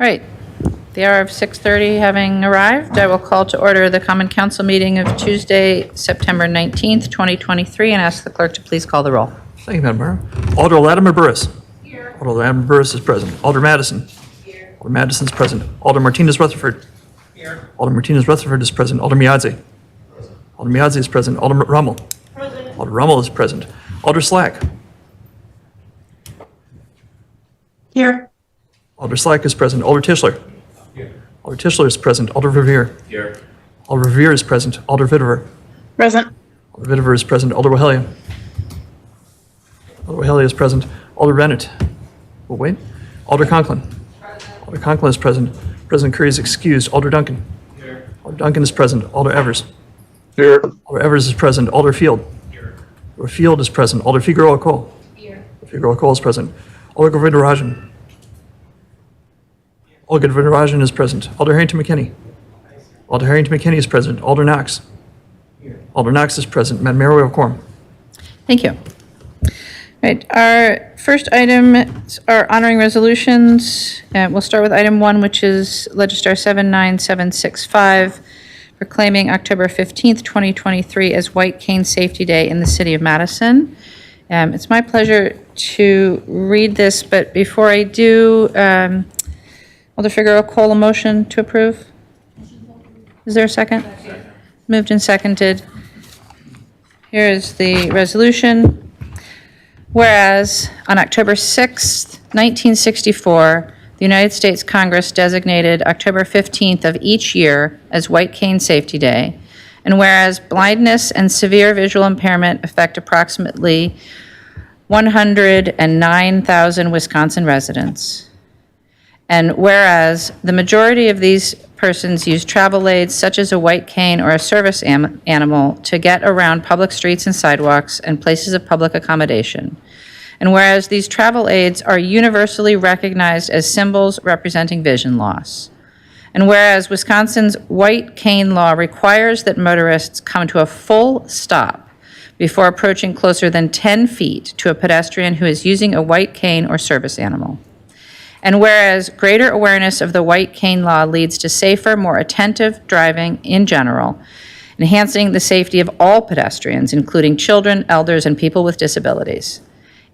All right, the hour of 6:30 having arrived, I will call to order the Common Council meeting of Tuesday, September 19th, 2023, and ask the clerk to please call the roll. Thank you, Madam Mayor. Alder Latimer Burris. Here. Alder Latimer Burris is present. Alder Madison. Here. Alder Madison is present. Alder Martinez Rutherford. Here. Alder Martinez Rutherford is present. Alder Miadze. Present. Alder Miadze is present. Alder Rummel. Present. Alder Rummel is present. Alder Slack. Here. Alder Slack is present. Alder Tischler. Here. Alder Tischler is present. Alder Verveer. Here. Alder Verveer is present. Alder Vitever. Present. Alder Vitever is present. Alder Wahelia. Alder Wahelia is present. Alder Bennett. Oh, wait. Alder Conklin. Alder Conklin is present. President Curry is excused. Alder Duncan. Here. Alder Duncan is present. Alder Evers. Here. Alder Evers is present. Alder Field. Here. Alder Field is present. Alder Figueroa Cole. Here. Figueroa Cole is present. Alder Govindarajan. Alder Govindarajan is present. Alder Harrington McKinney. Alder Harrington McKinney is present. Alder Knox. Here. Alder Knox is present. Madam Mayor, we have a quorum. Thank you. All right, our first item are honoring resolutions. We'll start with item 1, which is Legistar 79765, proclaiming October 15th, 2023 as White Cane Safety Day in the city of Madison. It's my pleasure to read this, but before I do, Alder Figueroa Cole, a motion to approve? Is there a second? Moved and seconded. Here is the resolution. Whereas on October 6th, 1964, the United States Congress designated October 15th of each year as White Cane Safety Day, and whereas blindness and severe visual impairment affect approximately 109,000 Wisconsin residents, and whereas the majority of these persons use travel aids such as a white cane or a service animal to get around public streets and sidewalks and places of public accommodation. And whereas these travel aids are universally recognized as symbols representing vision loss. And whereas Wisconsin's white cane law requires that motorists come to a full stop before approaching closer than 10 feet to a pedestrian who is using a white cane or service animal. And whereas greater awareness of the white cane law leads to safer, more attentive driving in general, enhancing the safety of all pedestrians, including children, elders, and people with disabilities.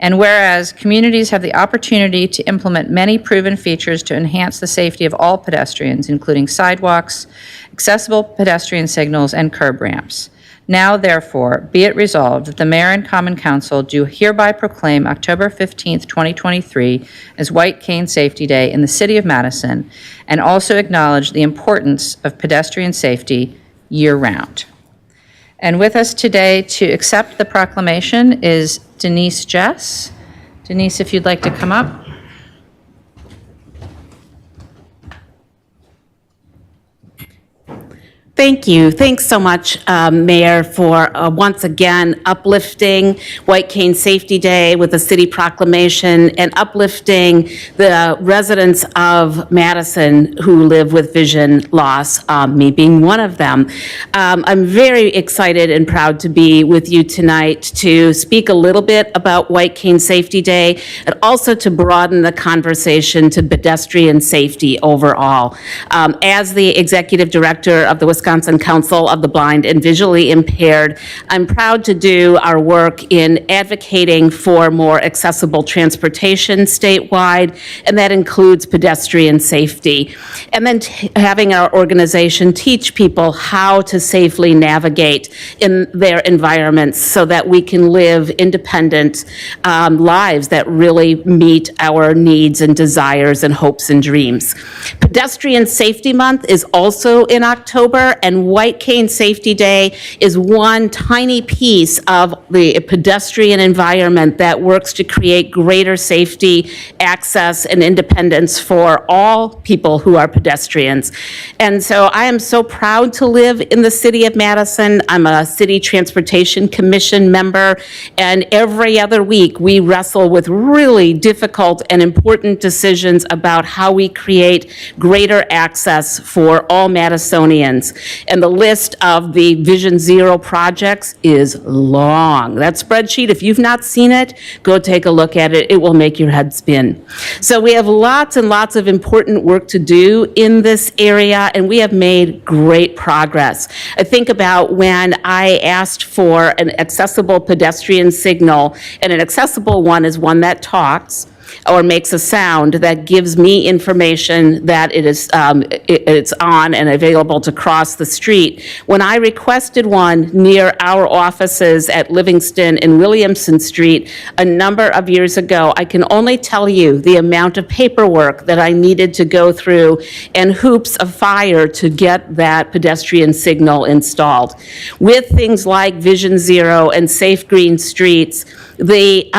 And whereas communities have the opportunity to implement many proven features to enhance the safety of all pedestrians, including sidewalks, accessible pedestrian signals, and curb ramps. Now, therefore, be it resolved that the Mayor and Common Council do hereby proclaim October 15th, 2023 as White Cane Safety Day in the City of Madison, and also acknowledge the importance of pedestrian safety year-round. And with us today to accept the proclamation is Denise Jess. Denise, if you'd like to come up. Thank you. Thanks so much, Mayor, for once again uplifting White Cane Safety Day with a city proclamation and uplifting the residents of Madison who live with vision loss, me being one of them. I'm very excited and proud to be with you tonight to speak a little bit about White Cane Safety Day and also to broaden the conversation to pedestrian safety overall. As the Executive Director of the Wisconsin Council of the Blind and Visually Impaired, I'm proud to do our work in advocating for more accessible transportation statewide, and that includes pedestrian safety. And then having our organization teach people how to safely navigate in their environments so that we can live independent lives that really meet our needs and desires and hopes and dreams. Pedestrian Safety Month is also in October, and White Cane Safety Day is one tiny piece of the pedestrian environment that works to create greater safety, access, and independence for all people who are pedestrians. And so I am so proud to live in the city of Madison. I'm a City Transportation Commission member, and every other week we wrestle with really difficult and important decisions about how we create greater access for all Madisonians. And the list of the Vision Zero projects is long. That spreadsheet, if you've not seen it, go take a look at it. It will make your head spin. So we have lots and lots of important work to do in this area, and we have made great progress. I think about when I asked for an accessible pedestrian signal, and an accessible one is one that talks or makes a sound that gives me information that it's on and available to cross the street. When I requested one near our offices at Livingston and Williamson Street a number of years ago, I can only tell you the amount of paperwork that I needed to go through and hoops of fire to get that pedestrian signal installed. With things like Vision Zero and Safe Green Streets, the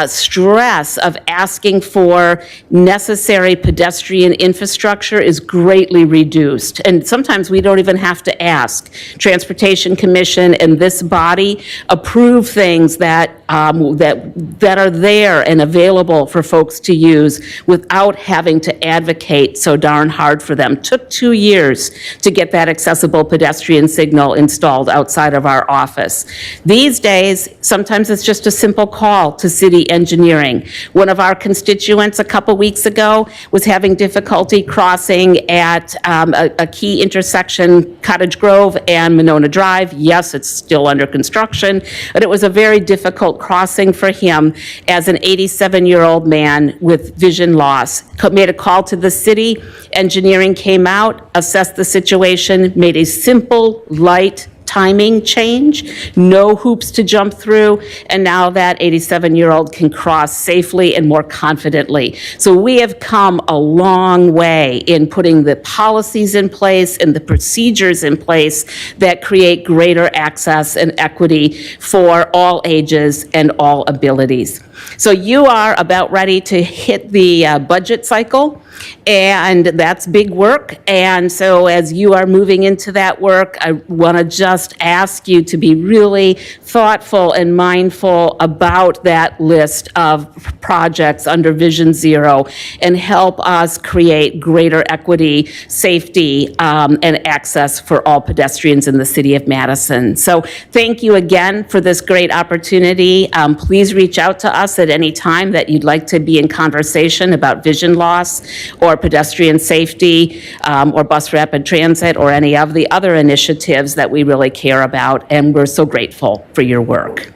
stress of asking for necessary pedestrian infrastructure is greatly reduced. And sometimes we don't even have to ask. Transportation Commission and this body approve things that are there and available for folks to use without having to advocate so darn hard for them. Took 2 years to get that accessible pedestrian signal installed outside of our office. These days, sometimes it's just a simple call to city engineering. One of our constituents a couple weeks ago was having difficulty crossing at a key intersection, Cottage Grove and Monona Drive. Yes, it's still under construction, but it was a very difficult crossing for him as an 87-year-old man with vision loss. Made a call to the city, engineering came out, assessed the situation, made a simple, light timing change, no hoops to jump through, and now that 87-year-old can cross safely and more confidently. So we have come a long way in putting the policies in place and the procedures in place that create greater access and equity for all ages and all abilities. So you are about ready to hit the budget cycle, and that's big work. And so as you are moving into that work, I want to just ask you to be really thoughtful and mindful about that list of projects under Vision Zero and help us create greater equity, safety, and access for all pedestrians in the city of Madison. So thank you again for this great opportunity. Please reach out to us at any time that you'd like to be in conversation about vision loss or pedestrian safety, or bus rapid transit, or any of the other initiatives that we really care about, and we're so grateful for your work.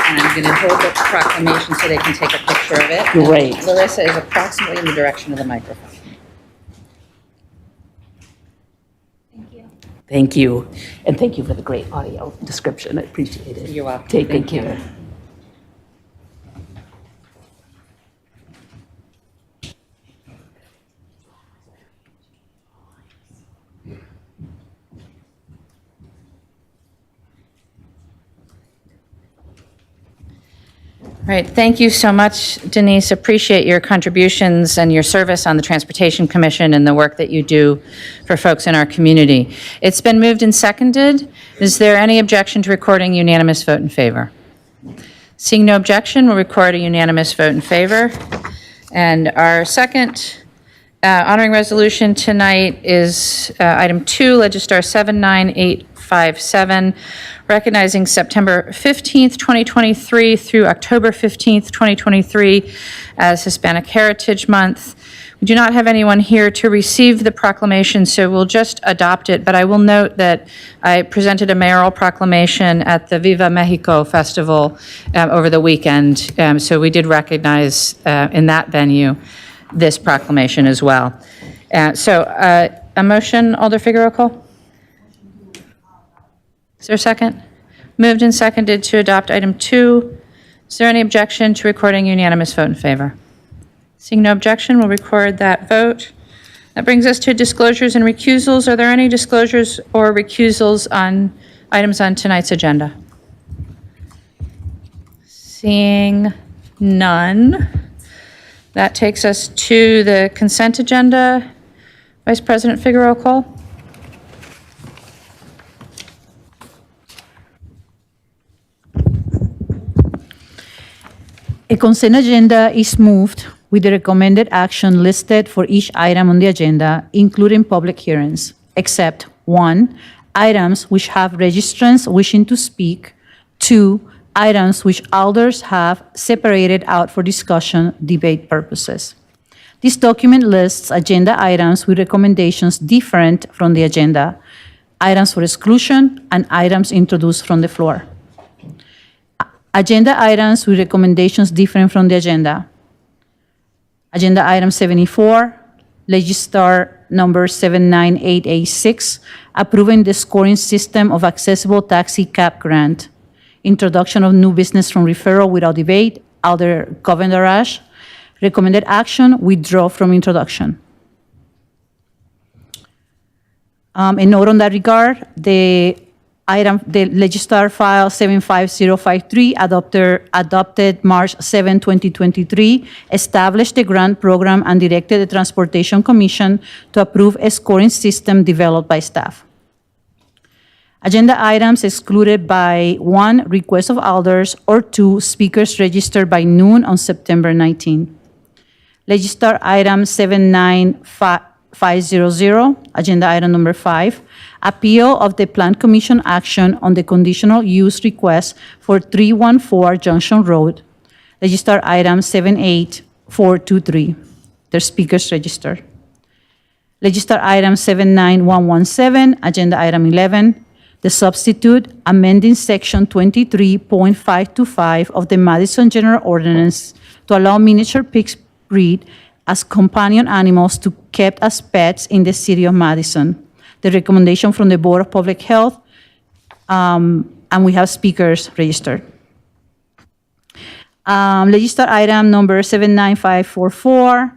And I'm going to hold the proclamation so they can take a picture of it. Great. And Larissa is approximately in the direction of the microphone. Thank you. And thank you for the great audio description. I appreciate it. You're welcome. Take good Thank you. care. All right, thank you so much, Denise. Appreciate your contributions and your service on the Transportation Commission and the work that you do for folks in our community. It's been moved and seconded. Is there any objection to recording unanimous vote in favor? Seeing no objection, we'll record a unanimous vote in favor. And our second honoring resolution tonight is item 2, Legistar 79857, recognizing September 15th, 2023 through October 15th, 2023 as Hispanic Heritage Month. We do not have anyone here to receive the proclamation, so we'll just adopt it. But I will note that I presented a mayoral proclamation at the Viva Mexico Festival over the weekend. So we did recognize in that venue this proclamation as well. So a motion, Alder Figueroa Cole? Is there a second? Moved and seconded to adopt item 2. Is there any objection to recording unanimous vote in favor? Seeing no objection, we'll record that vote. That brings us to disclosures and recusals. Are there any disclosures or recusals on items on tonight's agenda? Seeing none. That takes us to the consent agenda. Vice President Figueroa Cole? A consent agenda is moved with the recommended action listed for each item on the agenda, including public hearings, except 1, items which have registrants wishing to speak, 2, items which alders have separated out for discussion, debate purposes. This document lists agenda items with recommendations different from the agenda, items for exclusion, and items introduced from the floor. Agenda items with recommendations different from the agenda. Agenda item 74, Legistar number 79886, approving the scoring system of accessible taxi cab grant. Introduction of new business from referral without debate, Alder Govendarash. Recommended action, withdraw from introduction. A note on that regard, the Legistar file 75053 adopted March 7, 2023, established the grant program and directed the Transportation Commission to approve a scoring system developed by staff. Agenda items excluded by 1, request of alders, or 2, speakers registered by noon on September 19. Legistar item 79500, agenda item number 5, appeal of the Plan Commission action on the conditional use request for 314 Junction Road. Legistar item 78423, their speakers registered. Legistar item 79117, agenda item 11, the substitute amending section 23.525 of the Madison General Ordinance to allow miniature pigs breed as companion animals to kept as pets in the city of Madison. The recommendation from the Board of Public Health, and we have speakers registered. Legistar item number 79544,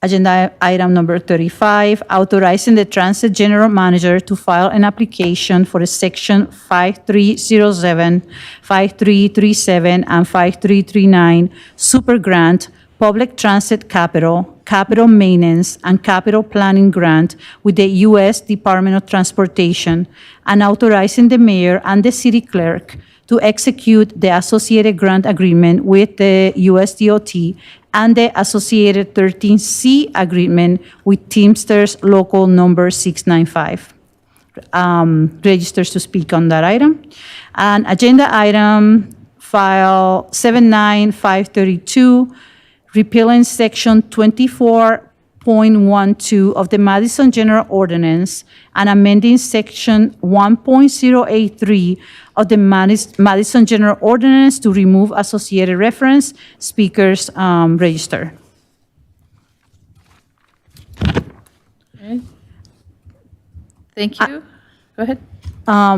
agenda item number 35, authorizing the Transit General Manager to file an application for a Section 5307, 5337, and 5339 super grant, public transit capital, capital maintenance, and capital planning grant with the U.S. Department of Transportation, and authorizing the mayor and the city clerk to execute the associated grant agreement with the U.S. DOT and the associated 13C agreement with Teamsters Local Number 695. Registers to speak on that item. And agenda item file 79532, repealing section 24.12 of the Madison General Ordinance and amending section 1.083 of the Madison General Ordinance to remove associated reference. Speakers register. Thank you. Go ahead.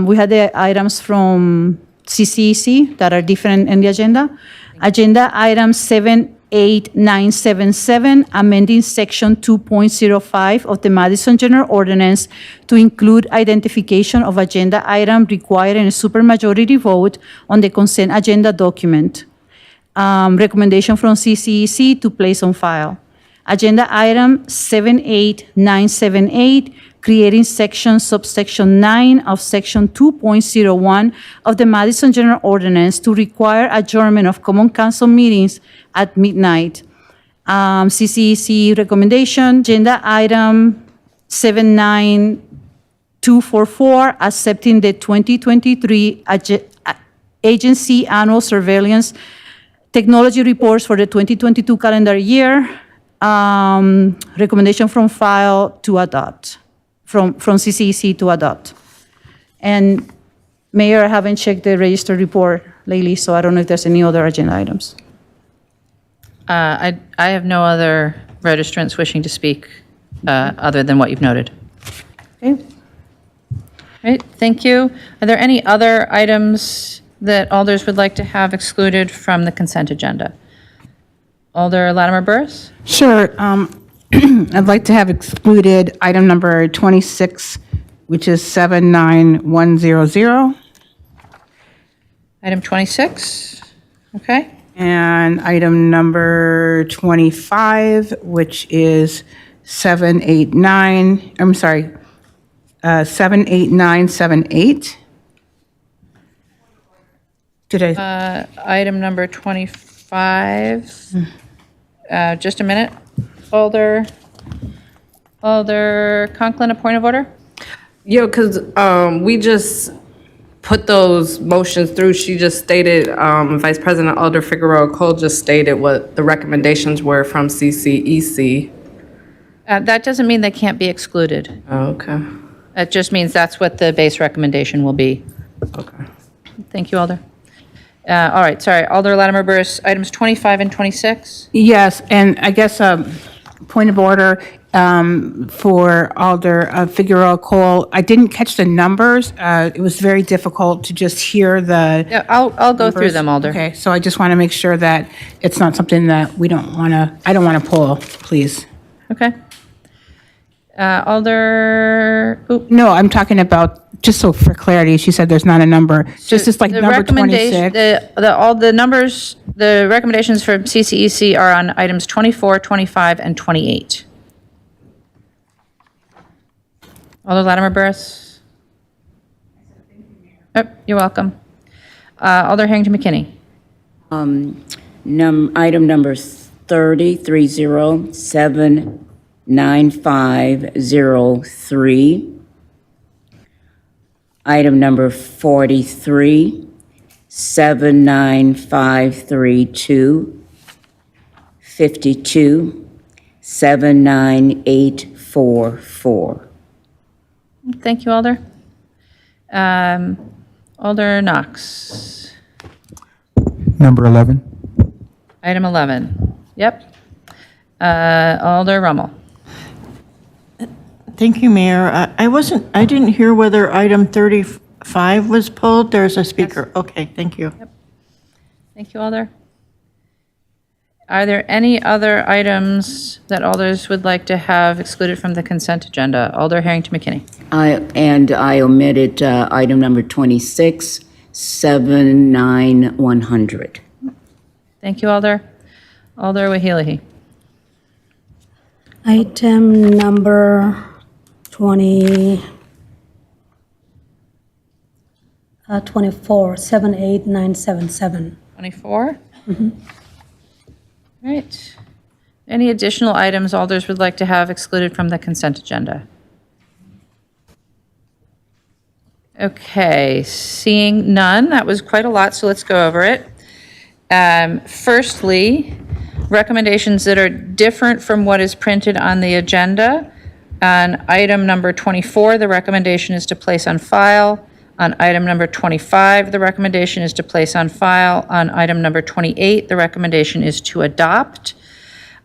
We had the items from CCEC that are different in the agenda. Agenda item 78977, amending section 2.05 of the Madison General Ordinance to include identification of agenda item requiring a supermajority vote on the consent agenda document. Recommendation from CCEC to place on file. Agenda item 78978, creating subsection 9 of section 2.01 of the Madison General Ordinance to require adjournment of common council meetings at midnight. CCEC recommendation, agenda item 79244, accepting the 2023 agency annual surveillance technology reports for the 2022 calendar year. Recommendation from file to adopt, from CCEC to adopt. And Mayor, I haven't checked the registered report lately, so I don't know if there's any other agenda items. I have no other registrants wishing to speak other than what you've noted. Okay. Right, thank you. Are there any other items that alders would like to have excluded from the consent agenda? Alder Latimer Burris? Sure. I'd like to have excluded item number 26, which is 79100, Item 26, okay. and item number 25, which is 78978. Did I? Item number 25. Just a minute. Alder Conklin, a point of order? Yeah, because we just put those motions through. She just stated, Vice President Alder Figueroa Cole just stated what the recommendations were from CCEC. That doesn't mean they can't be excluded. Okay. It just means that's what the base recommendation will be. Okay. Thank you, Alder. All right, sorry, Alder Latimer Burris, items 25 and 26? Yes, and I guess point of order for Alder Figueroa Cole. I didn't catch the numbers. It was very difficult to just hear the. Yeah, I'll go through numbers. them, Alder. Okay, so I just want to make sure that it's not something that we don't want to, I don't want to pull, please. Okay. Alder, oop. No, I'm talking about, just so for clarity, she said there's not a number, just like The number recommendation- 26. All the numbers, the recommendations from CCEC are on items 24, 25, and 28. Alder Latimer Burris? Oh, you're welcome. Alder Harrington McKinney? Item number 30, Item number 43, 79532. 52, 79844. Thank you, Alder. Alder Knox? Number 11. Item 11. Yep. Alder Rummel? Thank you, Mayor. I didn't hear whether item 35 was pulled. There's a speaker. Okay, thank you. Thank you, Alder. Are there any other items that Alders would like to have excluded from the consent agenda? Alder Harrington McKinney. I omitted item number 26, 79100. Thank you, Alder. Alder Wahilahi. Item number 24, 78977. 24? Right. Any additional items Alders would like to have excluded from the consent agenda? Okay, seeing none, that was quite a lot, so let's go over it. Firstly, recommendations that are different from what is printed on the agenda. On item number 24, the recommendation is to place on file. On item number 25, the recommendation is to place on file. On item number 28, the recommendation is to adopt.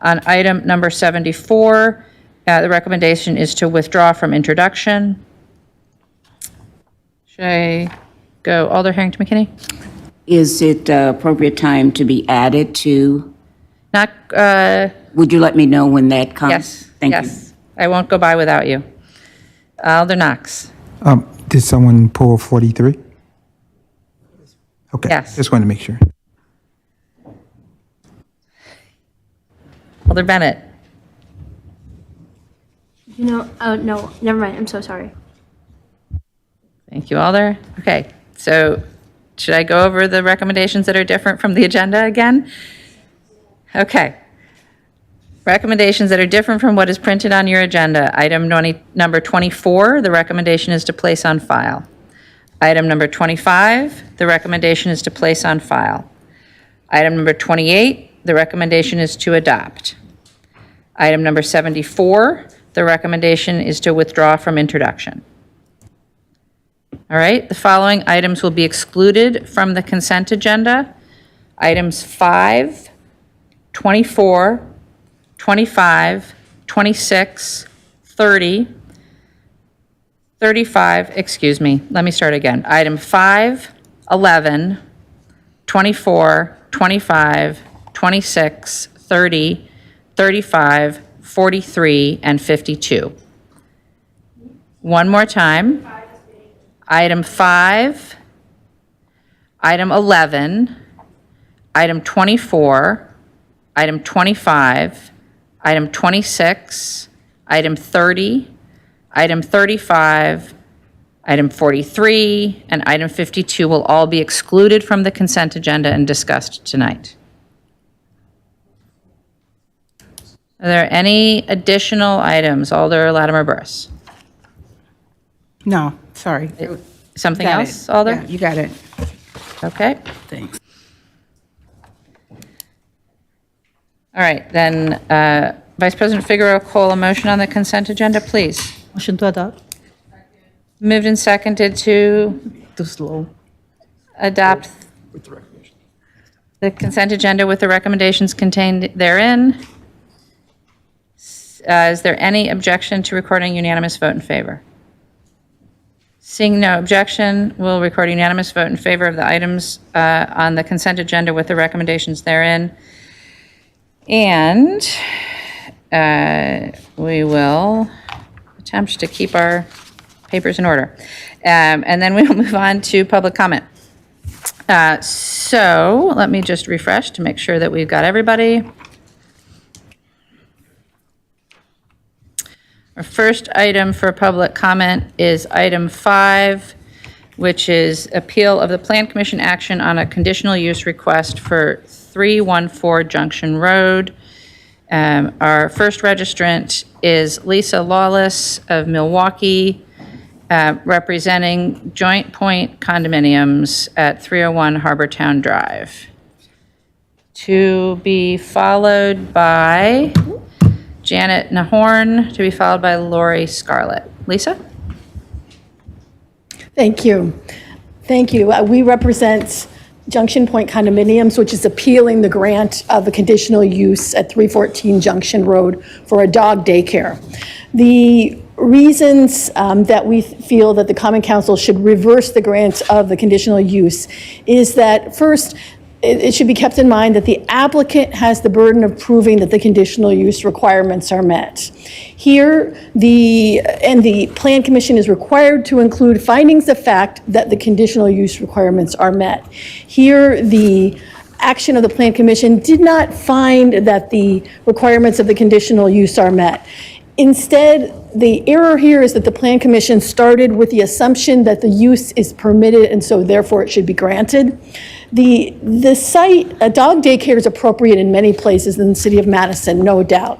On item number 74, the recommendation is to withdraw from introduction. Should I go Alder Harrington McKinney? Is it appropriate time to be added to? Not, Would you let me know when that comes? yes, Thank you. yes. I won't go by without you. Alder Knox? Did someone pull 43? Okay. Yes. Just wanted to make sure. Alder Bennett? No, never mind. I'm so sorry. Thank you, Alder. Okay, so should I go over the recommendations that are different from the agenda again? Okay. Recommendations that are different from what is printed on your agenda. Item number 24, the recommendation is to place on file. Item number 25, the recommendation is to place on file. Item number 28, the recommendation is to adopt. Item number 74, the recommendation is to withdraw from introduction. All right, the following items will be excluded from the consent agenda. Items 5, 24, 25, 26, 30, 35, excuse me, let me start again. Item 5, 11, 24, 25, 26, 30, 35, 43, and 52. One more time. Item 5, item 11, item 24, item 25, item 26, item 30, item 35, item 43, and item 52 will all be excluded from the consent agenda and discussed tonight. Are there any additional items, Alder Latimer Burris? No, sorry. Something Got else, it. Alder? Yeah, you got it. Okay. Thanks. All right, then, Vice President Figueroa Cole, a motion on the consent agenda, please. Motion to adopt. Moved and seconded to Too slow. adopt the consent agenda with the recommendations contained therein. Is there any objection to recording unanimous vote in favor? Seeing no objection, we'll record unanimous vote in favor of the items on the consent agenda with the recommendations therein. And we will attempt to keep our papers in order. And then we'll move on to public comment. So let me just refresh to make sure that we've got everybody. Our first item for public comment is item 5, which is appeal of the Plan Commission action on a conditional use request for 314 Junction Road. Our first registrant is Lisa Lawless of Milwaukee, representing Joint Point Condominiums at 301 Harbortown Drive. To be followed by Janet Nahorn, to be followed by Lori Scarlett. Lisa? Thank you. Thank you. We represent Junction Point Condominiums, which is appealing the grant of a conditional use at 314 Junction Road for a dog daycare. The reasons that we feel that the Common Council should reverse the grant of the conditional use is that, first, it should be kept in mind that the applicant has the burden of proving that the conditional use requirements are met. Here, the Plan Commission is required to include findings of fact that the conditional use requirements are met. Here, the action of the Plan Commission did not find that the requirements of the conditional use are met. Instead, the error here is that the Plan Commission started with the assumption that the use is permitted and so therefore it should be granted. The site, a dog daycare is appropriate in many places in the city of Madison, no doubt.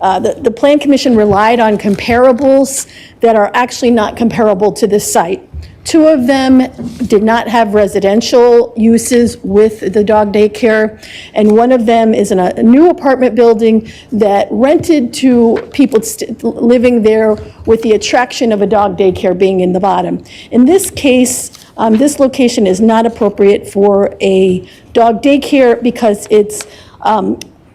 The Plan Commission relied on comparables that are actually not comparable to this site. 2 of them did not have residential uses with the dog daycare, and 1 of them is in a new apartment building that rented to people living there with the attraction of a dog daycare being in the bottom. In this case, this location is not appropriate for a dog daycare because it's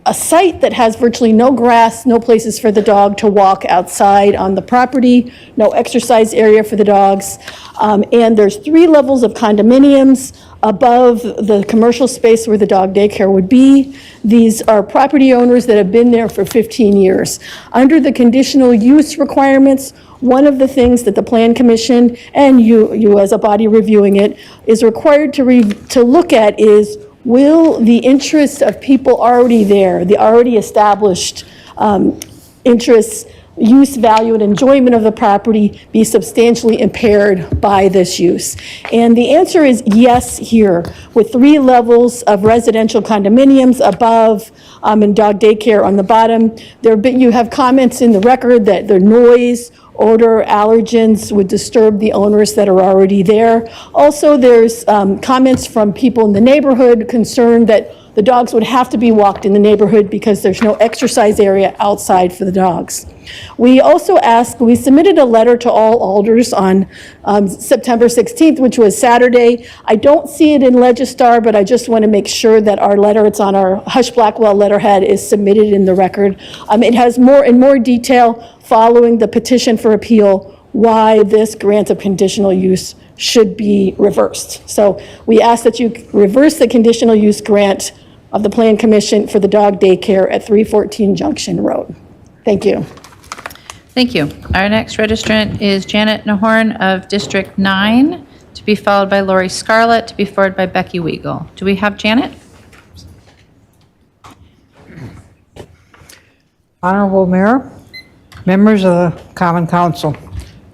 a site that has virtually no grass, no places for the dog to walk outside on the property, no exercise area for the dogs. And there's 3 levels of condominiums above the commercial space where the dog daycare would be. These are property owners that have been there for 15 years. Under the conditional use requirements, one of the things that the Plan Commission and you as a body reviewing it is required to look at is, will the interests of people already there, the already established interests, use, value, and enjoyment of the property be substantially impaired by this use? And the answer is yes here, with 3 levels of residential condominiums above and dog daycare on the bottom. You have comments in the record that the noise, odor, allergens would disturb the owners that are already there. Also, there's comments from people in the neighborhood concerned that the dogs would have to be walked in the neighborhood because there's no exercise area outside for the dogs. We also we submitted a letter to all alders on September 16th, which was Saturday. I don't see it in Legistar, but I just want to make sure that our letter, it's on our Hush Blackwell letterhead, is submitted in the record. It has more detail following the petition for appeal why this grant of conditional use should be reversed. So we ask that you reverse the conditional use grant of the Plan Commission for the dog daycare at 314 Junction Road. Thank you. Thank you. Our next registrant is Janet Nahorn of District 9, to be followed by Lori Scarlett, to be followed by Becky Weigel. Do we have Janet? Honorable Mayor, members of the Common Council.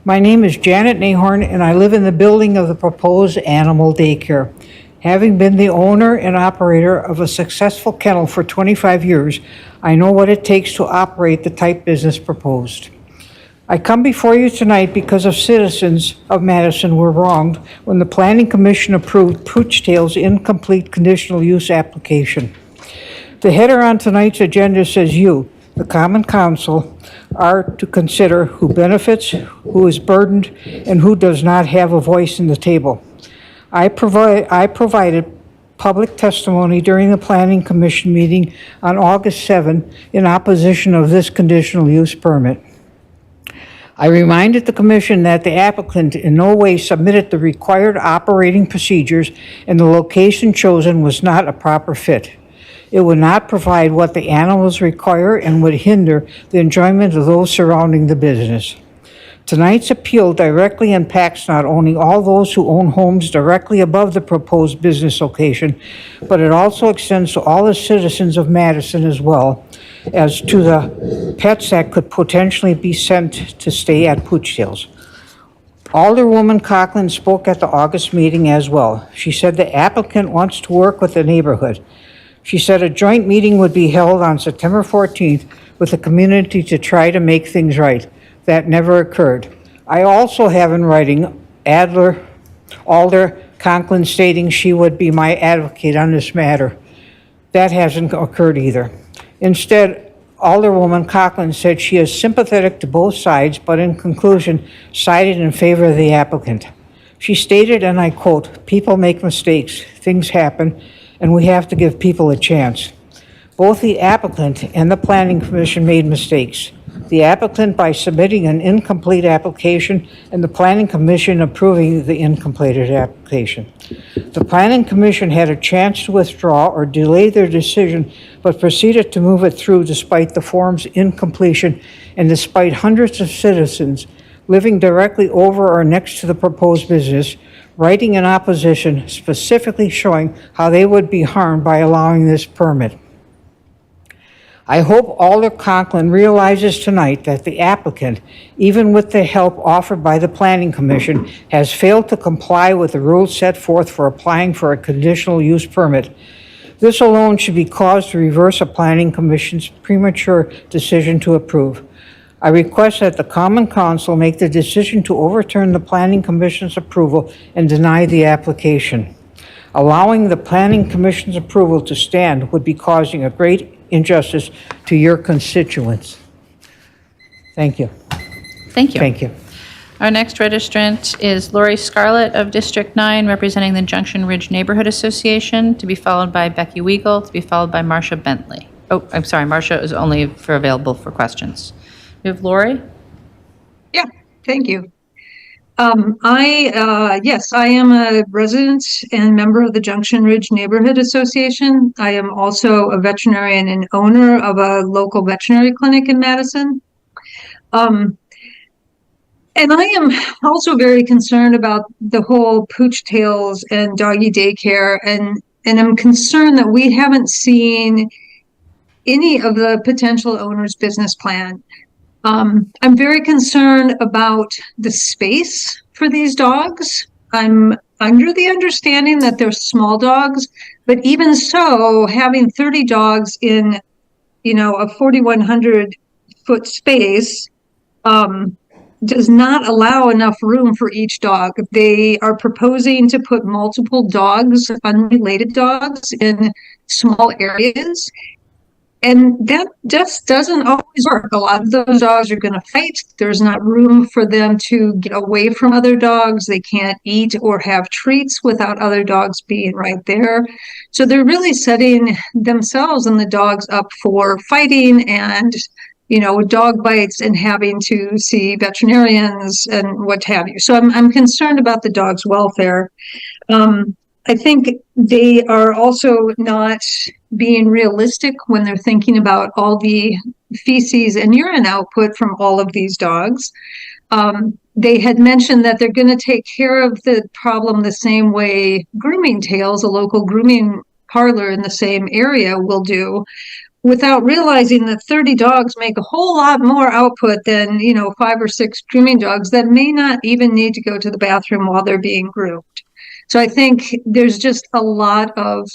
My name is Janet Nahorn, and I live in the building of the proposed animal daycare. Having been the owner and operator of a successful kennel for 25 years, I know what it takes to operate the type business proposed. I come before you tonight because of citizens of Madison were wronged when the Planning Commission approved Pooch Tail's incomplete conditional use application. The header on tonight's agenda says you, the Common Council, are to consider who benefits, who is burdened, and who does not have a voice in the table. I provided public testimony during the Planning Commission meeting on August 7 in opposition of this conditional use permit. I reminded the commission that the applicant in no way submitted the required operating procedures and the location chosen was not a proper fit. It would not provide what the animals require and would hinder the enjoyment of those surrounding the business. Tonight's appeal directly impacts not only all those who own homes directly above the proposed business location, but it also extends to all the citizens of Madison as well as to the pets that could potentially be sent to stay at Pooch Tail's. Alderwoman Coughlin spoke at the August meeting as well. She said the applicant wants to work with the neighborhood. She said a joint meeting would be held on September 14th with the community to try to make things right. That never occurred. I also have in writing Alder Conklin stating she would be my advocate on this matter. That hasn't occurred either. Instead, Alderwoman Coughlin said she is sympathetic to both sides, but in conclusion, sided in favor of the applicant. She stated, and I quote, "People make mistakes, things happen, and we have to give people a chance." Both the applicant and the Planning Commission made mistakes. The applicant by submitting an incomplete application and the Planning Commission approving the incompleted application. The Planning Commission had a chance to withdraw or delay their decision, but proceeded to move it through despite the form's incompletion and despite hundreds of citizens living directly over or next to the proposed business, writing in opposition, specifically showing how they would be harmed by allowing this permit. I hope Alder Conklin realizes tonight that the applicant, even with the help offered by the Planning Commission, has failed to comply with the rules set forth for applying for a conditional use permit. This alone should be cause to reverse a Planning Commission's premature decision to approve. I request that the Common Council make the decision to overturn the Planning Commission's approval and deny the application. Allowing the Planning Commission's approval to stand would be causing a great injustice to your constituents. Thank you. Thank you. Thank you. Our next registrant is Lori Scarlett of District 9, representing the Junction Ridge Neighborhood Association, to be followed by Becky Weigel, to be followed by Marcia Bentley. Oh, I'm sorry, Marcia is only available for questions. We have Lori? Yeah, thank you. Yes, I am a resident and member of the Junction Ridge Neighborhood Association. I am also a veterinarian and owner of a local veterinary clinic in Madison. And I am also very concerned about the whole Pooch Tails and doggy daycare, and I'm concerned that we haven't seen any of the potential owners' business plan. I'm very concerned about the space for these dogs. I'm under the understanding that they're small dogs, but even so, having 30 dogs in, a 4,100 foot space does not allow enough room for each dog. They are proposing to put multiple dogs, unrelated dogs, in small areas. And that just doesn't always work. A lot of those dogs are going to fight. There's not room for them to get away from other dogs. They can't eat or have treats without other dogs being right there. So they're really setting themselves and the dogs up for fighting and, dog bites and having to see veterinarians and what have you. So I'm concerned about the dog's welfare. I think they are also not being realistic when they're thinking about all the feces and urine output from all of these dogs. They had mentioned that they're going to take care of the problem the same way Grooming Tales, a local grooming parlor in the same area, will do, without realizing that 30 dogs make a whole lot more output than, 5 or 6 grooming dogs that may not even need to go to the bathroom while they're being groomed. So I think there's just a lot of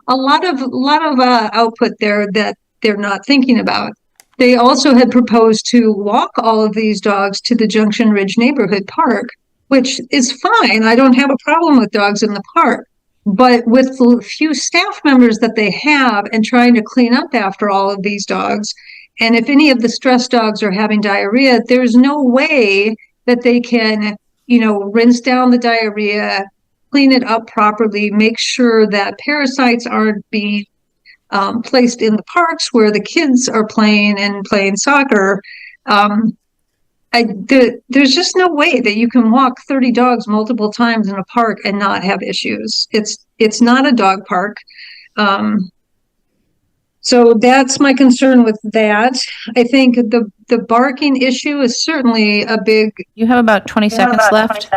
output there that they're not thinking about. They also had proposed to walk all of these dogs to the Junction Ridge Neighborhood Park, which is fine. I don't have a problem with dogs in the park. But with the few staff members that they have and trying to clean up after all of these dogs, and if any of the stressed dogs are having diarrhea, there's no way that they can, rinse down the diarrhea, clean it up properly, make sure that parasites aren't being placed in the parks where the kids are playing soccer. There's just no way that you can walk 30 dogs multiple times in a park and not have issues. It's not a dog park. So that's my concern with that. I think the barking issue is certainly a big. You have about 20 seconds left.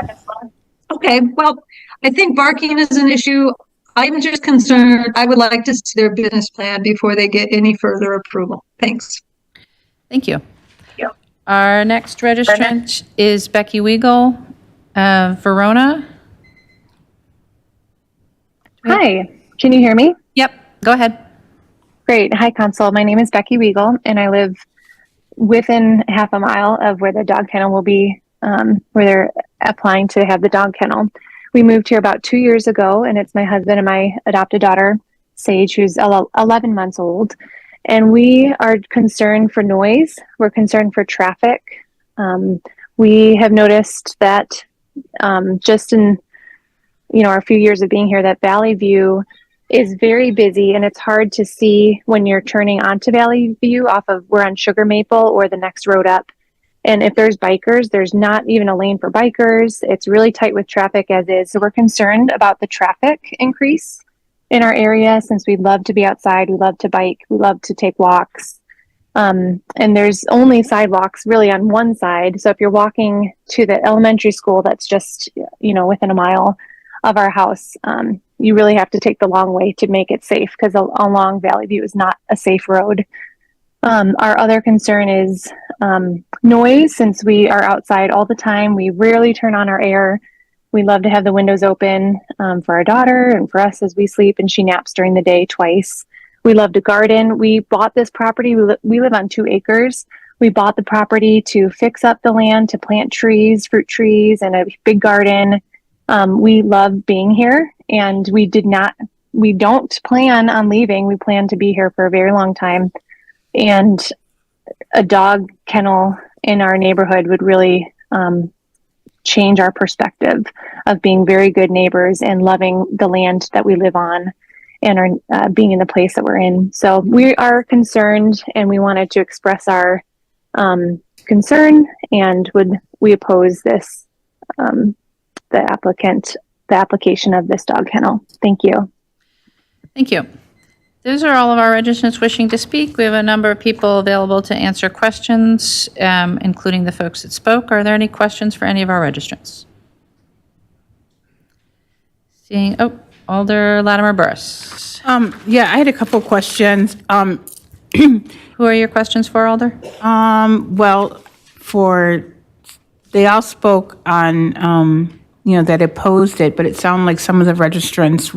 Okay, well, I think barking is an issue. I'm just concerned. I would like to see their business plan before they get any further approval. Thanks. Thank you. Our next registrant is Becky Weigel, Verona. Hi, can you hear me? Yep, go ahead. Great. Hi, Council. My name is Becky Weigel, and I live within half a mile of where the dog kennel will be, where they're applying to have the dog kennel. We moved here about 2 years ago, and it's my husband and my adopted daughter, Sage, who's 11 months old. And we are concerned for noise. We're concerned for traffic. We have noticed that just in our few years of being here, that Valley View is very busy, and it's hard to see when you're turning onto Valley View we're on Sugar Maple or the next road up. And if there's bikers, there's not even a lane for bikers. It's really tight with traffic as is. So we're concerned about the traffic increase in our area, since we love to be outside, we love to bike, we love to take walks. And there's only sidewalks really on one side. So if you're walking to the elementary school that's just, within a mile of our house, you really have to take the long way to make it safe, because along Valley View is not a safe road. Our other concern is noise. Since we are outside all the time, we rarely turn on our air. We love to have the windows open for our daughter and for us as we sleep, and she naps during the day twice. We love to garden. We bought this property. We live on 2 acres. We bought the property to fix up the land, to plant trees, fruit trees, and a big garden. We love being here, and we don't plan on leaving. We plan to be here for a very long time. And a dog kennel in our neighborhood would really change our perspective of being very good neighbors and loving the land that we live on and are being in the place that we're in. So we are concerned, and we wanted to express our concern, and we oppose this, the application of this dog kennel. Thank you. Thank you. Those are all of our registrants wishing to speak. We have a number of people available to answer questions, including the folks that spoke. Are there any questions for any of our registrants? Seeing, Alder Latimer Burris. Yeah, I had a couple questions. Who are your questions for, Alder? They all spoke on, that opposed it, but it sounded like some of the registrants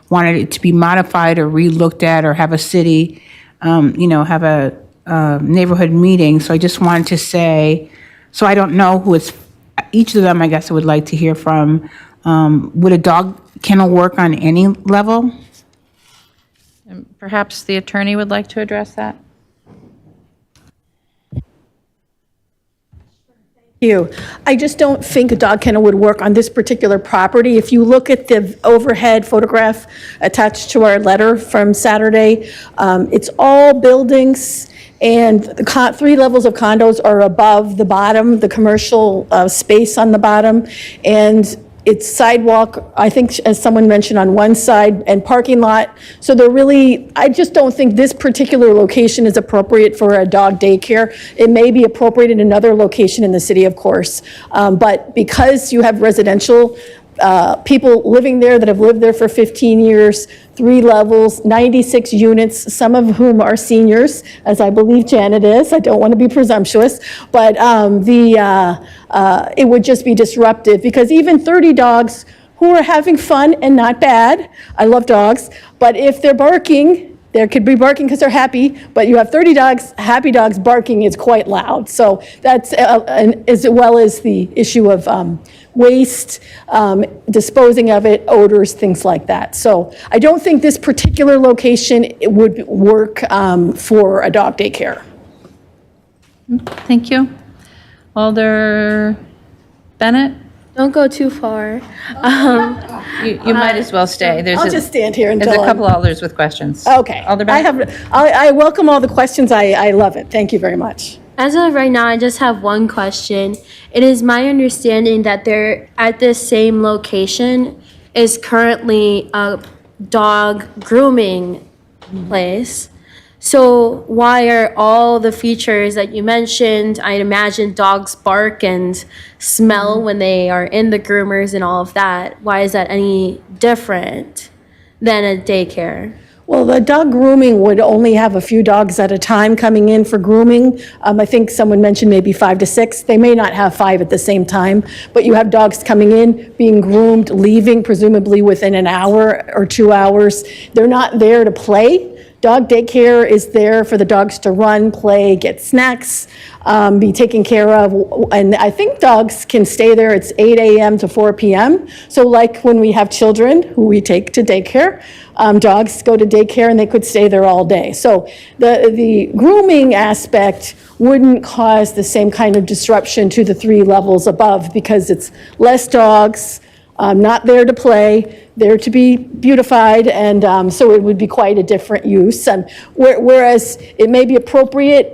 wanted it to be modified or re-looked at, or have a city, have a neighborhood meeting. So I just wanted to say, so I don't know who each of them, I guess I would like to hear from. Would a dog kennel work on any level? Perhaps the attorney would like to address that. I just don't think a dog kennel would work on this particular property. If you look at the overhead photograph attached to our letter from Saturday, it's all buildings, and the 3 levels of condos are above the bottom, the commercial space on the bottom, and it's sidewalk, I think, as someone mentioned, on one side, and parking lot. So I just don't think this particular location is appropriate for a dog daycare. It may be appropriate in another location in the city, of course. But because you have residential people living there that have lived there for 15 years, 3 levels, 96 units, some of whom are seniors, as I believe Janet is. I don't want to be presumptuous, but it would just be disruptive, because even 30 dogs who are having fun and not bad. I love dogs, but if they're barking, there could be barking because they're happy, but you have 30 dogs, happy dogs barking is quite loud. So that's, as well as the issue of waste, disposing of it, odors, things like that. So I don't think this particular location would work for a dog daycare. Thank you. Alder Bennett? Don't go too far. You might as well stay. I'll just stand here until There's a I'm- couple alders with questions. Okay. Alder I Bennett? I welcome all the questions. I love it. Thank you very much. As of right now, I just have one question. It is my understanding that there, at this same location, is currently a dog grooming place. So why are all the features that you mentioned, I'd imagine dogs bark and smell when they are in the groomers and all of that, why is that any different than a daycare? Well, the dog grooming would only have a few dogs at a time coming in for grooming. I think someone mentioned maybe 5 to 6. They may not have 5 at the same time, but you have dogs coming in, being groomed, leaving presumably within an hour or 2 hours. They're not there to play. Dog daycare is there for the dogs to run, play, get snacks, be taken care of. And I think dogs can stay there. It's 8 a.m. to 4 p.m. So like when we have children who we take to daycare, dogs go to daycare and they could stay there all day. So the grooming aspect wouldn't cause the same kind of disruption to the 3 levels above because it's less dogs, not there to play, there to be beautified, and so it would be quite a different use. Whereas it may be appropriate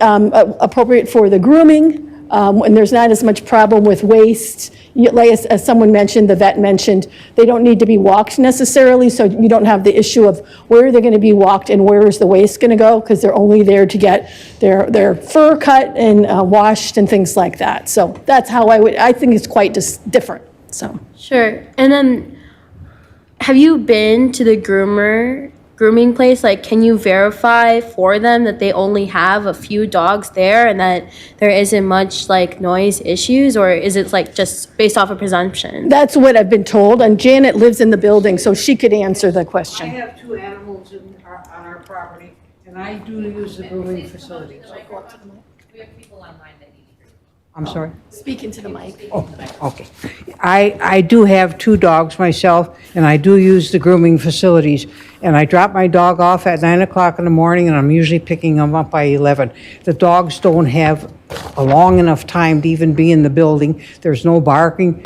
for the grooming, and there's not as much problem with waste. Like as someone mentioned, the vet mentioned, they don't need to be walked necessarily, so you don't have the issue of where they're going to be walked and where is the waste going to go, because they're only there to get their fur cut and washed and things like that. So that's how I think it's quite different. So. Sure. And then, have you been to the grooming place? Like, can you verify for them that they only have a few dogs there and that there isn't much like noise issues, or is it like just based off a presumption? That's what I've been told, and Janet lives in the building, so she could answer the I question. have 2 animals on our property, and I do use the grooming facilities. We have people online that need to. I'm sorry? Speak into the mic. Oh, okay. I do have 2 dogs myself, and I do use the grooming facilities. And I drop my dog off at 9 o'clock in the morning, and I'm usually picking them up by 11. The dogs don't have a long enough time to even be in the building. There's no barking.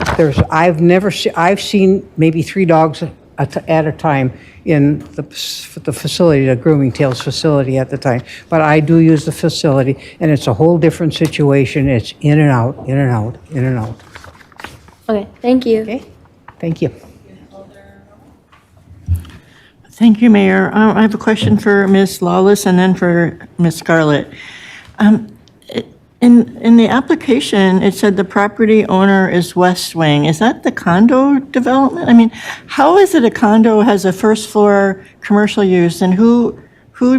I've seen maybe 3 dogs at a time in the facility, the Grooming Tales facility at the time. But I do use the facility, and it's a whole different situation. It's in and out, in and out, in and out. Okay, thank you. Okay, thank you. Thank you, Mayor. I have a question for Ms. Lawless and then for Ms. Scarlett. In the application, it said the property owner is West Wing. Is that the condo development? I mean, how is it a condo has a first floor commercial use, and who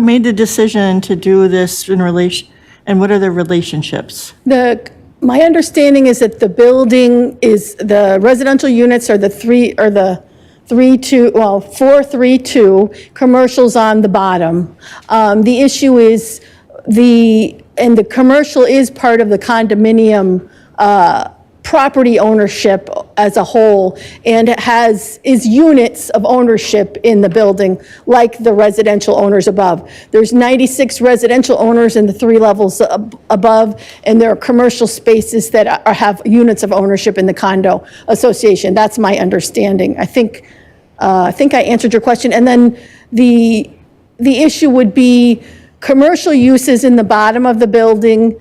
made the decision to do this in relation, and what are the relationships? My understanding is that the building is, the residential units are the 432, commercials on the bottom. The issue is and the commercial is part of the condominium property ownership as a whole, and it is units of ownership in the building, like the residential owners above. There's 96 residential owners in the 3 levels above, and there are commercial spaces that have units of ownership in the condo association. That's my understanding. I think I answered your question. And then the issue would be commercial uses in the bottom of the building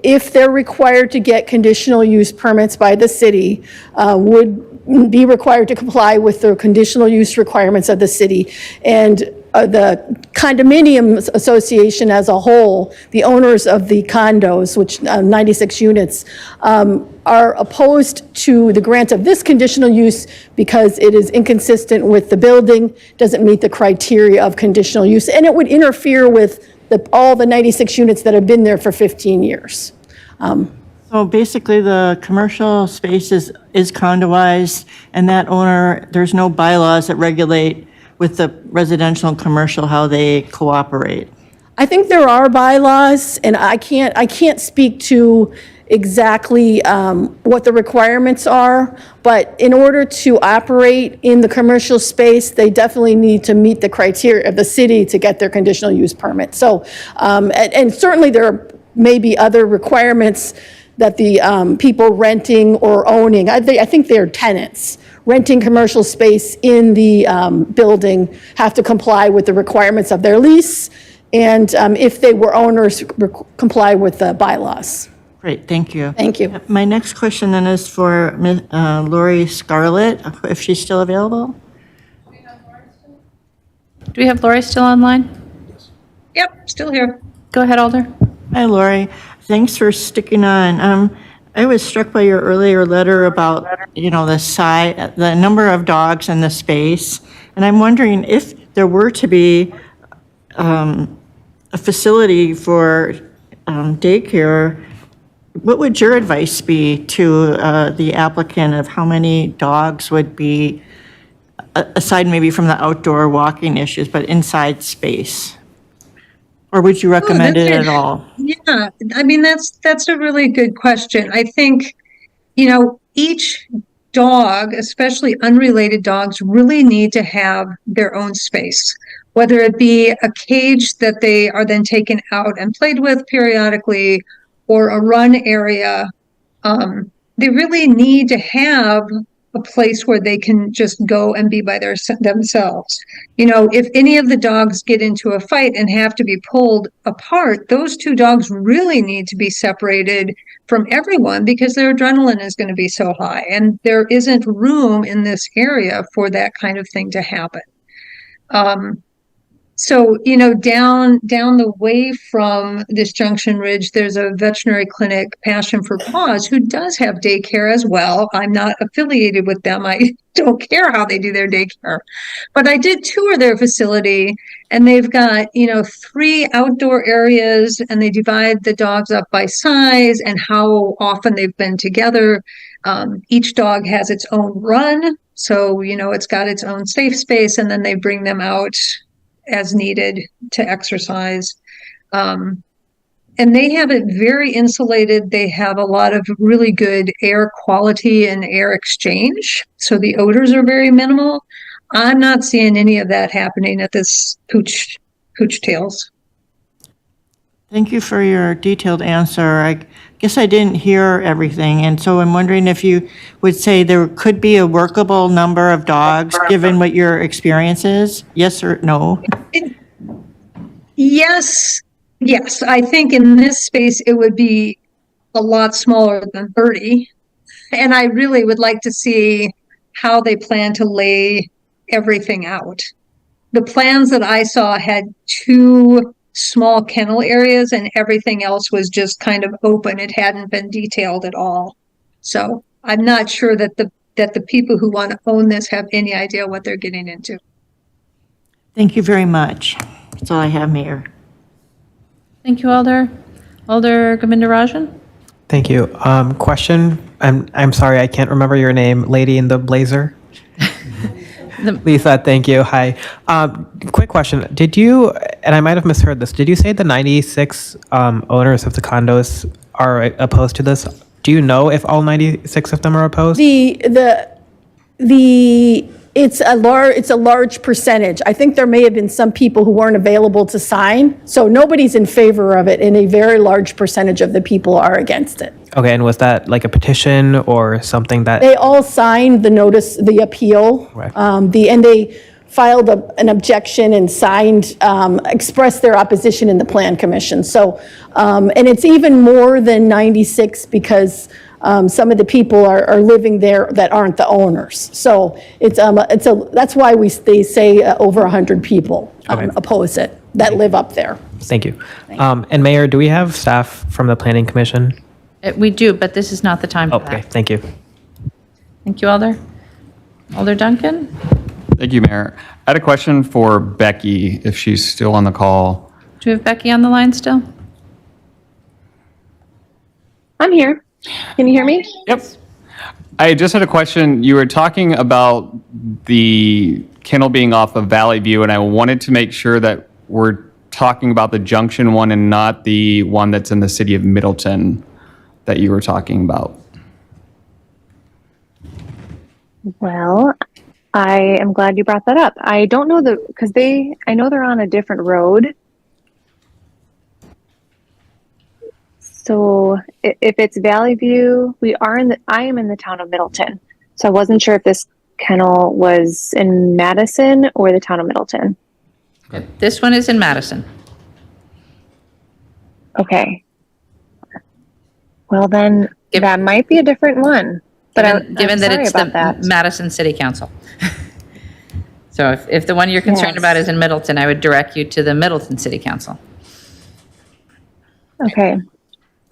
if they're required to get conditional use permits by the city, would be required to comply with the conditional use requirements of the city. And the condominium association as a whole, the owners of the condos, which 96 units, are opposed to the grant of this conditional use because it is inconsistent with the building, doesn't meet the criteria of conditional use, and it would interfere with all the 96 units that have been there for 15 years. So So basically, the commercial space is condoized, and that owner, there's no bylaws that regulate with the residential and commercial how they cooperate. I think there are bylaws, and I can't speak to exactly what the requirements are, but in order to operate in the commercial space, they definitely need to meet the criteria of the city to get their conditional use permit. So, and certainly there may be other requirements that the people renting or owning, I think they're tenants, renting commercial space in the building have to comply with the requirements of their lease, and if they were owners, comply with the bylaws. Great, thank you. Thank you. My next question then is for Lori Scarlett, if she's still available. Do we have Lori still online? Yep, still here. Go ahead, Alder. Hi, Lori. Thanks for sticking on. I was struck by your earlier letter about, the size, the number of dogs in the space. And I'm wondering if there were to be a facility for daycare, what would your advice be to the applicant of how many dogs would be, aside maybe from the outdoor walking issues, but inside space? Or would you recommend it at all? Yeah, I mean, that's a really good question. I think, each dog, especially unrelated dogs, really need to have their own space, whether it be a cage that they are then taken out and played with periodically, or a run area. They really need to have a place where they can just go and be by themselves. If any of the dogs get into a fight and have to be pulled apart, those two dogs really need to be separated from everyone because their adrenaline is going to be so high, and there isn't room in this area for that kind of thing to happen. So, down the way from this Junction Ridge, there's a veterinary clinic, Passion for Paws, who does have daycare as well. I'm not affiliated with them. I don't care how they do their daycare. But I did tour their facility, and they've got, 3 outdoor areas, and they divide the dogs up by size and how often they've been together. Each dog has its own run. So, it's got its own safe space, and then they bring them out as needed to exercise. And they have it very insulated. They have a lot of really good air quality and air exchange. So the odors are very minimal. I'm not seeing any of that happening at this Pooch Tales. Thank you for your detailed answer. I guess I didn't hear everything, and so I'm wondering if you would say there could be a workable number of dogs, given what your experience is? Yes or no? Yes. I think in this space, it would be a lot smaller than 30. And I really would like to see how they plan to lay everything out. The plans that I saw had 2 small kennel areas, and everything else was just kind of open. It hadn't been detailed at all. So I'm not sure that the people who want to own this have any idea what they're getting into. Thank you very much. That's all I have, Mayor. Thank you, Alder. Alder Govindarajan? Thank you. Question, I'm sorry, I can't remember your name, lady in the blazer. Lisa, thank you. Hi. Quick question. Did you, and I might have misheard this, did you say the 96 owners of the condos are opposed to this? Do you know if all 96 of them are opposed? It's a large percentage. I think there may have been some people who weren't available to sign, so nobody's in favor of it, and a very large percentage of the people are against it. Okay, and was that like a petition or something that? They all signed the notice, the appeal, Right. and they filed an objection and signed, expressed their opposition in the Plan Commission. So, and it's even more than 96 because some of the people are living there that aren't the owners. So that's why they say over 100 people oppose it that live up there. Thank you. And Mayor, do we have staff from the Planning Commission? We do, but this is not the time for Okay, that. thank you. Thank you, Alder. Alder Duncan? Thank you, Mayor. I had a question for Becky, if she's still on the call. Do we have Becky on the line still? I'm here. Can you hear me? Yep. I just had a question. You were talking about the kennel being off of Valley View, and I wanted to make sure that we're talking about the Junction one and not the one that's in the city of Middleton that you were talking about. Well, I am glad you brought that up. I don't know because I know they're on a different road. So if it's Valley View, I am in the town of Middleton. So I wasn't sure if this kennel was in Madison or the town of Middleton. This one is in Madison. Okay. Well, then that might be a different one. But Given that it's the that. Madison City Council. So if the one you're concerned about is in Middleton, I would direct you to the Middleton City Council. Okay.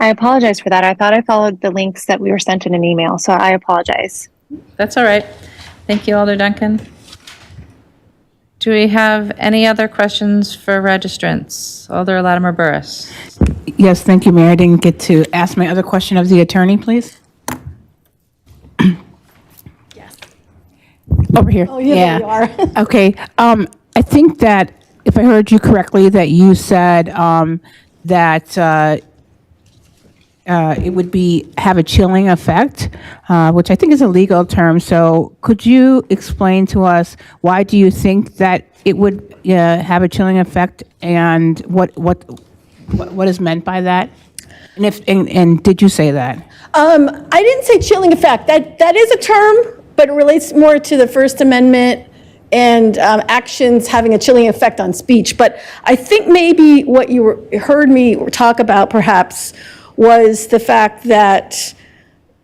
I apologize for that. I thought I followed the links that we were sent in an email, so I apologize. That's all right. Thank you, Alder Duncan. Do we have any other questions for registrants? Alder Latimer Burris. Yes, thank you, Mayor. I didn't get to ask my other question of the attorney, please. Over here. Oh, yeah, there you are. Okay. I think that if I heard you correctly, that you said that it would have a chilling effect, which I think is a legal term. So could you explain to us why do you think that it would have a chilling effect, and what is meant by that? And did you say that? I didn't say chilling effect. That is a term, but it relates more to the First Amendment and actions having a chilling effect on speech. But I think maybe what you heard me talk about perhaps was the fact that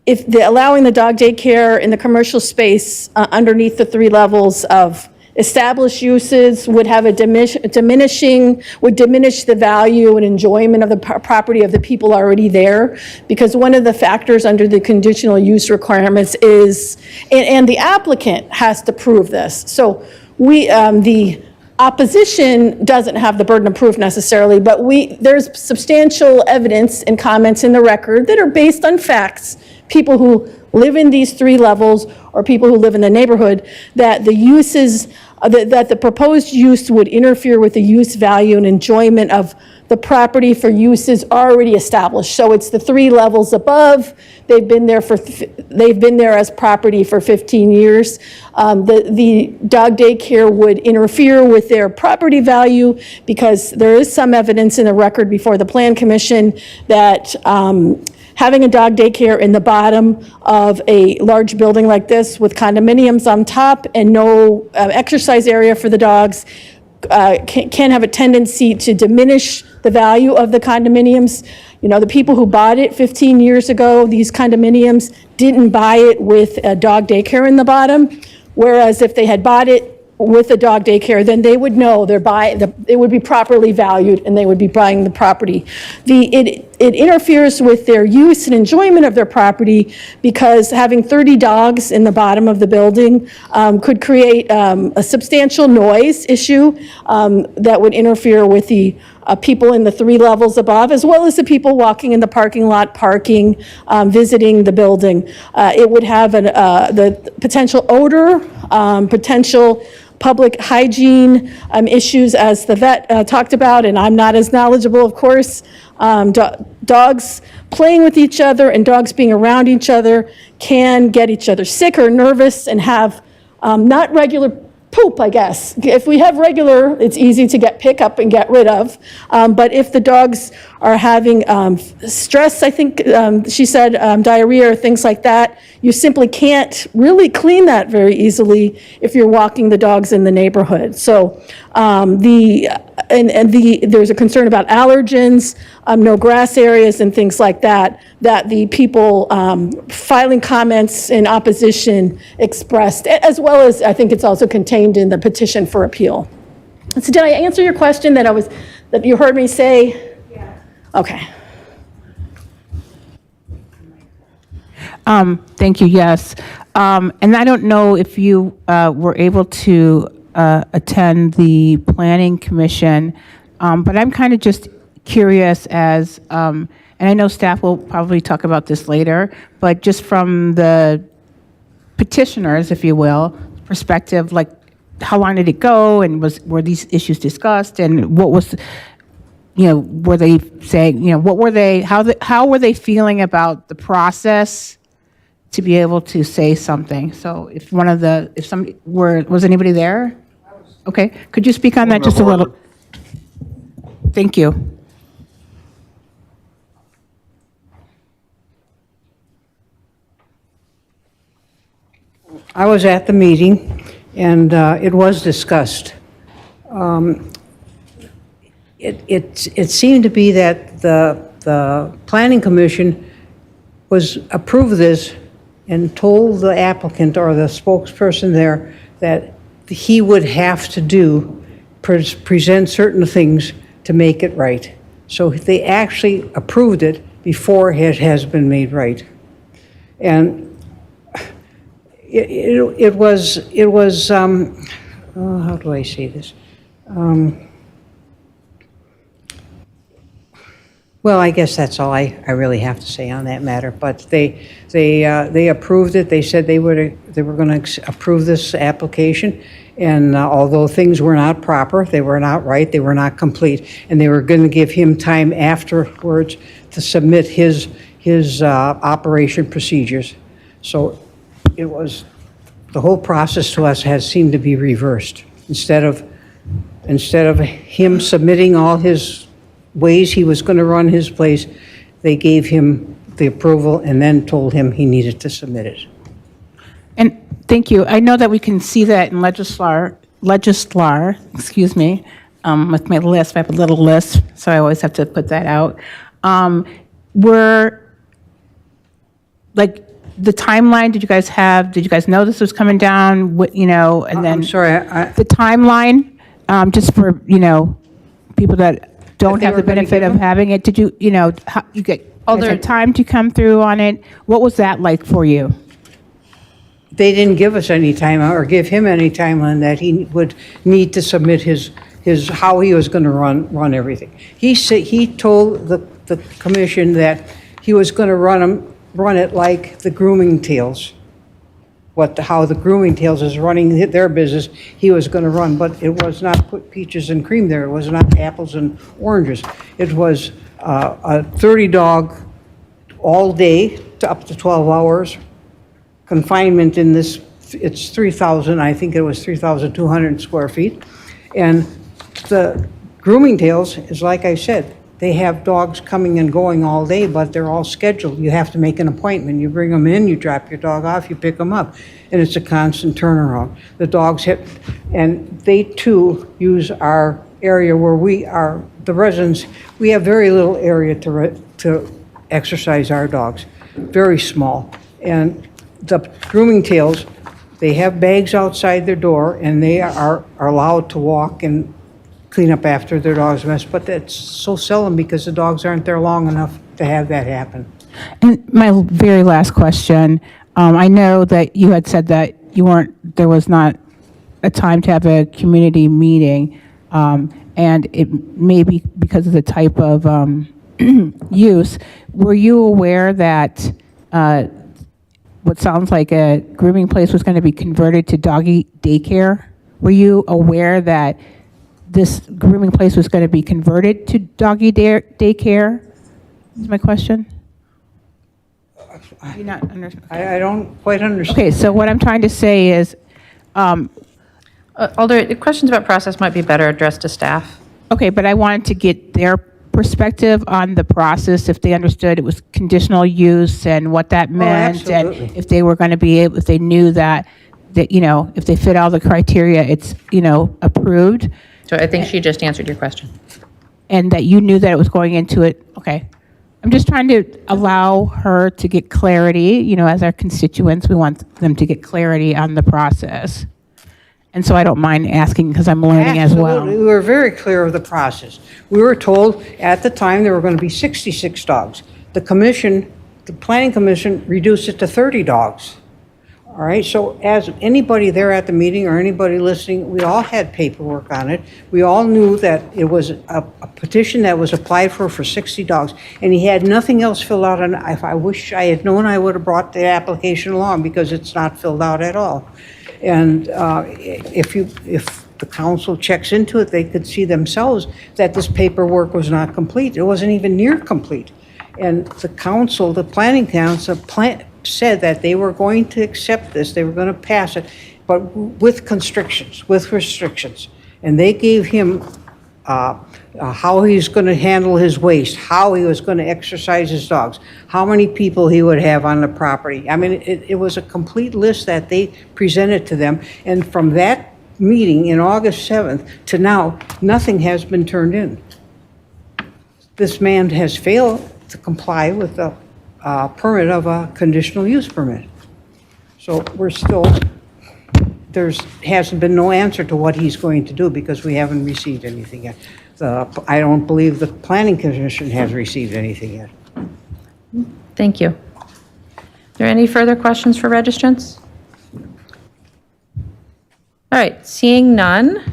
if allowing the dog daycare in the commercial space underneath the 3 levels of established uses would have would diminish the value and enjoyment of the property of the people already there, because one of the factors under the conditional use requirements is, and the applicant has to prove this. So the opposition doesn't have the burden of proof necessarily, but there's substantial evidence and comments in the record that are based on facts, people who live in these 3 levels or people who live in the neighborhood, that the uses, that the proposed use would interfere with the use value and enjoyment of the property for uses already established. So it's the 3 levels above. They've been there as property for 15 years. The dog daycare would interfere with their property value because there is some evidence in the record before the Plan Commission that having a dog daycare in the bottom of a large building like this with condominiums on top and no exercise area for the dogs can have a tendency to diminish the value of the condominiums. You know, the people who bought it 15 years ago, these condominiums, didn't buy it with a dog daycare in the bottom. Whereas if they had bought it with a dog daycare, then they would know it would be properly valued and they would be buying the property. It interferes with their use and enjoyment of their property because having 30 dogs in the bottom of the building could create a substantial noise issue that would interfere with the people in the 3 levels above, as well as the people walking in the parking lot, visiting the building. It would have the potential odor, potential public hygiene issues, as the vet talked about, and I'm not as knowledgeable, of course. Dogs playing with each other and dogs being around each other can get each other sick or nervous and have not regular poop, I guess. If we have regular, it's easy to pick up and get rid of. But if the dogs are having stress, I think she said diarrhea or things like that, you simply can't really clean that very easily if you're walking the dogs in the neighborhood. So there's a concern about allergens, no grass areas and things like that, that the people filing comments in opposition expressed, as well as I think it's also contained in the petition for appeal. So did I answer your question that you heard me say? Yeah. Okay. Thank you, yes. And I don't know if you were able to attend the Planning Commission, but I'm kind of just curious as and I know staff will probably talk about this later, but just from the petitioners, if you will, perspective, like how long did it go, and were these issues discussed, and what was, were they saying, how were they feeling about the process to be able to say something? So was anybody there? Okay, could you speak on that just a little? Thank you. I was at the meeting, and it was discussed. It seemed to be that the Planning Commission approved this and told the applicant or the spokesperson there that he would have to present certain things to make it right. So they actually approved it before it has been made right. And it was how do I say this? Well, I guess that's all I really have to say on that matter. But they approved it. They said they were going to approve this application. And although things were not proper, they were not right, they were not complete, and they were going to give him time afterwards to submit his operation procedures. So it was, the whole process to us has seemed to be reversed. Instead of him submitting all his ways he was going to run his place, they gave him the approval and then told him he needed to submit it. And thank you. I know that we can see that in Legislar, excuse me, with my list. I have a little list, so I always have to put that out. Like, the timeline, did you guys know this was coming down? And then I'm sorry, the timeline, just for, people that don't they have were the gonna benefit give of having it, did you, how you get time to come through on it? What was that like for you? they didn't give us any time or give him any time on that he would need to submit his how he was going to run everything. He told the commission that he was going to run it like the Grooming Tales. How the Grooming Tales is running their business, he was going to run, but it was not put peaches and cream there. It was not apples and oranges. It was a 30-dog all day to up to 12 hours confinement in this. It's 3,000, I think it was 3,200 square feet. And the Grooming Tales is, like I said, they have dogs coming and going all day, but they're all scheduled. You have to make an appointment. You bring them in, you drop your dog off, you pick them up, and it's a constant turnaround. The dogs and they too use our area where we are, the residents, we have very little area to exercise our dogs, very small. And the Grooming Tales, they have bags outside their door, and they are allowed to walk and clean up after their dog's mess, but that's so seldom because the dogs aren't there long enough to have that happen. And my very last question, I know that you had said that there was not a time to have a community meeting, and it may be because of the type of use. Were you aware that what sounds like a grooming place was going to be converted to doggy daycare? Were you aware that this grooming place was going to be converted to doggy daycare? Is my question? Do you not understand? I don't quite understand. Okay, so what I'm trying to say is, Alder, questions about process might be better addressed to staff. okay, but I wanted to get their perspective on the process, if they understood it was conditional use and what that meant, and absolutely. if they were going to be able, if they knew that if they fit all the criteria, it's approved. So I think she just answered your question. And that you knew that it was going into it, okay. I'm just trying to allow her to get clarity, as our constituents, we want them to get clarity on the process. And so I don't mind asking because I'm learning as well. Absolutely. We were very clear of the process. We were told at the time there were going to be 66 dogs. The Planning Commission reduced it to 30 dogs. All right, so as anybody there at the meeting or anybody listening, we all had paperwork on it. We all knew that it was a petition that was applied for 60 dogs, and he had nothing else filled out. And if I wish I had known, I would have brought the application along because it's not filled out at all. And if the council checks into it, they could see themselves that this paperwork was not complete. It wasn't even near complete. And the council, the planning council, said that they were going to accept this, they were going to pass it, but with restrictions. And they gave him how he's going to handle his waste, how he was going to exercise his dogs, how many people he would have on the property. I mean, it was a complete list that they presented to them. And from that meeting in August 7th to now, nothing has been turned in. This man has failed to comply with the permit of a conditional use permit. So we're still, hasn't been no answer to what he's going to do because we haven't received anything yet. I don't believe the planning commission has received anything yet. Thank you. Are there any further questions for registrants? All right, seeing none,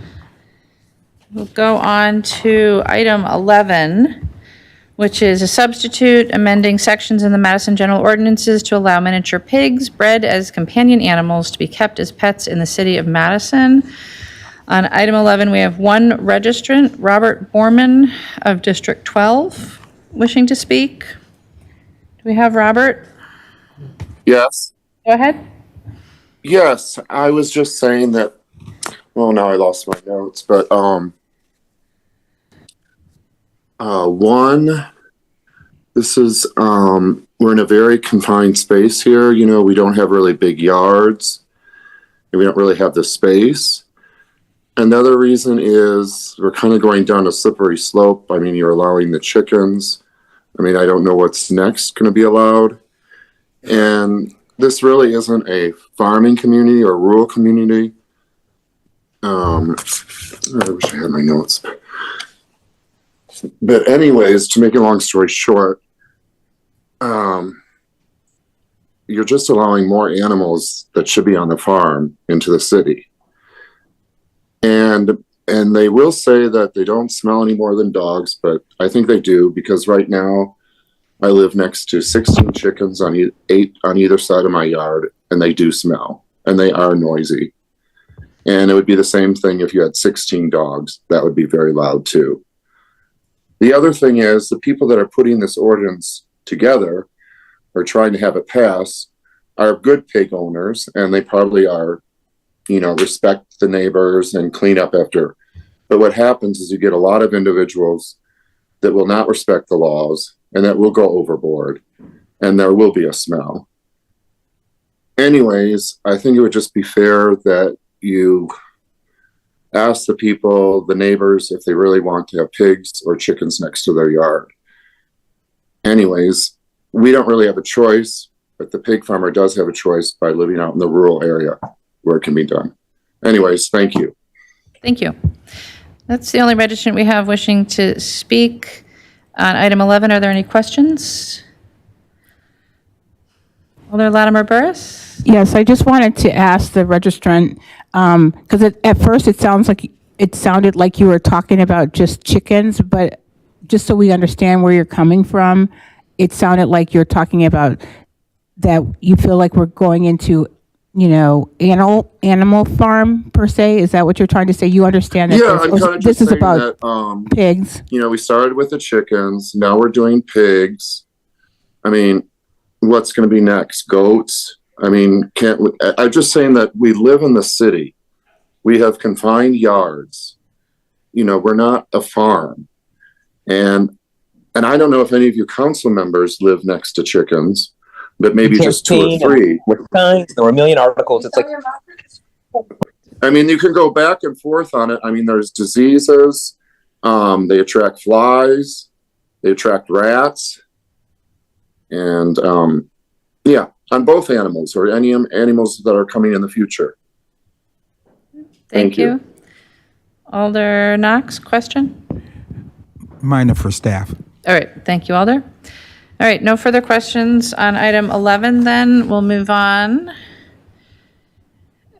we'll go on to item 11, which is a substitute amending sections in the Madison General Ordinances to allow miniature pigs bred as companion animals to be kept as pets in the city of Madison. On item 11, we have one registrant, Robert Borman of District 12, wishing to speak. Do we have Robert? Yes. Go ahead. Yes, I was just saying that, well, now I lost my notes, but this is we're in a very confined space here. You know, we don't have really big yards and we don't really have the space. Another reason is we're kind of going down a slippery slope. I mean, you're allowing the chickens. I mean, I don't know what's next going to be allowed. And this really isn't a farming community or rural community. I wish I had my notes. But anyways, to make a long story short, you're just allowing more animals that should be on the farm into the city. And they will say that they don't smell any more than dogs, but I think they do, because right now I live next to 16 chickens on 8 on either side of my yard, and they do smell, and they are noisy. And it would be the same thing if you had 16 dogs. That would be very loud too. The other thing is the people that are putting this ordinance together or trying to have it pass are good pig owners, and they probably are, you know, respect the neighbors and clean up after. But what happens is you get a lot of individuals that will not respect the laws and that will go overboard, and there will be a smell. Anyways, I think it would just be fair that you ask the people, the neighbors, if they really want to have pigs or chickens next to their yard. Anyways, we don't really have a choice, but the pig farmer does have a choice by living out in the rural area where it can be done. Anyways, thank you. Thank you. That's the only registrant we have wishing to speak on item 11. Are there any questions? Alder Latimer Burris? Yes, I just wanted to ask the registrant, because at first it sounded like you were talking about just chickens, but just so we understand where you're coming from, it sounded like you're talking about that you feel like we're going into, you know, animal farm per se. Is that what you're trying to say? You understand that? Yeah, I'm kind of this just is saying about that, pigs. You know, we started with the chickens. Now we're doing pigs. I mean, what's going to be next? Goats? I mean, I'm just saying that we live in the city. We have confined yards. You know, we're not a farm. And I don't know if any of you council members live next to chickens, but maybe just 2 or 3. There were a million articles. It's like, I mean, you can go back and forth on it. I mean, there's diseases. They attract flies. They attract rats. And yeah, on both animals or any animals that are coming in the future. Thank you. Alder Knox, question? Mine are for staff. All right, thank you, Alder. All right, no further questions on item 11 then. We'll move on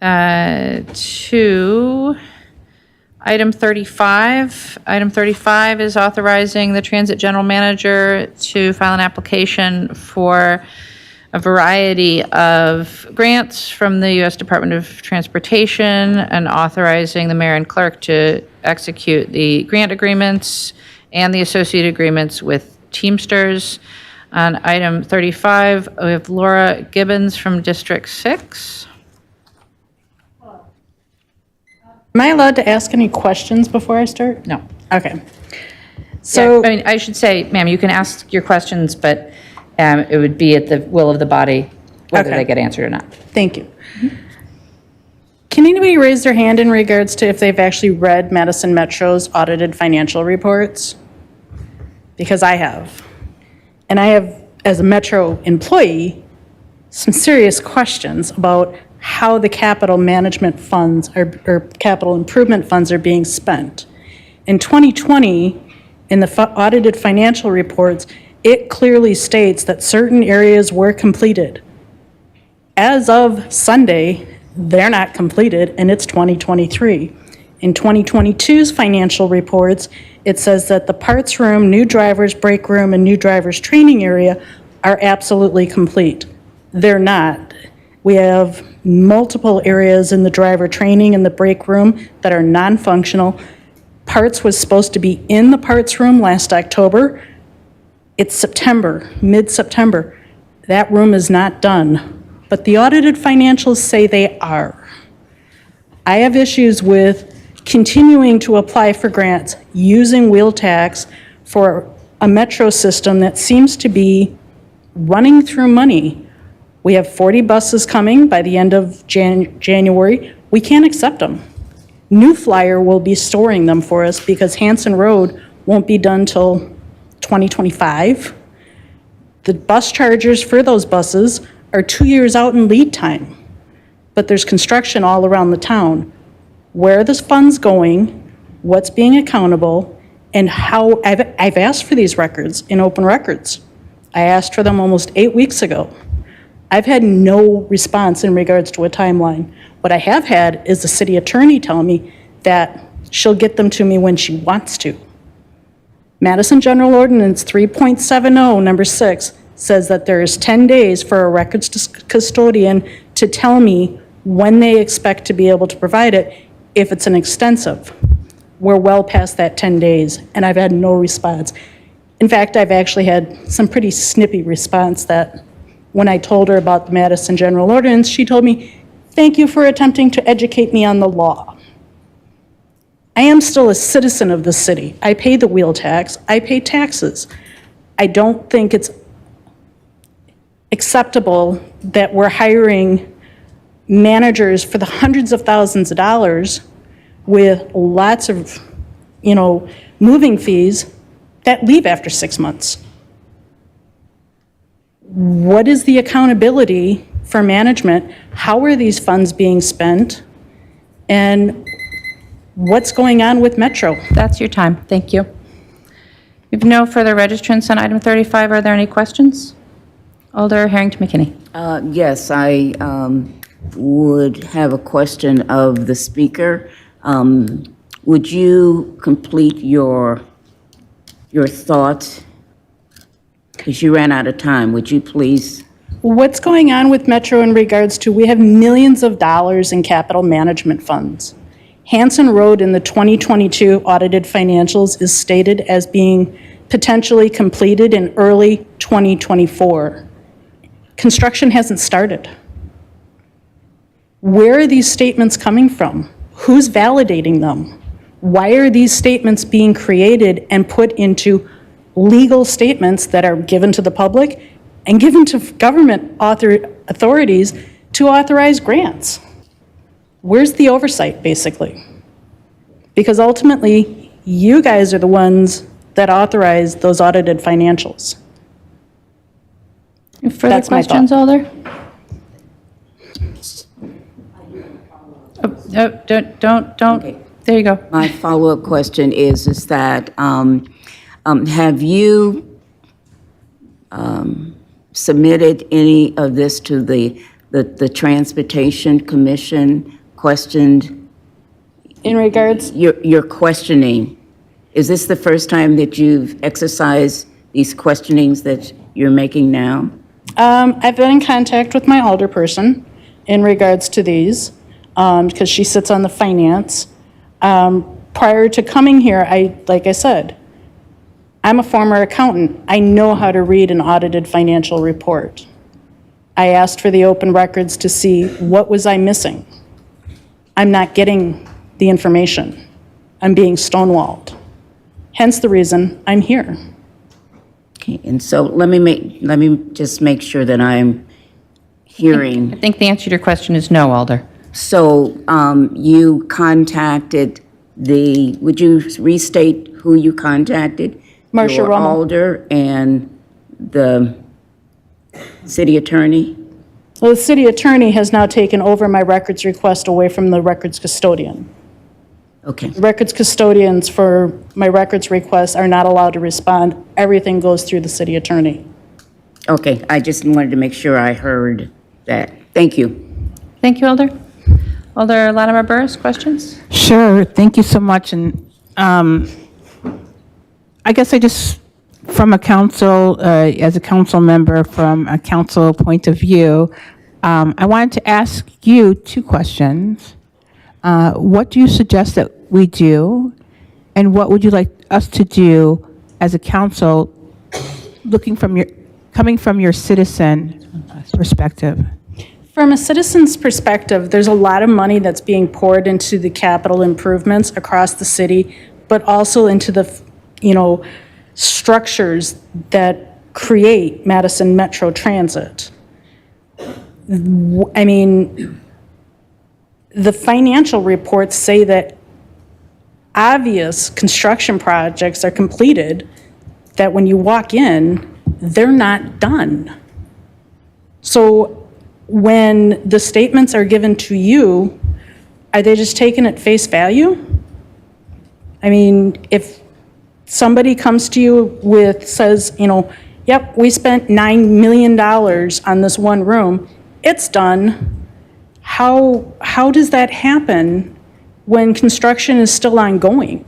To item 35. Item 35 is authorizing the transit general manager to file an application for a variety of grants from the U.S. Department of Transportation and authorizing the mayor and clerk to execute the grant agreements and the associated agreements with Teamsters. On item 35, we have Laura Gibbons from District 6. Am I allowed to ask any questions before I start? No. Okay. So, I mean, I should say, ma'am, you can ask your questions, but it would be at the will of the body whether Okay. they get answered or not. Thank you. Can anybody raise their hand in regards to if they've actually read Madison Metro's audited financial reports? Because I have. And I have, as a Metro employee, some serious questions about how the capital management funds or capital improvement funds are being spent. In 2020, in the audited financial reports, it clearly states that certain areas were completed. As of Sunday, they're not completed, and it's 2023. In 2022's financial reports, it says that the parts room, new drivers break room, and new drivers training area are absolutely complete. They're not. We have multiple areas in the driver training and the break room that are non-functional. Parts was supposed to be in the parts room last October. It's September, mid-September. That room is not done, but the audited financials say they are. I have issues with continuing to apply for grants using wheel tax for a metro system that seems to be running through money. We have 40 buses coming by the end of January. We can't accept them. New Flyer will be storing them for us because Hanson Road won't be done till 2025. The bus chargers for those buses are 2 years out in lead time, but there's construction all around the town. Where are the funds going, what's being accountable, and how, I've asked for these records in open records. I asked for them almost 8 weeks ago. I've had no response in regards to a timeline. What I have had is the city attorney tell me that she'll get them to me when she wants to. Madison General Ordinance 3.70, number 6, says that there is 10 days for a records custodian to tell me when they expect to be able to provide it if it's an extensive. We're well past that 10 days, and I've had no response. In fact, I've actually had some pretty snippy response that when I told her about the Madison General Ordinance, she told me, "Thank you for attempting to educate me on the law." I am still a citizen of the city. I pay the wheel tax. I pay taxes. I don't think it's acceptable that we're hiring managers for the hundreds of thousands of dollars with lots of, moving fees that leave after 6 months. What is the accountability for management? How are these funds being spent? And what's going on with Metro? That's your time. Thank you. We have no further registrants on item 35. Are there any questions? Alder Harrington McKinney. Yes, I would have a question of the speaker. Would you complete your thoughts? Because you ran out of time. Would you please? What's going on with Metro in regards to, we have millions of dollars in capital management funds. Hanson Road in the 2022 audited financials is stated as being potentially completed in early 2024. Construction hasn't started. Where are these statements coming from? Who's validating them? Why are these statements being created and put into legal statements that are given to the public and given to government authorities to authorize grants? Where's the oversight, basically? Because ultimately, you guys are the ones that authorize those audited financials. Further That's my questions, thought. Alder? Oh, don't. There you go. My follow-up question is that have you submitted any of this to the the Transportation Commission questioned? In regards, Your questioning, is this the first time that you've exercised these questionings that you're making now? I've been in contact with my alderperson in regards to these, because she sits on the finance. Prior to coming here, like I said, I'm a former accountant. I know how to read an audited financial report. I asked for the open records to see what was I missing. I'm not getting the information. I'm being stonewalled. Hence the reason I'm here. Okay, and so let me just make sure that I'm hearing. I think the answer to your question is no, Alder. So you contacted would you restate who you contacted? Marcia Your Romo. alder and the city attorney? Well, the city attorney has now taken over my records request away from the records custodian. Okay. The records custodians for my records requests are not allowed to respond. Everything goes through the city attorney. Okay, I just wanted to make sure I heard that. Thank you. Thank you, Alder. Alder Latimer Burris, questions? Sure, thank you so much. And I guess I just, from a council, as a council member, from a council point of view, I wanted to ask you two questions. What do you suggest that we do? And what would you like us to do as a council, coming from your citizen perspective? From a citizen's perspective, there's a lot of money that's being poured into the capital improvements across the city, but also into the, structures that create Madison Metro Transit. I mean, the financial reports say that obvious construction projects are completed, that when you walk in, they're not done. So when the statements are given to you, are they just taken at face value? I mean, if somebody comes to you says, yep, we spent $9 million on this one room, it's done. How does that happen when construction is still ongoing?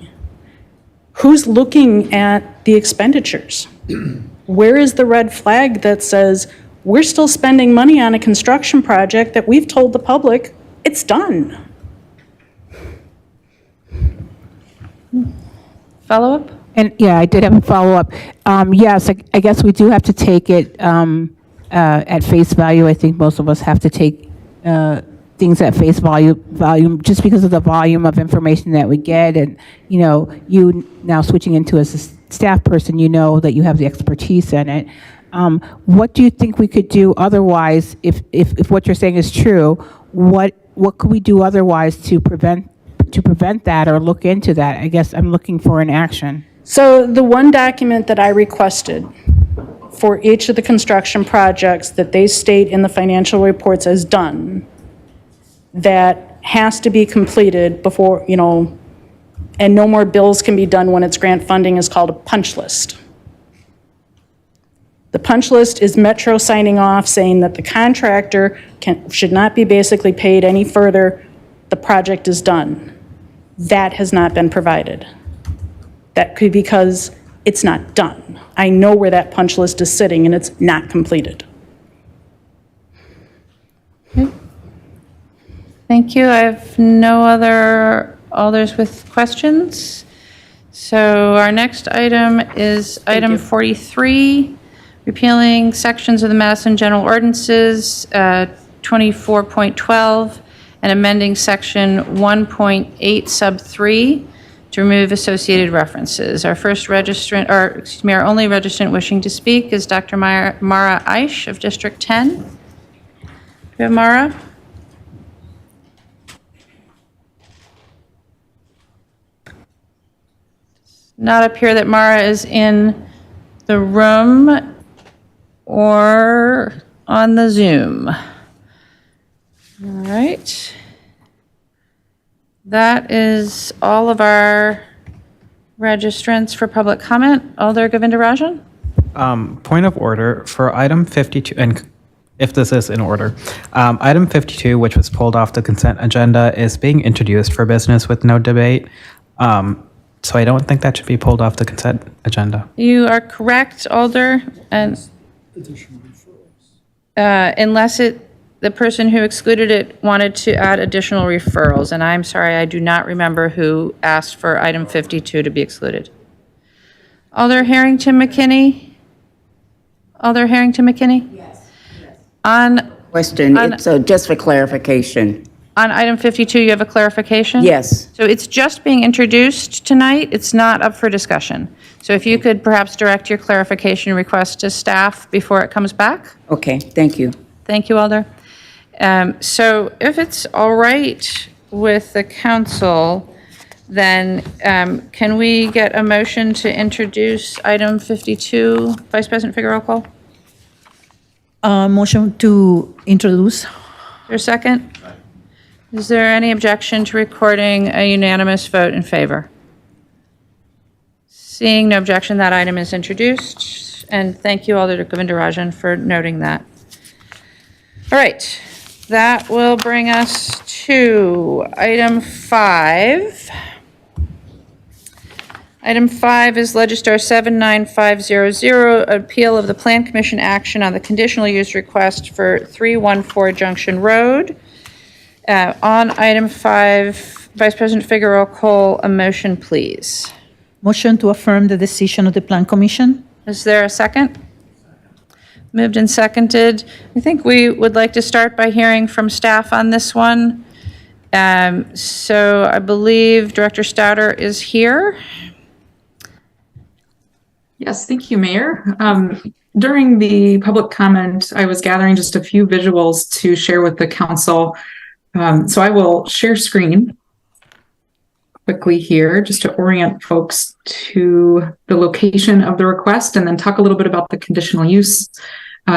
Who's looking at the expenditures? Where is the red flag that says, we're still spending money on a construction project that we've told the public it's done? Follow-up? And yeah, I did have a follow-up. Yes, I guess we do have to take it at face value. I think most of us have to take things at face volume just because of the volume of information that we get. And, you now switching into as a staff person, that you have the expertise in it. What do you think we could do otherwise if what you're saying is true? What could we do otherwise to prevent that or look into that? I guess I'm looking for an action. So the one document that I requested for each of the construction projects that they state in the financial reports as done, that has to be completed before, and no more bills can be done when it's grant funding, is called a punch list. The punch list is Metro signing off saying that the contractor should not be basically paid any further. The project is done. That has not been provided. That could be because it's not done. I know where that punch list is sitting and it's not completed. Thank you. I have no other alders with questions. So our next item is item 43, repealing sections of the Madison General Ordinances 24.12 and amending section 1.8 sub 3 to remove associated references. Our first registrant, our only registrant wishing to speak is Dr. Mara Aish of District 10. Do we have Mara? Not appear that Mara is in the room or on the Zoom. All right. That is all of our registrants for public comment. Alder Govindarajan? Point of order for item 52, and if this is in order. Item 52, which was pulled off the consent agenda, is being introduced for business with no debate. So I don't think that should be pulled off the consent agenda. You are correct, Alder, and unless the person who excluded it wanted to add additional referrals, and I'm sorry, I do not remember who asked for item 52 to be excluded. Alder Harrington McKinney? Alder Harrington McKinney? Yes. Question, it's just for clarification. On item 52, you have a clarification? Yes. So it's just being introduced tonight, it's not up for discussion. So if you could perhaps direct your clarification request to staff before it comes back? Okay, thank you. Thank you, Alder. So if it's all right with the council, then can we get a motion to introduce item 52? Vice President Figueroa Cole? Motion to introduce. Is there a second? Is there any objection to recording a unanimous vote in favor? Seeing no objection, that item is introduced. And thank you, Alder Govindarajan, for noting that. All right, that will bring us to item 5. Item 5 is Legistar 79500, appeal of the Plan Commission action on the conditional use request for 314 Junction Road. On item 5, Vice President Figueroa Cole, a motion, please. Motion to affirm the decision of the Plan Commission. Is there a second? Moved and seconded. I think we would like to start by hearing from staff on this one. So I believe Director Stouter is here. Yes, thank you, Mayor. During the public comment, I was gathering just a few visuals to share with the council. So I will share screen quickly here just to orient folks to the location of the request and then talk a little bit about the conditional use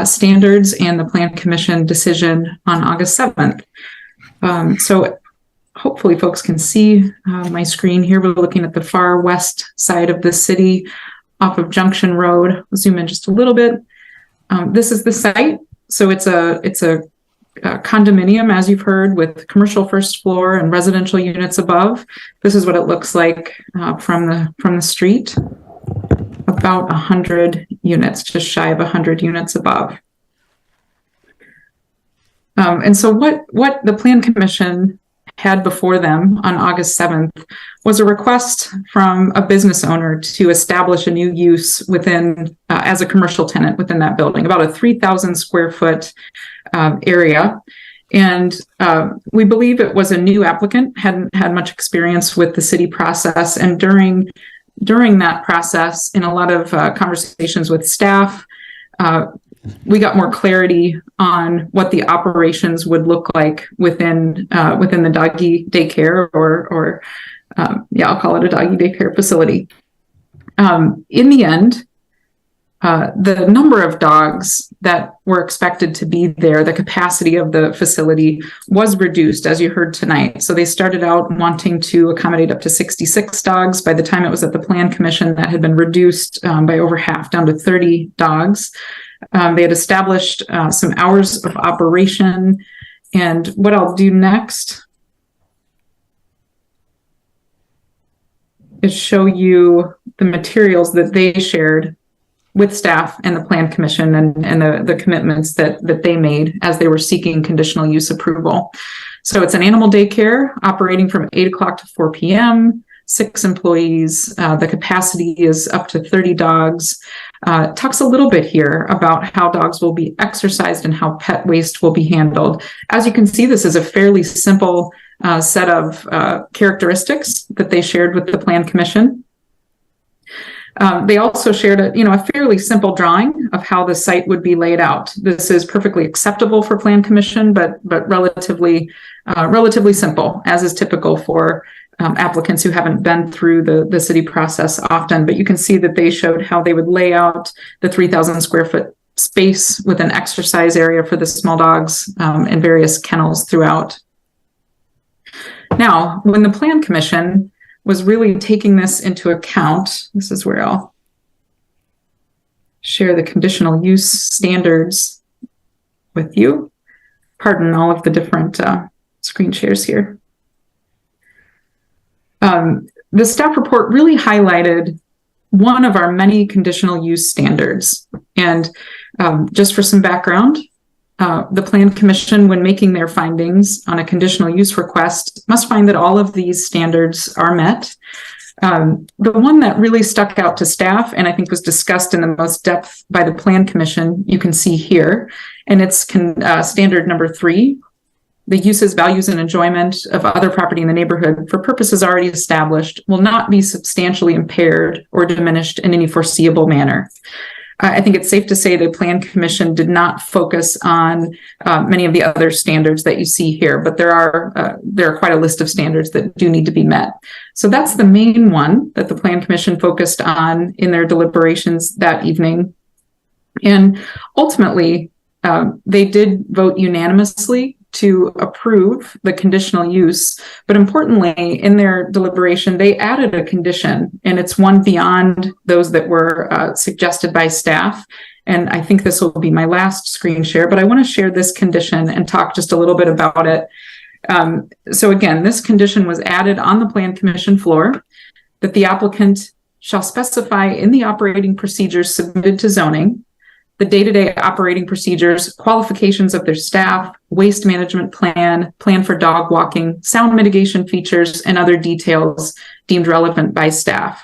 standards and the Plan Commission decision on August 7th. So hopefully folks can see my screen here. We're looking at the far west side of the city off of Junction Road. I'll zoom in just a little bit. This is the site. So it's a condominium, as you've heard, with commercial first floor and residential units above. This is what it looks like from the street. About 100 units, just shy of 100 units above. And so what the Plan Commission had before them on August 7th was a request from a business owner to establish a new use within, as a commercial tenant within that building, about a 3,000 square foot area. And we believe it was a new applicant, hadn't had much experience with the city process. And during that process, in a lot of conversations with staff, we got more clarity on what the operations would look like within the doggy daycare or I'll call it a doggy daycare facility. In the end, the number of dogs that were expected to be there, the capacity of the facility was reduced, as you heard tonight. So they started out wanting to accommodate up to 66 dogs. By the time it was at the Plan Commission, that had been reduced by over half, down to 30 dogs. They had established some hours of operation. And what I'll do next is show you the materials that they shared with staff and the Plan Commission and the commitments that they made as they were seeking conditional use approval. So it's an animal daycare operating from 8 o'clock to 4 p.m., 6 employees. The capacity is up to 30 dogs. Talks a little bit here about how dogs will be exercised and how pet waste will be handled. As you can see, this is a fairly simple set of characteristics that they shared with the Plan Commission. They also shared a fairly simple drawing of how the site would be laid out. This is perfectly acceptable for Plan Commission, but relatively simple, as is typical for applicants who haven't been through the city process often. But you can see that they showed how they would lay out the 3,000 square foot space with an exercise area for the small dogs and various kennels throughout. Now, when the Plan Commission was really taking this into account, this is where I'll share the conditional use standards with you. Pardon all of the different screen shares here. The staff report really highlighted one of our many conditional use standards. And just for some background, the Plan Commission, when making their findings on a conditional use request, must find that all of these standards are met. The one that really stuck out to staff, and I think was discussed in the most depth by the Plan Commission, you can see here, and it's standard number 3. The uses, values, and enjoyment of other property in the neighborhood for purposes already established will not be substantially impaired or diminished in any foreseeable manner. I think it's safe to say the Plan Commission did not focus on many of the other standards that you see here, but there are quite a list of standards that do need to be met. So that's the main one that the Plan Commission focused on in their deliberations that evening. And ultimately, they did vote unanimously to approve the conditional use, but importantly, in their deliberation, they added a condition, and it's one beyond those that were suggested by staff. And I think this will be my last screen share, but I want to share this condition and talk just a little bit about it. So again, this condition was added on the Plan Commission floor, that the applicant shall specify in the operating procedures submitted to zoning the day-to-day operating procedures, qualifications of their staff, waste management plan, plan for dog walking, sound mitigation features, and other details deemed relevant by staff.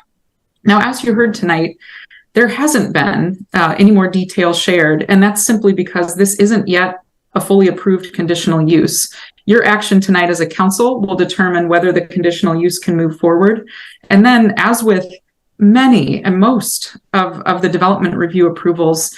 Now, as you heard tonight, there hasn't been any more detail shared, and that's simply because this isn't yet a fully approved conditional use. Your action tonight as a council will determine whether the conditional use can move forward. And then, as with many and most of the development review approvals,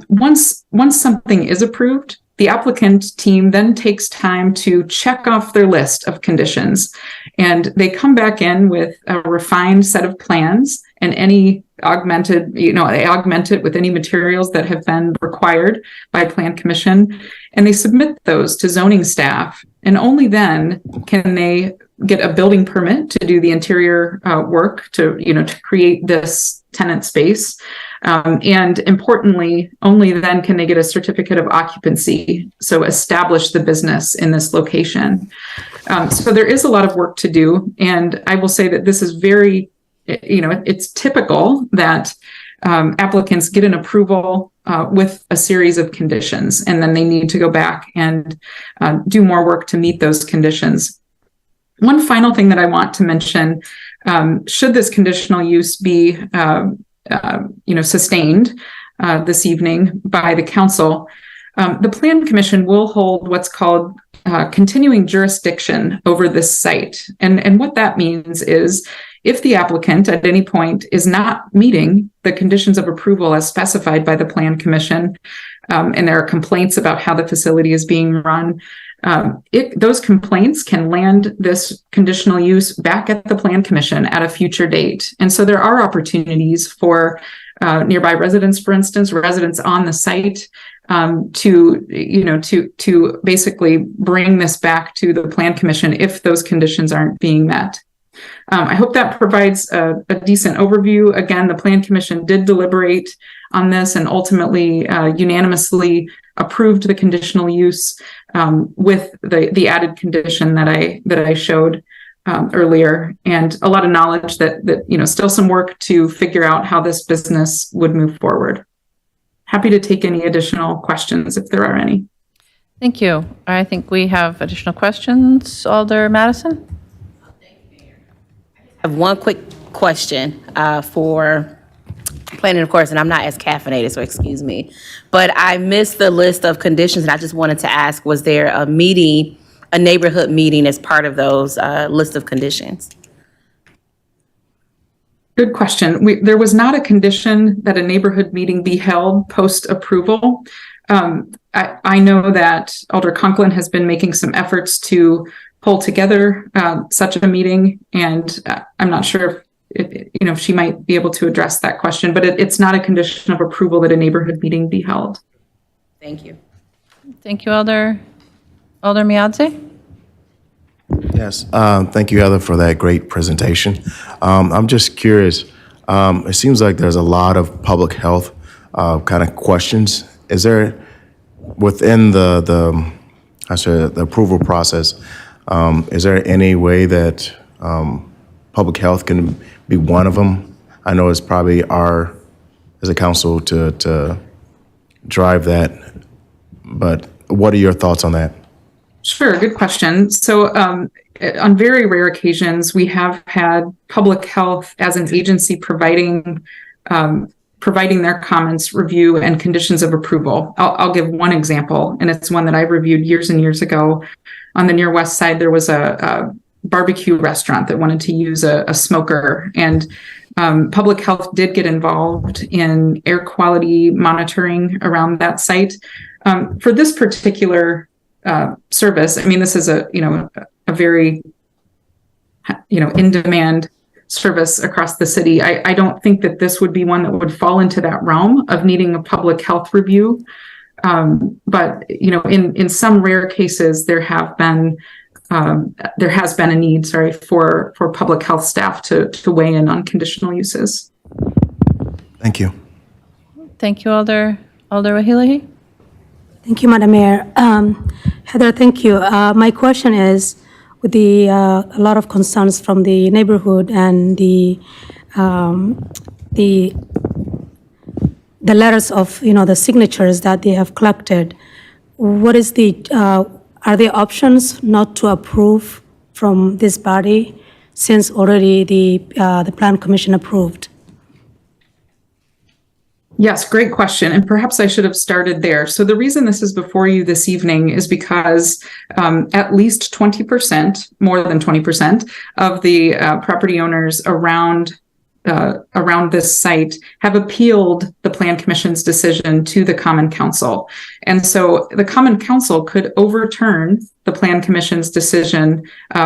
once something is approved, the applicant team then takes time to check off their list of conditions, and they come back in with a refined set of plans and any augmented, they augment it with any materials that have been required by Plan Commission, and they submit those to zoning staff, and only then can they get a building permit to do the interior work to create this tenant space. And importantly, only then can they get a certificate of occupancy, so establish the business in this location. So there is a lot of work to do, and I will say that this is very, it's typical that applicants get an approval with a series of conditions, and then they need to go back and do more work to meet those conditions. One final thing that I want to mention, should this conditional use be sustained this evening by the council, the Plan Commission will hold what's called continuing jurisdiction over this site. And what that means is, if the applicant at any point is not meeting the conditions of approval as specified by the Plan Commission, and there are complaints about how the facility is being run, those complaints can land this conditional use back at the Plan Commission at a future date. And so there are opportunities for nearby residents, for instance, residents on the site, to basically bring this back to the Plan Commission if those conditions aren't being met. I hope that provides a decent overview. Again, the Plan Commission did deliberate on this and ultimately unanimously approved the conditional use with the added condition that I showed earlier, and a lot of knowledge that still some work to figure out how this business would move forward. Happy to take any additional questions if there are any. Thank you. I think we have additional questions. Alder Madison? I have one quick question for planning, of course, and I'm not as caffeinated, so excuse me. But I missed the list of conditions, and I just wanted to ask, was there a neighborhood meeting as part of those list of conditions? Good question. There was not a condition that a neighborhood meeting be held post-approval. I know that Alder Conklin has been making some efforts to pull together such a meeting, and I'm not sure if she might be able to address that question, but it's not a condition of approval that a neighborhood meeting be held. Thank you. Thank you, Alder Miadze? Yes, thank you, Heather, for that great presentation. I'm just curious, it seems like there's a lot of public health kind of questions. Is there within the approval process, is there any way that public health can be one of them? I know it's probably our, as a council, to drive that, but what are your thoughts on that? Sure, good question. So on very rare occasions, we have had public health as an agency providing their comments, review, and conditions of approval. I'll give one example, and it's one that I reviewed years and years ago. On the near west side, there was a barbecue restaurant that wanted to use a smoker, and public health did get involved in air quality monitoring around that site. For this particular service, I mean, this is a very in demand service across the city. I don't think that this would be one that would fall into that realm of needing a public health review. But in some rare cases, there has been a need, for public health staff to weigh in on conditional uses. Thank you. Thank you, Alder Wahilahi. Thank you, Madam Mayor. Heather, thank you. My question is, with a lot of concerns from the neighborhood and the letters of, the signatures that they have collected, what is are there options not to approve from this body since already the Plan Commission approved? Yes, great question. And perhaps I should have started there. So the reason this is before you this evening is because at least 20%, more than 20% of the property owners around this site have appealed the Plan Commission's decision to the Common Council. And so the Common Council could overturn the Plan Commission's decision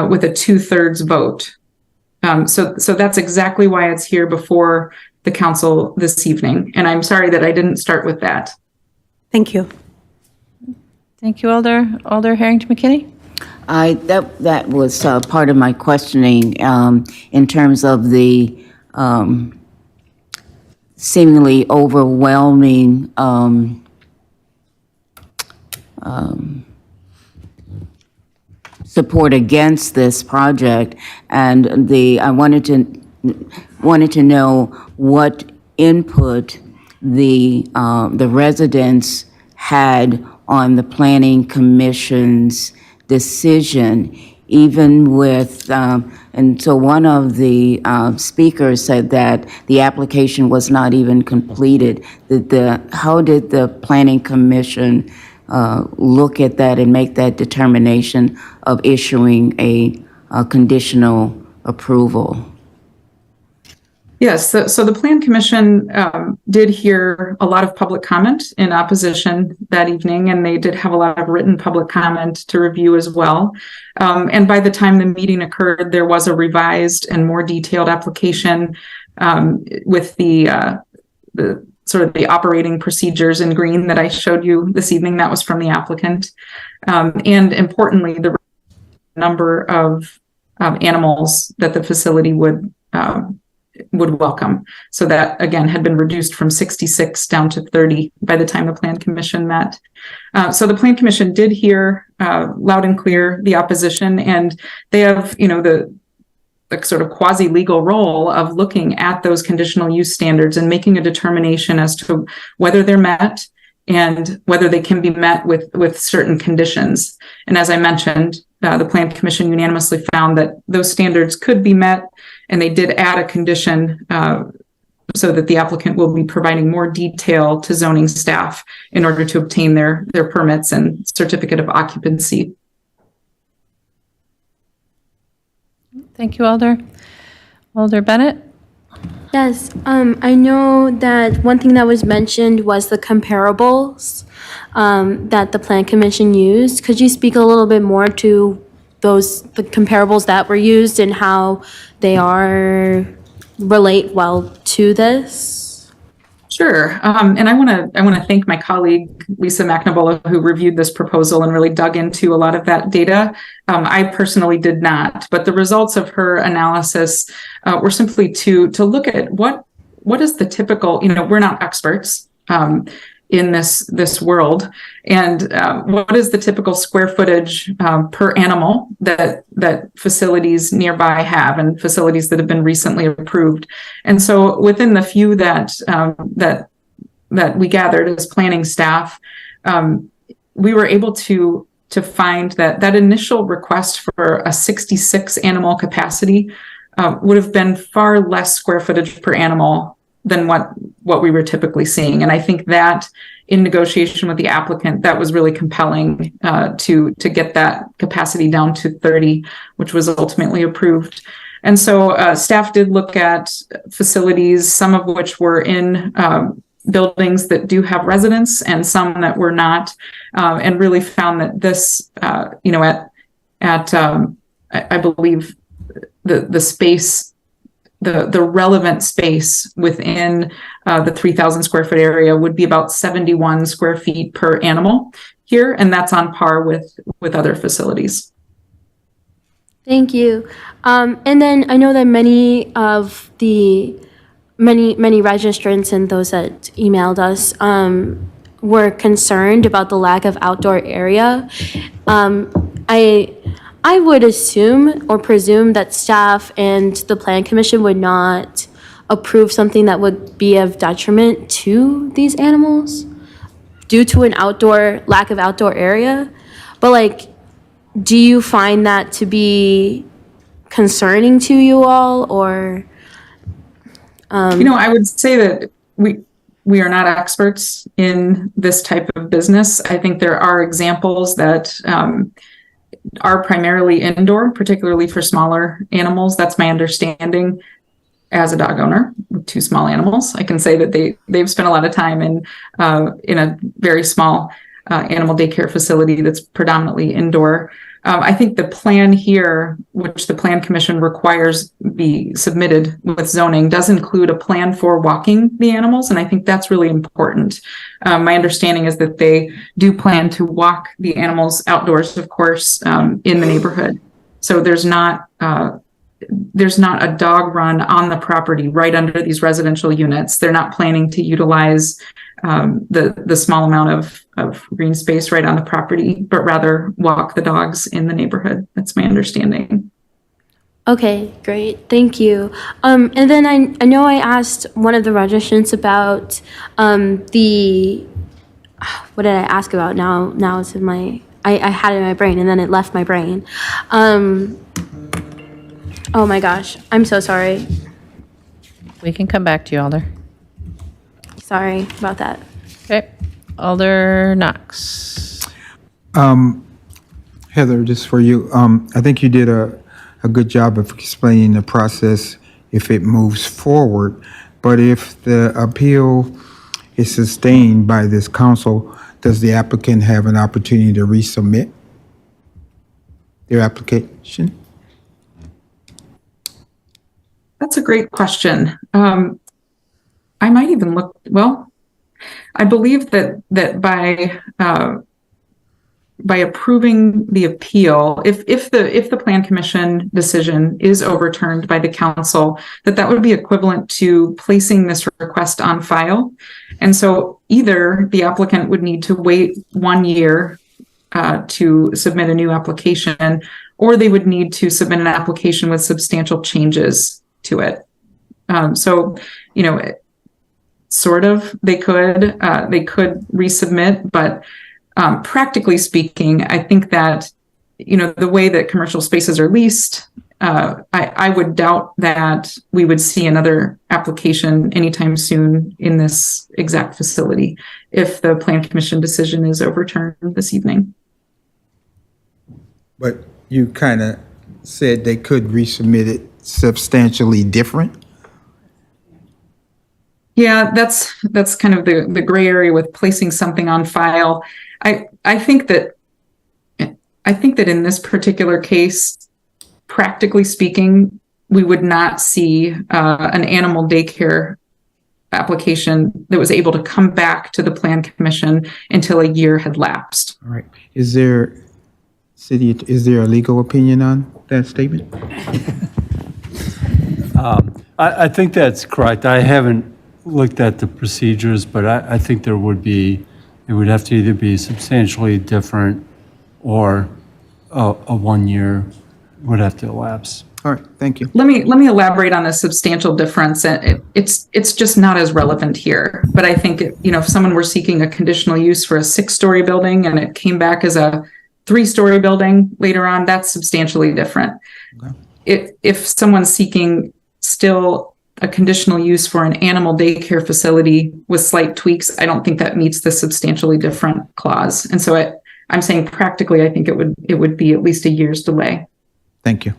with a 2/3 vote. So that's exactly why it's here before the council this evening. And I'm sorry that I didn't start with that. Thank you. Thank you, Alder Harrington McKinney. That was part of my questioning in terms of the seemingly overwhelming support against this project, and I wanted to know what input the residents had on the Planning Commission's decision, even with, and so one of the speakers said that the application was not even completed. How did the Planning Commission look at that and make that determination of issuing a conditional approval? Yes, so the Plan Commission did hear a lot of public comment in opposition that evening, and they did have a lot of written public comment to review as well. And by the time the meeting occurred, there was a revised and more detailed application with the sort of the operating procedures in green that I showed you this evening. That was from the applicant. And importantly, the number of animals that the facility would welcome. So that, again, had been reduced from 66 down to 30 by the time the Plan Commission met. So the Plan Commission did hear loud and clear the opposition, and they have, the sort of quasi-legal role of looking at those conditional use standards and making a determination as to whether they're met and whether they can be met with certain conditions. And as I mentioned, the Plan Commission unanimously found that those standards could be met, and they did add a condition so that the applicant will be providing more detail to zoning staff in order to obtain their permits and certificate of occupancy. Thank you, Alder. Alder Bennett? Yes, I know that one thing that was mentioned was the comparables that the Plan Commission used. Could you speak a little bit more to the comparables that were used and how they relate well to this? Sure, and I want to thank my colleague Lisa McNabola, who reviewed this proposal and really dug into a lot of that data. I personally did not, but the results of her analysis were simply to look at what is the typical. We're not experts in this world. And what is the typical square footage per animal that facilities nearby have, and facilities that have been recently approved? And so within the few that we gathered as planning staff, we were able to find that initial request for a 66 animal capacity would have been far less square footage per animal than what we were typically seeing. And I think that in negotiation with the applicant, that was really compelling to get that capacity down to 30, which was ultimately approved. And so staff did look at facilities, some of which were in buildings that do have residents and some that were not, and really found that this, I believe the space, the relevant space within the 3,000 square foot area would be about 71 square feet per animal here, and that's on par with other facilities. Thank you. And then I know that many of the many registrants and those that emailed us were concerned about the lack of outdoor area. I would assume or presume that staff and the Plan Commission would not approve something that would be of detriment to these animals due to an lack of outdoor area. But do you find that to be concerning to you all, or? I would say that we are not experts in this type of business. I think there are examples that are primarily indoor, particularly for smaller animals. That's my understanding as a dog owner with 2 small animals. I can say that they've spent a lot of time in a very small animal daycare facility that's predominantly indoor. I think the plan here, which the Plan Commission requires be submitted with zoning, does include a plan for walking the animals, and I think that's really important. My understanding is that they do plan to walk the animals outdoors, of course, in the neighborhood. So there's not a dog run on the property right under these residential units. They're not planning to utilize the small amount of green space right on the property, but rather walk the dogs in the neighborhood. That's my understanding. Okay, great. Thank you. And then I know I asked one of the registrants about what did I ask about? Now it's in my, I had it in my brain and then it left my brain. Oh my gosh, I'm so sorry. We can come back to you, Alder. Sorry about that. Okay. Alder Knox. Heather, just for you, I think you did a good job of explaining the process if it moves forward. But if the appeal is sustained by this council, does the applicant have an opportunity to resubmit their application? That's a great question. I might even look, well, I believe that by approving the appeal, if the Plan Commission decision is overturned by the council, that would be equivalent to placing this request on file. And so either the applicant would need to wait 1 year to submit a new application, or they would need to submit an application with substantial changes to it. So, sort of, they could resubmit, but practically speaking, I think that, the way that commercial spaces are leased, I would doubt that we would see another application anytime soon in this exact facility if the Plan Commission decision is overturned this evening. But you kind of said they could resubmit it substantially different? Yeah, that's kind of the gray area with placing something on file. I think that in this particular case, practically speaking, we would not see an animal daycare application that was able to come back to the Plan Commission until a year had lapsed. All right. Is there a legal opinion on that statement? I think that's correct. I haven't looked at the procedures, but I think it would have to either be substantially different or a 1 year would have to elapse. All right, thank you. Let me elaborate on the substantial difference. It's just not as relevant here. But I think if someone were seeking a conditional use for a 6-story building and it came back as a 3-story building later on, that's substantially different. Okay. If someone's seeking still a conditional use for an animal daycare facility with slight tweaks, I don't think that meets the substantially different clause. And so I'm saying practically, I think it would be at least a year's delay. Thank you.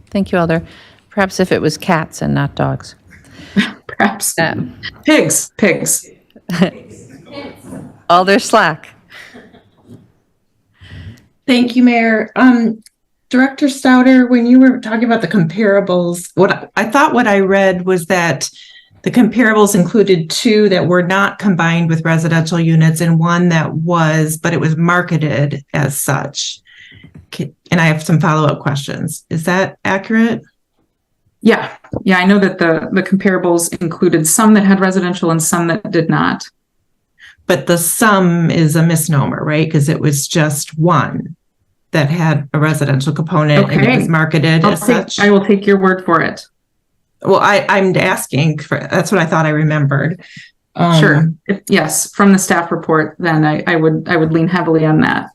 Thank you, Alder. Perhaps if it was cats and not dogs. Perhaps. Pigs. Alder Slack. Thank you, Mayor. Director Stouter, when you were talking about the comparables, what I read was that the comparables included 2 that were not combined with residential units and 1 that was, but it was marketed as such. And I have some follow-up questions. Is that accurate? Yeah, I know that the comparables included some that had residential and some that did not. But the sum is a misnomer, right? Because it was just 1 that had a residential component and it was marketed as such. I will take your word for it. Well, I'm asking for, that's what I thought I remembered. Sure. Yes, from the staff report, then I would lean heavily on that.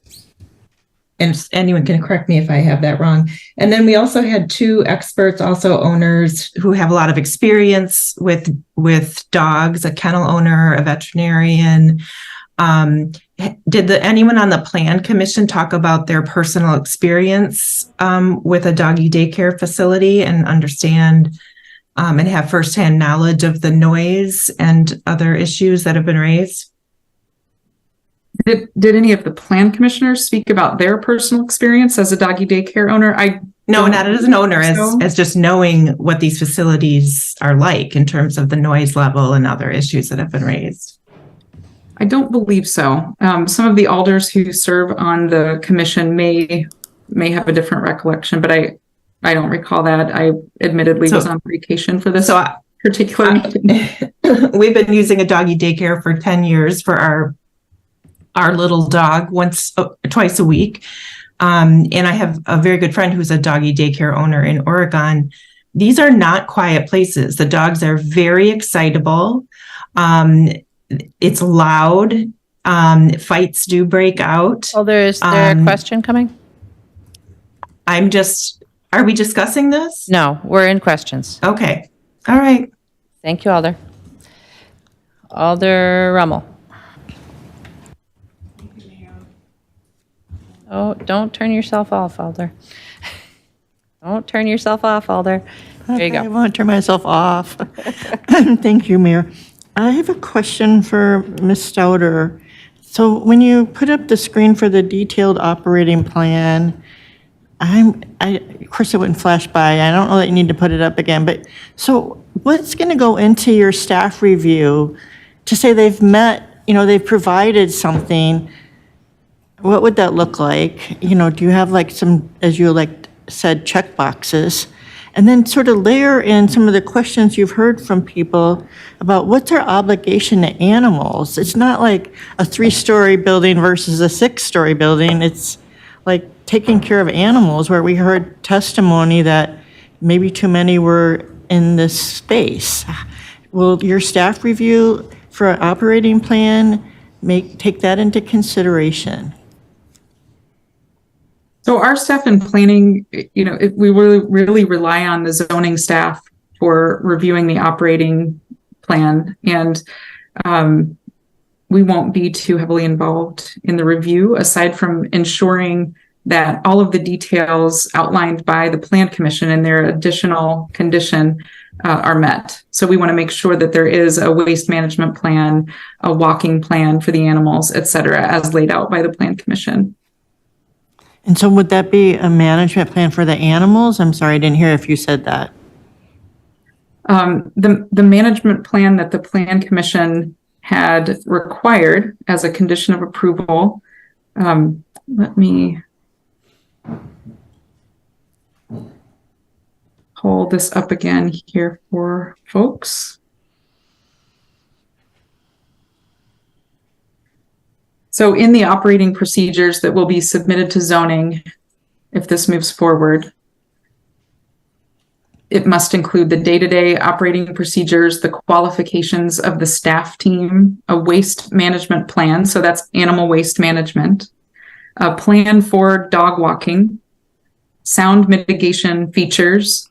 And anyone can correct me if I have that wrong. And then we also had 2 experts, also owners who have a lot of experience with dogs, a kennel owner, a veterinarian. Did anyone on the Plan Commission talk about their personal experience with a doggy daycare facility and understand and have firsthand knowledge of the noise and other issues that have been raised? Did any of the Plan Commissioners speak about their personal experience as a doggy daycare owner? No, not as an owner, as just knowing what these facilities are like in terms of the noise level and other issues that have been raised. I don't believe so. Some of the alders who serve on the commission may have a different recollection, but I don't recall that. I admittedly was on vacation for this particular meeting. We've been using a doggy daycare for 10 years for our little dog twice a week. And I have a very good friend who's a doggy daycare owner in Oregon. These are not quiet places. The dogs are very excitable. It's loud. Fights do break out. Well, is there a question coming? Are we discussing this? No, we're in questions. Okay. All right. Thank you, Alder. Alder Rummel. Oh, don't turn yourself off, Alder. Don't turn yourself off, Alder. There you go. I won't turn myself off. Thank you, Mayor. I have a question for Ms. Stouter. So when you put up the screen for the detailed operating plan, of course it wouldn't flash by. I don't know that you need to put it up again, but so what's going to go into your staff review to say they've met, they've provided something? What would that look like? Do you have like some, as you said, check boxes? And then sort of layer in some of the questions you've heard from people about what's our obligation to animals. It's not like a 3-story building versus a 6-story building. It's like taking care of animals, where we heard testimony that maybe too many were in this space. Will your staff review for an operating plan take that into consideration? So our staff in planning, we really rely on the zoning staff for reviewing the operating plan, and we won't be too heavily involved in the review, aside from ensuring that all of the details outlined by the Plan Commission and their additional condition are met. So we want to make sure that there is a waste management plan, a walking plan for the animals, et cetera, as laid out by the Plan Commission. And so would that be a management plan for the animals? I'm sorry, I didn't hear if you said that. The management plan that the Plan Commission had required as a condition of approval, let me hold this up again here for folks. So in the operating procedures that will be submitted to zoning, if this moves forward, it must include the day-to-day operating procedures, the qualifications of the staff team, a waste management plan, so that's animal waste management, a plan for dog walking, sound mitigation features,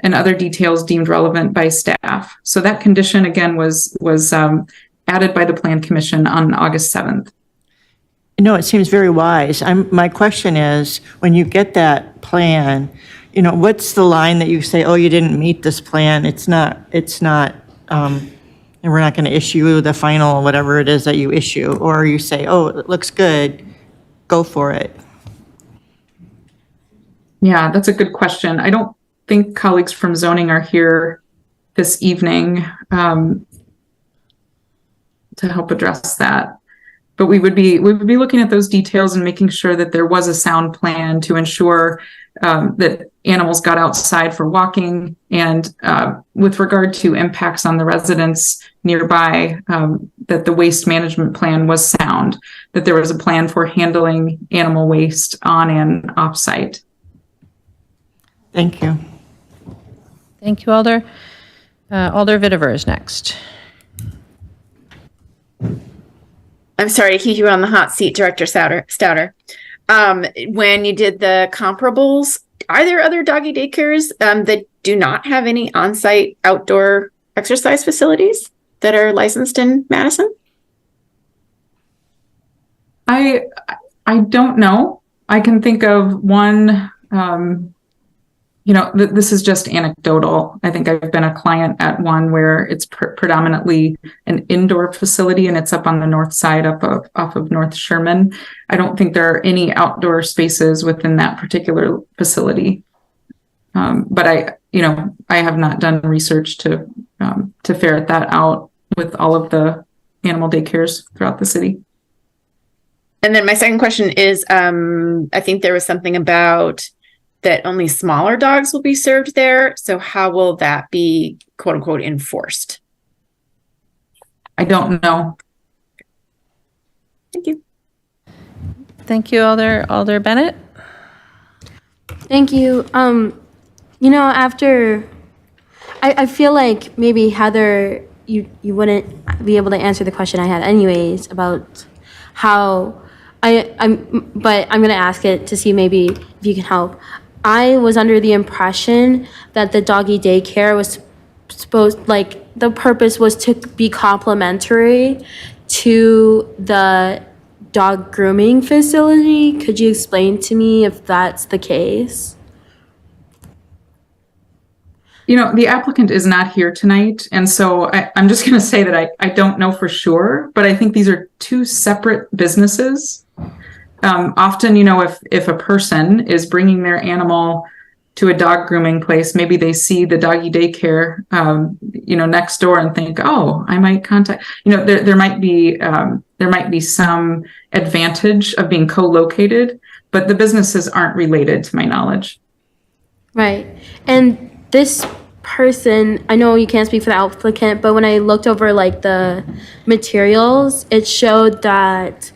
and other details deemed relevant by staff. So that condition, again, was added by the Plan Commission on August 7th. No, it seems very wise. My question is, when you get that plan, what's the line that you say, oh, you didn't meet this plan? It's not, and we're not going to issue the final, whatever it is that you issue, or you say, oh, it looks good, go for it. Yeah, that's a good question. I don't think colleagues from zoning are here this evening to help address that. But we would be looking at those details and making sure that there was a sound plan to ensure that animals got outside for walking, and with regard to impacts on the residents nearby, that the waste management plan was sound, that there was a plan for handling animal waste on and off site. Thank you. Thank you, Alder. Alder Vitiver is next. I'm sorry to keep you on the hot seat, Director Stouter. When you did the comparables, are there other doggy daycares that do not have any on-site outdoor exercise facilities that are licensed in Madison? I don't know. I can think of one, this is just anecdotal. I think I've been a client at one where it's predominantly an indoor facility, and it's up on the north side off of North Sherman. I don't think there are any outdoor spaces within that particular facility. But I have not done research to ferret that out with all of the animal daycares throughout the city. And then my second question is, I think there was something about that only smaller dogs will be served there. So how will that be, quote unquote, enforced? I don't know. Thank you. Thank you, Alder Bennett. Thank you. After, I feel like maybe Heather, you wouldn't be able to answer the question I had anyways about how but I'm going to ask it to see maybe if you can help. I was under the impression that the doggy daycare was the purpose was to be complementary to the dog grooming facility. Could you explain to me if that's the case? The applicant is not here tonight, and so I'm just going to say that I don't know for sure, but I think these are two separate businesses. Often, if a person is bringing their animal to a dog grooming place, maybe they see the doggy daycare, next door and think, oh, I might contact, there might be some advantage of being co-located, but the businesses aren't related to my knowledge. Right. And this person, I know you can't speak for the applicant, but when I looked over the materials, it showed that,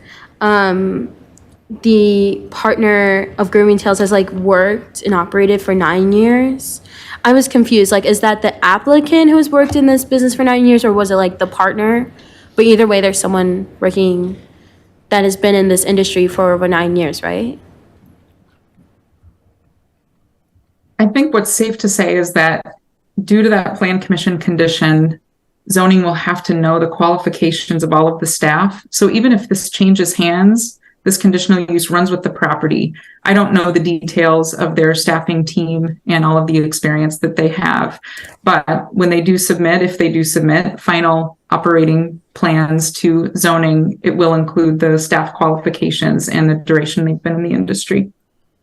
the partner of Grooming Tales has worked and operated for 9 years. I was confused. Is that the applicant who has worked in this business for 9 years, or was it the partner? But either way, there's someone working that has been in this industry for over 9 years, right? I think what's safe to say is that due to that Plan Commission condition, zoning will have to know the qualifications of all of the staff. So even if this changes hands, this conditional use runs with the property. I don't know the details of their staffing team and all of the experience that they have. But when they do submit, if they do submit final operating plans to zoning, it will include the staff qualifications and the duration they've been in the industry.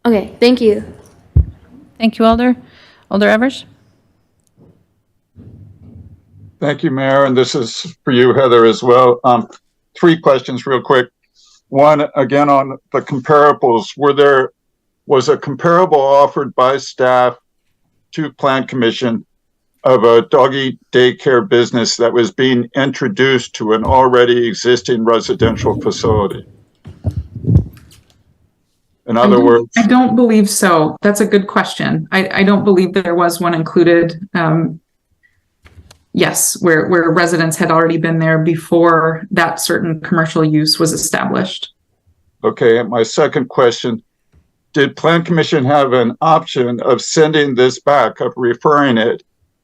Okay, thank you. Thank you, Alder. Alder Evers. Thank you, Mayor. And this is for you, Heather, as well. 3 questions real quick. One, again, on the comparables, was a comparable offered by staff to Plan Commission of a doggy daycare business that was being introduced to an already existing residential facility? In other words, I don't believe so. That's a good question. I don't believe there was one included. Yes, where residents had already been there before that certain commercial use was established. okay, and my second question, did Plan Commission have an option of sending this back, of referring it,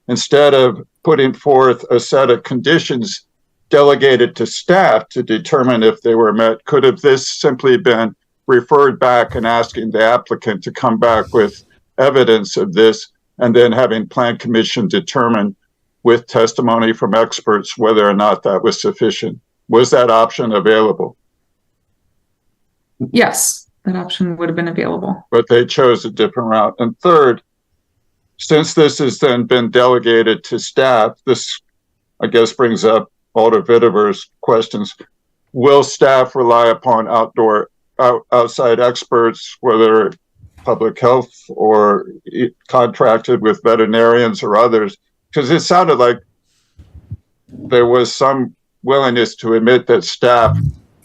instead of putting forth a set of conditions delegated to staff to determine if they were met? Could have this simply been referred back and asking the applicant to come back with evidence of this, and then having Plan Commission determine with testimony from experts whether or not that was sufficient? Was that option available? Yes, that option would have been available. But they chose a different route. And third, since this has then been delegated to staff, this, I guess, brings up Alder Vitiver's questions. Will staff rely upon outside experts, whether public health or contracted with veterinarians or others? Because it sounded like there was some willingness to admit that staff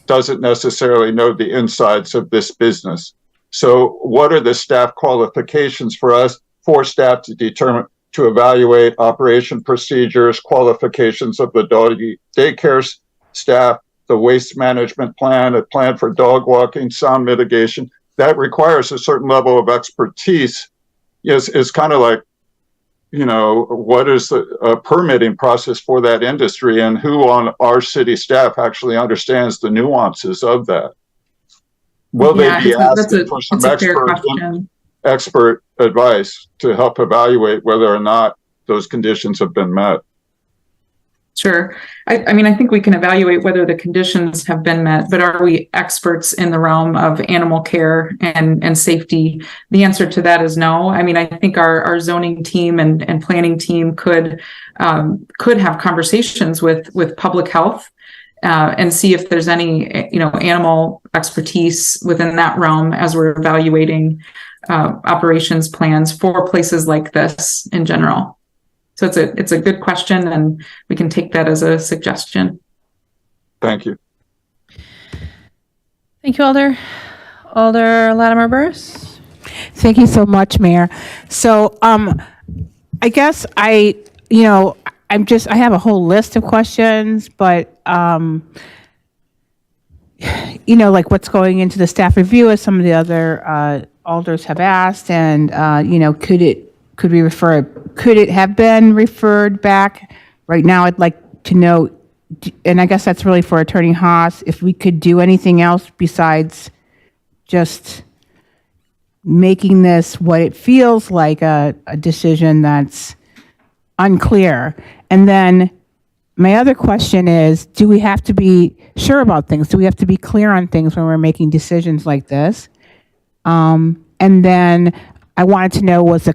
doesn't necessarily know the insides of this business. So what are the staff qualifications for staff to determine, to evaluate operation procedures, qualifications of the doggy daycare staff, the waste management plan, a plan for dog walking, sound mitigation? That requires a certain level of expertise. Yes, it's kind of like, you know, what is the permitting process for that industry, and who on our city staff actually understands the nuances of that? Will they be asking for some expert advice to help evaluate whether or not those conditions have been met? Sure. I mean, I think we can evaluate whether the conditions have been met, but are we experts in the realm of animal care and safety? The answer to that is no. I mean, I think our zoning team and planning team could have conversations with public health and see if there's any, animal expertise within that realm as we're evaluating operations plans for places like this in general. So it's a good question, and we can take that as a suggestion. Thank you. Thank you, Alder. Alder Latimer Burris. Thank you so much, Mayor. So, I guess I have a whole list of questions, but, like what's going into the staff review, as some of the other alders have asked, and, could it have been referred back? Right now, I'd like to know, and I guess that's really for Attorney Haas, if we could do anything else besides just making this what it feels like a decision that's unclear. And then my other question is, do we have to be sure about things? Do we have to be clear on things when we're making decisions like this? And then I wanted to know, was a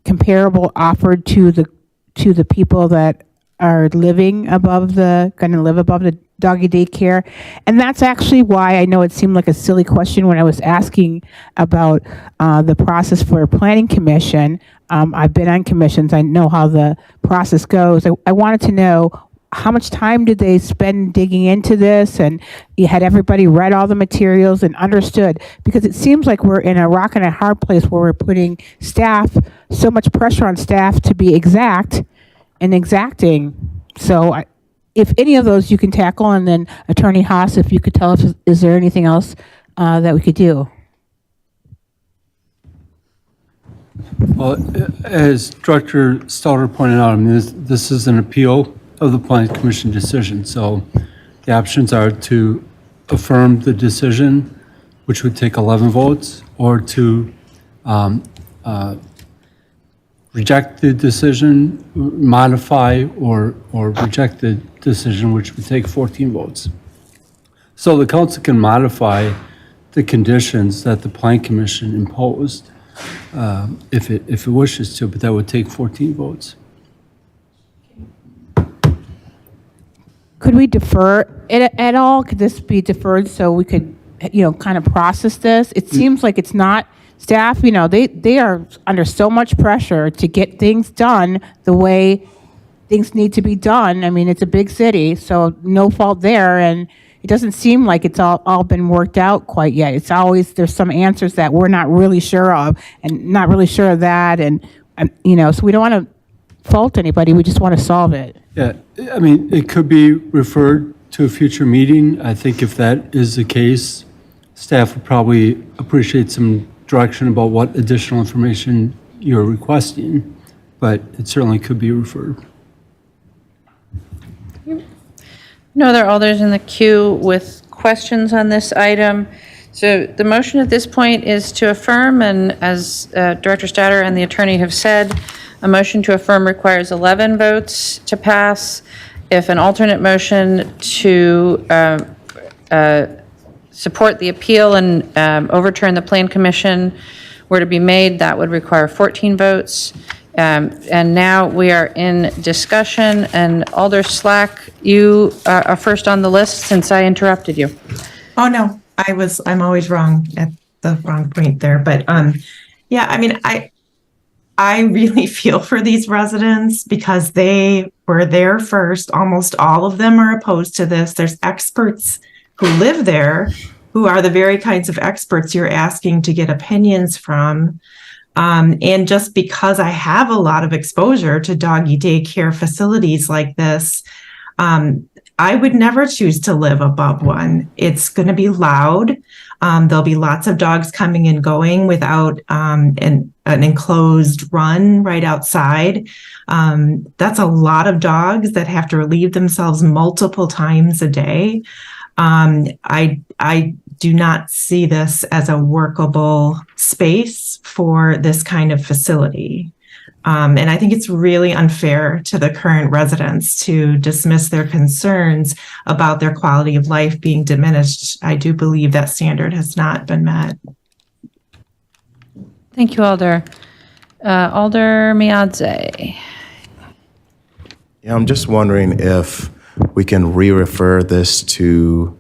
comparable offered to the people that are going to live above the doggy daycare? And that's actually why I know it seemed like a silly question when I was asking about the process for a planning commission. I've been on commissions. I know how the process goes. I wanted to know, how much time did they spend digging into this, and you had everybody read all the materials and understood? Because it seems like we're in a rock and a hard place where we're putting so much pressure on staff to be exact and exacting. So if any of those you can tackle, and then Attorney Haas, if you could tell us, is there anything else that we could do? Well, as Director Stelter pointed out, I mean, this is an appeal of the Planning Commission decision. So the options are to affirm the decision, which would take 11 votes, or to reject the decision, modify or reject the decision, which would take 14 votes. So the council can modify the conditions that the Planning Commission imposed if it wishes to, but that would take 14 votes. Could we defer it at all? Could this be deferred so we could, kind of process this? It seems like it's not staff, they are under so much pressure to get things done the way things need to be done. I mean, it's a big city, so no fault there. And, it doesn't seem like it's all been worked out quite yet. It's always, there's some answers that we're not really sure of and not really sure of that. And so we don't want to fault anybody. We just want to solve it. Yeah, I mean, it could be referred to a future meeting. I think if that is the case, staff would probably appreciate some direction about what additional information you're requesting, but it certainly could be referred. No other alders in the queue with questions on this item. So the motion at this point is to affirm, and as Director Stouter and the attorney have said, a motion to affirm requires 11 votes to pass. If an alternate motion to support the appeal and overturn the Plan Commission were to be made, that would require 14 votes. And now we are in discussion, and Alder Slack, you are first on the list since I interrupted you. Oh, no, I'm always wrong at the wrong point there. But yeah, I mean, I really feel for these residents because they were there first. Almost all of them are opposed to this. There's experts who live there who are the very kinds of experts you're asking to get opinions from. And just because I have a lot of exposure to doggy daycare facilities like this, I would never choose to live above one. It's going to be loud. There'll be lots of dogs coming and going without an enclosed run right outside. That's a lot of dogs that have to relieve themselves multiple times a day. I do not see this as a workable space for this kind of facility. And I think it's really unfair to the current residents to dismiss their concerns about their quality of life being diminished. I do believe that standard has not been met. Thank you, Alder. Alder Miadze. Yeah, I'm just wondering if we can re-refer this to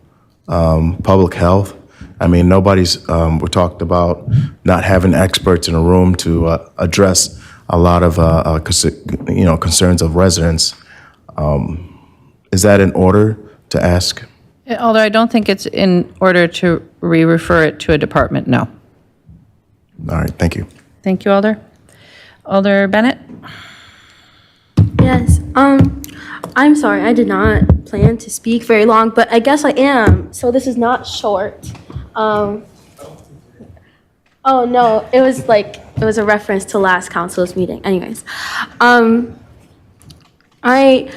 public health. I mean, we talked about not having experts in a room to address a lot of concerns of residents. Is that in order to ask? Although I don't think it's in order to re-refer it to a department, no. All right, thank you. Thank you, Alder. Alder Bennett? Yes, I'm sorry, I did not plan to speak very long, but I guess I am, so this is not short. Oh no, it was a reference to last council's meeting. Anyways, I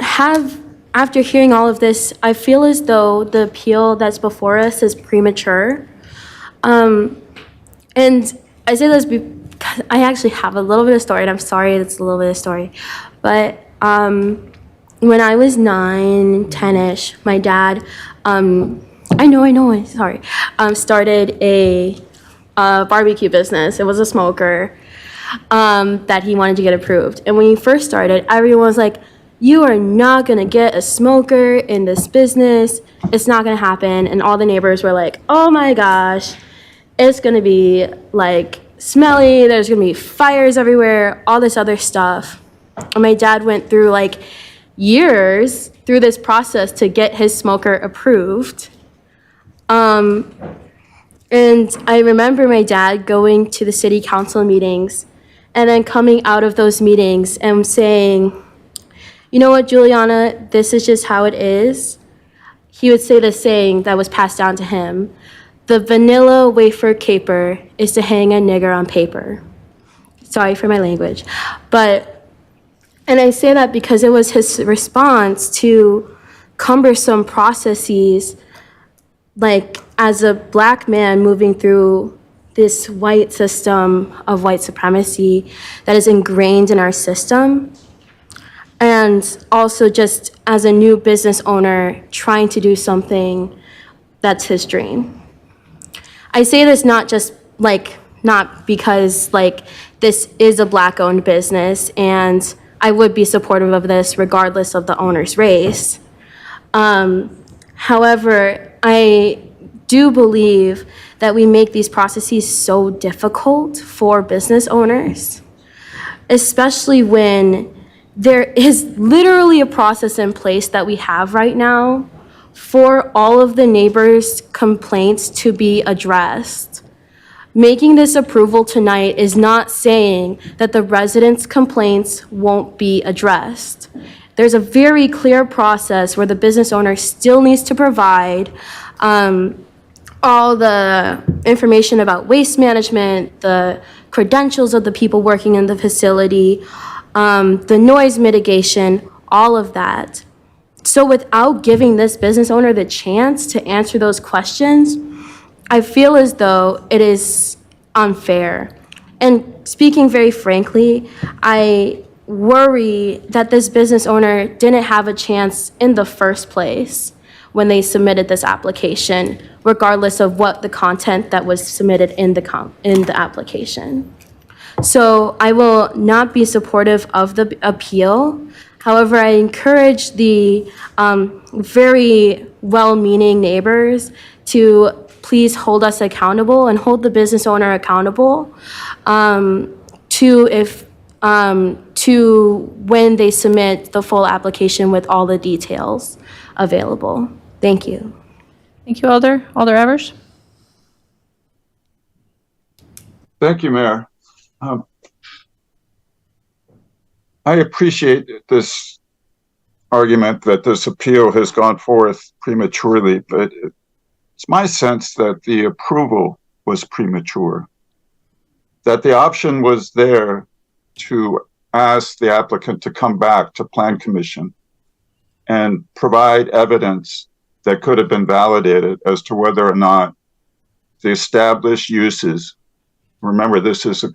have, after hearing all of this, I feel as though the appeal that's before us is premature. And I say this because I actually have a little bit of story, and I'm sorry it's a little bit of story, but when I was 9, 10-ish, my dad, started a barbecue business. It was a smoker that he wanted to get approved. And when he first started, everyone was like, you are not going to get a smoker in this business. It's not going to happen. And all the neighbors were like, oh my gosh, it's going to be like smelly. There's going to be fires everywhere, all this other stuff. And my dad went through like years through this process to get his smoker approved. And I remember my dad going to the city council meetings and then coming out of those meetings and saying, you know what, Juliana, this is just how it is. He would say this saying that was passed down to him: the vanilla wafer caper is to hang a nigger on paper. Sorry for my language. And I say that because it was his response to cumbersome processes, like as a Black man moving through this white system of white supremacy that is ingrained in our system, and also just as a new business owner trying to do something that's his dream. I say this not because this is a Black-owned business, and I would be supportive of this regardless of the owner's race. However, I do believe that we make these processes so difficult for business owners, especially when there is literally a process in place that we have right now for all of the neighbors' complaints to be addressed. Making this approval tonight is not saying that the residents' complaints won't be addressed. There's a very clear process where the business owner still needs to provide all the information about waste management, the credentials of the people working in the facility, the noise mitigation, all of that. So without giving this business owner the chance to answer those questions, I feel as though it is unfair. And speaking very frankly, I worry that this business owner didn't have a chance in the first place when they submitted this application, regardless of what the content that was submitted in the application. So I will not be supportive of the appeal. However, I encourage the very well-meaning neighbors to please hold us accountable and hold the business owner accountable to when they submit the full application with all the details available. Thank you. Thank you, Alder. Alder Evers? Thank you, Mayor. I appreciate this argument that this appeal has gone forth prematurely, but it's my sense that the approval was premature, that the option was there to ask the applicant to come back to Plan Commission and provide evidence that could have been validated as to whether or not the established uses, remember this is a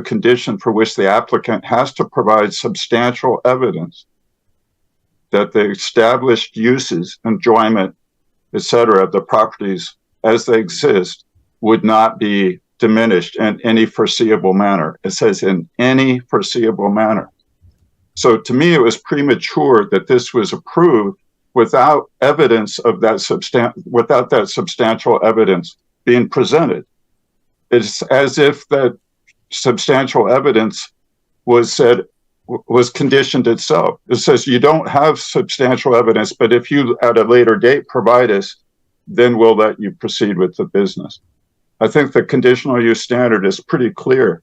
condition for which the applicant has to provide substantial evidence that the established uses, enjoyment, etc., of the properties as they exist would not be diminished in any foreseeable manner. It says in any foreseeable manner. So to me, it was premature that this was approved without evidence of that without that substantial evidence being presented. It's as if that substantial evidence was conditioned itself. It says you don't have substantial evidence, but if you at a later date provide us, then we'll let you proceed with the business. I think the conditional use standard is pretty clear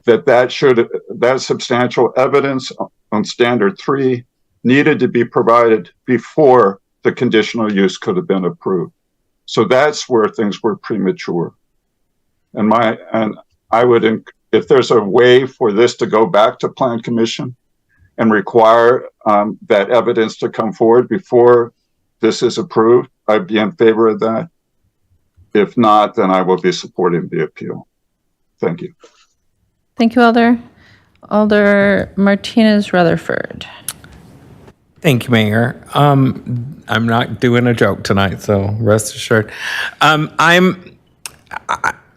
that substantial evidence on standard 3 needed to be provided before the conditional use could have been approved. So that's where things were premature. And I would, if there's a way for this to go back to Plan Commission and require that evidence to come forward before this is approved, I'd be in favor of that. If not, then I will be supporting the appeal. Thank you. Thank you, Alder. Alder Martinez Rutherford. Thank you, Mayor. I'm not doing a joke tonight, so rest assured.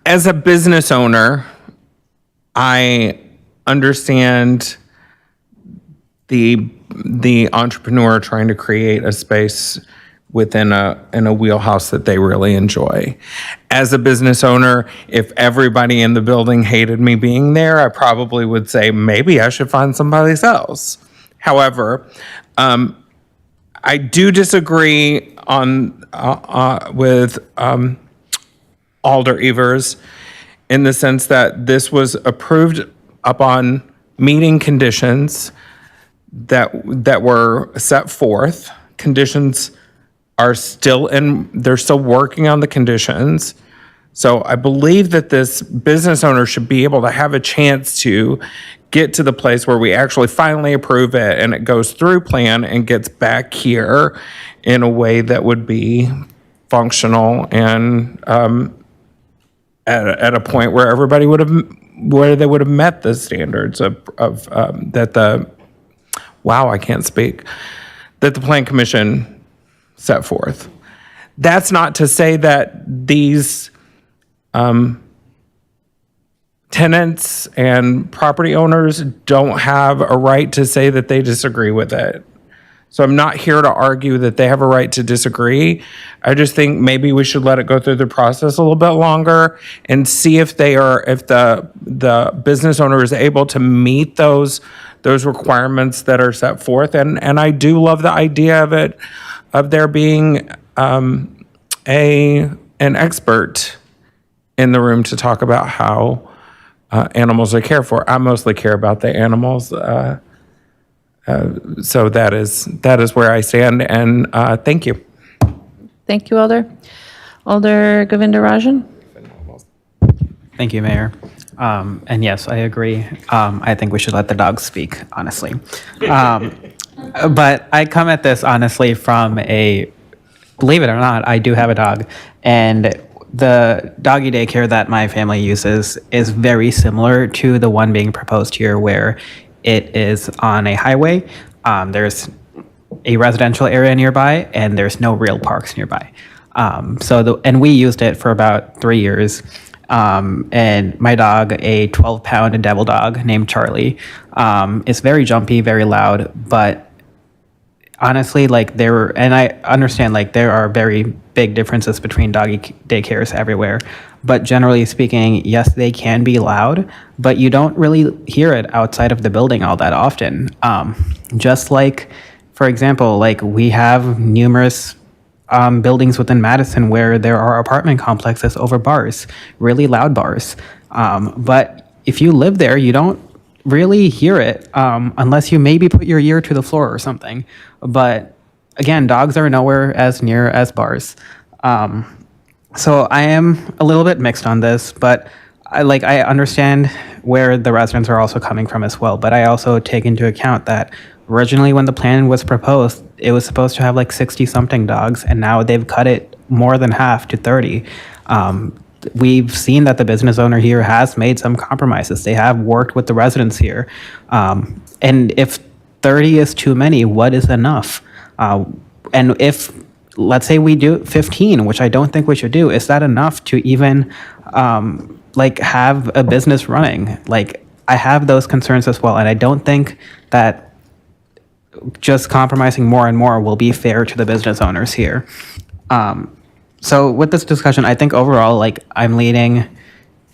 As a business owner, I understand the entrepreneur trying to create a space within a wheelhouse that they really enjoy. As a business owner, if everybody in the building hated me being there, I probably would say maybe I should find somebody else. However, I do disagree with Alder Evers in the sense that this was approved upon meeting conditions that were set forth. Conditions are still they're still working on the conditions. So I believe that this business owner should be able to have a chance to get to the place where we actually finally approve it and it goes through plan and gets back here in a way that would be functional and at a point where everybody they would have met the standards of that the Plan Commission set forth. That's not to say that these tenants and property owners don't have a right to say that they disagree with it. So I'm not here to argue that they have a right to disagree. I just think maybe we should let it go through the process a little bit longer and see if the business owner is able to meet those requirements that are set forth. And I do love the idea of it of there being an expert in the room to talk about how animals are cared for. I mostly care about the animals. So that is where I stand, and thank you. Thank you, Alder. Alder Govindarajan? Thank you, Mayor. And yes, I agree. I think we should let the dogs speak, honestly. But I come at this honestly from believe it or not, I do have a dog. And the doggy daycare that my family uses is very similar to the one being proposed here, where it is on a highway. There's a residential area nearby, and there's no real parks nearby. And we used it for about 3 years. And my dog, a 12-pound devil dog named Charlie, is very jumpy, very loud, but honestly, and I understand, there are very big differences between doggy daycares everywhere, but generally speaking, yes, they can be loud, but you don't really hear it outside of the building all that often. Just like, for example, we have numerous buildings within Madison where there are apartment complexes over bars, really loud bars. But if you live there, you don't really hear it unless you maybe put your ear to the floor or something. But again, dogs are nowhere as near as bars. So I am a little bit mixed on this, but I understand where the residents are also coming from as well. But I also take into account that originally when the plan was proposed, it was supposed to have 60-something dogs, and now they've cut it more than half to 30. We've seen that the business owner here has made some compromises. They have worked with the residents here. And if 30 is too many, what is enough? And if, let's say we do 15, which I don't think we should do, is that enough to even have a business running? I have those concerns as well, and I don't think that just compromising more and more will be fair to the business owners here. So with this discussion, I think overall, I'm leaning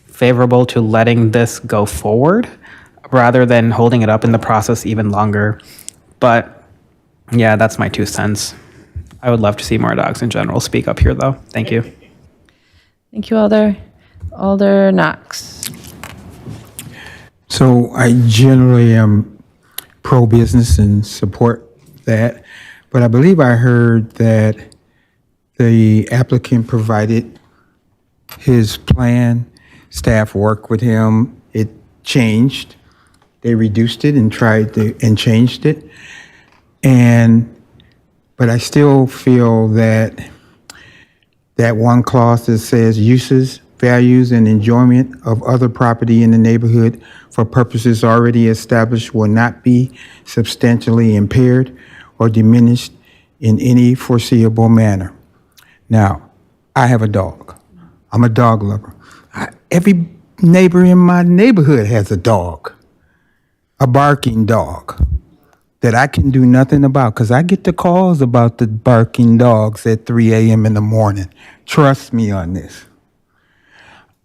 favorable to letting this go forward rather than holding it up in the process even longer. But yeah, that's my 2 cents. I would love to see more dogs in general speak up here, though. Thank you. Thank you, Alder. Alder Knox. So I generally am pro-business and support that, but I believe I heard that the applicant provided his plan, staff worked with him, it changed, they reduced it and changed it. But I still feel that one clause that says uses, values, and enjoyment of other property in the neighborhood for purposes already established will not be substantially impaired or diminished in any foreseeable manner. Now, I have a dog. I'm a dog lover. Every neighbor in my neighborhood has a dog, a barking dog that I can do nothing about because I get the calls about the barking dogs at 3 a.m. in the morning. Trust me on this.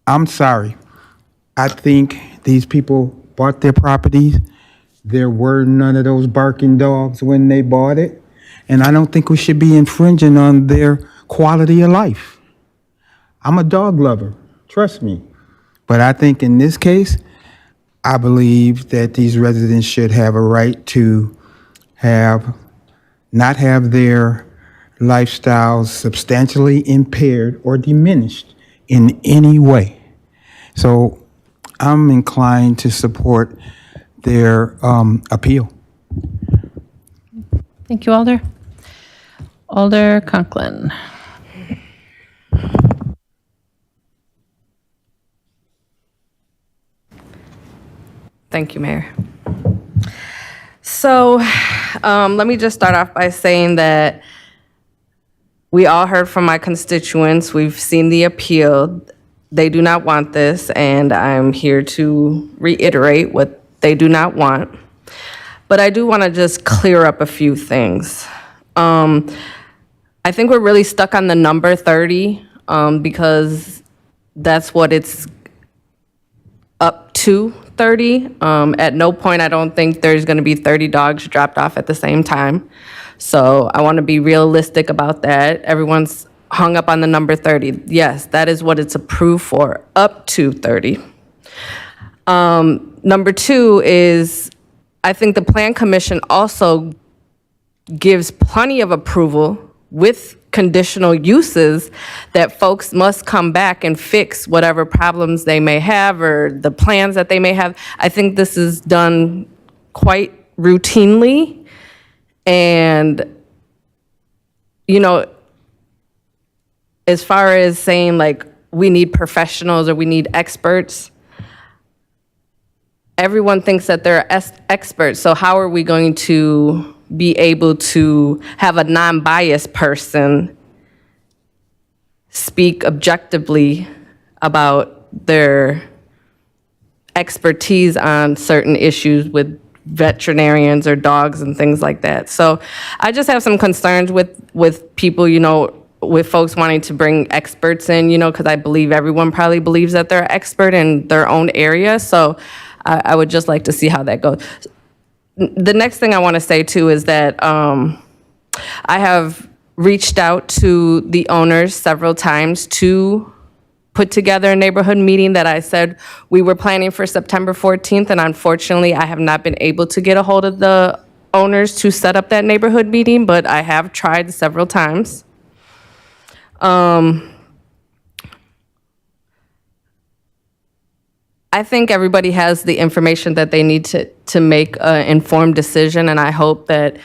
I'm sorry. I think these people bought their properties. There were none of those barking dogs when they bought it. And I don't think we should be infringing on their quality of life. I'm a dog lover. Trust me. But I think in this case, I believe that these residents should have a right to not have their lifestyles substantially impaired or diminished in any way. So I'm inclined to support their appeal. Thank you, Alder. Alder Conklin. Thank you, Mayor. So let me just start off by saying that we all heard from my constituents. We've seen the appeal. They do not want this, and I'm here to reiterate what they do not want. But I do want to just clear up a few things. I think we're really stuck on the number 30 because that's what it's up to, 30. At no point, I don't think there's going to be 30 dogs dropped off at the same time. So I want to be realistic about that. Everyone's hung up on the number 30. Yes, that is what it's approved for, up to 30. Number 2 is, I think the Plan Commission also gives plenty of approval with conditional uses that folks must come back and fix whatever problems they may have or the plans that they may have. I think this is done quite routinely. And, you know, as far as saying like we need professionals or we need experts, everyone thinks that they're experts. So how are we going to be able to have a non-biased person speak objectively about their expertise on certain issues with veterinarians or dogs and things like that? So I just have some concerns with people, you know, with folks wanting to bring experts in, you know, because I believe everyone probably believes that they're an expert in their own area. So I would just like to see how that goes. The next thing I want to say too is that I have reached out to the owners several times to put together a neighborhood meeting that I said we were planning for September 14th, and unfortunately I have not been able to get a hold of the owners to set up that neighborhood meeting, but I have tried several times. I think everybody has the information that they need to make an informed decision, and I hope that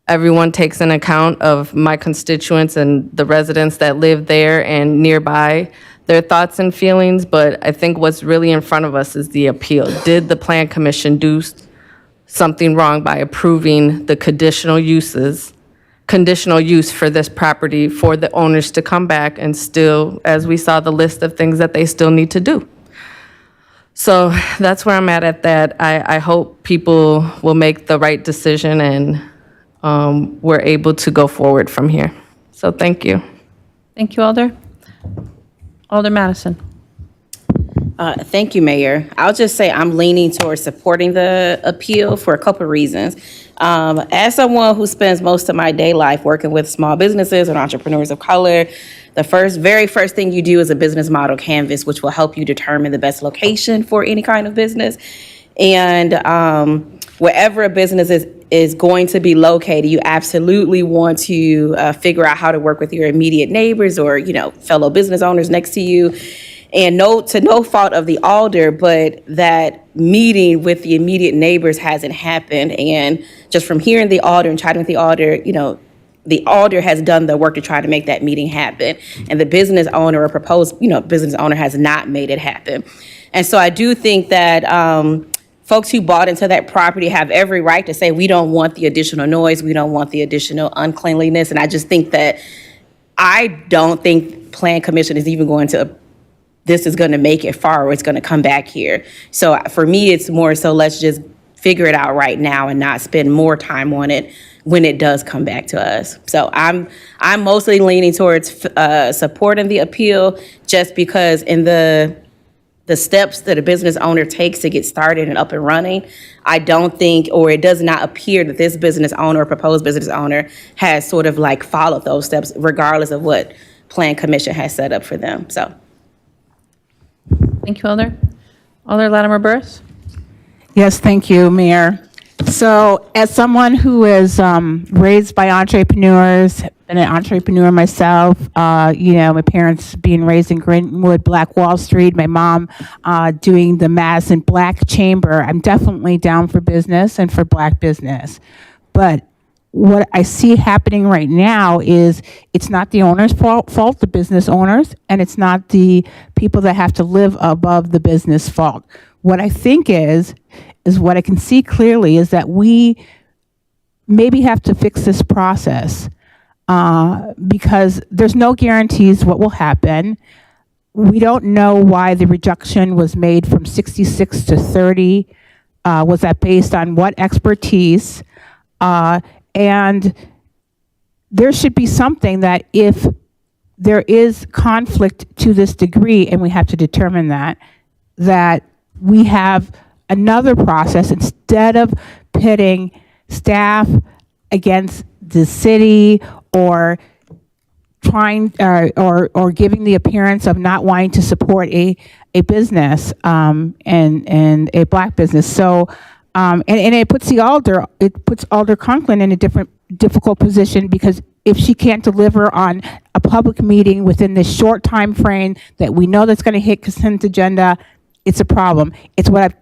everyone takes an account of my constituents and the residents that live there and nearby, their thoughts and feelings. But I think what's really in front of us is the appeal. Did the Plan Commission do something wrong by approving the conditional use for this property for the owners to come back and still, as we saw the list of things that they still need to do? So that's where I'm at that. I hope people will make the right decision and we're able to go forward from here. So thank you. Thank you, Alder. Alder Madison. Thank you, Mayor. I'll just say I'm leaning towards supporting the appeal for a couple of reasons. As someone who spends most of my day life working with small businesses and entrepreneurs of color, the very first thing you do is a business model canvas, which will help you determine the best location for any kind of business. And wherever a business is going to be located, you absolutely want to figure out how to work with your immediate neighbors or, you know, fellow business owners next to you. And no fault of the alder, but that meeting with the immediate neighbors hasn't happened. And just from hearing the alder and chatting with the alder, you know, the alder has done the work to try to make that meeting happen. And the business owner or proposed, you know, business owner has not made it happen. And so I do think that folks who bought into that property have every right to say, we don't want the additional noise, we don't want the additional uncleanliness. And I just think that, I don't think Plan Commission is even going to, this is going to make it far or it's going to come back here. So for me, it's more so let's just figure it out right now and not spend more time on it when it does come back to us. So I'm mostly leaning towards supporting the appeal, just because in the steps that a business owner takes to get started and up and running, I don't think, or it does not appear that this business owner or proposed business owner has sort of like followed those steps, regardless of what Plan Commission has set up for them. So. Thank you, Alder. Alder Latimer Burris. Yes, thank you, Mayor. So as someone who is raised by entrepreneurs, been an entrepreneur myself, you know, my parents being raised in Greenwood, Black Wall Street, my mom doing the Madison Black Chamber, I'm definitely down for business and for Black business. But what I see happening right now is it's not the owner's fault, the business owners, and it's not the people that have to live above the business fault. What I think is what I can see clearly is that we maybe have to fix this process because there's no guarantees what will happen. We don't know why the reduction was made from 66 to 30. Was that based on what expertise? And there should be something that if there is conflict to this degree, and we have to determine that we have another process instead of pitting staff against the city or trying or giving the appearance of not wanting to support a business and a Black business. So and it puts Alder Conklin in a difficult position, because if she can't deliver on a public meeting within this short time frame that we know that's going to hit consent agenda, it's a problem. It's what I'm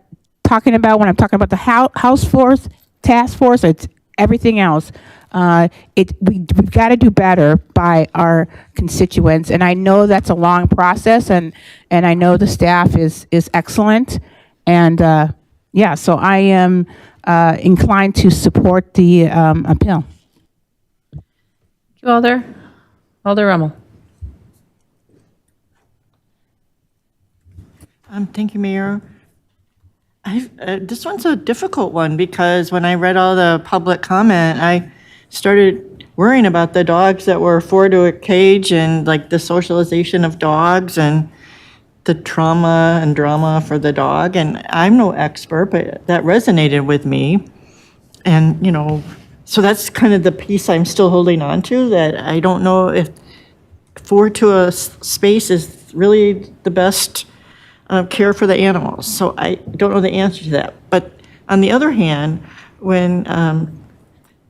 talking about when I'm talking about the House Force, Task Force, it's everything else. We've got to do better by our constituents, and I know that's a long process, and I know the staff is excellent, and so I am inclined to support the appeal. Thank you, Alder. Alder Rummel. Thank you, Mayor. This one's a difficult one, because when I read all the public comment, I started worrying about the dogs that were forced to a cage, and like the socialization of dogs and the trauma and drama for the dog. And I'm no expert, but that resonated with me. And, so that's kind of the piece I'm still holding on to, that I don't know if forward to a space is really the best care for the animals. So I don't know the answer to that. But on the other hand, when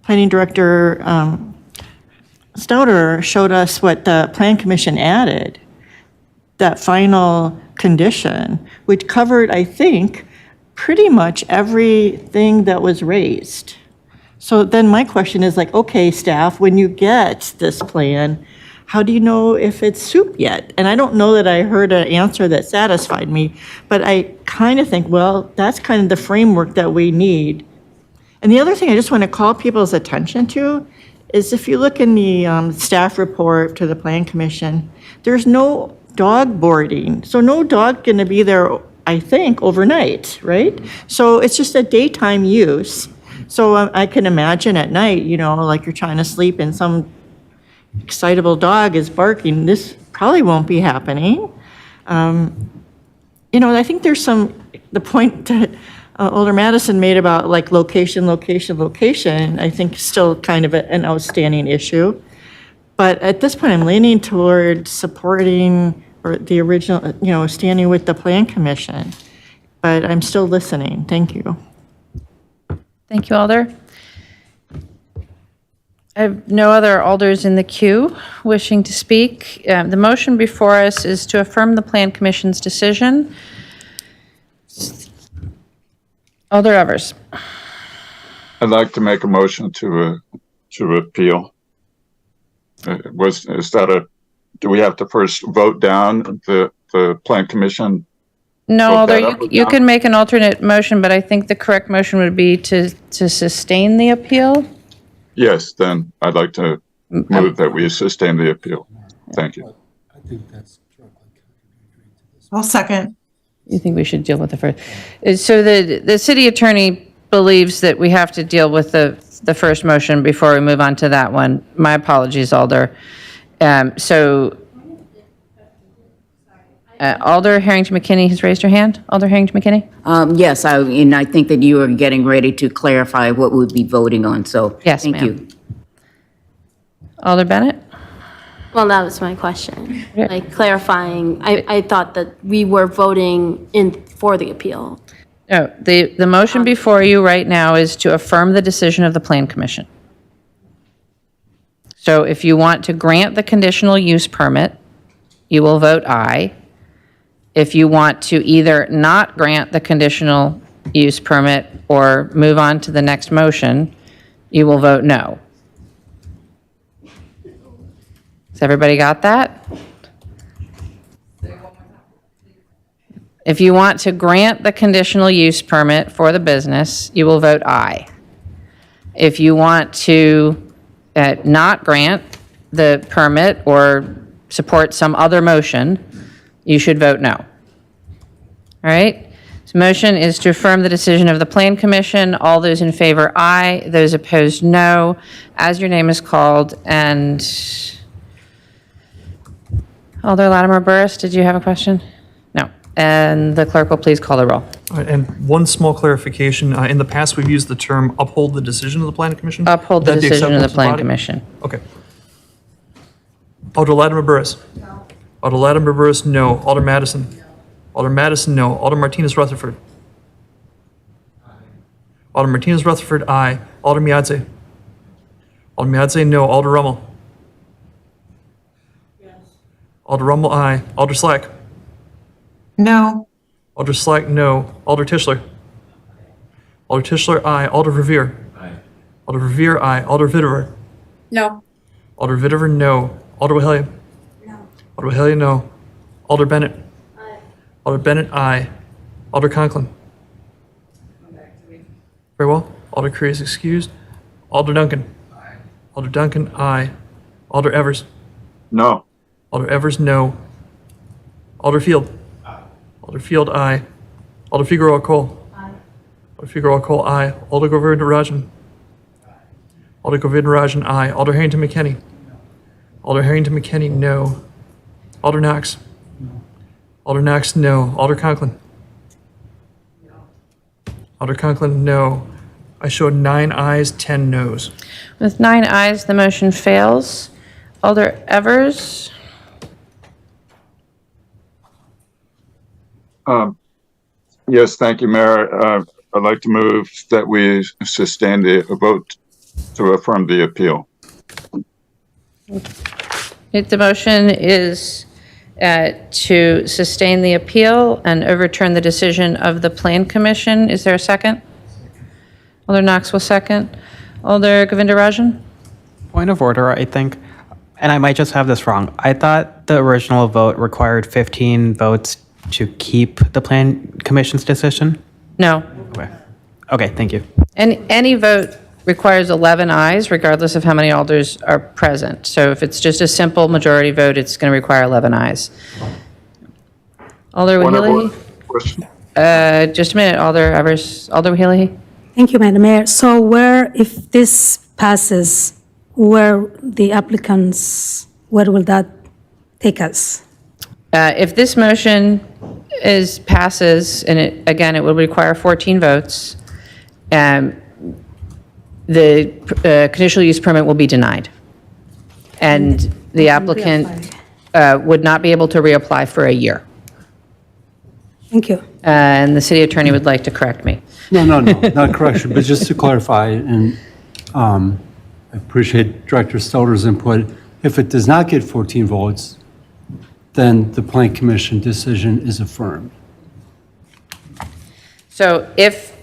Planning Director Stouter showed us what the Plan Commission added, that final condition, which covered, I think, pretty much everything that was raised. So then my question is like, okay, staff, when you get this plan, how do you know if it's soup yet? And I don't know that I heard an answer that satisfied me, but I kind of think, well, that's kind of the framework that we need. And the other thing I just want to call people's attention to is, if you look in the staff report to the Plan Commission, there's no dog boarding. So no dog going to be there, I think, overnight, right? So it's just a daytime use. So I can imagine at night, like you're trying to sleep and some excitable dog is barking. This probably won't be happening. I think there's the point that Alder Madison made about like location, I think still kind of an outstanding issue. But at this point, I'm leaning toward supporting or the original, standing with the Plan Commission. But I'm still listening. Thank you. Thank you, Alder. I have no other alders in the queue wishing to speak. The motion before us is to affirm the Plan Commission's decision. Alder Evers. I'd like to make a motion to appeal. Do we have to first vote down the Plan Commission? No, Alder, you can make an alternate motion, but I think the correct motion would be to sustain the appeal. Yes, then I'd like to move that we sustain the appeal. Thank you. I'll second. You think we should deal with the first? So the city attorney believes that we have to deal with the first motion before we move on to that one. My apologies, Alder. Alder Harrington McKinney has raised her hand. Alder Harrington McKinney? Yes, and I think that you are getting ready to clarify what we'll be voting on, so Yes, thank ma'am. you. Alder Bennett? Well, that was my question. Like clarifying, I thought that we were voting for the appeal. No, the motion before you right now is to affirm the decision of the Plan Commission. So if you want to grant the conditional use permit, you will vote aye. If you want to either not grant the conditional use permit or move on to the next motion, you will vote no. Has everybody got that? If you want to grant the conditional use permit for the business, you will vote aye. If you want to not grant the permit or support some other motion, you should vote no. All right? So motion is to affirm the decision of the Plan Commission. All those in favor, aye. Those opposed, no. As your name is called, and Alder Latimer Burris, did you have a question? No. And the clerk will please call the roll. All right, and one small clarification. In the past, we've used the term uphold the decision of the planning commission. Uphold the Would that be decision of the acceptable to Plan body? Commission. Okay. Alder Latimer Burris. No. Alder Latimer Burris, no. Alder Madison. Alder Madison, no. Alder Martinez Rutherford. Alder Martinez Rutherford, aye. Alder Miadze. Alder Miadze, no. Alder Rummel. Yes. Alder Rummel, aye. Alder Slack. No. Alder Slack, no. Alder Tischler. Alder Tischler, aye. Alder Revere. Aye. Alder Revere, aye. Alder Vitever. No. Alder Vitever, no. Alder Wehelia. No. Alder Wehelia, no. Alder Bennett. Aye. Alder Bennett, aye. Alder Conklin. Very well. Alder Curry is excused. Alder Duncan. Aye. Alder Duncan, aye. Alder Evers. No. Alder Evers, no. Alder Field. Aye. Alder Field, aye. Alder Figueroa Cole. Aye. Alder Figueroa Cole, aye. Alder Govindarajan. Alder Govindarajan, aye. Alder Harrington McKinney. Alder Harrington McKinney, no. Alder Knox. Alder Knox, no. Alder Conklin. Alder Conklin, no. I showed 9 ayes, 10 noes. With 9 ayes, the motion fails. Alder Evers? Yes, thank you, Mayor. I'd like to move that we sustain the vote to affirm the appeal. The motion is to sustain the appeal and overturn the decision of the Plan Commission. Is there a second? Alder Knox will second. Alder Govindarajan? Point of order, I think, and I might just have this wrong. I thought the original vote required 15 votes to keep the Plan Commission's decision? No. Okay, thank you. And any vote requires 11 ayes, regardless of how many alders are present. So if it's just a simple majority vote, it's going to require 11 ayes. Alder Wheelie? Just a minute, Alder Evers. Alder Wheelie? Thank you, Madam Mayor. So if this passes, where the applicants, where will that take us? If this motion passes, and it will require 14 votes, the conditional use permit will be denied. And the applicant would not be able to reapply for a year. Thank you. And the city attorney would like to correct me. No, not correction, but just to clarify, and I appreciate Director Stouter's input. If it does not get 14 votes, then the Plan Commission decision is affirmed. So if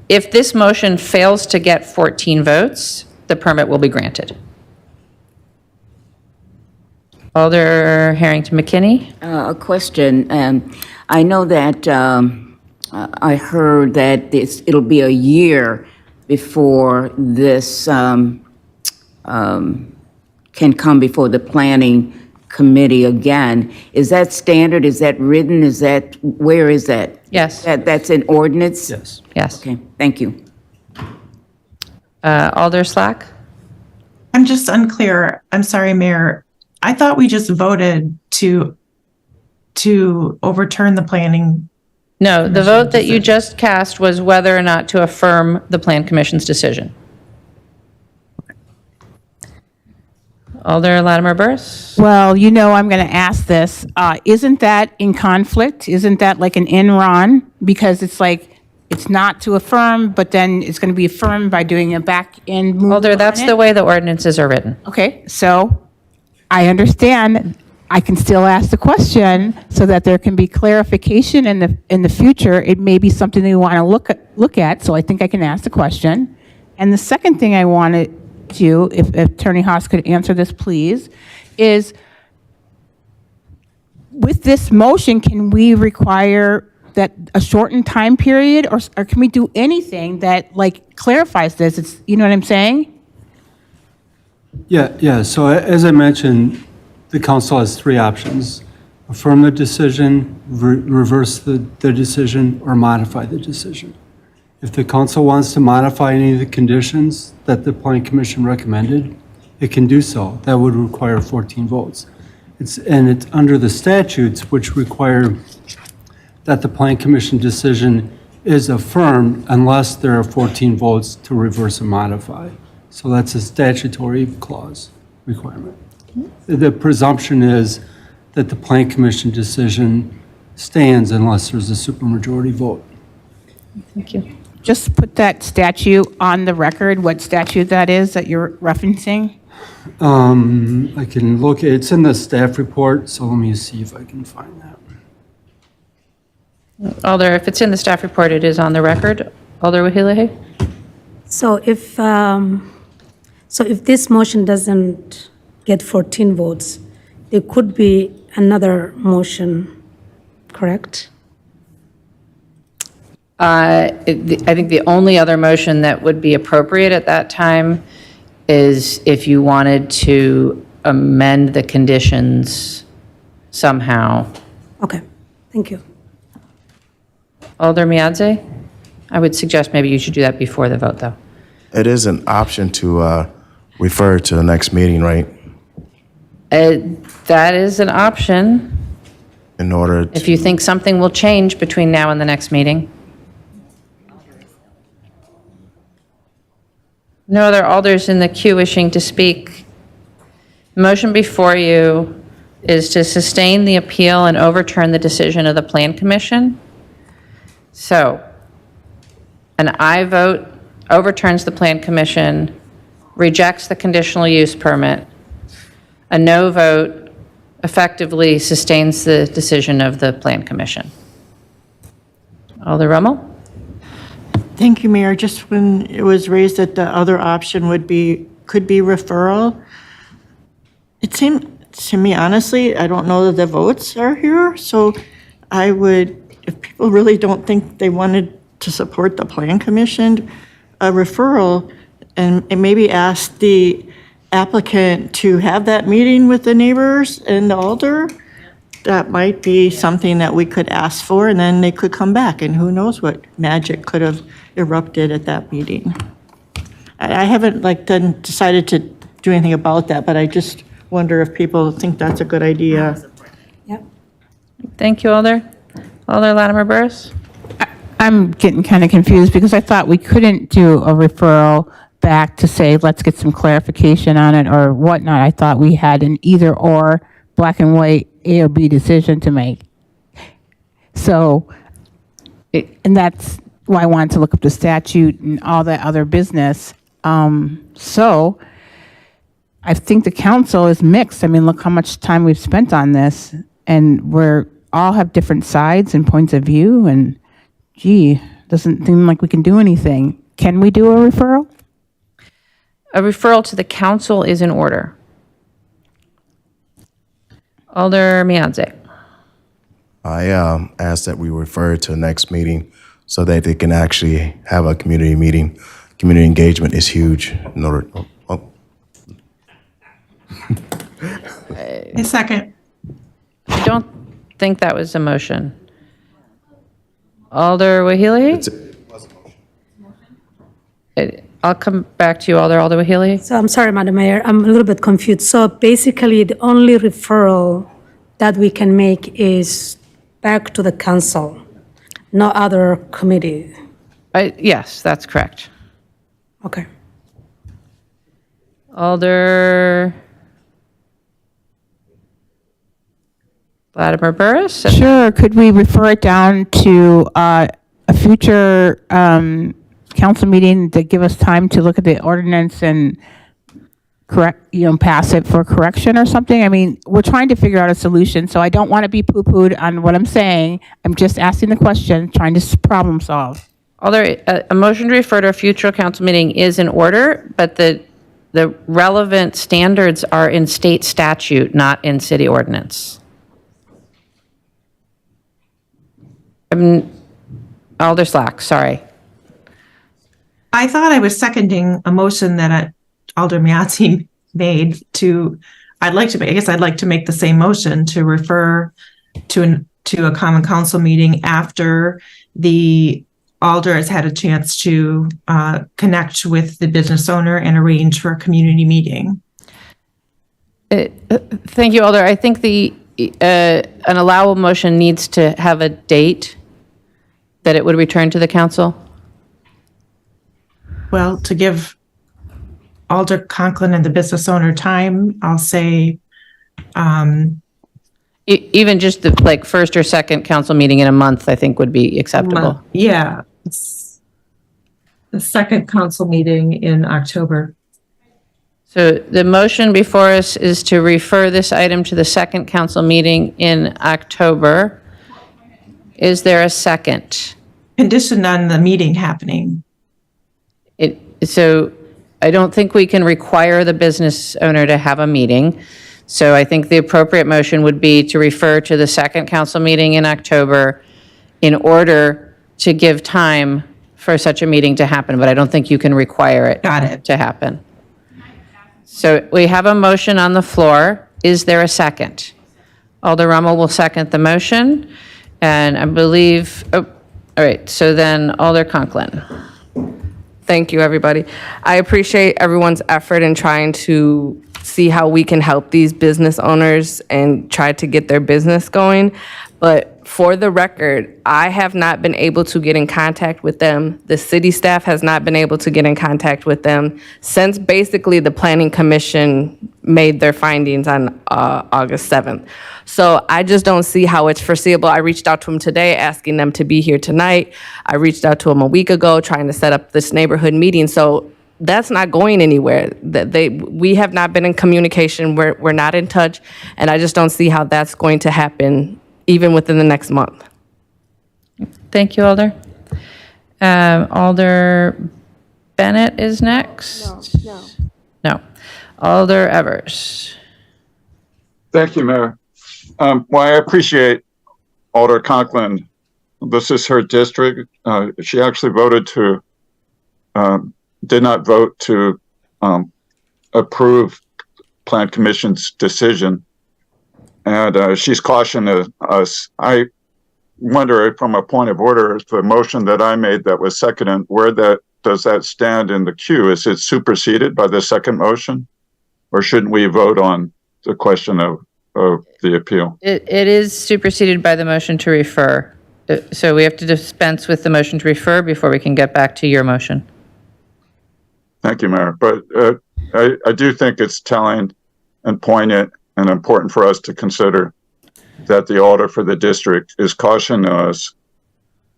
this motion fails to get 14 votes, the permit will be granted. Alder Harrington McKinney? A question. I know that I heard that it'll be a year before this can come before the planning committee again. Is that standard? Is that written? Where is that? Yes. That's in ordinance? Yes. Yes. Okay, thank you. Alder Slack? I'm just unclear. I'm sorry, Mayor. I thought we just voted to overturn the planning. No, the vote that you just cast was whether or not to affirm the Plan Commission's decision. Alder Latimer Burris? Well, I'm going to ask this. Isn't that in conflict? Isn't that like an Enron? Because it's like, it's not to affirm, but then it's going to be affirmed by doing a back-end move. Alder, that's the way the ordinances are written. Okay, so I understand. I can still ask the question so that there can be clarification in the future. It may be something that we want to look at, so I think I can ask the question. And the second thing I wanted to, if Attorney Haas could answer this, please, is with this motion, can we require that a shortened time period, or can we do anything that clarifies this? It's, you know what I'm saying? Yeah. So as I mentioned, the council has 3 options: affirm the decision, reverse the decision, or modify the decision. If the council wants to modify any of the conditions that the Planning Commission recommended, it can do so. That would require 14 votes. It's under the statutes, which require that the Plan Commission decision is affirmed unless there are 14 votes to reverse and modify. So that's a statutory clause requirement. The presumption is that the Plan Commission decision stands unless there's a supermajority vote. Thank you. Just put that statute on the record, what statute that is that you're referencing? I can look, it's in the staff report, so let me see if I can find that. Alder, if it's in the staff report, it is on the record. Alder Wahilahe? So if this motion doesn't get 14 votes, there could be another motion, correct? I think the only other motion that would be appropriate at that time is if you wanted to amend the conditions somehow. Okay, thank you. Alder Miadze? I would suggest maybe you should do that before the vote, though. It is an option to refer to the next meeting, right? That is an option In order to, if you think something will change between now and the next meeting. No other alders in the queue wishing to speak. The motion before you is to sustain the appeal and overturn the decision of the Plan Commission. So, an aye vote overturns the Plan Commission, rejects the conditional use permit. A no vote effectively sustains the decision of the Plan Commission. Alder Rummel? Thank you, Mayor. Just when it was raised that the other option could be referral, it seemed to me, honestly, I don't know that the votes are here, so I would, if people really don't think they wanted to support the Plan Commission, a referral, and maybe ask the applicant to have that meeting with the neighbors and the alder, that might be something that we could ask for, and then they could come back, and who knows what magic could have erupted at that meeting. I haven't decided to do anything about that, but I just wonder if people think that's a good idea. Yep. Thank you, Alder. Alder Latimer Burris? I'm getting kind of confused because I thought we couldn't do a referral back to say, let's get some clarification on it or whatnot. I thought we had an either or black and white A or B decision to make. So, and that's why I wanted to look up the statute and all that other business. So I think the council is mixed. I mean, look how much time we've spent on this, and we're all have different sides and points of view, and gee, doesn't seem like we can do anything. Can we do a referral? A referral to the council is in order. Alder Miadze? I ask that we refer to the next meeting so that they can actually have a community meeting. Community engagement is huge. In order, A second. I don't think that was a motion. Alder Wahilahe? I'll come back to you, Alder Wahilahe. So I'm sorry, Madam Mayor, I'm a little bit confused. So basically, the only referral that we can make is back to the council, no other committee. Yes, that's correct. Okay. Alder Latimer Burris? Sure. Could we refer it down to a future council meeting to give us time to look at the ordinance and correct, pass it for correction or something? I mean, we're trying to figure out a solution, so I don't want to be poo-pooed on what I'm saying. I'm just asking the question, trying to problem solve. Alder, a motion to refer to a future council meeting is in order, but the relevant standards are in state statute, not in city ordinance. Alder Slack, sorry. I thought I was seconding a motion that Alder Miazzi made to, I'd like to make the same motion to refer to a common council meeting after the alder has had a chance to connect with the business owner and arrange for a community meeting. Thank you, Alder. I think an allowable motion needs to have a date that it would return to the council? Well, to give Alder Conklin and the business owner time, I'll say, Even just the, like, first or second council meeting in a month, I think would be acceptable. yeah, it's the second council meeting in October. So the motion before us is to refer this item to the second council meeting in October. Is there a second? Conditioned on the meeting happening. So I don't think we can require the business owner to have a meeting. So I think the appropriate motion would be to refer to the second council meeting in October in order to give time for such a meeting to happen, but I don't think you can require it to happen. So we have a motion on the floor. Is there a second? Alder Rummel will second the motion, and I believe, all right, so then Alder Conklin. Thank you, everybody. I appreciate everyone's effort in trying to see how we can help these business owners and try to get their business going. But for the record, I have not been able to get in contact with them. The city staff has not been able to get in contact with them since basically the Planning Commission made their findings on August 7th. So I just don't see how it's foreseeable. I reached out to them today, asking them to be here tonight. I reached out to them a week ago, trying to set up this neighborhood meeting. So that's not going anywhere. We have not been in communication. We're not in touch, and I just don't see how that's going to happen even within the next month. Thank you, Alder. Alder Bennett is next? No. Alder Evers. Thank you, Mayor. Well, I appreciate Alder Conklin. This is her district. She actually did not vote to approve Plan Commission's decision. And she's cautioned us. I wonder, from a point of order, the motion that I made that was seconded, does that stand in the queue? Is it superseded by the second motion? Or shouldn't we vote on the question of the appeal? It is superseded by the motion to refer. So we have to dispense with the motion to refer before we can get back to your motion. Thank you, Mayor. But I do think it's telling and poignant and important for us to consider that the alder for the district is cautioning us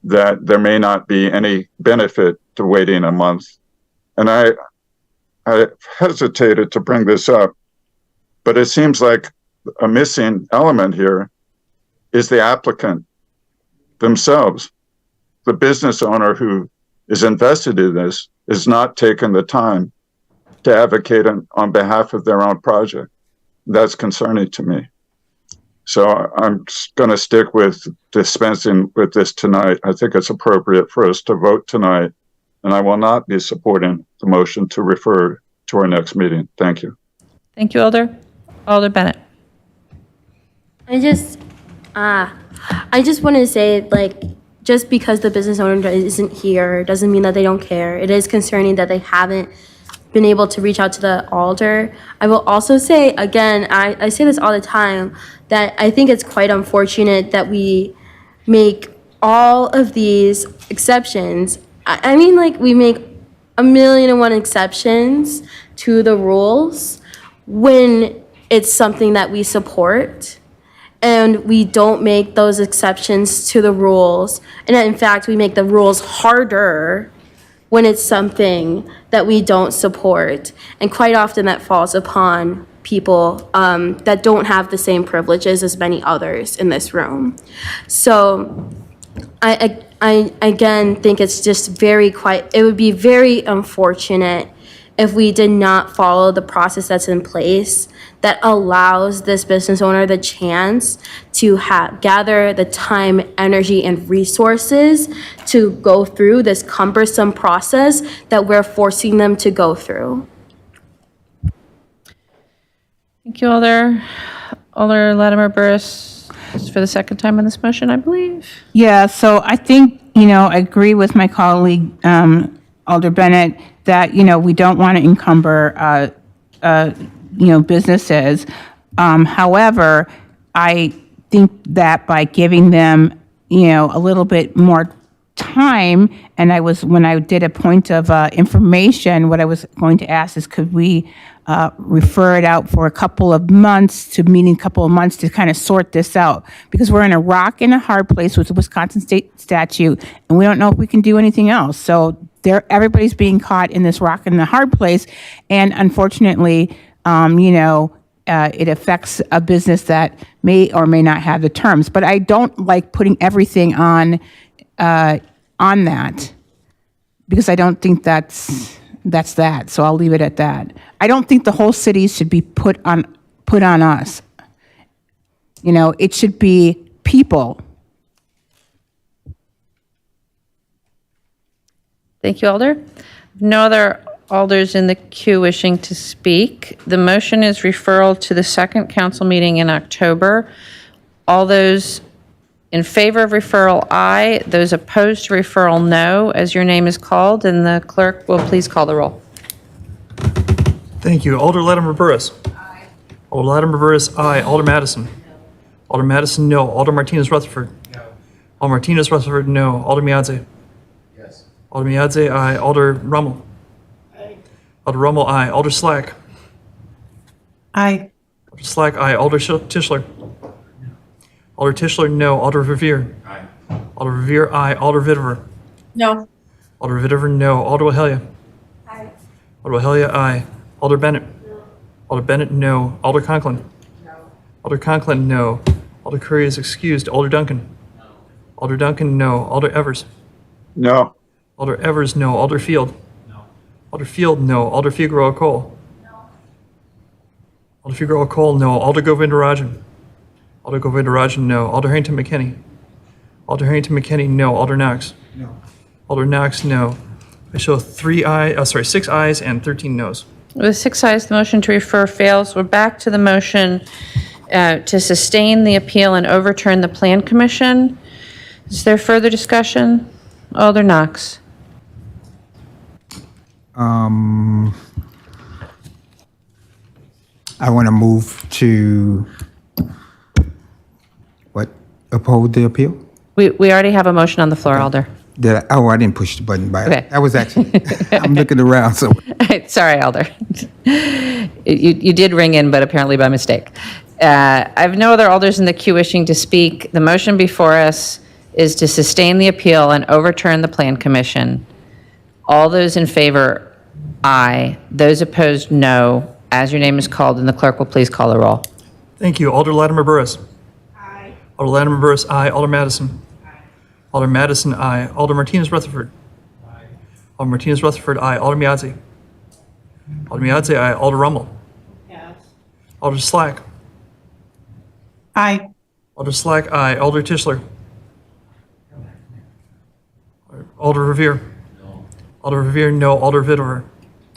that there may not be any benefit to waiting a month. And I hesitated to bring this up, but it seems like a missing element here is the applicant themselves. The business owner who is invested in this is not taking the time to advocate on behalf of their own project. That's concerning to me. So I'm going to stick with dispensing with this tonight. I think it's appropriate for us to vote tonight, and I will not be supporting the motion to refer to our next meeting. Thank you. Thank you, Alder. Alder Bennett. I just want to say, like, just because the business owner isn't here doesn't mean that they don't care. It is concerning that they haven't been able to reach out to the alder. I will also say, again, I say this all the time, that I think it's quite unfortunate that we make all of these exceptions. I mean, like, we make 1,000,001 exceptions to the rules when it's something that we support. And we don't make those exceptions to the rules. And in fact, we make the rules harder when it's something that we don't support. And quite often that falls upon people that don't have the same privileges as many others in this room. So I again think it's just it would be very unfortunate if we did not follow the process that's in place that allows this business owner the chance to gather the time, energy, and resources to go through this cumbersome process that we're forcing them to go through. Thank you, Alder. Alder Latimer Burris is for the second time on this motion, I believe. Yeah, so I think, I agree with my colleague, Alder Bennett, that, we don't want to encumber, businesses. However, I think that by giving them, a little bit more time, and when I did a point of information, what I was going to ask is, could we refer it out for a couple of months to kind of sort this out? Because we're in a rock and a hard place with the Wisconsin state statute, and we don't know if we can do anything else. So everybody's being caught in this rock and the hard place, and unfortunately, it affects a business that may or may not have the terms. But I don't like putting everything on that, because I don't think that's that. So I'll leave it at that. I don't think the whole city should be put on us. It should be people. Thank you, Alder. No other alders in the queue wishing to speak. The motion is referral to the second council meeting in October. All those in favor of referral, aye. Those opposed to referral, no, as your name is called, and the clerk will please call the roll. Thank you. Alder Latimer Burris. Aye. Alder Latimer Burris, aye. Alder Madison. No. Alder Madison, no. Alder Martinez Rutherford. No. Alder Martinez Rutherford, no. Alder Miadze. Yes. Alder Miadze, aye. Alder Rummel. Aye. Alder Rummel, aye. Alder Slack. Aye. Alder Slack, aye. Alder Tischler. Alder Tischler, no. Alder Verveer. Aye. Alder Verveer, aye. Alder Vitever. No. Alder Vitever, no. Alder Wahelia. Aye. Alder Wahelia, aye. Alder Bennett. No. Alder Bennett, no. Alder Conklin. No. Alder Conklin, no. Alder Curry is excused. Alder Duncan. No. Alder Duncan, no. Alder Evers. No. Alder Evers, no. Alder Field. No. Alder Field, no. Alder Figueroa Cole. No. Alder Figueroa Cole, no. Alder Govindarajan. Alder Govindarajan, no. Alder Harrington McKinney. Alder Harrington McKinney, no. Alder Knox. No. Alder Knox, no. I show 6 ayes and 13 noes. With 6 ayes, the motion to refer fails. We're back to the motion to sustain the appeal and overturn the Plan Commission. Is there further discussion? Alder Knox. I want to move to, uphold the appeal? We already have a motion on the floor, Alder. I didn't push the button by. Okay. I was actually, I'm looking around, so. Sorry, Alder. You did ring in, but apparently by mistake. I have no other alders in the queue wishing to speak. The motion before us is to sustain the appeal and overturn the Plan Commission. All those in favor, aye. Those opposed, no. As your name is called, and the clerk will please call the roll. Thank you. Alder Latimer Burris. Aye. Alder Latimer Burris, aye. Alder Madison. Aye. Alder Madison, aye. Alder Martinez Rutherford. Aye. Alder Martinez Rutherford, aye. Alder Miadze. Alder Miadze, aye. Alder Rummel. Yes. Alder Slack. Aye. Alder Slack, aye. Alder Tischler. Alder Revere. No. Alder Revere, no. Alder Vitever.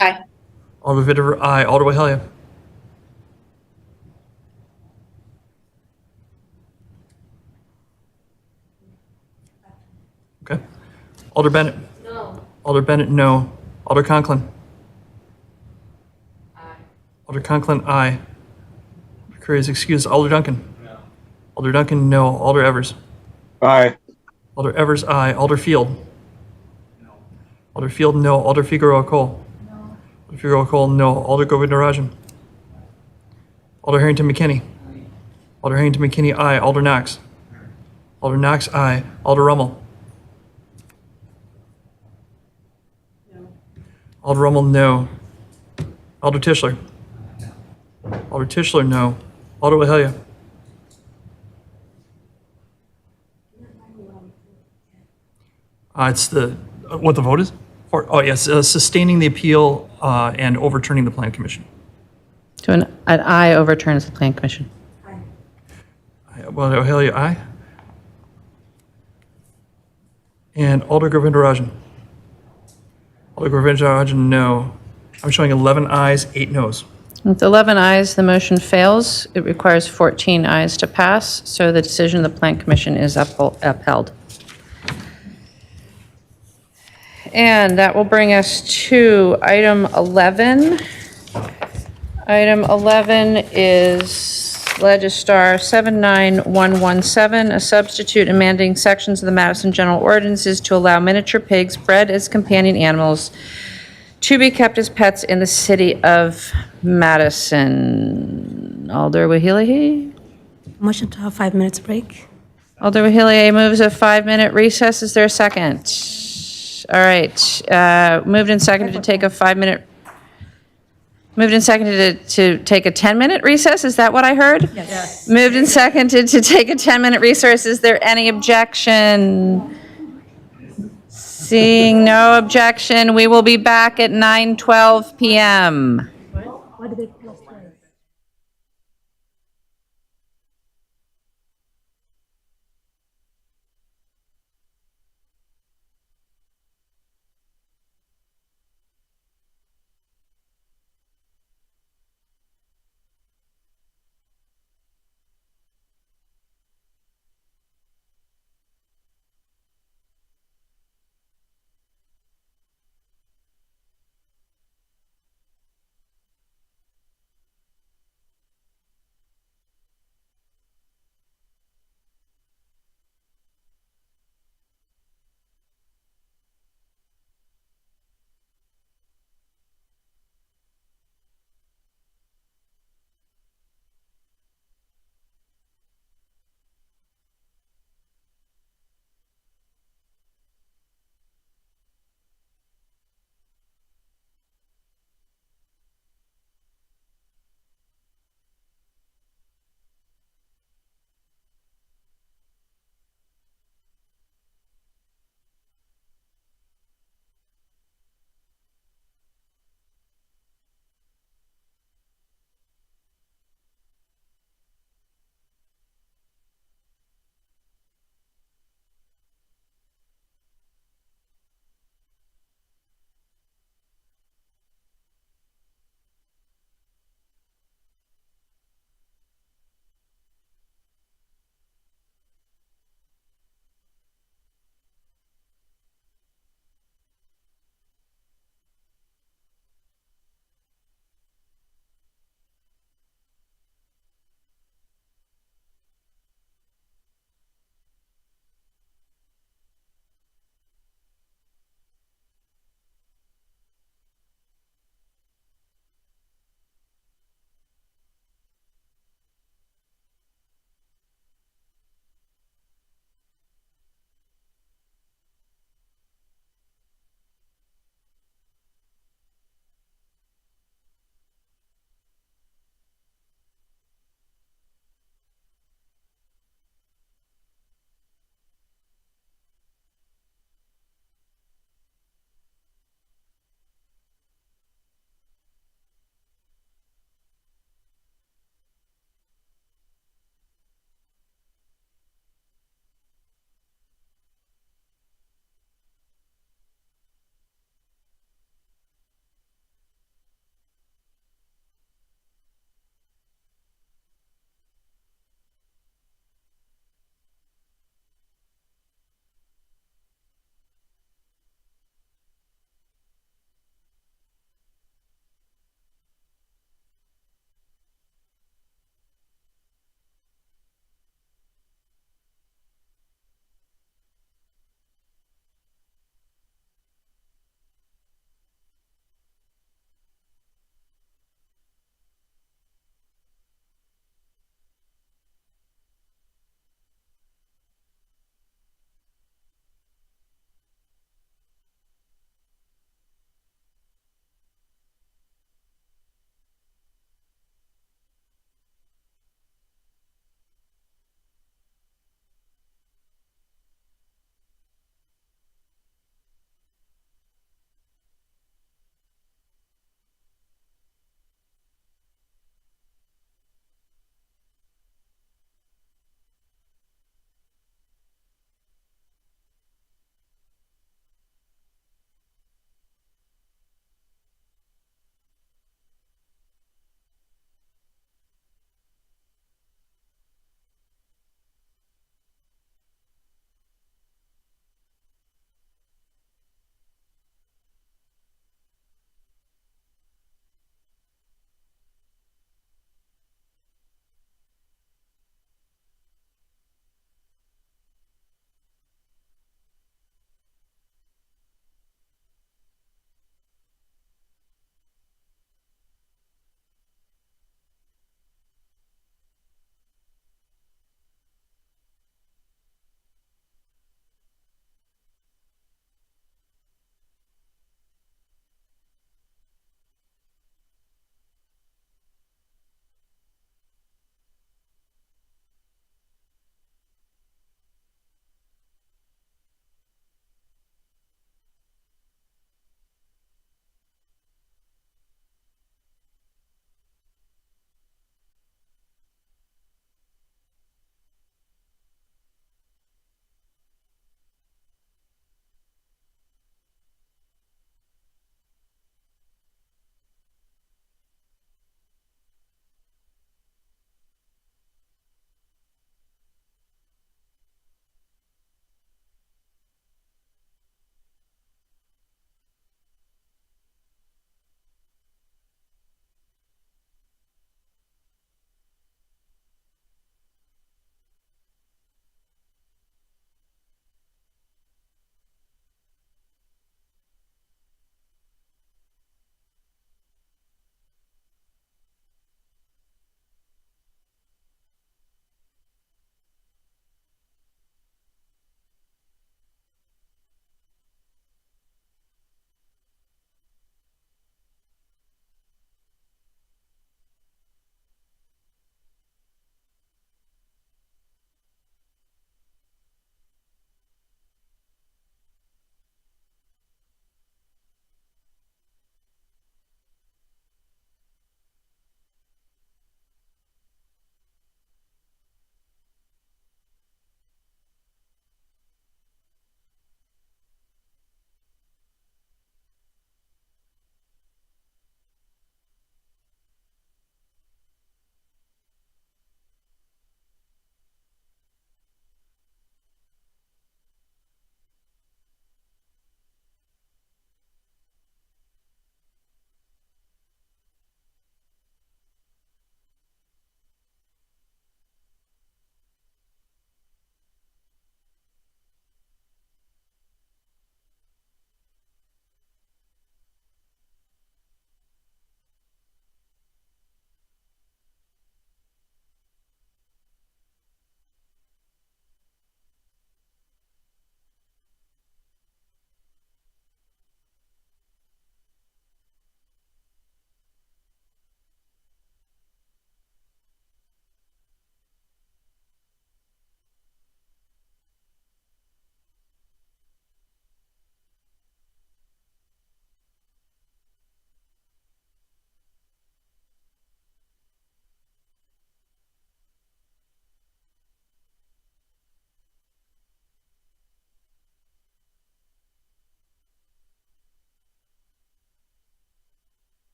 Aye. Alder Vitever, aye. Alder Wahelia. Okay. Alder Bennett. No. Alder Bennett, no. Alder Conklin. Aye. Alder Conklin, aye. Alder Curry is excused. Alder Duncan. No. Alder Duncan, no. Alder Evers. Aye. Alder Evers, aye. Alder Field. No. Alder Field, no. Alder Figueroa Cole. No. Alder Figueroa Cole, no. Alder Govindarajan. Alder Harrington McKinney. Aye. Alder Harrington McKinney, aye. Alder Knox. Aye. Alder Knox, aye. Alder Rummel. No. Alder Rummel, no. Alder Tischler. No. Alder Tischler, no. Alder Wahelia. It's what the vote is? Yes, sustaining the appeal and overturning the Plan Commission. So an aye overturns the Plan Commission. Aye. Well, Wahelia, aye. And Alder Govindarajan. Alder Govindarajan, no. I'm showing 11 ayes, 8 noes. With 11 ayes, the motion fails. It requires 14 ayes to pass, so the decision of the Plan Commission is upheld. And that will bring us to item 11. Item 11 is Legistar 79117, a substitute amending sections of the Madison General Ordinances to allow miniature pigs bred as companion animals to be kept as pets in the city of Madison. Alder Wahilihe? Motion to have 5 minutes break. Alder Wahilihe moves a 5-minute recess. Is there a second? All right. Moved and seconded to take a 5-minute. Moved and seconded to take a 10-minute recess. Is that what I heard? Yes. Moved and seconded to take a 10-minute recess. Is there any objection? Seeing no objection, we will be back at 9:12 p.m. Why do they close?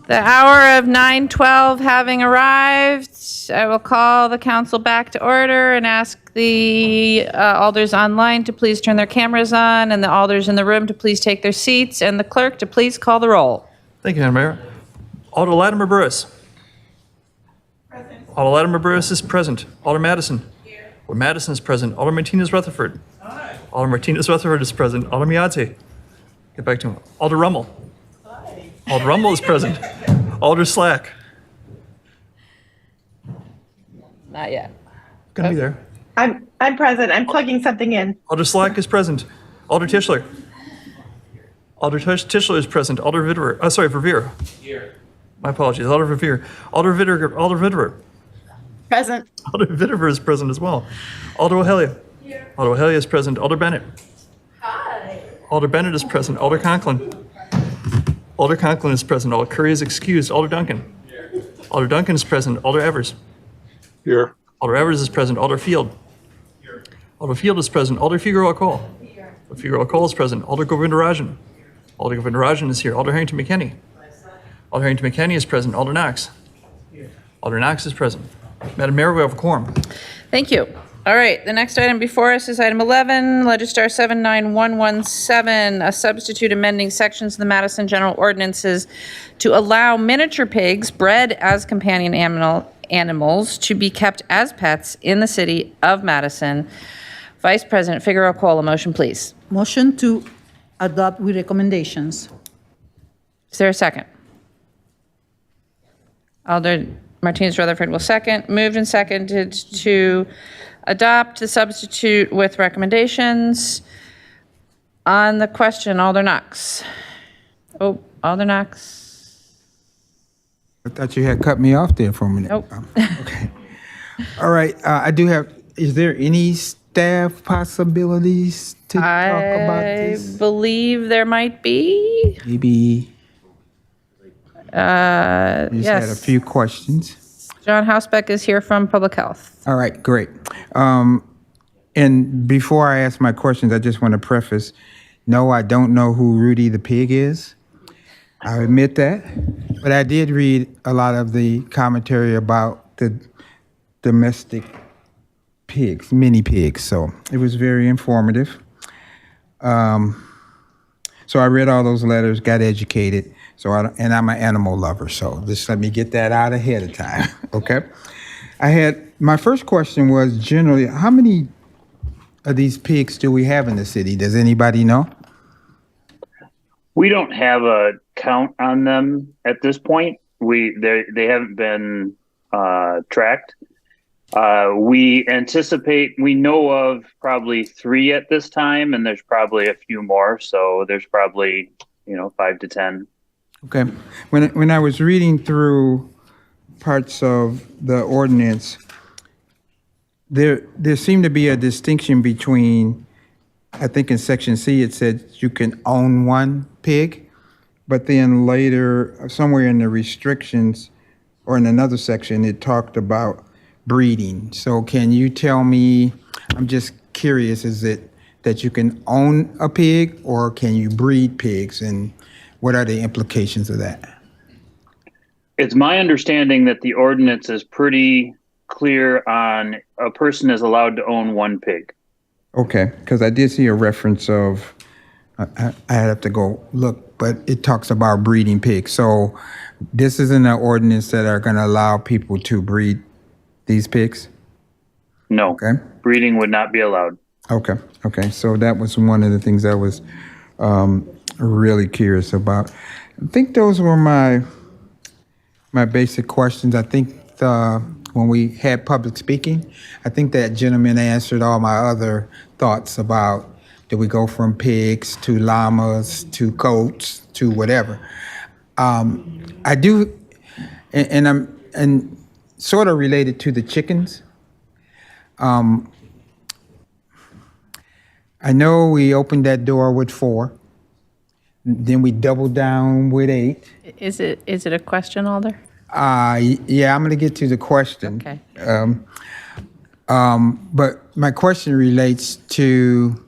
The hour of 9:12 having arrived, I will call the council back to order and ask the alders online to please turn their cameras on, and the alders in the room to please take their seats, and the clerk to please call the roll. Thank you, Madam Mayor. Alder Latimer Burris. Alder Latimer Burris is present. Alder Madison. Here. Alder Madison is present. Alder Martinez Rutherford. Aye. Alder Martinez Rutherford is present. Alder Miadze. Get back to him. Alder Rummel. Aye. Alder Rummel is present. Alder Slack. Not yet. Gonna be there. I'm present. I'm plugging something in. Alder Slack is present. Alder Tischler. Alder Tischler is present. Alder Verveer. Here. My apologies. Alder Verveer. Alder Vitterer. Present. Alder Vitterer is present as well. Alder O'Helia. Here. Alder O'Helia is present. Alder Bennett. Hi. Alder Bennett is present. Alder Conklin. Alder Conklin is present. Alder Curry is excused. Alder Duncan. Here. Alder Duncan is present. Alder Evers. Here. Alder Evers is present. Alder Field. Here. Alder Field is present. Alder Figueroa Cole. Here. Alder Figueroa Cole is present. Alder Govindarajan. Alder Govindarajan is here. Alder Harrington McKenney. Alder Harrington McKenney is present. Alder Knox. Here. Alder Knox is present. Madam Mayor, we have a quorum. Thank you. All right, the next item before us is item 11, Legistar 79117, a substitute amending sections of the Madison General Ordinances to allow miniature pigs bred as companion animals to be kept as pets in the city of Madison. Vice President Figueroa Cole, a motion, please. Motion to adopt with recommendations. Is there a second? Alder Martinez Rutherford will second. Moved and seconded to adopt the substitute with recommendations. On the question, Alder Knox. Oh, Alder Knox. I thought you had cut me off there for a minute. Nope. Okay. All right. I do have, is there any staff possibilities to talk about this? I believe there might be. Maybe. I just had a Yes. few questions. John Hausbeck is here from Public Health. All right, great. And before I ask my questions, I just want to preface, no, I don't know who Rudy the pig is. I admit that. But I did read a lot of the commentary about the domestic pigs, mini pigs. So it was very informative. So I read all those letters, got educated. And I'm an animal lover, so just let me get that out ahead of time, okay? My first question was generally, how many of these pigs do we have in the city? Does anybody know? We don't have a count on them at this point. They haven't been tracked. We know of probably 3 at this time, and there's probably a few more, so there's probably 5 to 10. Okay. When I was reading through parts of the ordinance, there seemed to be a distinction between, I think in section C it said you can own 1 pig, but then later, somewhere in the restrictions or in another section, it talked about breeding. So can you tell me, I'm just curious, is it that you can own a pig or can you breed pigs, and what are the implications of that? It's my understanding that the ordinance is pretty clear on a person is allowed to own 1 pig. Okay, because I did see a reference of, I have to go look, but it talks about breeding pigs. So this isn't an ordinance that are going to allow people to breed these pigs? No. Okay. Breeding would not be allowed. Okay. So that was one of the things I was really curious about. I think those were my basic questions. I think when we had public speaking, I think that gentleman answered all my other thoughts about, do we go from pigs to llamas to goats to whatever. I do, and sort of related to the chickens. I know we opened that door with 4. Then we doubled down with 8. Is it a question, Alder? Yeah, I'm going to get to the question. Okay. But my question relates to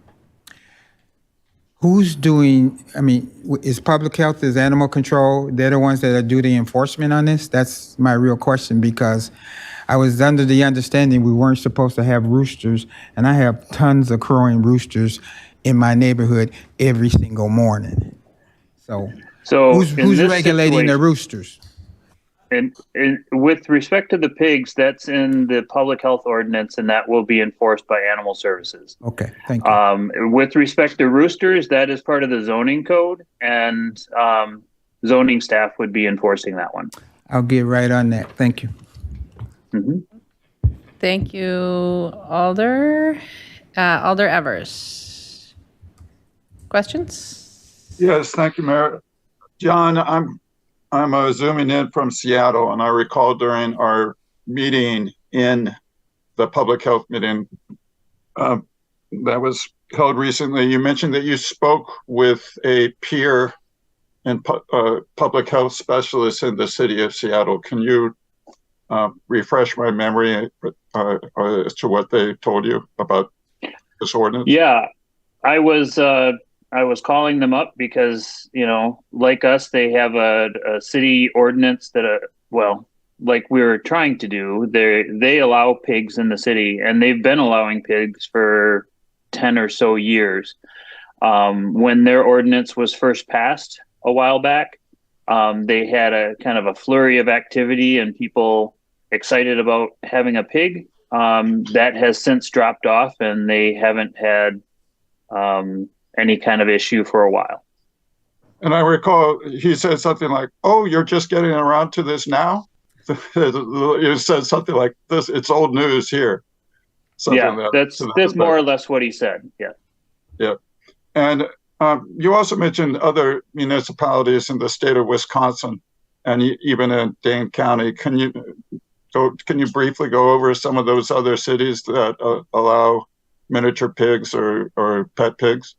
who's doing, I mean, is public health, is animal control, they're the ones that do the enforcement on this? That's my real question, because I was under the understanding we weren't supposed to have roosters, and I have tons of crowing roosters in my neighborhood every single morning. So who's regulating the roosters? And with respect to the pigs, that's in the public health ordinance, and that will be enforced by animal services. Okay, thank you. With respect to roosters, that is part of the zoning code, and zoning staff would be enforcing that one. I'll get right on that. Thank you. Thank you, Alder. Alder Evers. Questions? Yes, thank you, Mayor. John, I'm zooming in from Seattle, and I recall during our meeting in the public health meeting that was held recently, you mentioned that you spoke with a peer and public health specialist in the city of Seattle. Can you refresh my memory as to what they told you about this ordinance? Yeah, I was calling them up because, you know, like us, they have a city ordinance that, like we're trying to do. They allow pigs in the city, and they've been allowing pigs for 10 or so years. When their ordinance was first passed a while back, they had a kind of a flurry of activity and people excited about having a pig. That has since dropped off, and they haven't had any kind of issue for a while. And I recall he said something like, "Oh, you're just getting around to this now?" It said something like this. It's old news here. That's more or less what he said. Yeah. Yeah. And you also mentioned other municipalities in the state of Wisconsin and even in Dane County. Can you briefly go over some of those other cities that allow miniature pigs or pet pigs?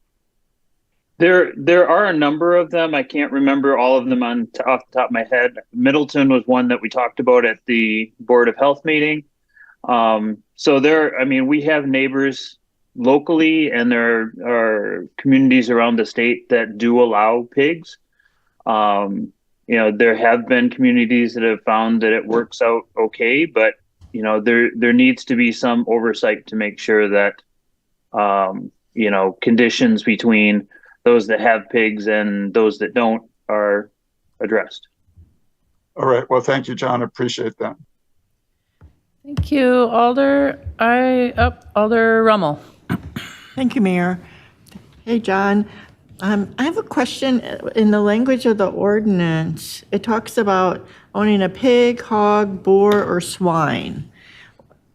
There are a number of them. I can't remember all of them off the top of my head. Middleton was one that we talked about at the Board of Health meeting. So we have neighbors locally, and there are communities around the state that do allow pigs. There have been communities that have found that it works out okay, but there needs to be some oversight to make sure that conditions between those that have pigs and those that don't are addressed. All right. Well, thank you, John. I appreciate that. Thank you, Alder. Alder Rummel. Thank you, Mayor. Hey, John. I have a question. In the language of the ordinance, it talks about owning a pig, hog, boar, or swine.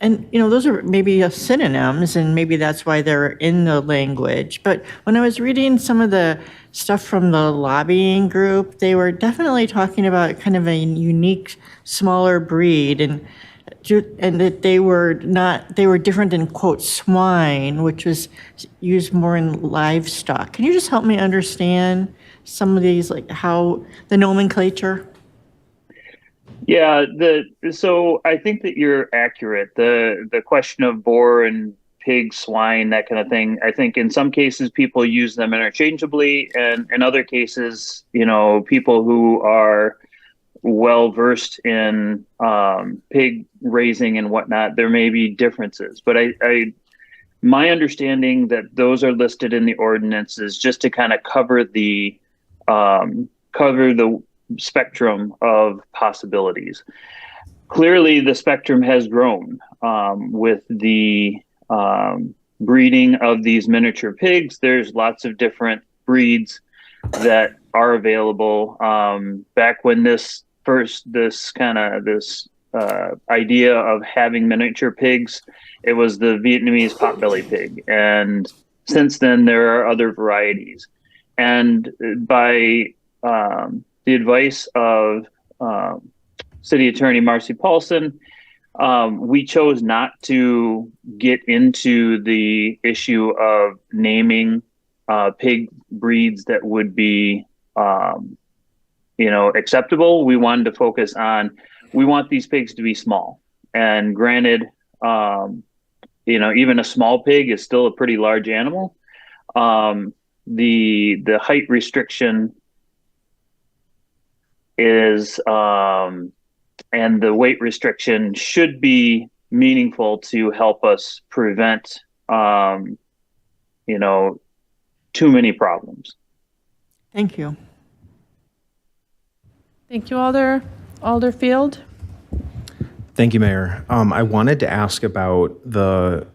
And, those are maybe synonyms, and maybe that's why they're in the language. But when I was reading some of the stuff from the lobbying group, they were definitely talking about kind of a unique, smaller breed, and that they were different than, quote, swine, which was used more in livestock. Can you just help me understand some of these, like how the nomenclature? Yeah, so I think that you're accurate. The question of boar and pig, swine, that kind of thing, I think in some cases people use them interchangeably, and in other cases, people who are well versed in pig raising and whatnot, there may be differences. But my understanding that those are listed in the ordinance is just to kind of cover the spectrum of possibilities. Clearly, the spectrum has grown with the breeding of these miniature pigs. There's lots of different breeds that are available. Back when this idea of having miniature pigs, it was the Vietnamese potbelly pig, and since then there are other varieties. And by the advice of City Attorney Marcy Paulson, we chose not to get into the issue of naming pig breeds that would be, acceptable. We wanted to focus on, we want these pigs to be small. And granted, even a small pig is still a pretty large animal. the height restriction is and the weight restriction should be meaningful to help us prevent too many problems. Thank you. Thank you, Alderfield. Thank you, Mayor. I wanted to ask about the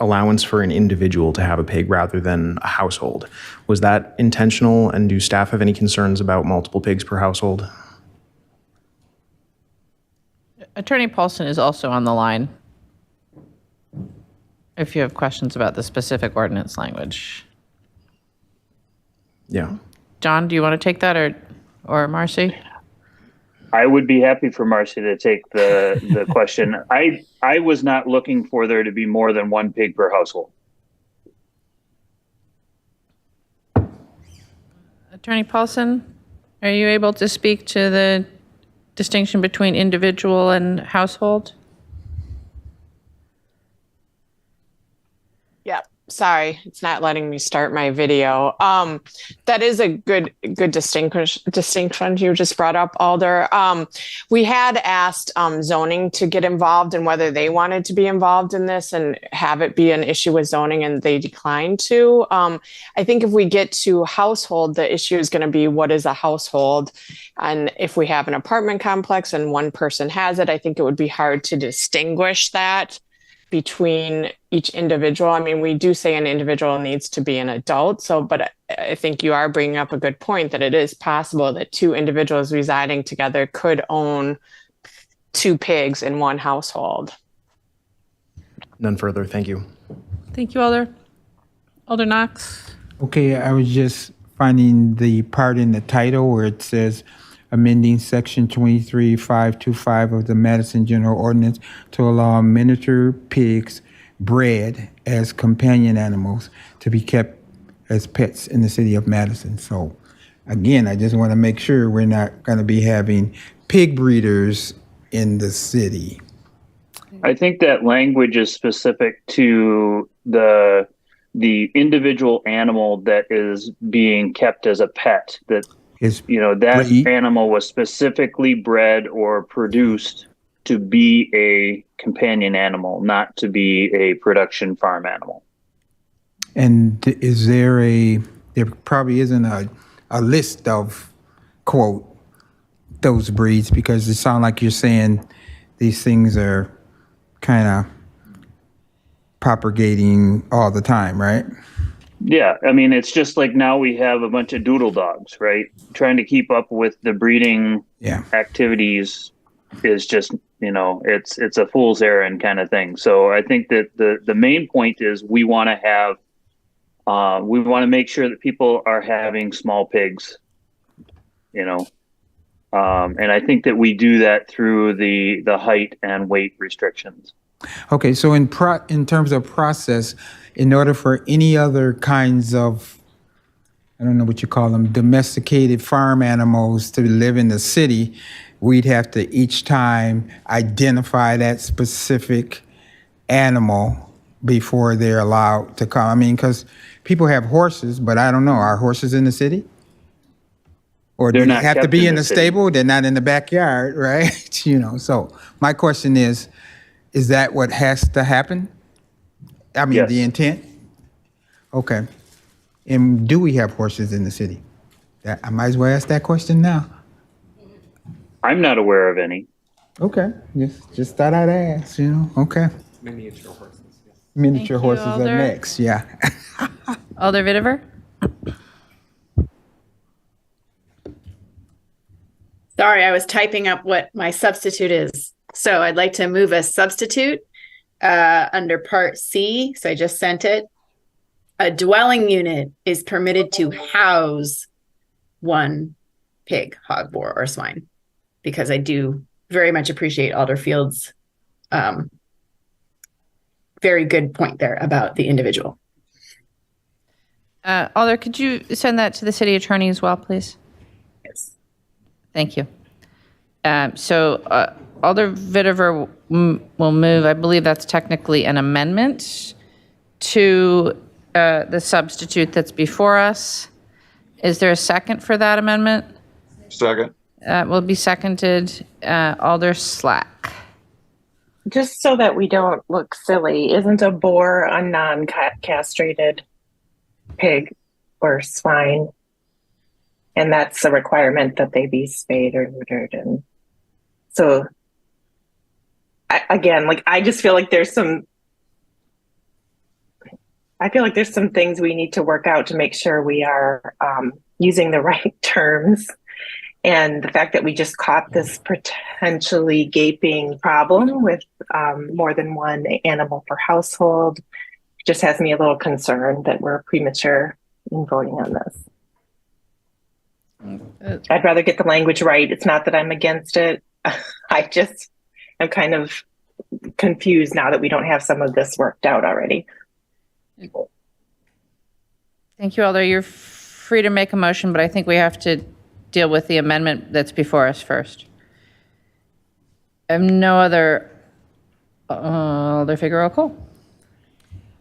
allowance for an individual to have a pig rather than a household. Was that intentional, and do staff have any concerns about multiple pigs per household? Attorney Paulson is also on the line if you have questions about the specific ordinance language. Yeah. John, do you want to take that, or Marcy? I would be happy for Marcy to take the question. I was not looking for there to be more than one pig per household. Attorney Paulson, are you able to speak to the distinction between individual and household? Yeah, sorry, it's not letting me start my video. That is a good distinction you just brought up, Alder. We had asked zoning to get involved and whether they wanted to be involved in this and have it be an issue with zoning, and they declined to. I think if we get to household, the issue is going to be what is a household, and if we have an apartment complex and one person has it, I think it would be hard to distinguish that between each individual. I mean, we do say an individual needs to be an adult, but I think you are bringing up a good point that it is possible that two individuals residing together could own two pigs in one household. None further. Thank you. Thank you, Alder. Alder Knox. Okay, I was just finding the part in the title where it says amending section 23525 of the Madison General Ordinance to allow miniature pigs bred as companion animals to be kept as pets in the city of Madison. So again, I just want to make sure we're not going to be having pig breeders in the city. I think that language is specific to the individual animal that is being kept as a pet, that that animal was specifically bred or produced to be a companion animal, not to be a production farm animal. And there probably isn't a list of, quote, those breeds, because it sounds like you're saying these things are kind of propagating all the time, right? Yeah, I mean, it's just like now we have a bunch of doodle dogs, right? Trying to keep up with the breeding activities is just, it's a fool's errand kind of thing. So I think that the main point is we want to make sure that people are having small pigs, and I think that we do that through the height and weight restrictions. Okay, so in terms of process, in order for any other kinds of, I don't know what you call them, domesticated farm animals to live in the city, we'd have to each time identify that specific animal before they're allowed to come. I mean, because people have horses, but I don't know, are horses in the city? Or do they have to be in the stable? They're not in the backyard, right? So my question is that what has to happen? I mean, the intent? Okay. And do we have horses in the city? I might as well ask that question now. I'm not aware of any. Okay. Just thought I'd ask, Okay. Miniature horses. Miniature horses are next, yeah. Alder Vitiver? Sorry, I was typing up what my substitute is. So I'd like to move a substitute under Part C. So I just sent it. A dwelling unit is permitted to house one pig, hog, boar, or swine, because I do very much appreciate Alderfield's very good point there about the individual. Alder, could you send that to the city attorney as well, please? Yes. Thank you. So Alder Vitiver will move, I believe that's technically an amendment to the substitute that's before us. Is there a second for that amendment? Second. Will be seconded. Alder Slack. Just so that we don't look silly, isn't a boar a non-castrated pig or swine? And that's a requirement that they be spayed or neutered. And so, I just feel like there's some things we need to work out to make sure we are using the right terms. And the fact that we just caught this potentially gaping problem with more than one animal per household just has me a little concerned that we're premature in voting on this. I'd rather get the language right. It's not that I'm against it. I just am kind of confused now that we don't have some of this worked out already. Thank you, Alder. You're free to make a motion, but I think we have to deal with the amendment that's before us first. No other, Alder Figueroa Cole.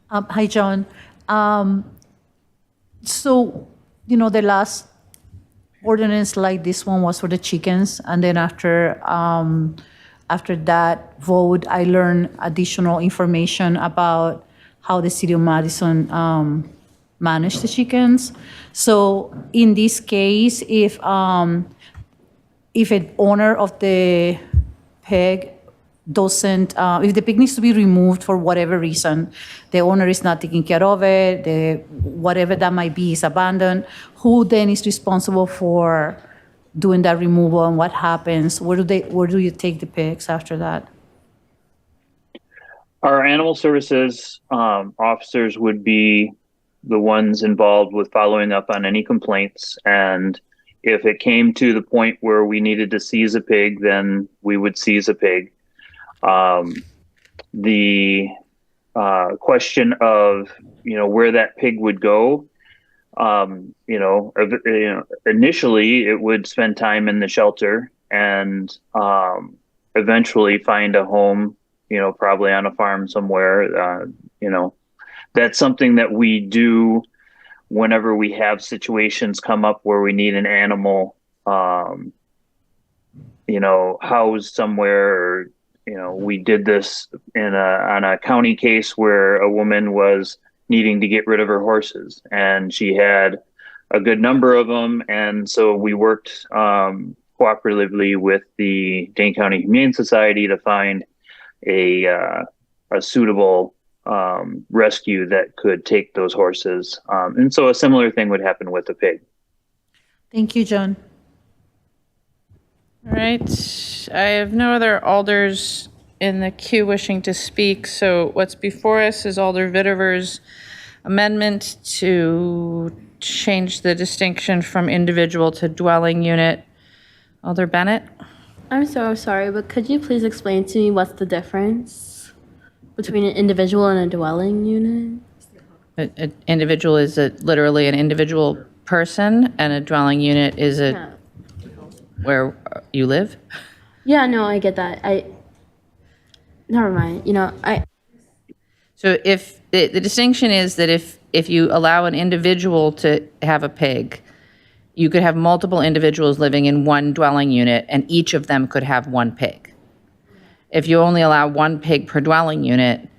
Hi, John. So, the last ordinance like this one was for the chickens, and then after that vote, I learned additional information about how the city of Madison manage the chickens. So in this case, if an owner of the pig doesn't, if the pig needs to be removed for whatever reason, the owner is not taking care of it, whatever that might be is abandoned, who then is responsible for doing that removal, and what happens? Where do you take the pigs after that? Our animal services officers would be the ones involved with following up on any complaints. And if it came to the point where we needed to seize a pig, then we would seize a pig. The question of, where that pig would go, initially it would spend time in the shelter and eventually find a home, probably on a farm somewhere. That's something that we do whenever we have situations come up where we need an animal, housed somewhere. Or, we did this on a county case where a woman was needing to get rid of her horses, and she had a good number of them. And so we worked cooperatively with the Dane County Humane Society to find a suitable rescue that could take those horses. And so a similar thing would happen with a pig. Thank you, John. All right. I have no other alders in the queue wishing to speak. So what's before us is Alder Vitever's amendment to change the distinction from individual to dwelling unit. Alder Bennett? I'm so sorry, but could you please explain to me what's the difference between an individual and a dwelling unit? An individual is literally an individual person, and a dwelling unit is where you live? Yeah, no, I get that. Never mind. So if the distinction is that if you allow an individual to have a pig, you could have multiple individuals living in one dwelling unit, and each of them could have one pig. If you only allow one pig per dwelling unit,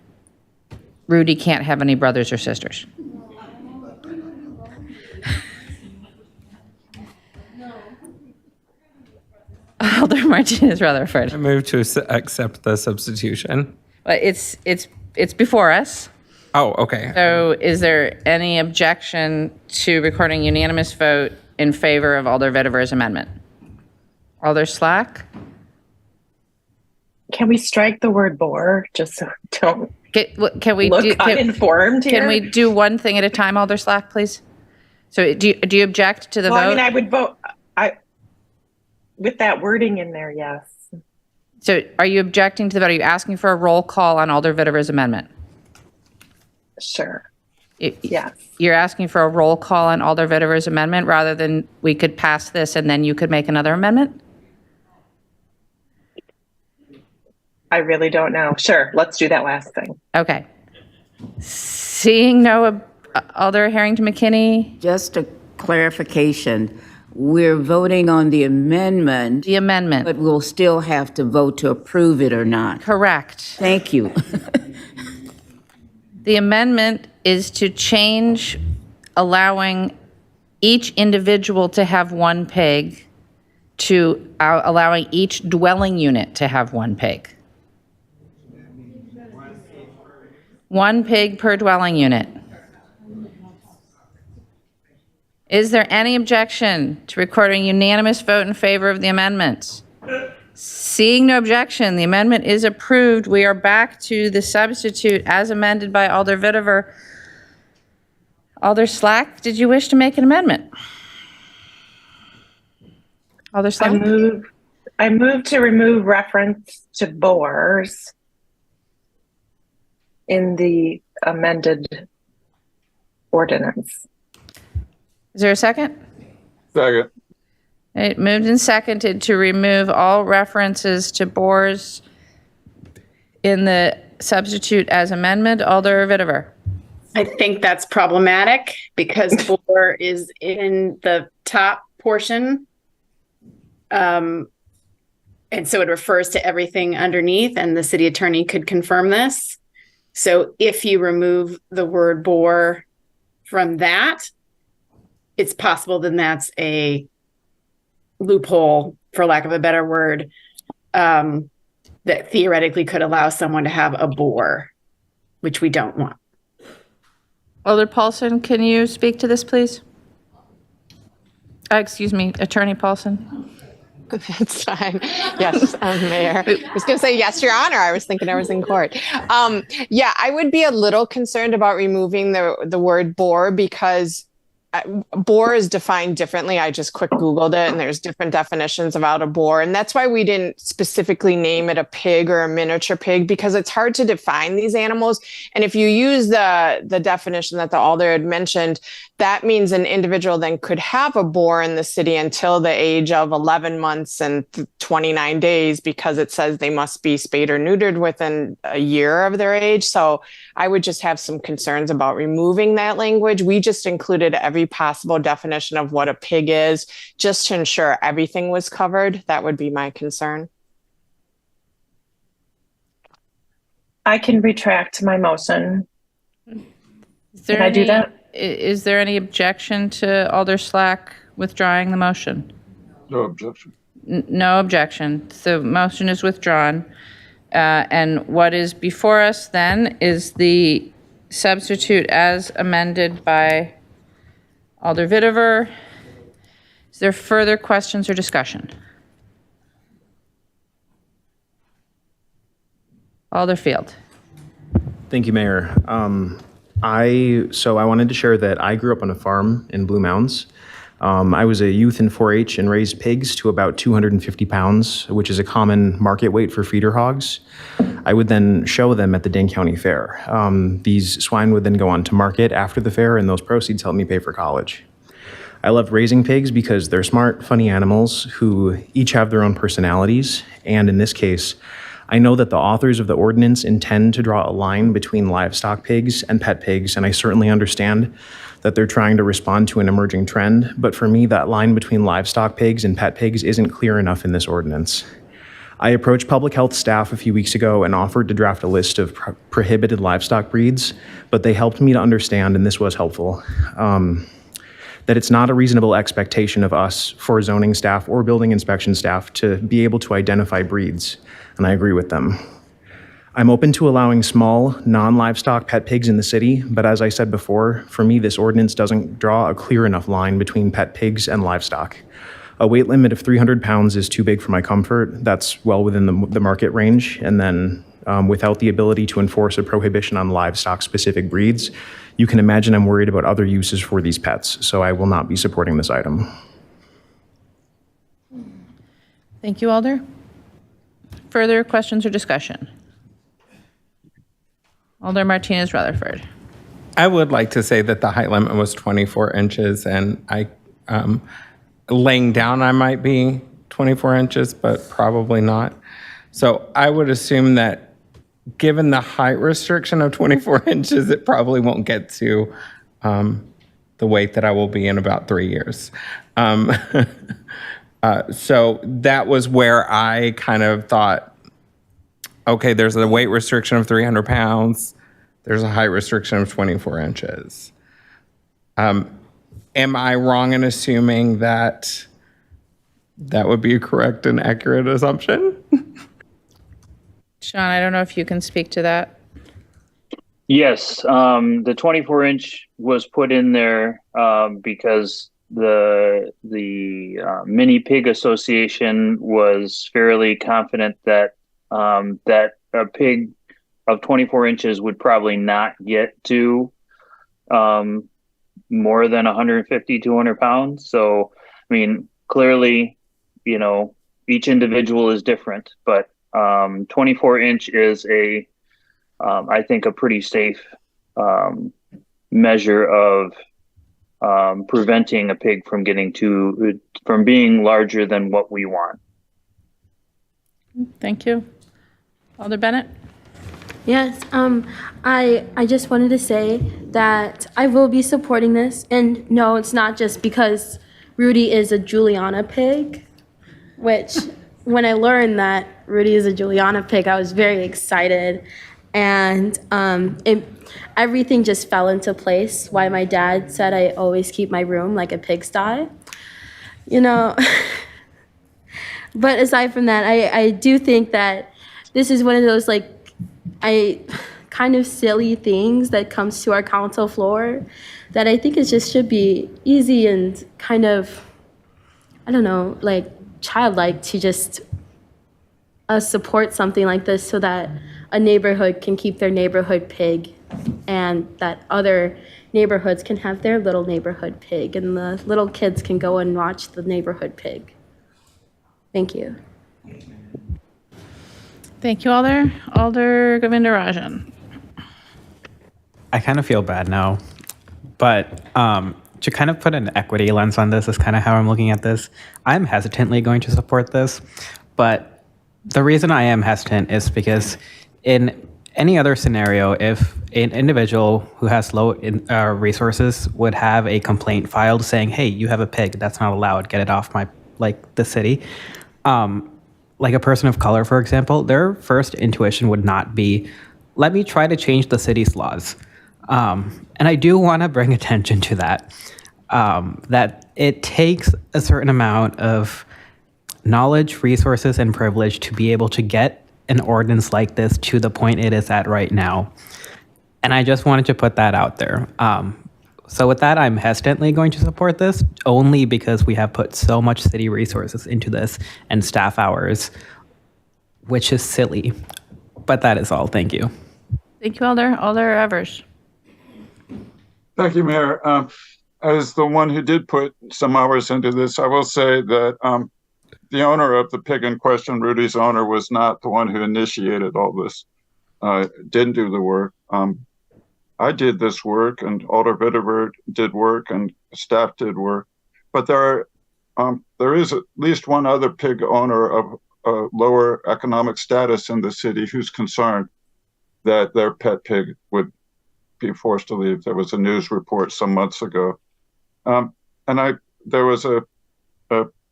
Rudy can't have any brothers or sisters. Alder Martinez Rutherford. I move to accept the substitution. But it's before us. Oh, okay. So is there any objection to recording unanimous vote in favor of Alder Vitever's amendment? Alder Slack? Can we strike the word bore just so we don't can we look uninformed here? Can we do one thing at a time, Alder Slack, please? So do you object to the vote? I mean, I would vote with that wording in there, yes. So are you objecting to the vote? Are you asking for a roll call on Alder Vitever's amendment? Sure. Yes. You're asking for a roll call on Alder Vitever's amendment rather than we could pass this and then you could make another amendment? I really don't know. Sure, let's do that last thing. Okay. Seeing no Alder Harrington McKinney? Just a clarification. We're voting on the amendment. The amendment. But we'll still have to vote to approve it or not. Correct. Thank you. The amendment is to change allowing each individual to have one pig to allowing each dwelling unit to have one pig. One pig per dwelling unit. Is there any objection to recording unanimous vote in favor of the amendment? Seeing no objection, the amendment is approved. We are back to the substitute as amended by Alder Vitiver. Alder Slack, did you wish to make an amendment? Alder Slack? I move to remove reference to boars in the amended ordinance. Is there a second? Second. It moved and seconded to remove all references to boars in the substitute as amendment. Alder Vitiver. I think that's problematic because boar is in the top portion. And so it refers to everything underneath, and the city attorney could confirm this. So if you remove the word boar from that, it's possible then that's a loophole, for lack of a better word, that theoretically could allow someone to have a boar, which we don't want. Alder Paulson, can you speak to this, please? Excuse me, Attorney Paulson. That's fine. Yes, Mayor. I was going to say, yes, Your Honor. I was thinking I was in court. Yeah, I would be a little concerned about removing the word boar because boar is defined differently. I just quick Googled it and there's different definitions about a boar. And that's why we didn't specifically name it a pig or a miniature pig, because it's hard to define these animals. And if you use the definition that the Alder had mentioned, that means an individual then could have a boar in the city until the age of 11 months and 29 days, because it says they must be spayed or neutered within a year of their age. So I would just have some concerns about removing that language. We just included every possible definition of what a pig is, just to ensure everything was covered. That would be my concern. I can retract my motion. Can I do that? Is there any objection to Alder Slack withdrawing the motion? No objection. No objection. The motion is withdrawn. And what is before us then is the substitute as amended by Alder Vitiver. Is there further questions or discussion? Alder Field. Thank you, Mayor. I wanted to share that I grew up on a farm in Blue Mounds. I was a youth in 4-H and raised pigs to about 250 pounds, which is a common market weight for feeder hogs. I would then show them at the Dane County Fair. These swine would then go on to market after the fair, and those proceeds helped me pay for college. I loved raising pigs because they're smart, funny animals who each have their own personalities, and in this case, I know that the authors of the ordinance intend to draw a line between livestock pigs and pet pigs, and I certainly understand that they're trying to respond to an emerging trend, but for me, that line between livestock pigs and pet pigs isn't clear enough in this ordinance. I approached public health staff a few weeks ago and offered to draft a list of prohibited livestock breeds, but they helped me to understand, and this was helpful, that it's not a reasonable expectation of us for zoning staff or building inspection staff to be able to identify breeds, and I agree with them. I'm open to allowing small, non-livestock pet pigs in the city, but as I said before, for me, this ordinance doesn't draw a clear enough line between pet pigs and livestock. A weight limit of 300 pounds is too big for my comfort. That's well within the market range, and then without the ability to enforce a prohibition on livestock-specific breeds, you can imagine I'm worried about other uses for these pets, so I will not be supporting this item. Thank you, Alder. Further questions or discussion? Alder Martinez Rutherford. I would like to say that the height limit was 24 inches, and laying down I might be 24 inches, but probably not. So I would assume that given the height restriction of 24 inches, it probably won't get to the weight that I will be in about 3 years. So that was where I kind of thought, okay, there's a weight restriction of 300 pounds. There's a height restriction of 24 inches. Am I wrong in assuming that that would be a correct and accurate assumption? Sean, I don't know if you can speak to that. Yes, the 24-inch was put in there because the Mini Pig Association was fairly confident that that a pig of 24 inches would probably not get to more than 150, 200 pounds. So, I mean, clearly, you know, each individual is different, but 24-inch is I think a pretty safe measure of preventing a pig from from being larger than what we want. Thank you. Alder Bennett? Yes, I just wanted to say that I will be supporting this. And no, it's not just because Rudy is a Juliana pig, which when I learned that Rudy is a Juliana pig, I was very excited. And everything just fell into place, why my dad said I always keep my room like a pigsty, you know. But aside from that, I do think that this is one of those kind of silly things that comes to our council floor that I think it just should be easy and kind of, I don't know, like childlike to just support something like this so that a neighborhood can keep their neighborhood pig and that other neighborhoods can have their little neighborhood pig and the little kids can go and watch the neighborhood pig. Thank you. Thank you, Alder. Alder Govindarajan. I kind of feel bad now, but to kind of put an equity lens on this is kind of how I'm looking at this. I'm hesitantly going to support this, but the reason I am hesitant is because in any other scenario, if an individual who has low resources would have a complaint filed saying, hey, you have a pig, that's not allowed, get it off the city. Like a person of color, for example, their first intuition would not be, let me try to change the city's laws. And I do want to bring attention to that, that it takes a certain amount of knowledge, resources, and privilege to be able to get an ordinance like this to the point it is at right now. And I just wanted to put that out there. So with that, I'm hesitantly going to support this only because we have put so much city resources into this and staff hours, which is silly. But that is all. Thank you. Thank you, Alder. Alder Evers. Thank you, Mayor. As the one who did put some hours into this, I will say that the owner of the pig in question, Rudy's owner, was not the one who initiated all this, didn't do the work. I did this work, and Alder Bitterberg did work, and staff did work. But there is at least one other pig owner of lower economic status in the city who's concerned that their pet pig would be forced to leave. There was a news report some months ago. There was a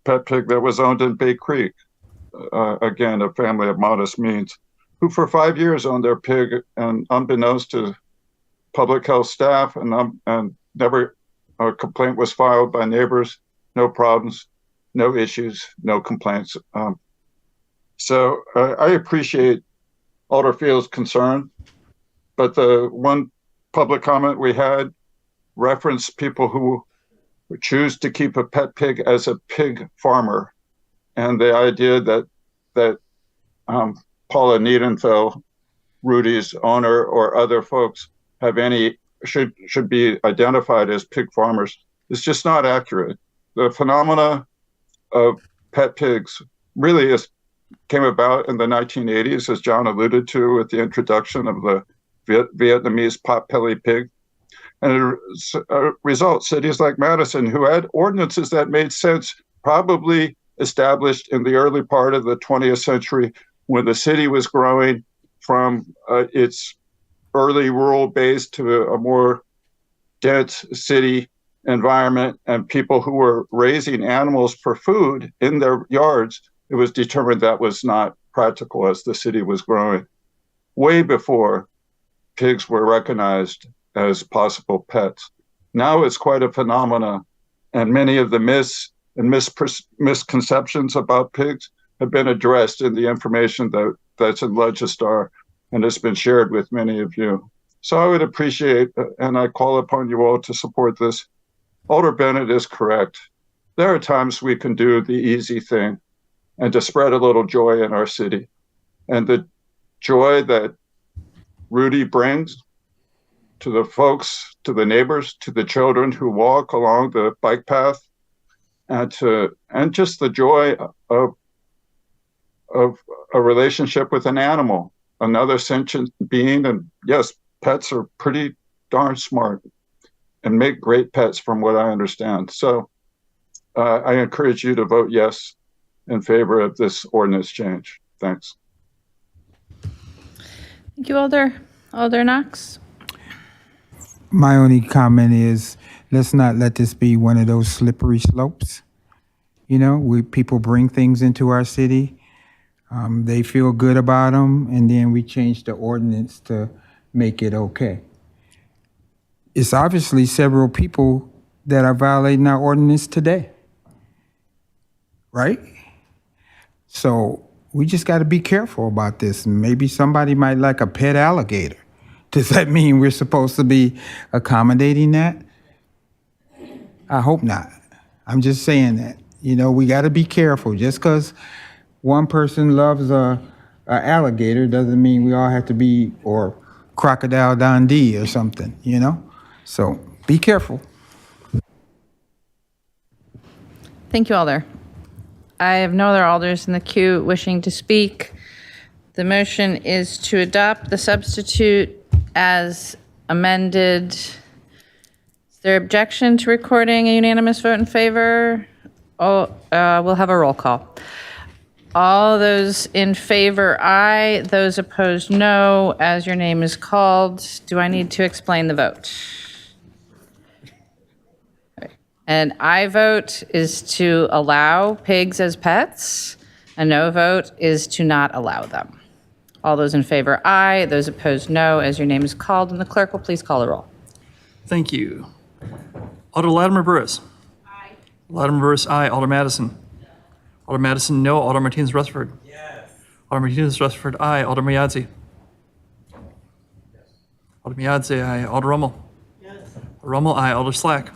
pet pig that was owned in Bay Creek, again, a family of modest means, who for 5 years owned their pig, and unbeknownst to public health staff, and never a complaint was filed by neighbors, no problems, no issues, no complaints. So I appreciate Alder Field's concern, but the one public comment we had referenced people who choose to keep a pet pig as a pig farmer, and the idea that Paula Niedenfeld, Rudy's owner, or other folks should be identified as pig farmers is just not accurate. The phenomena of pet pigs really came about in the 1980s, as John alluded to, with the introduction of the Vietnamese potbelly pig. And as a result, cities like Madison, who had ordinances that made sense, probably established in the early part of the 20th century when the city was growing from its early rural base to a more dense city environment and people who were raising animals for food in their yards, it was determined that was not practical as the city was growing. Way before pigs were recognized as possible pets. Now it's quite a phenomenon, and many of the myths and misconceptions about pigs have been addressed in the information that's in Legistar and has been shared with many of you. So I would appreciate, and I call upon you all to support this. Alder Bennett is correct. There are times we can do the easy thing and to spread a little joy in our city. And the joy that Rudy brings to the folks, to the neighbors, to the children who walk along the bike path, and just the joy of a relationship with an animal, another sentient being. And yes, pets are pretty darn smart and make great pets from what I understand. So I encourage you to vote yes in favor of this ordinance change. Thanks. Thank you, Alder Knox. My only comment is, let's not let this be one of those slippery slopes. You know, people bring things into our city, they feel good about them, and then we change the ordinance to make it okay. It's obviously several people that are violating our ordinance today, right? So we just got to be careful about this. Maybe somebody might like a pet alligator. Does that mean we're supposed to be accommodating that? I hope not. I'm just saying that. You know, we got to be careful. Just because one person loves a alligator doesn't mean we all have to be, or Crocodile Dundee or something, you know? So be careful. Thank you, Alder. I have no other alders in the queue wishing to speak. The motion is to adopt the substitute as amended. Is there objection to recording a unanimous vote in favor? We'll have a roll call. All those in favor, aye. Those opposed, no. As your name is called, do I need to explain the vote? An aye vote is to allow pigs as pets. A no vote is to not allow them. All those in favor, aye. Those opposed, no. As your name is called, and the clerk will please call the roll. Thank you. Alder Latimer Burris. Aye. Latimer Burris, aye. Alder Madison. Alder Madison, no. Alder Martinez Rutherford. Yes. Alder Martinez Rutherford, aye. Alder Miadze. Yes. Alder Miadze, aye. Alder Rummel. Yes. Alder Rummel, aye. Alder Slack.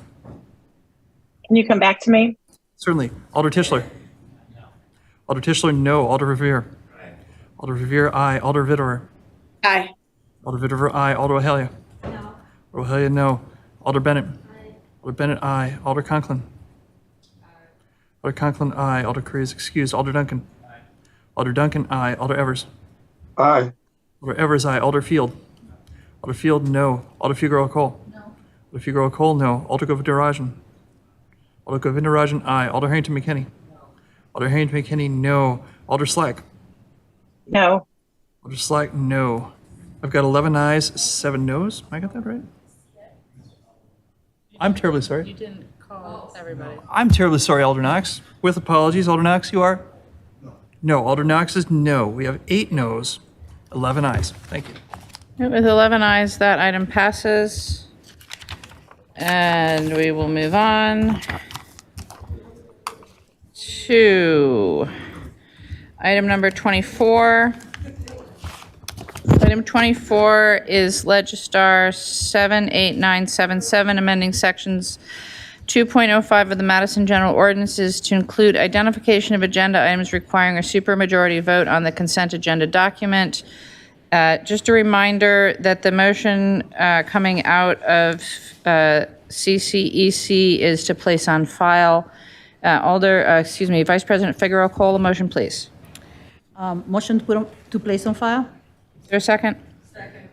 Can you come back to me? Certainly. Alder Tischler. No. Alder Tischler, no. Alder Revere. Aye. Alder Revere, aye. Alder Vitterer. Aye. Alder Vitterer, aye. Alder O'Halia. No. Alder O'Halia, no. Alder Bennett. Aye. Alder Bennett, aye. Alder Conklin. Aye. Alder Conklin, aye. Alder Curry is excused. Alder Duncan. Aye. Alder Duncan, aye. Alder Evers. Aye. Alder Evers, aye. Alder Field. Alder Field, no. Alder Figueroa Cole. No. Alder Figueroa Cole, no. Alder Govindarajan. Alder Govindarajan, aye. Alder Harrington McKinney. No. Alder Harrington McKinney, no. Alder Slack. No. Alder Slack, no. I've got 11 ayes, 7 noes. I got that right? I'm terribly sorry. You didn't call everybody. I'm terribly sorry, Alder Knox. With apologies, Alder Knox, you are? No. Alder Knox is no. We have 8 noes, 11 ayes. Thank you. With 11 ayes, that item passes. And we will move on to item number 24. Item 24 is Legistar 78977, amending sections 2.05 of the Madison General Ordinances to include identification of agenda items requiring a supermajority vote on the consent agenda document. Just a reminder that the motion coming out of CCEC is to place on file. Vice President Figueroa Cole, a motion, please. Motion to place on file? Is there a second? Second.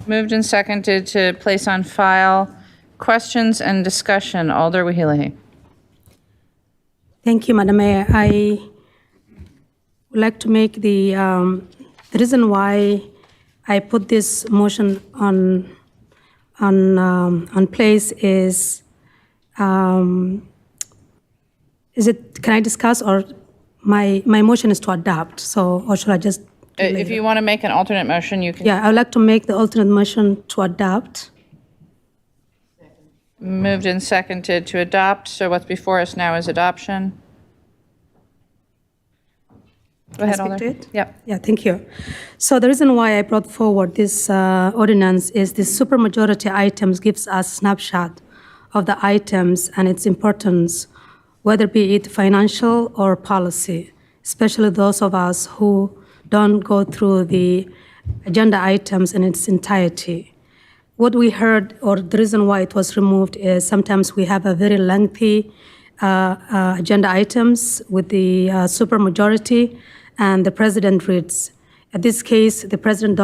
Moved and seconded to place on file. Questions and discussion. Alder Wahilahi. Thank you, Madam Mayor. I would like to make the reason why I put this motion on on place is it, can I discuss, or my motion is to adopt, so, or should I just? If you want to make an alternate motion, you can. Yeah, I would like to make the alternate motion to adopt. Moved and seconded to adopt, so what's before us now is adoption. Go ahead, Can I speak Alder. to it? Yep. Yeah, thank you. So the reason why I brought forward this ordinance is the supermajority items gives us a snapshot of the items and its importance, whether be it financial or policy, especially those of us who don't go through the agenda items in its entirety. What we heard, or the reason why it was removed, is sometimes we have a very lengthy agenda items with the supermajority, and the president reads. In this case, the president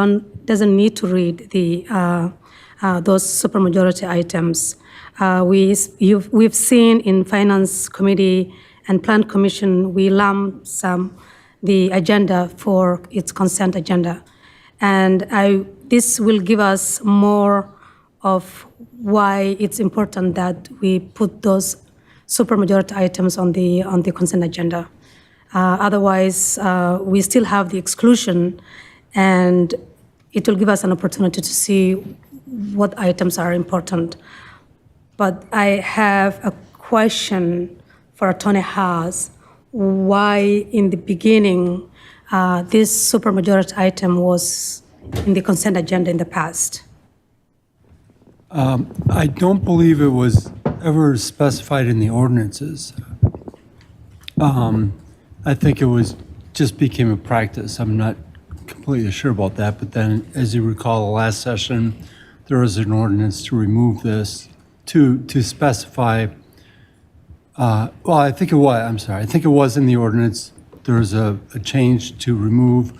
doesn't need to read those supermajority items. We've seen in Finance Committee and Plan Commission, we lump sum the agenda for its consent agenda. And this will give us more of why it's important that we put those supermajority items on the consent agenda. Otherwise, we still have the exclusion, and it will give us an opportunity to see what items are important. But I have a question for Attorney Haas. Why, in the beginning, this supermajority item was in the consent agenda in the past? I don't believe it was ever specified in the ordinances. I think it was just became a practice. I'm not completely sure about that, but then, as you recall, the last session, there was an ordinance to remove this, to specify, well, I think it was, I'm sorry, I think it was in the ordinance, there was a change to remove,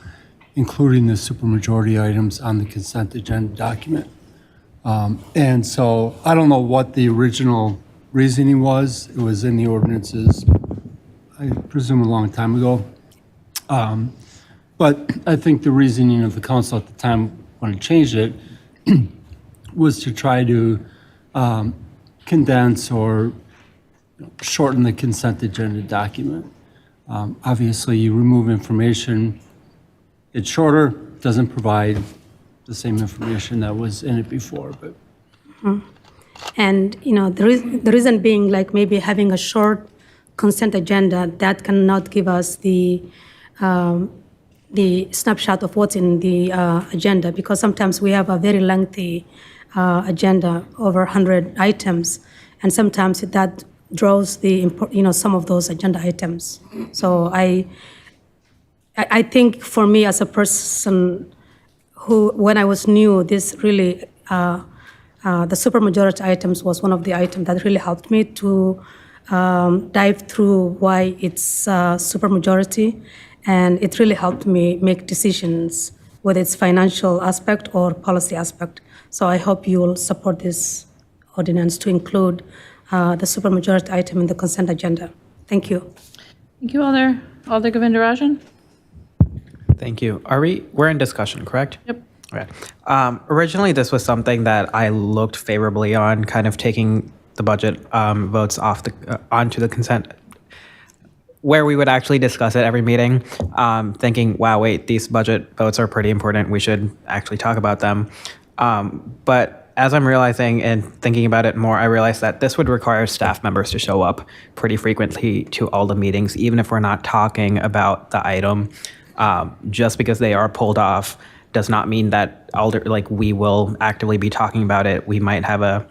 including the supermajority items on the consent agenda document. And so I don't know what the original reasoning was. It was in the ordinances, I presume a long time ago. But I think the reasoning of the council at the time when it changed it was to try to condense or shorten the consent agenda document. Obviously, you remove information, it's shorter, doesn't provide the same information that was in it before. But And the reason being, like, maybe having a short consent agenda that cannot give us the snapshot of what's in the agenda, because sometimes we have a very lengthy agenda, over 100 items, and sometimes that draws some of those agenda items. So I think for me as a person who, when I was new, this really, the supermajority items was one of the items that really helped me to dive through why it's supermajority, and it really helped me make decisions, whether it's financial aspect or policy aspect. So I hope you will support this ordinance to include the supermajority item in the consent agenda. Thank you. Thank you, Alder. Alder Govindarajan? Thank you. We're in discussion, correct? Yep. Okay. Originally, this was something that I looked favorably on, kind of taking the budget votes off onto the consent, where we would actually discuss it every meeting, thinking, wow, wait, these budget votes are pretty important. We should actually talk about them. But as I'm realizing and thinking about it more, I realized that this would require staff members to show up pretty frequently to all the meetings, even if we're not talking about the item. Just because they are pulled off does not mean that we will actively be talking about it. We might have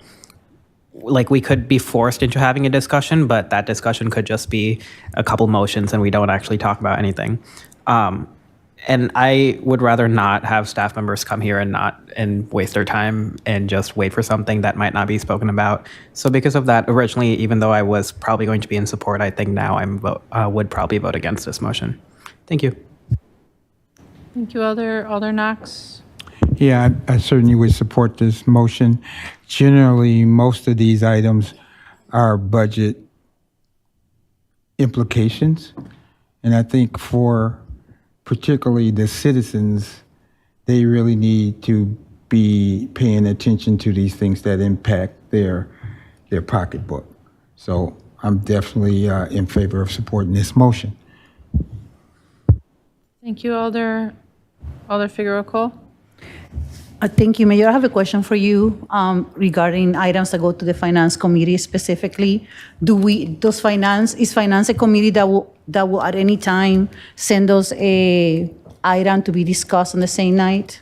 we could be forced into having a discussion, but that discussion could just be a couple motions and we don't actually talk about anything. And I would rather not have staff members come here and waste their time and just wait for something that might not be spoken about. So because of that, originally, even though I was probably going to be in support, I think now I would probably vote against this motion. Thank you. Thank you, Alder Knox. Yeah, I certainly would support this motion. Generally, most of these items are budget implications. And I think for particularly the citizens, they really need to be paying attention to these things that impact their pocketbook. So I'm definitely in favor of supporting this motion. Thank you, Alder Figueroa Cole. Thank you, Mayor. I have a question for you regarding items that go to the Finance Committee specifically. Is Finance a committee that will at any time send us a item to be discussed on the same night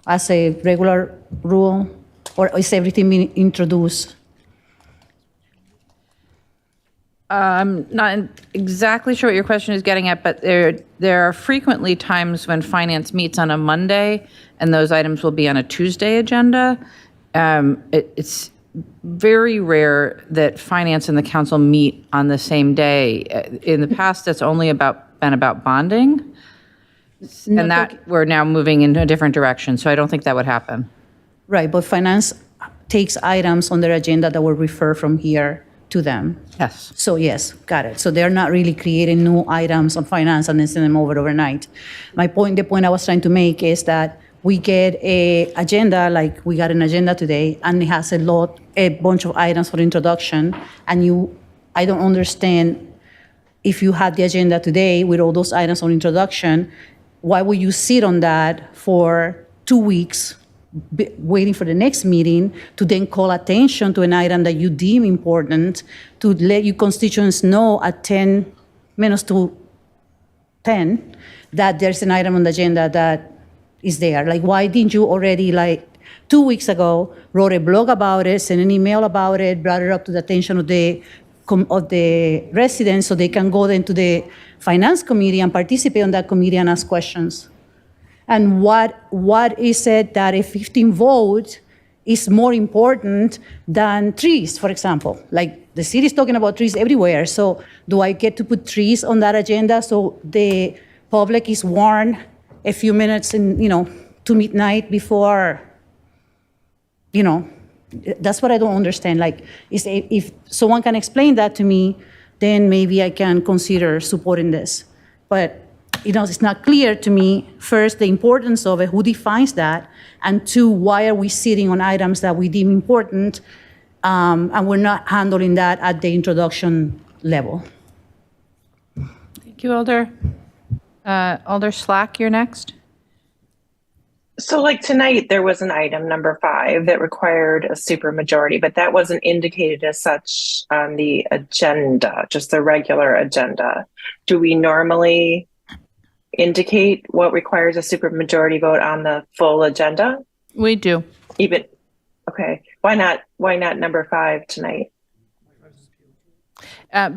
as a regular rule? Or is everything being introduced? I'm not exactly sure what your question is getting at, but there are frequently times when finance meets on a Monday, and those items will be on a Tuesday agenda. It's very rare that finance and the council meet on the same day. In the past, it's only been about bonding, and that we're now moving in a different direction. So I don't think that would happen. Right, but Finance takes items on their agenda that will refer from here to them. Yes. So yes, got it. So they're not really creating new items on Finance and then send them over overnight. The point I was trying to make is that we get a agenda, like we got an agenda today, and it has a bunch of items for introduction, and I don't understand, if you had the agenda today with all those items on introduction, why would you sit on that for 2 weeks, waiting for the next meeting to then call attention to an item that you deem important, to let your constituents know at 10 minutes to 10 that there's an item on the agenda that is there? Like, why didn't you already, 2 weeks ago, wrote a blog about it, sent an email about it, brought it up to the attention of the residents so they can go then to the Finance Committee and participate on that committee and ask questions? And what is it that a 15 vote is more important than trees, for example? Like, the city is talking about trees everywhere. So do I get to put trees on that agenda so the public is warned a few minutes to midnight before, that's what I don't understand. Like, if someone can explain that to me, then maybe I can consider supporting this. But it's not clear to me, first, the importance of it, who defines that, and two, why are we sitting on items that we deem important, and we're not handling that at the introduction level? Thank you, Alder. Alder Slack, you're next. So like tonight, there was an item, number 5, that required a supermajority, but that wasn't indicated as such on the agenda, just the regular agenda. Do we normally indicate what requires a supermajority vote on the full agenda? We do. Okay. Why not number 5 tonight?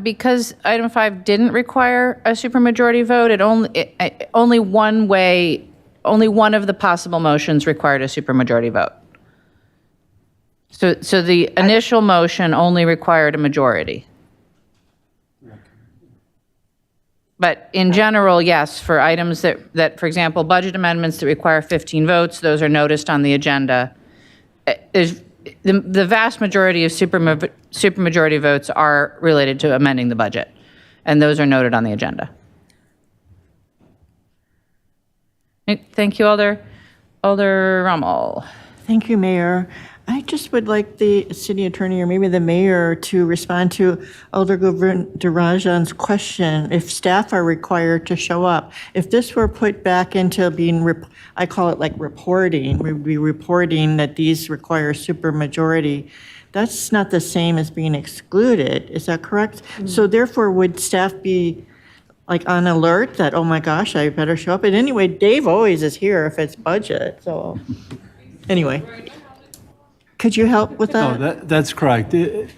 Because item 5 didn't require a supermajority vote, only one of the possible motions required a supermajority vote. So the initial motion only required a majority. But in general, yes, for items that, for example, budget amendments that require 15 votes, those are noticed on the agenda. The vast majority of supermajority votes are related to amending the budget, and those are noted on the agenda. Thank you, Alder. Alder Rommel. Thank you, Mayor. I just would like the city attorney or maybe the mayor to respond to Alder Govindarajan's question. If staff are required to show up, if this were put back into being, I call it like reporting, we'd be reporting that these require supermajority. That's not the same as being excluded. Is that correct? So therefore, would staff be like on alert that, oh my gosh, I better show up? And anyway, Dave always is here if it's budget. So anyway. Could you help with that? No, that's correct. The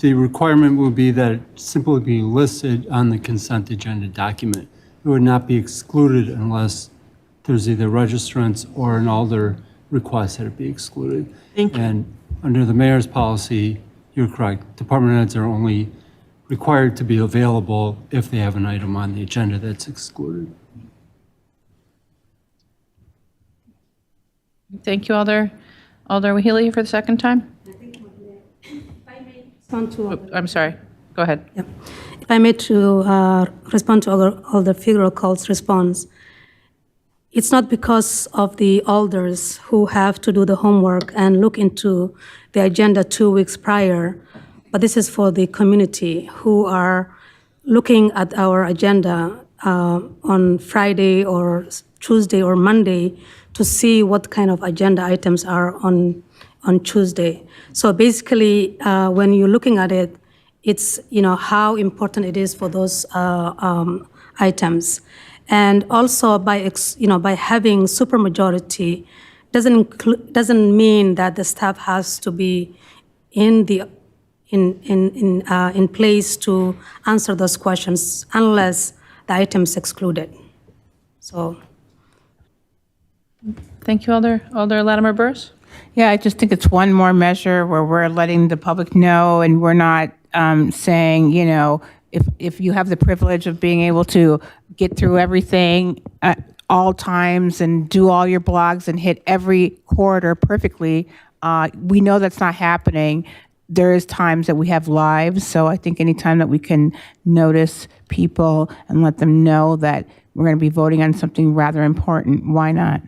requirement will be that it simply be listed on the consent agenda document. It would not be excluded unless there's either registrants or an alder request that it be excluded. Thank you. And under the mayor's policy, you're correct. Department heads are only required to be available if they have an item on the agenda that's excluded. Thank you, Alder. Alder Wahili for the second time. I'm sorry. Go ahead. Yep. If I may to respond to Alder Figueroa Cole's response. it's not because of the alders who have to do the homework and look into the agenda 2 weeks prior, but this is for the community who are looking at our agenda on Friday or Tuesday or Monday to see what kind of agenda items are on Tuesday. So basically, when you're looking at it, it's how important it is for those items. And also by having supermajority doesn't mean that the staff has to be in place to answer those questions unless the item is excluded. So. Thank you, Alder Latimer Burrs. Yeah, I just think it's one more measure where we're letting the public know, and we're not saying, if you have the privilege of being able to get through everything at all times and do all your blogs and hit every corridor perfectly, we know that's not happening. There is times that we have lives, so I think anytime that we can notice people and let them know that we're going to be voting on something rather important, why not?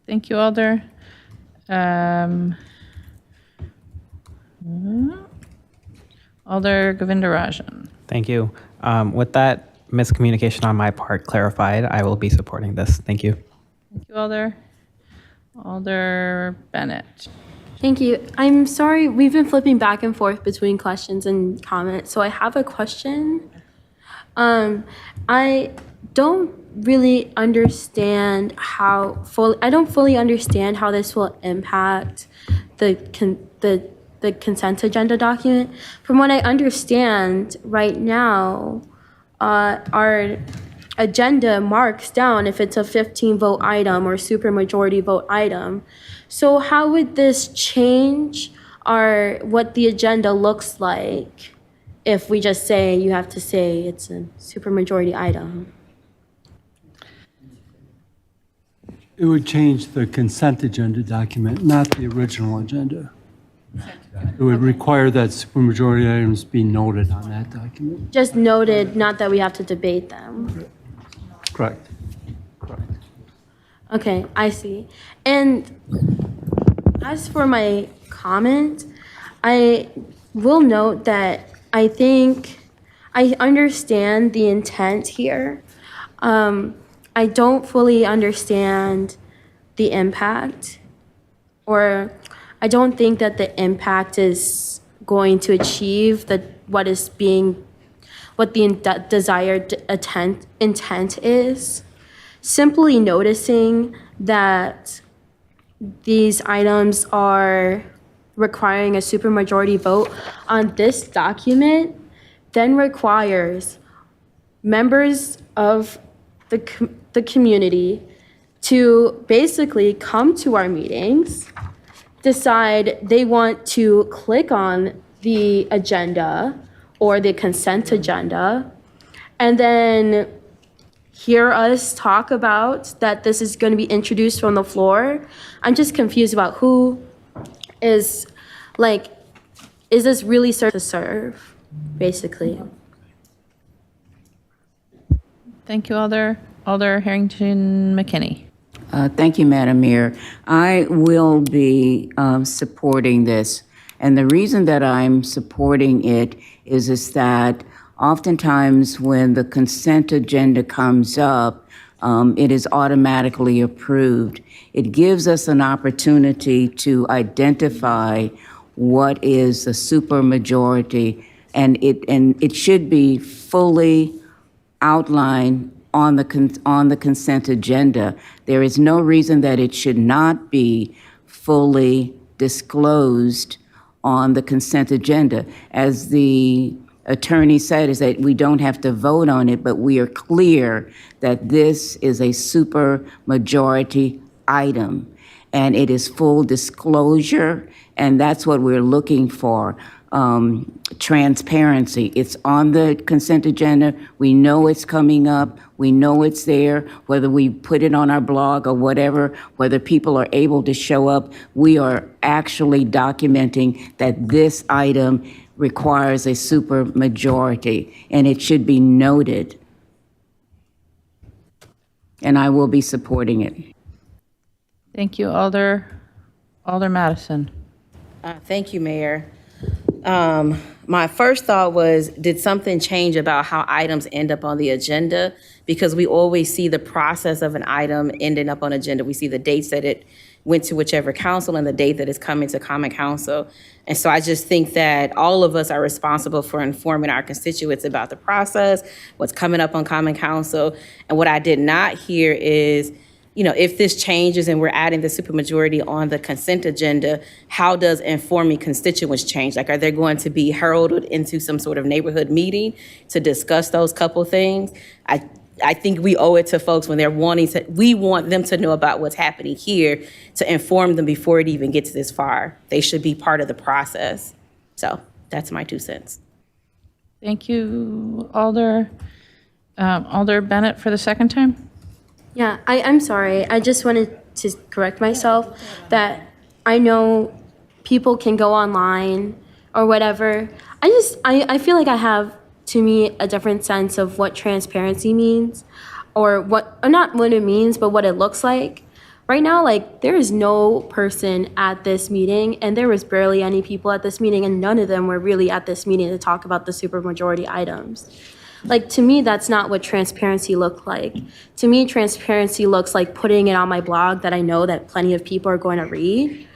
Thank you, Alder. Alder Govindarajan. Thank you. With that miscommunication on my part clarified, I will be supporting this. Thank you. Thank you, Alder. Alder Bennett. Thank you. I'm sorry, we've been flipping back and forth between questions and comments, so I have a question. I don't really understand I don't fully understand how this will impact the consent agenda document. From what I understand right now, our agenda marks down if it's a 15-vote item or supermajority vote item. So how would this change what the agenda looks like if we just say you have to say it's a supermajority item? It would change the consent agenda document, not the original agenda. It would require that supermajority items be noted on that document. Just noted, not that we have to debate them. Correct. Okay, I see. And as for my comment, I will note that I think I understand the intent here. I don't fully understand the impact, or I don't think that the impact is going to achieve what the desired intent is. Simply noticing that these items are requiring a supermajority vote on this document then requires members of the community to basically come to our meetings, decide they want to click on the agenda or the consent agenda, and then hear us talk about that this is going to be introduced from the floor. I'm just confused about who is this really serve to serve, basically? Thank you, Alder. Alder Harrington McKinney. Thank you, Madam Mayor. I will be supporting this. And the reason that I'm supporting it is that oftentimes when the consent agenda comes up, it is automatically approved. It gives us an opportunity to identify what is the supermajority, and it should be fully outlined on the consent agenda. There is no reason that it should not be fully disclosed on the consent agenda. As the attorney said, is that we don't have to vote on it, but we are clear that this is a super majority item, and it is full disclosure, and that's what we're looking for. Transparency. It's on the consent agenda. We know it's coming up. We know it's there, whether we put it on our blog or whatever, whether people are able to show up, we are actually documenting that this item requires a super majority, and it should be noted. and I will be supporting it. Thank you, Alder Madison. Thank you, Mayor. My first thought was, did something change about how items end up on the agenda? Because we always see the process of an item ending up on agenda. We see the dates that it went to whichever council and the date that it's coming to Common Council. And so I just think that all of us are responsible for informing our constituents about the process, what's coming up on Common Council. And what I did not hear is, you know, if this changes and we're adding the supermajority on the consent agenda, how does informing constituents change? Like, are they going to be heralded into some sort of neighborhood meeting to discuss those couple things? I think we owe it to folks when they're we want them to know about what's happening here to inform them before it even gets this far. They should be part of the process. So that's my 2 cents. Thank you, Alder. Alder Bennett for the second time. Yeah, I'm sorry. I just wanted to correct myself that I know people can go online or whatever. I feel like I have, to me, a different sense of what transparency means, or not what it means, but what it looks like. Right now, like, there is no person at this meeting, and there was barely any people at this meeting, and none of them were really at this meeting to talk about the supermajority items. Like, to me, that's not what transparency looked like. To me, transparency looks like putting it on my blog that I know that plenty of people are going to read.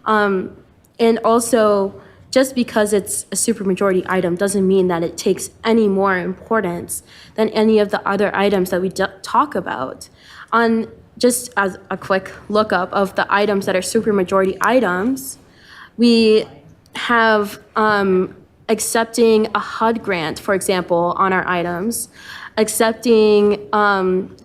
And also, just because it's a supermajority item doesn't mean that it takes any more importance than any of the other items that we talk about. Just as a quick lookup of the items that are supermajority items, we have accepting a HUD grant, for example, on our items, accepting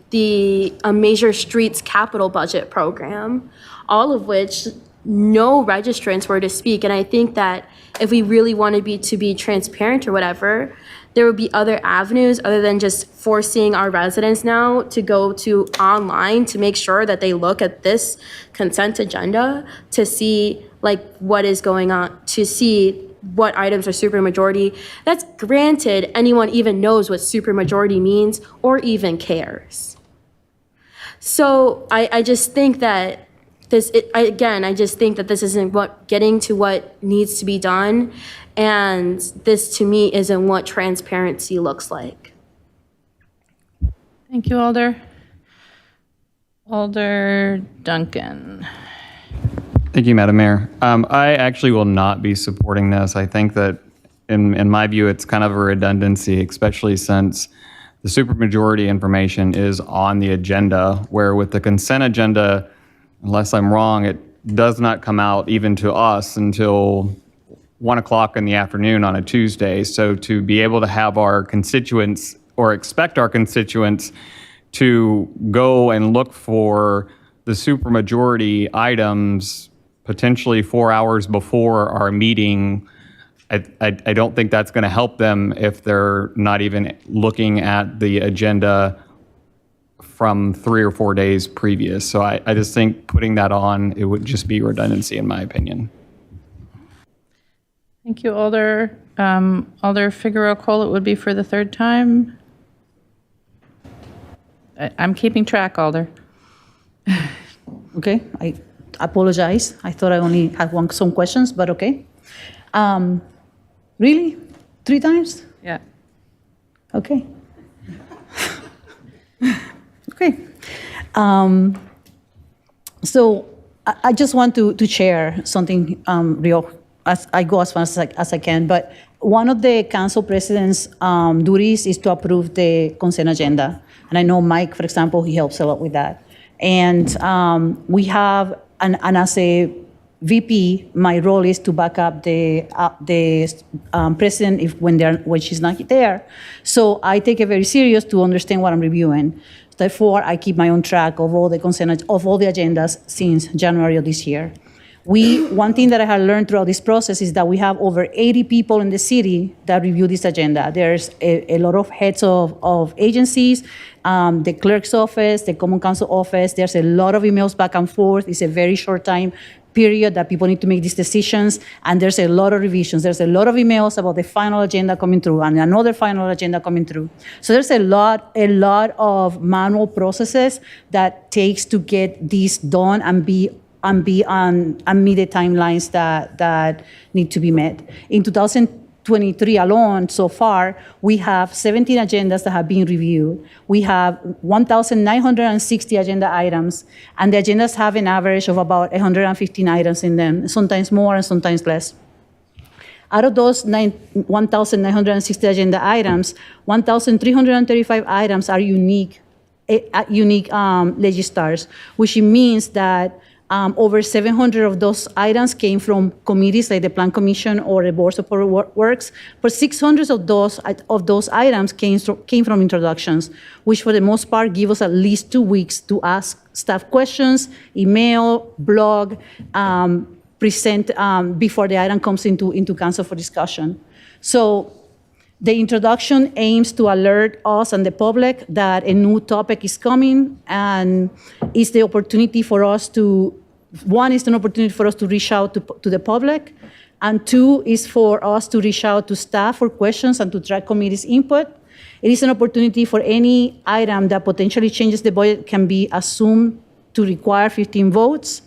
the Major Streets Capital Budget Program, all of which no registrants were to speak. And I think that if we really want to be transparent or whatever, there would be other avenues other than just forcing our residents now to go to online to make sure that they look at this consent agenda to see like what is going on, to see what items are supermajority. That's granted anyone even knows what supermajority means or even cares. So I just think that I just think that this isn't getting to what needs to be done. And this, to me, isn't what transparency looks like. Thank you, Alder. Alder Duncan. Thank you, Madam Mayor. I actually will not be supporting this. I think that, in my view, it's kind of a redundancy, especially since the supermajority information is on the agenda, where with the consent agenda, unless I'm wrong, it does not come out even to us until 1 o'clock in the afternoon on a Tuesday. So to be able to have our constituents, or expect our constituents to go and look for the supermajority items potentially 4 hours before our meeting, I don't think that's going to help them if they're not even looking at the agenda from 3 or 4 days previous. So I just think putting that on, it would just be redundancy in my opinion. Thank you, Alder. Alder Figueroa Cole, it would be for the third time. I'm keeping track, Alder. Okay, I apologize. I thought I only had some questions, but okay. Really? 3 times? Yeah. Okay. Okay. So I just want to share something real as I go as fast as I can. But one of the council president's duties is to approve the consent agenda. And I know Mike, for example, he helps a lot with that. And we have, and as a VP, my role is to back up the president when she's not there. So I take it very serious to understand what I'm reviewing. Therefore, I keep my own track of all the consent of all the agendas since January of this year. One thing that I have learned throughout this process is that we have over 80 people in the city that review this agenda. There's a lot of heads of agencies, the clerk's office, the common council office. There's a lot of emails back and forth. It's a very short time period that people need to make these decisions, and there's a lot of revisions. There's a lot of emails about the final agenda coming through and another final agenda coming through. So there's a lot of manual processes that takes to get these done and meet the timelines that need to be met. In 2023 alone, so far, we have 17 agendas that have been reviewed. We have 1,960 agenda items, and the agendas have an average of about 115 items in them, sometimes more and sometimes less. Out of those 1,960 agenda items, 1,335 items are unique legistars, which means that over 700 of those items came from committees like the Plan Commission or the Board of Public Works, but 600 of those items came from introductions, which for the most part give us at least 2 weeks to ask staff questions, email, blog, present before the item comes into council for discussion. So the introduction aims to alert us and the public that a new topic is coming, and it's the opportunity for us to, one is an opportunity for us to reach out to the public, and two is for us to reach out to staff for questions and to track committee's input. It is an opportunity for any item that potentially changes the budget can be assumed to require 15 votes.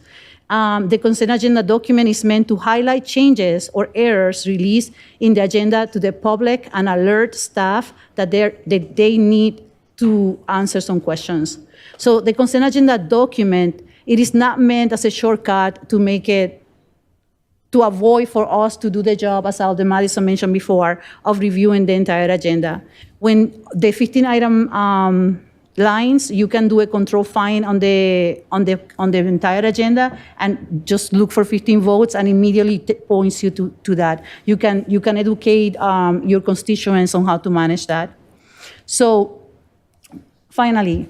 The consent agenda document is meant to highlight changes or errors released in the agenda to the public and alert staff that they need to answer some questions. So the consent agenda document, it is not meant as a shortcut to make it, to avoid for us to do the job, as Alder Madison mentioned before, of reviewing the entire agenda. When the 15 item lines, you can do a control find on the entire agenda and just look for 15 votes, and immediately points you to that. You can educate your constituents on how to manage that. So finally,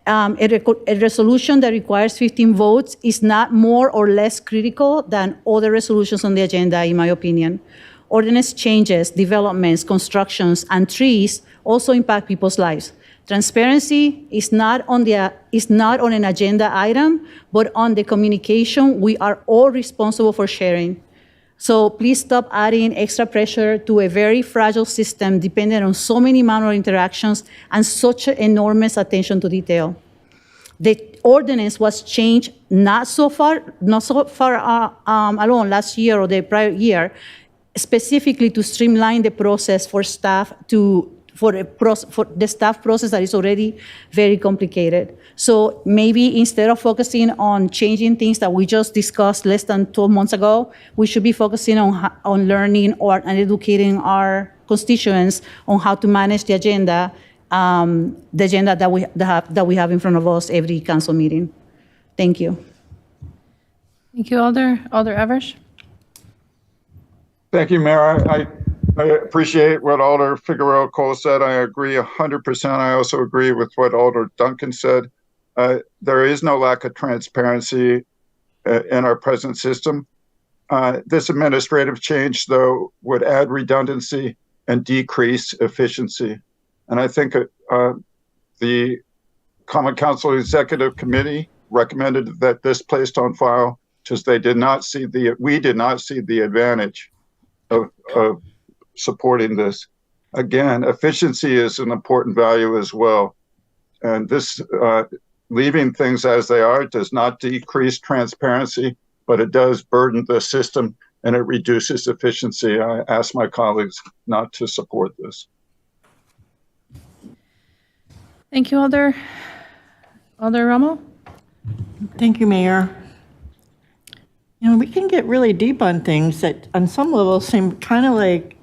a resolution that requires 15 votes is not more or less critical than other resolutions on the agenda, in my opinion. Ordinance changes, developments, constructions, and trees also impact people's lives. Transparency is not on an agenda item, but on the communication we are all responsible for sharing. So please stop adding extra pressure to a very fragile system dependent on so many manual interactions and such enormous attention to detail. The ordinance was changed not so far along last year or the prior year, specifically to streamline the process for staff for the staff process that is already very complicated. So maybe instead of focusing on changing things that we just discussed less than 12 months ago, we should be focusing on learning and educating our constituents on how to manage the agenda that we have in front of us every council meeting. Thank you. Thank you, Alder. Alder Evers? Thank you, Mayor. I appreciate what Alder Figueroa Cole said. I agree 100%. I also agree with what Alder Duncan said. There is no lack of transparency in our present system. This administrative change, though, would add redundancy and decrease efficiency. And I think the Common Council Executive Committee recommended that this placed on file, because we did not see the advantage of supporting this. Again, efficiency is an important value as well. And this leaving things as they are does not decrease transparency, but it does burden the system and it reduces efficiency. I ask my colleagues not to support this. Thank you, Alder. Alder Rommel? Thank you, Mayor. You know, we can get really deep on things that on some levels seem kind of like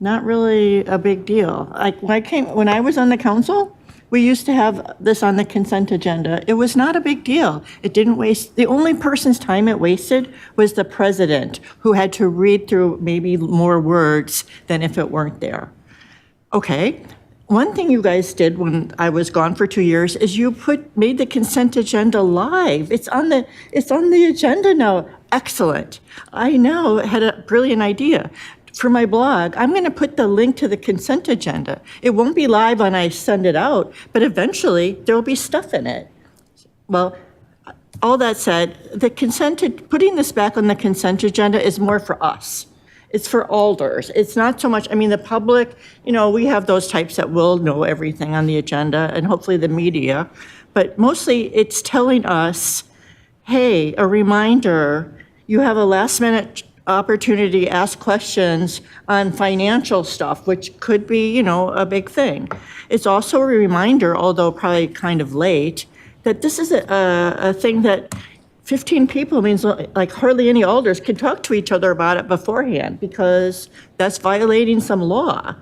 not really a big deal. Like when I was on the council, we used to have this on the consent agenda. It was not a big deal. It didn't waste, the only person's time it wasted was the president, who had to read through maybe more words than if it weren't there. Okay. One thing you guys did when I was gone for 2 years is you made the consent agenda live. It's on the agenda now. Excellent. I now had a brilliant idea. For my blog, I'm going to put the link to the consent agenda. It won't be live when I send it out, but eventually there will be stuff in it. Well, all that said, putting this back on the consent agenda is more for us. It's for alders. It's not so much, I mean, the public, we have those types that will know everything on the agenda, and hopefully the media. But mostly it's telling us, hey, a reminder, you have a last minute opportunity to ask questions on financial stuff, which could be, a big thing. It's also a reminder, although probably kind of late, that this is a thing that 15 people means like hardly any alders can talk to each other about it beforehand, because that's violating some law.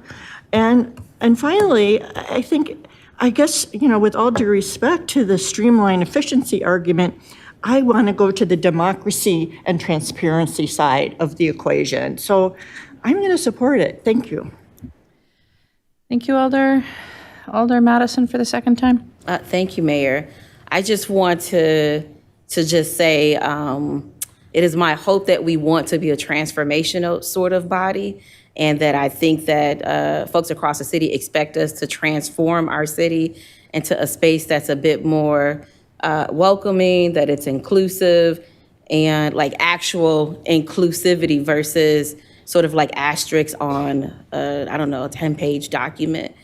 And finally, I guess, with all due respect to the streamline efficiency argument, I want to go to the democracy and transparency side of the equation. So I'm going to support it. Thank you. Thank you, Alder Madison, for the second time. Thank you, Mayor. I just want to just say it is my hope that we want to be a transformational sort of body, and that I think that folks across the city expect us to transform our city into a space that's a bit more welcoming, that it's inclusive, and like actual inclusivity versus sort of like asterisks on, a 10-page document.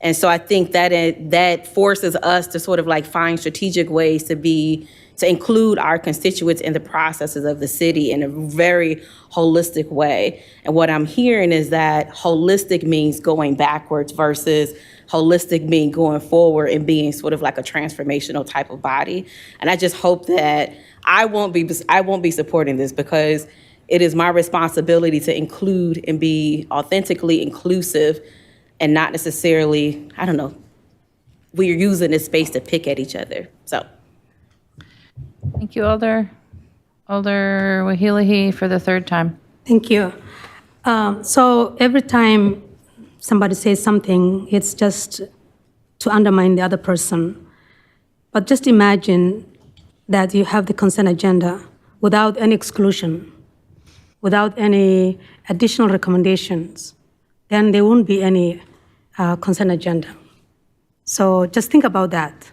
And so I think that forces us to sort of like find strategic ways to include our constituents in the processes of the city in a very holistic way. And what I'm hearing is that holistic means going backwards versus holistic mean going forward and being sort of like a transformational type of body. And I just hope that I won't be supporting this, because it is my responsibility to include and be authentically inclusive, and not necessarily, we're using this space to pick at each other. So. Thank you, Alder Wahilahi, for the third time. Thank you. So every time somebody says something, it's just to undermine the other person. But just imagine that you have the consent agenda without any exclusion, without any additional recommendations, then there won't be any consent agenda. So just think about that.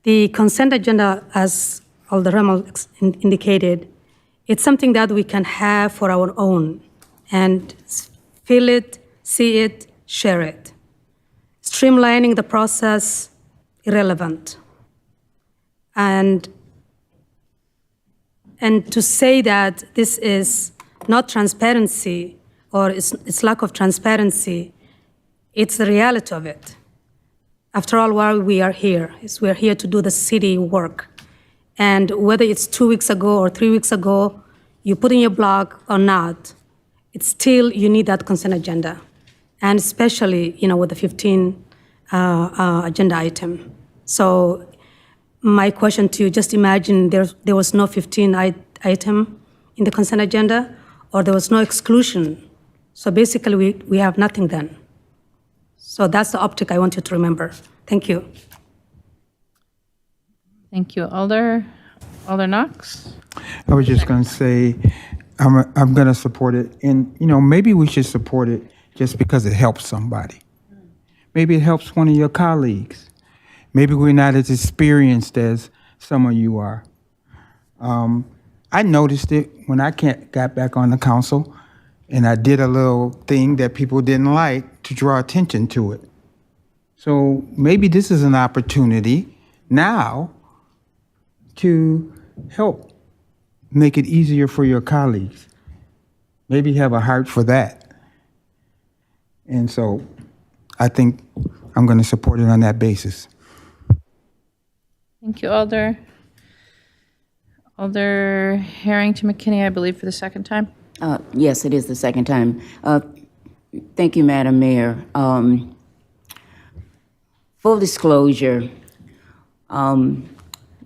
The consent agenda, as Alder Remmel indicated, it's something that we can have for our own and feel it, see it, share it. Streamlining the process, irrelevant. And to say that this is not transparency or it's lack of transparency, it's the reality of it. After all, why we are here is we're here to do the city work. And whether it's 2 weeks ago or 3 weeks ago, you put in your blog or not, it's still, you need that consent agenda. And especially, with the 15 agenda item. So my question to you, just imagine there was no 15 item in the consent agenda, or there was no exclusion. So basically, we have nothing then. So that's the optic I want you to remember. Thank you. Thank you, Alder Knox. I was just going to say, I'm going to support it. And, maybe we should support it just because it helps somebody. Maybe it helps one of your colleagues. Maybe we're not as experienced as some of you are. I noticed it when I got back on the council, and I did a little thing that people didn't like to draw attention to it. So maybe this is an opportunity now to help make it easier for your colleagues. Maybe have a heart for that. And so I think I'm going to support it on that basis. Thank you, Alder Harrington McKinney, I believe, for the second time. Yes, it is the second time. Thank you, Madam Mayor. Full disclosure,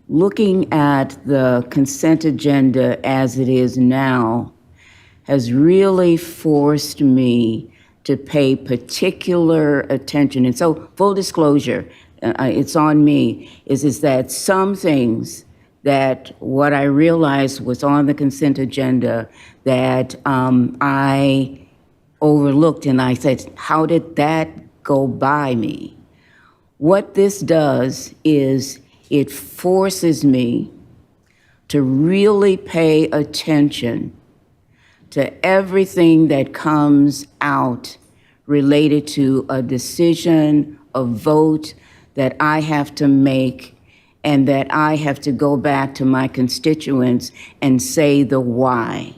looking at the consent agenda as it is now has really forced me to pay particular attention. And so, full disclosure, it's on me, is that some things that what I realized was on the consent agenda that I overlooked, and I said, how did that go by me? What this does is it forces me to really pay attention to everything that comes out related to a decision, a vote that I have to make, and that I have to go back to my constituents and say the why.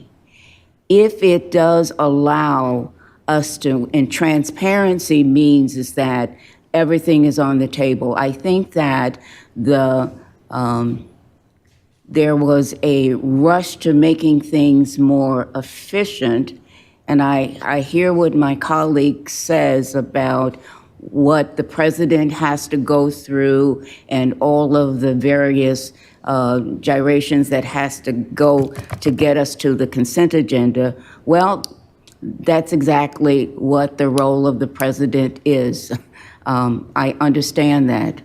If it does allow us to, and transparency means is that everything is on the table. I think that there was a rush to making things more efficient, and I hear what my colleague says about what the president has to go through and all of the various gyrations that has to go to get us to the consent agenda. Well, that's exactly what the role of the president is. I understand that.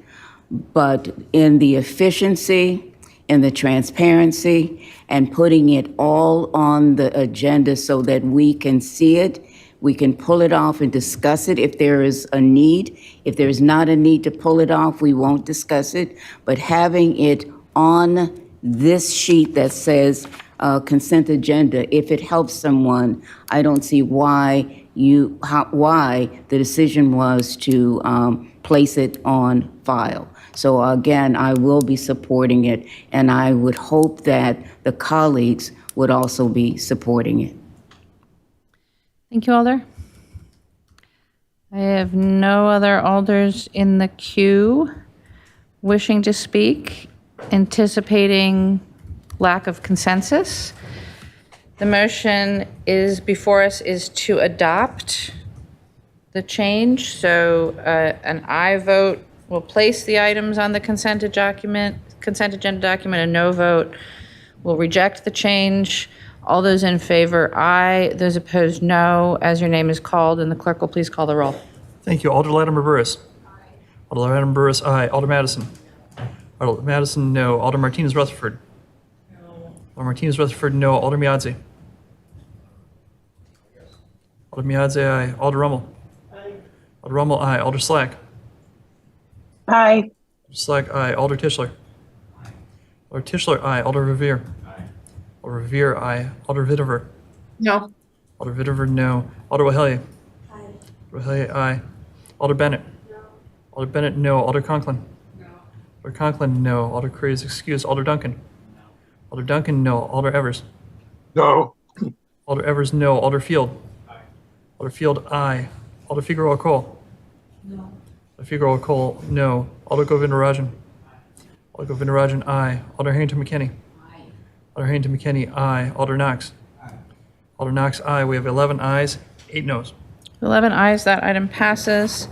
But in the efficiency, in the transparency, and putting it all on the agenda so that we can see it, we can pull it off and discuss it if there is a need. If there's not a need to pull it off, we won't discuss it. But having it on this sheet that says consent agenda, if it helps someone, I don't see why the decision was to place it on file. So again, I will be supporting it, and I would hope that the colleagues would also be supporting it. Thank you, Alder. I have no other alders in the queue wishing to speak, anticipating lack of consensus. The motion is before us is to adopt the change. So an aye vote will place the items on the consent agenda document. A no vote will reject the change. All those in favor, aye. Those opposed, no. As your name is called, and the clerk will please call the roll. Thank you. Alder Latimer Burris. Alder Latimer Burris, aye. Alder Madison. Alder Madison, no. Alder Martinez Rutherford. Alder Martinez Rutherford, no. Alder Miadze. Alder Miadze, aye. Alder Rummel. Alder Rummel, aye. Alder Slack. Aye. Alder Slack, aye. Alder Tischler. Alder Tischler, aye. Alder Revere. Alder Revere, aye. Alder Vitiver. No. Alder Vitiver, no. Alder Wahelia. Aye. Alder Wahelia, aye. Alder Bennett. No. Alder Bennett, no. Alder Conklin. No. Alder Conklin, no. Alder Curry is excused. Alder Duncan. No. Alder Duncan, no. Alder Evers. No. Alder Evers, no. Alder Field. Aye. Alder Field, aye. Alder Figueroa Cole. No. Alder Figueroa Cole, no. Alder Govindarajan. Aye. Alder Govindarajan, aye. Alder Harrington McKinney. Aye. Alder Harrington McKinney, aye. Alder Knox. Aye. Alder Knox, aye. We have 11 ayes, 8 noes. 11 ayes, that item passes.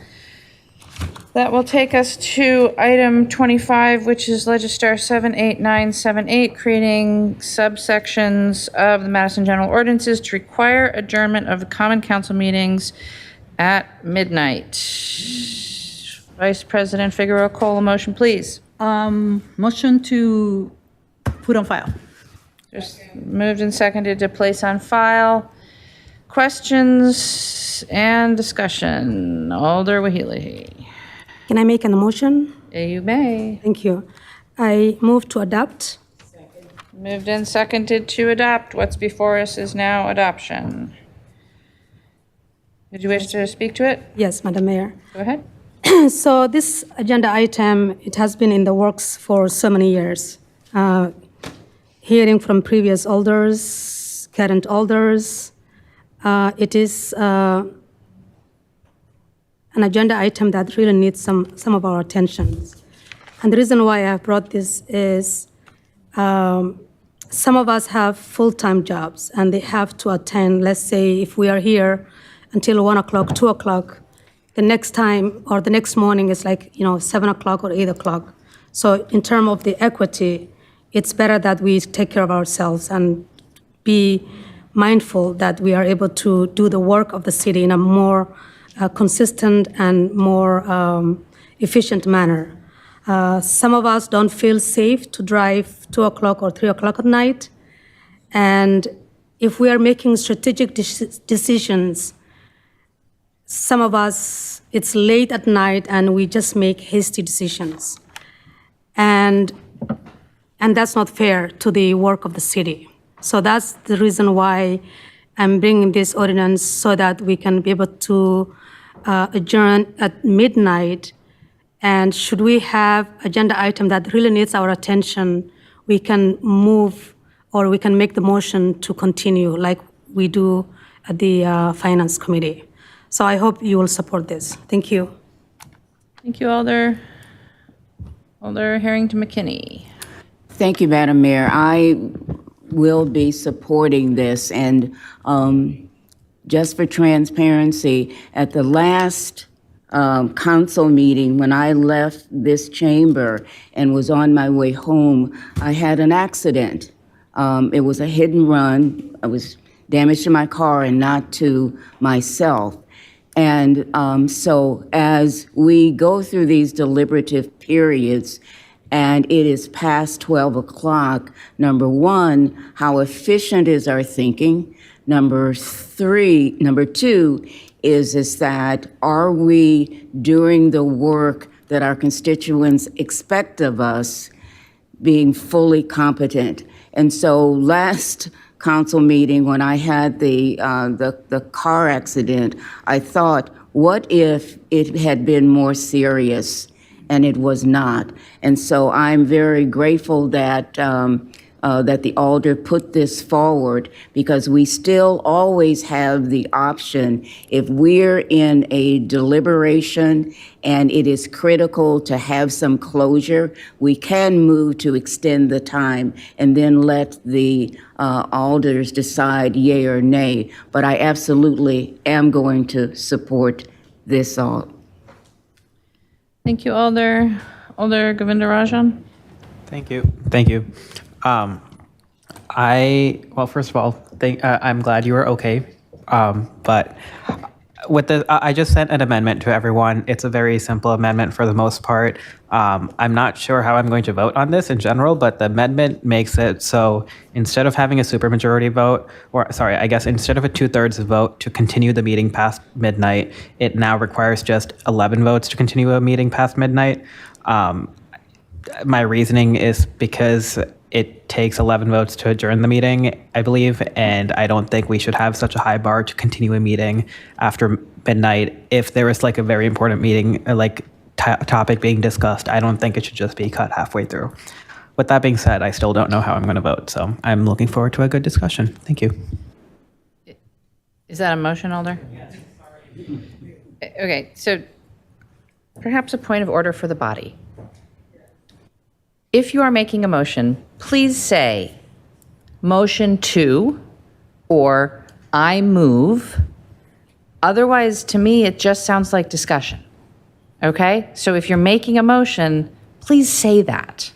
That will take us to item 25, which is Legistar 78978, creating subsections of the Madison General Ordinances to require adjournment of the Common Council meetings at midnight. Vice President Figueroa Cole, a motion, please. Motion to put on file. Just moved and seconded to place on file. Questions and discussion. Alder Waheeli. Can I make an motion? You may. Thank you. I move to adopt. Moved and seconded to adopt. What's before us is now adoption. Did you wish to speak to it? Yes, Madam Mayor. Go ahead. So this agenda item, it has been in the works for so many years. Hearing from previous alders, current alders, it is an agenda item that really needs some of our attention. And the reason why I have brought this is some of us have full-time jobs and they have to attend, let's say if we are here until 1 o'clock, 2 o'clock, the next time or the next morning is like, 7 o'clock or 8 o'clock. So in terms of the equity, it's better that we take care of ourselves and be mindful that we are able to do the work of the city in a more consistent and more efficient manner. Some of us don't feel safe to drive 2 o'clock or 3 o'clock at night. And if we are making strategic decisions, some of us, it's late at night and we just make hasty decisions. And and that's not fair to the work of the city. So that's the reason why I'm bringing this ordinance so that we can be able to adjourn at midnight. And should we have agenda item that really needs our attention, we can move or we can make the motion to continue like we do at the Finance Committee. So I hope you will support this. Thank you. Thank you, Alder. Alder Harrington McKinney. Thank you, Madam Mayor. I will be supporting this. And just for transparency, at the last council meeting, when I left this chamber and was on my way home, I had an accident. It was a hit and run. I was damage to my car and not to myself. And so as we go through these deliberative periods, and it is past 12 o'clock, number one, how efficient is our thinking? Number two is that are we doing the work that our constituents expect of us, being fully competent? And so last council meeting, when I had the car accident, I thought, what if it had been more serious? And it was not. And so I'm very grateful that that the alder put this forward, because we still always have the option, if we're in a deliberation and it is critical to have some closure, we can move to extend the time and then let the alders decide yay or nay. But I absolutely am going to support this all. Thank you, Alder. Alder Govindarajan. Thank you. Thank you. Well, first of all, I'm glad you were okay. But with I just sent an amendment to everyone. It's a very simple amendment for the most part. I'm not sure how I'm going to vote on this in general, but the amendment makes it so instead of having a supermajority vote, or sorry, I guess instead of a 2/3 vote to continue the meeting past midnight, it now requires just 11 votes to continue a meeting past midnight. My reasoning is because it takes 11 votes to adjourn the meeting, I believe, and I don't think we should have such a high bar to continue a meeting after midnight. If there is like a very important meeting, topic being discussed, I don't think it should just be cut halfway through. With that being said, I still don't know how I'm going to vote, so I'm looking forward to a good discussion. Thank you. Is that a motion, Alder? Okay, so perhaps a point of order for the body. If you are making a motion, please say motion to or I move. Otherwise, to me, it just sounds like discussion. Okay? So if you're making a motion, please say that.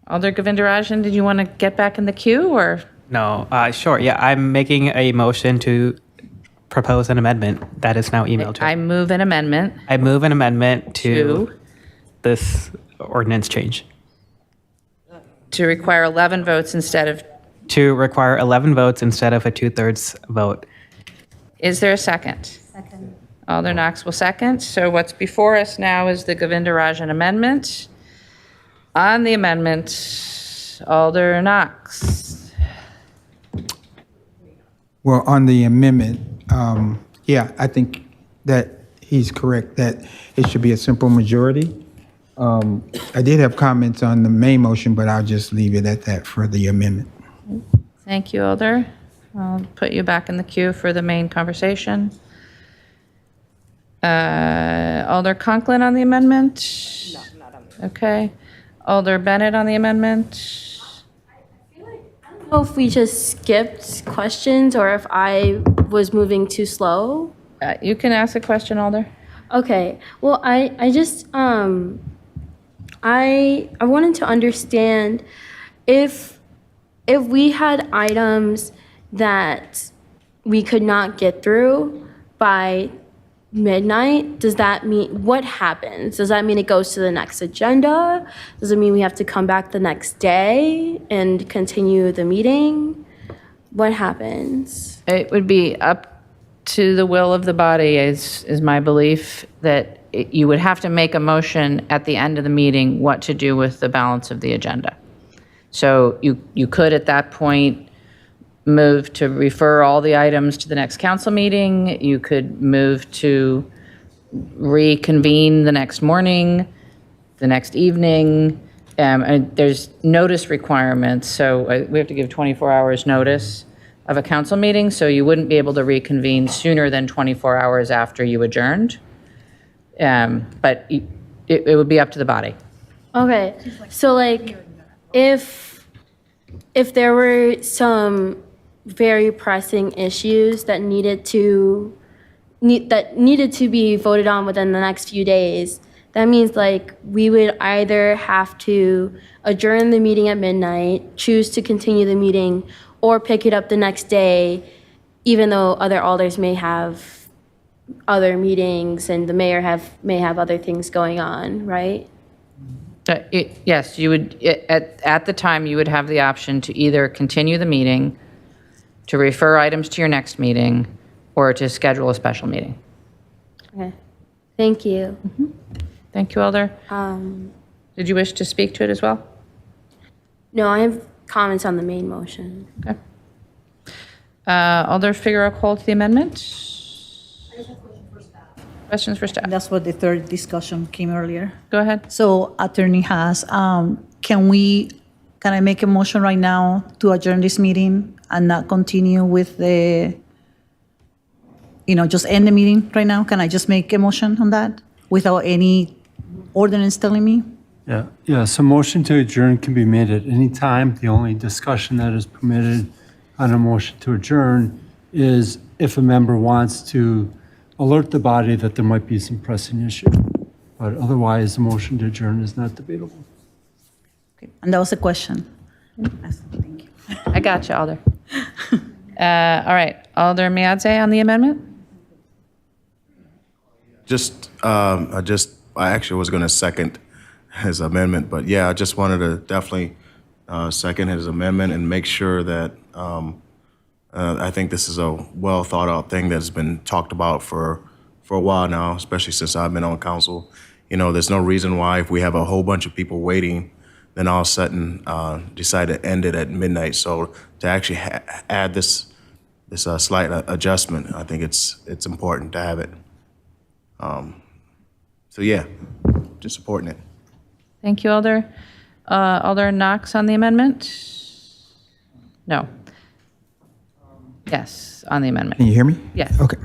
Alder Govindarajan, did you want to get back in the queue or? No, sure. Yeah, I'm making a motion to propose an amendment that is now emailed to. I move an amendment. I move an amendment to this ordinance change. To require 11 votes instead of. To require 11 votes instead of a 2/3 vote. Is there a second? Second. Alder Knox will second. So what's before us now is the Govindarajan amendment. On the amendment, Alder Knox. Well, on the amendment, yeah, I think that he's correct, that it should be a simple majority. I did have comments on the main motion, but I'll just leave it at that for the amendment. Thank you, Alder. I'll put you back in the queue for the main conversation. Alder Conklin on the amendment? No, not on the. Okay. Alder Bennett on the amendment? I don't know if we just skipped questions or if I was moving too slow. You can ask a question, Alder. Okay. Well, I just I wanted to understand if we had items that we could not get through by midnight, does that mean, what happens? Does that mean it goes to the next agenda? Does it mean we have to come back the next day and continue the meeting? What happens? It would be up to the will of the body is my belief that you would have to make a motion at the end of the meeting what to do with the balance of the agenda. So you could at that point move to refer all the items to the next council meeting. You could move to reconvene the next morning, the next evening. And there's notice requirements, so we have to give 24 hours notice of a council meeting, so you wouldn't be able to reconvene sooner than 24 hours after you adjourned. But it would be up to the body. Okay, so like, if there were some very pressing issues that needed to be voted on within the next few days, that means like we would either have to adjourn the meeting at midnight, choose to continue the meeting, or pick it up the next day, even though other alders may have other meetings and the mayor may have other things going on, right? Yes, you would, at the time, you would have the option to either continue the meeting, to refer items to your next meeting, or to schedule a special meeting. Okay, thank you. Thank you, Alder. Did you wish to speak to it as well? No, I have comments on the main motion. Okay. Alder Figueroa Cole to the amendment? Questions for staff? That's what the third discussion came earlier. Go ahead. So Attorney Haas, can I make a motion right now to adjourn this meeting and not continue with the, just end the meeting right now? Can I just make a motion on that without any ordinance telling me? Yeah, so motion to adjourn can be made at any time. The only discussion that is permitted on a motion to adjourn is if a member wants to alert the body that there might be some pressing issue. But otherwise, the motion to adjourn is not debatable. Okay. And that was a question. Thank you. I got you, Alder. All right, Alder Miadze on the amendment? I actually was going to second his amendment, but yeah, I just wanted to definitely second his amendment and make sure that I think this is a well thought out thing that's been talked about for a while now, especially since I've been on council. There's no reason why if we have a whole bunch of people waiting, then all of a sudden decide to end it at midnight. So to actually add this slight adjustment, I think it's important to have it. So yeah, just supporting it. Thank you, Alder. Alder Knox on the amendment? No. Yes, on the amendment. Can you hear me? Yes. Okay.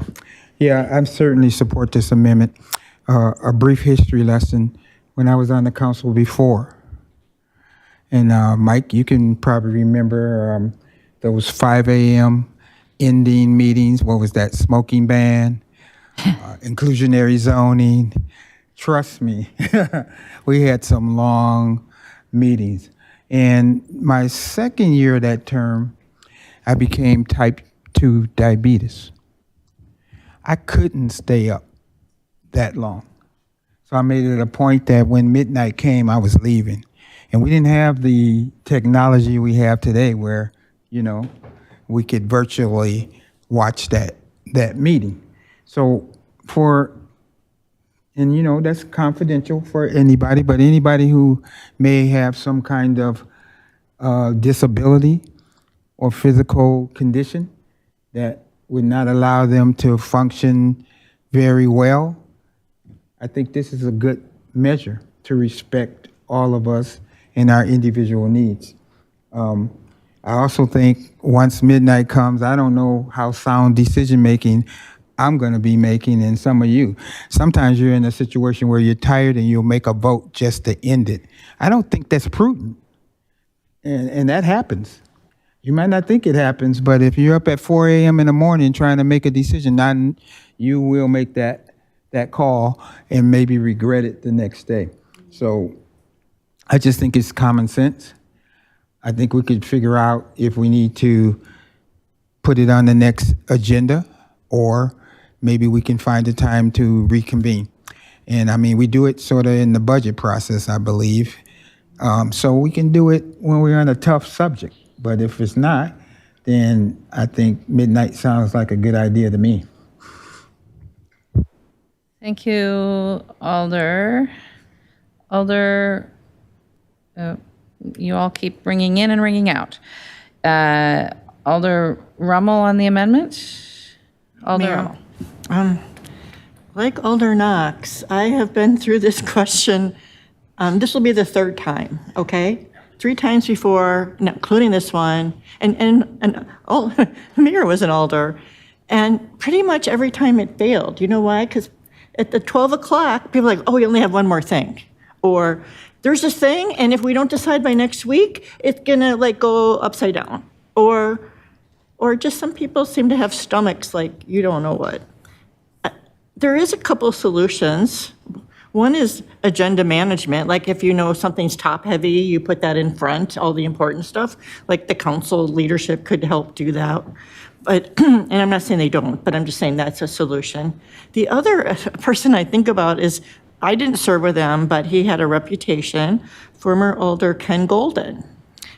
Yeah, I certainly support this amendment. A brief history lesson. When I was on the council before, and Mike, you can probably remember those 5 a.m. ending meetings. What was that? Smoking ban, inclusionary zoning. Trust me, we had some long meetings. And my second year of that term, I became type 2 diabetes. I couldn't stay up that long. So I made it a point that when midnight came, I was leaving. And we didn't have the technology we have today where, we could virtually watch that meeting. So and that's confidential for anybody, but anybody who may have some kind of disability or physical condition that would not allow them to function very well, I think this is a good measure to respect all of us and our individual needs. I also think once midnight comes, I don't know how sound decision-making I'm going to be making and some of you. Sometimes you're in a situation where you're tired and you'll make a vote just to end it. I don't think that's prudent. And that happens. You might not think it happens, but if you're up at 4 a.m. in the morning trying to make a decision, you will make that call and maybe regret it the next day. So I just think it's common sense. I think we could figure out if we need to put it on the next agenda, or maybe we can find a time to reconvene. And we do it sort of in the budget process, I believe. So we can do it when we're on a tough subject. But if it's not, then I think midnight sounds like a good idea to me. Thank you, Alder. Alder, you all keep ringing in and ringing out. Alder Rummel on the amendment? Alder Mayor. Rummel. Like Alder Knox, I have been through this question. This will be the third time, okay? 3 times before, including this one, and Mayor was an alder, and pretty much every time it failed. You know why? Because at the 12 o'clock, people are like, oh, we only have one more thing. Or there's this thing, and if we don't decide by next week, it's gonna like go upside down. Or just some people seem to have stomachs like you don't know what. There is a couple solutions. One is agenda management, like if you know something's top-heavy, you put that in front, all the important stuff. Like the council leadership could help do that. But, and I'm not saying they don't, but I'm just saying that's a solution. The other person I think about is, I didn't serve with him, but he had a reputation, former Alder Ken Golden.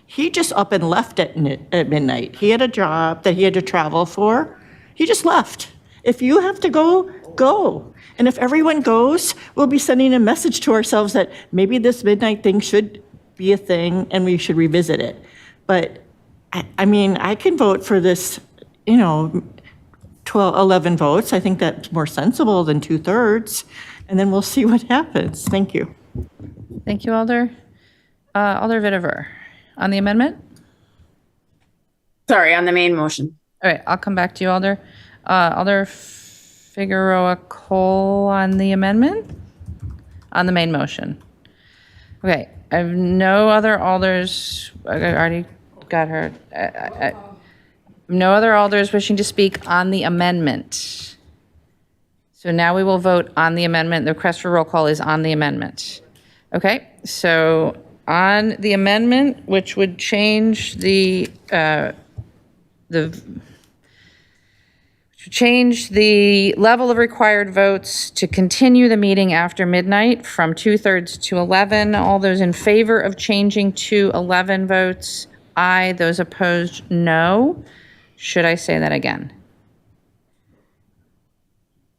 He just up and left at midnight. He had a job that he had to travel for. He just left. If you have to go, go. And if everyone goes, we'll be sending a message to ourselves that maybe this midnight thing should be a thing and we should revisit it. But I mean, I can vote for this, 11 votes. I think that's more sensible than 2/3. And then we'll see what happens. Thank you. Thank you, Alder. Alder Vitever, on the amendment? Sorry, on the main motion. All right, I'll come back to you, Alder. Alder Figueroa Cole on the amendment? On the main motion. Okay, I have no other alders. I already got her. No other alders wishing to speak on the amendment. So now we will vote on the amendment. The request for roll call is on the amendment. Okay, so on the amendment, which would change the level of required votes to continue the meeting after midnight from 2/3 to 11. All those in favor of changing to 11 votes, aye. Those opposed, no. Should I say that again?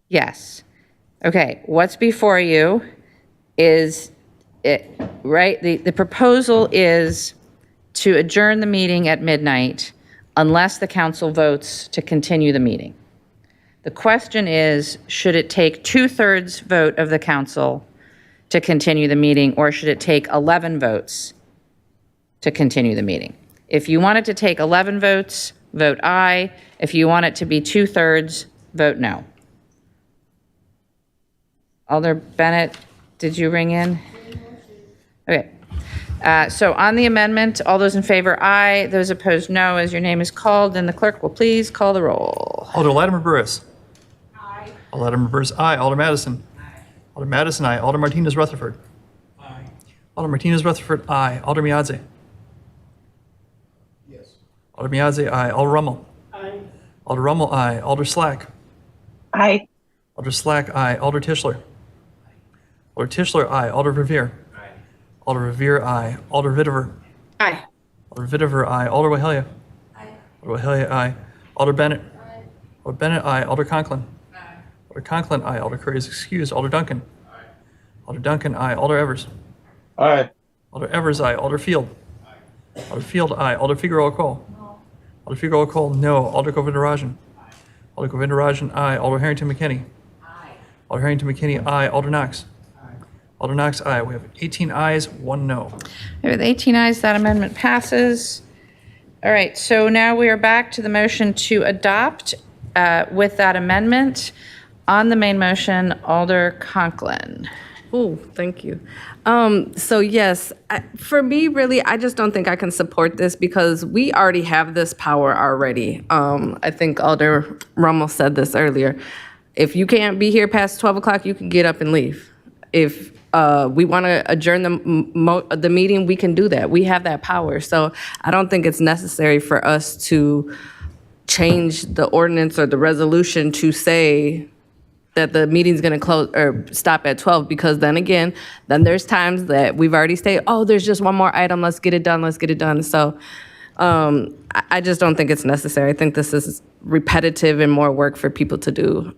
Yes. Okay, what's before you is, right? The proposal is to adjourn the meeting at midnight unless the council votes to continue the meeting. The question is, should it take 2/3 vote of the council to continue the meeting, or should it take 11 votes to continue the meeting? If you want it to take 11 votes, vote aye. If you want it to be 2/3, vote no. Alder Bennett, did you ring in? Okay. So on the amendment, all those in favor, aye. Those opposed, no. As your name is called, then the clerk will please call the roll. Alder Latimer Burris. Aye. Alder Latimer Burris, aye. Alder Madison. Aye. Alder Madison, aye. Alder Martinez Rutherford. Aye. Alder Martinez Rutherford, aye. Alder Miadze. Yes. Alder Miadze, aye. Alder Rummel. Aye. Alder Rummel, aye. Alder Slack. Aye. Alder Slack, aye. Alder Tischler. Alder Tischler, aye. Alder Verveer. Aye. Alder Verveer, aye. Alder Vitever. Aye. Alder Vitever, aye. Alder Wahelia. Aye. Alder Wahelia, aye. Alder Bennett. Aye. Alder Bennett, aye. Alder Conklin. Aye. Alder Conklin, aye. Alder Curry is excused. Alder Duncan. Aye. Alder Duncan, aye. Alder Evers. Aye. Alder Evers, aye. Alder Field. Aye. Alder Field, aye. Alder Figueroa Cole. No. Alder Figueroa Cole, no. Alder Govindarajan. Aye. Alder Govindarajan, aye. Alder Harrington McKinney. Aye. Alder Harrington McKinney, aye. Alder Knox. Alder Knox, aye. We have 18 ayes, 1 no. With 18 ayes, that amendment passes. All right, so now we are back to the motion to adopt with that amendment. On the main motion, Alder Conklin. Oh, thank you. So yes, for me, really, I just don't think I can support this because we already have this power already. I think Alder Rummel said this earlier. If you can't be here past 12 o'clock, you can get up and leave. If we want to adjourn the meeting, we can do that. We have that power. So I don't think it's necessary for us to change the ordinance or the resolution to say that the meeting's going to close or stop at 12, because then there's times that we've already stated, oh, there's just one more item. Let's get it done. So I just don't think it's necessary. I think this is repetitive and more work for people to do.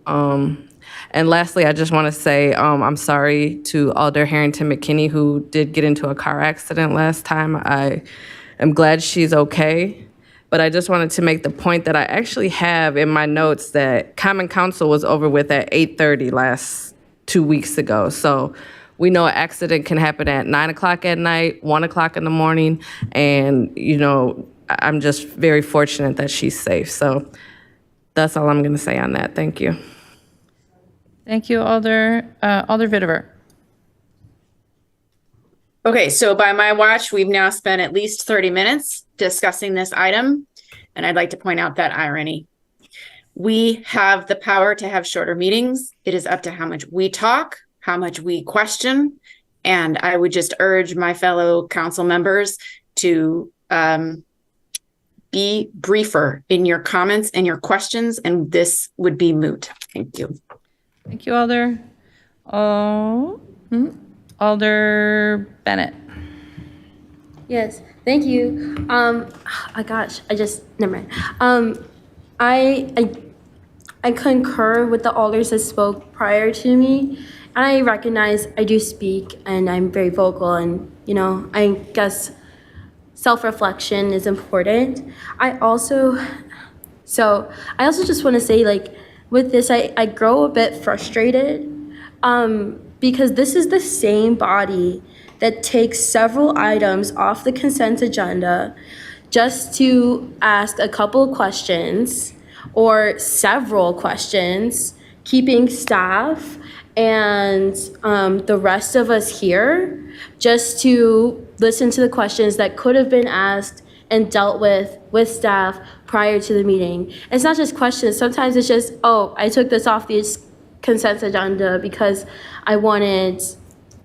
And lastly, I just want to say I'm sorry to Alder Harrington McKinney, who did get into a car accident last time. I am glad she's okay. But I just wanted to make the point that I actually have in my notes that Common Council was over with at 8:30 2 weeks ago. So we know an accident can happen at 9 o'clock at night, 1 o'clock in the morning. And, you know, I'm just very fortunate that she's safe. So that's all I'm going to say on that. Thank you. Thank you, Alder Vitever. Okay, so by my watch, we've now spent at least 30 minutes discussing this item, and I'd like to point out that irony. We have the power to have shorter meetings. It is up to how much we talk, how much we question, and I would just urge my fellow council members to be briefer in your comments and your questions, and this would be moot. Thank you. Thank you, Alder. Alder Bennett. Yes, thank you. Never mind. I concur with the alders that spoke prior to me. And I recognize I do speak and I'm very vocal, and, you know, I guess self-reflection is important. I also just want to say, like, with this, I grow a bit frustrated because this is the same body that takes several items off the consent agenda just to ask a couple of questions or several questions, keeping staff and the rest of us here just to listen to the questions that could have been asked and dealt with staff prior to the meeting. It's not just questions. Sometimes it's just, oh, I took this off the consent agenda because I wanted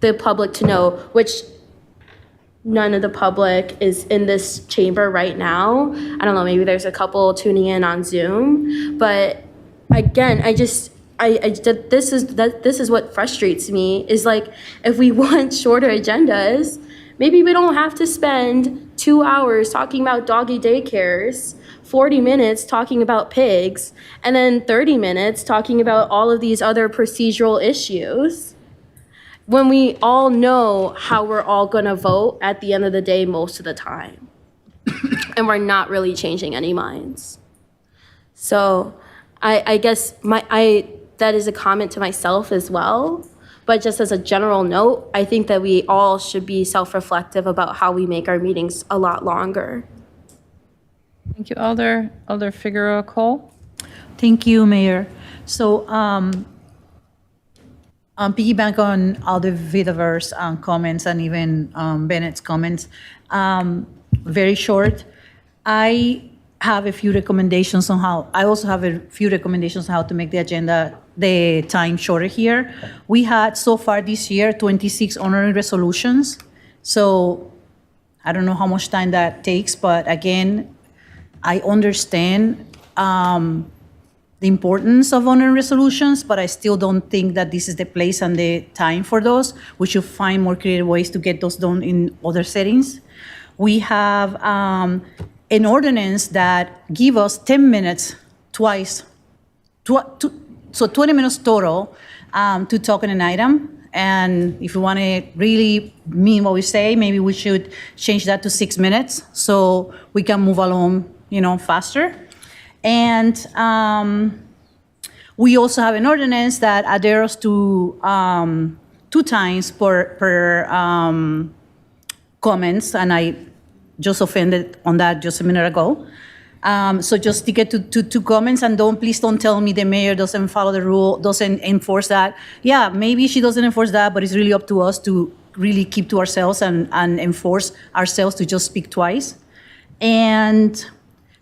the public to know, which none of the public is in this chamber right now. I don't know, maybe there's a couple tuning in on Zoom. But again, this is what frustrates me, is like, if we want shorter agendas, maybe we don't have to spend 2 hours talking about doggy daycares, 40 minutes talking about pigs, and then 30 minutes talking about all of these other procedural issues, when we all know how we're all gonna vote at the end of the day most of the time. And we're not really changing any minds. So I guess that is a comment to myself as well. But just as a general note, I think that we all should be self-reflective about how we make our meetings a lot longer. Thank you, Alder. Alder Figueroa Cole. Thank you, Mayor. So, piggyback on Alder Vitever's comments and even Bennett's comments, very short. I have a few recommendations on how to make the agenda, the time shorter here. We had so far this year 26 honoring resolutions. So I don't know how much time that takes, but again, I understand the importance of honoring resolutions, but I still don't think that this is the place and the time for those. We should find more creative ways to get those done in other settings. We have an ordinance that give us 10 minutes twice, so 20 minutes total to talk on an item. And if we want to really mean what we say, maybe we should change that to 6 minutes so we can move along, faster. And we also have an ordinance that adheres to 2 times per comments, and I just offended on that just a minute ago. So just stick it to 2 comments, and please don't tell me the mayor doesn't follow the rule, doesn't enforce that. Yeah, maybe she doesn't enforce that, but it's really up to us to really keep to ourselves and enforce ourselves to just speak twice. And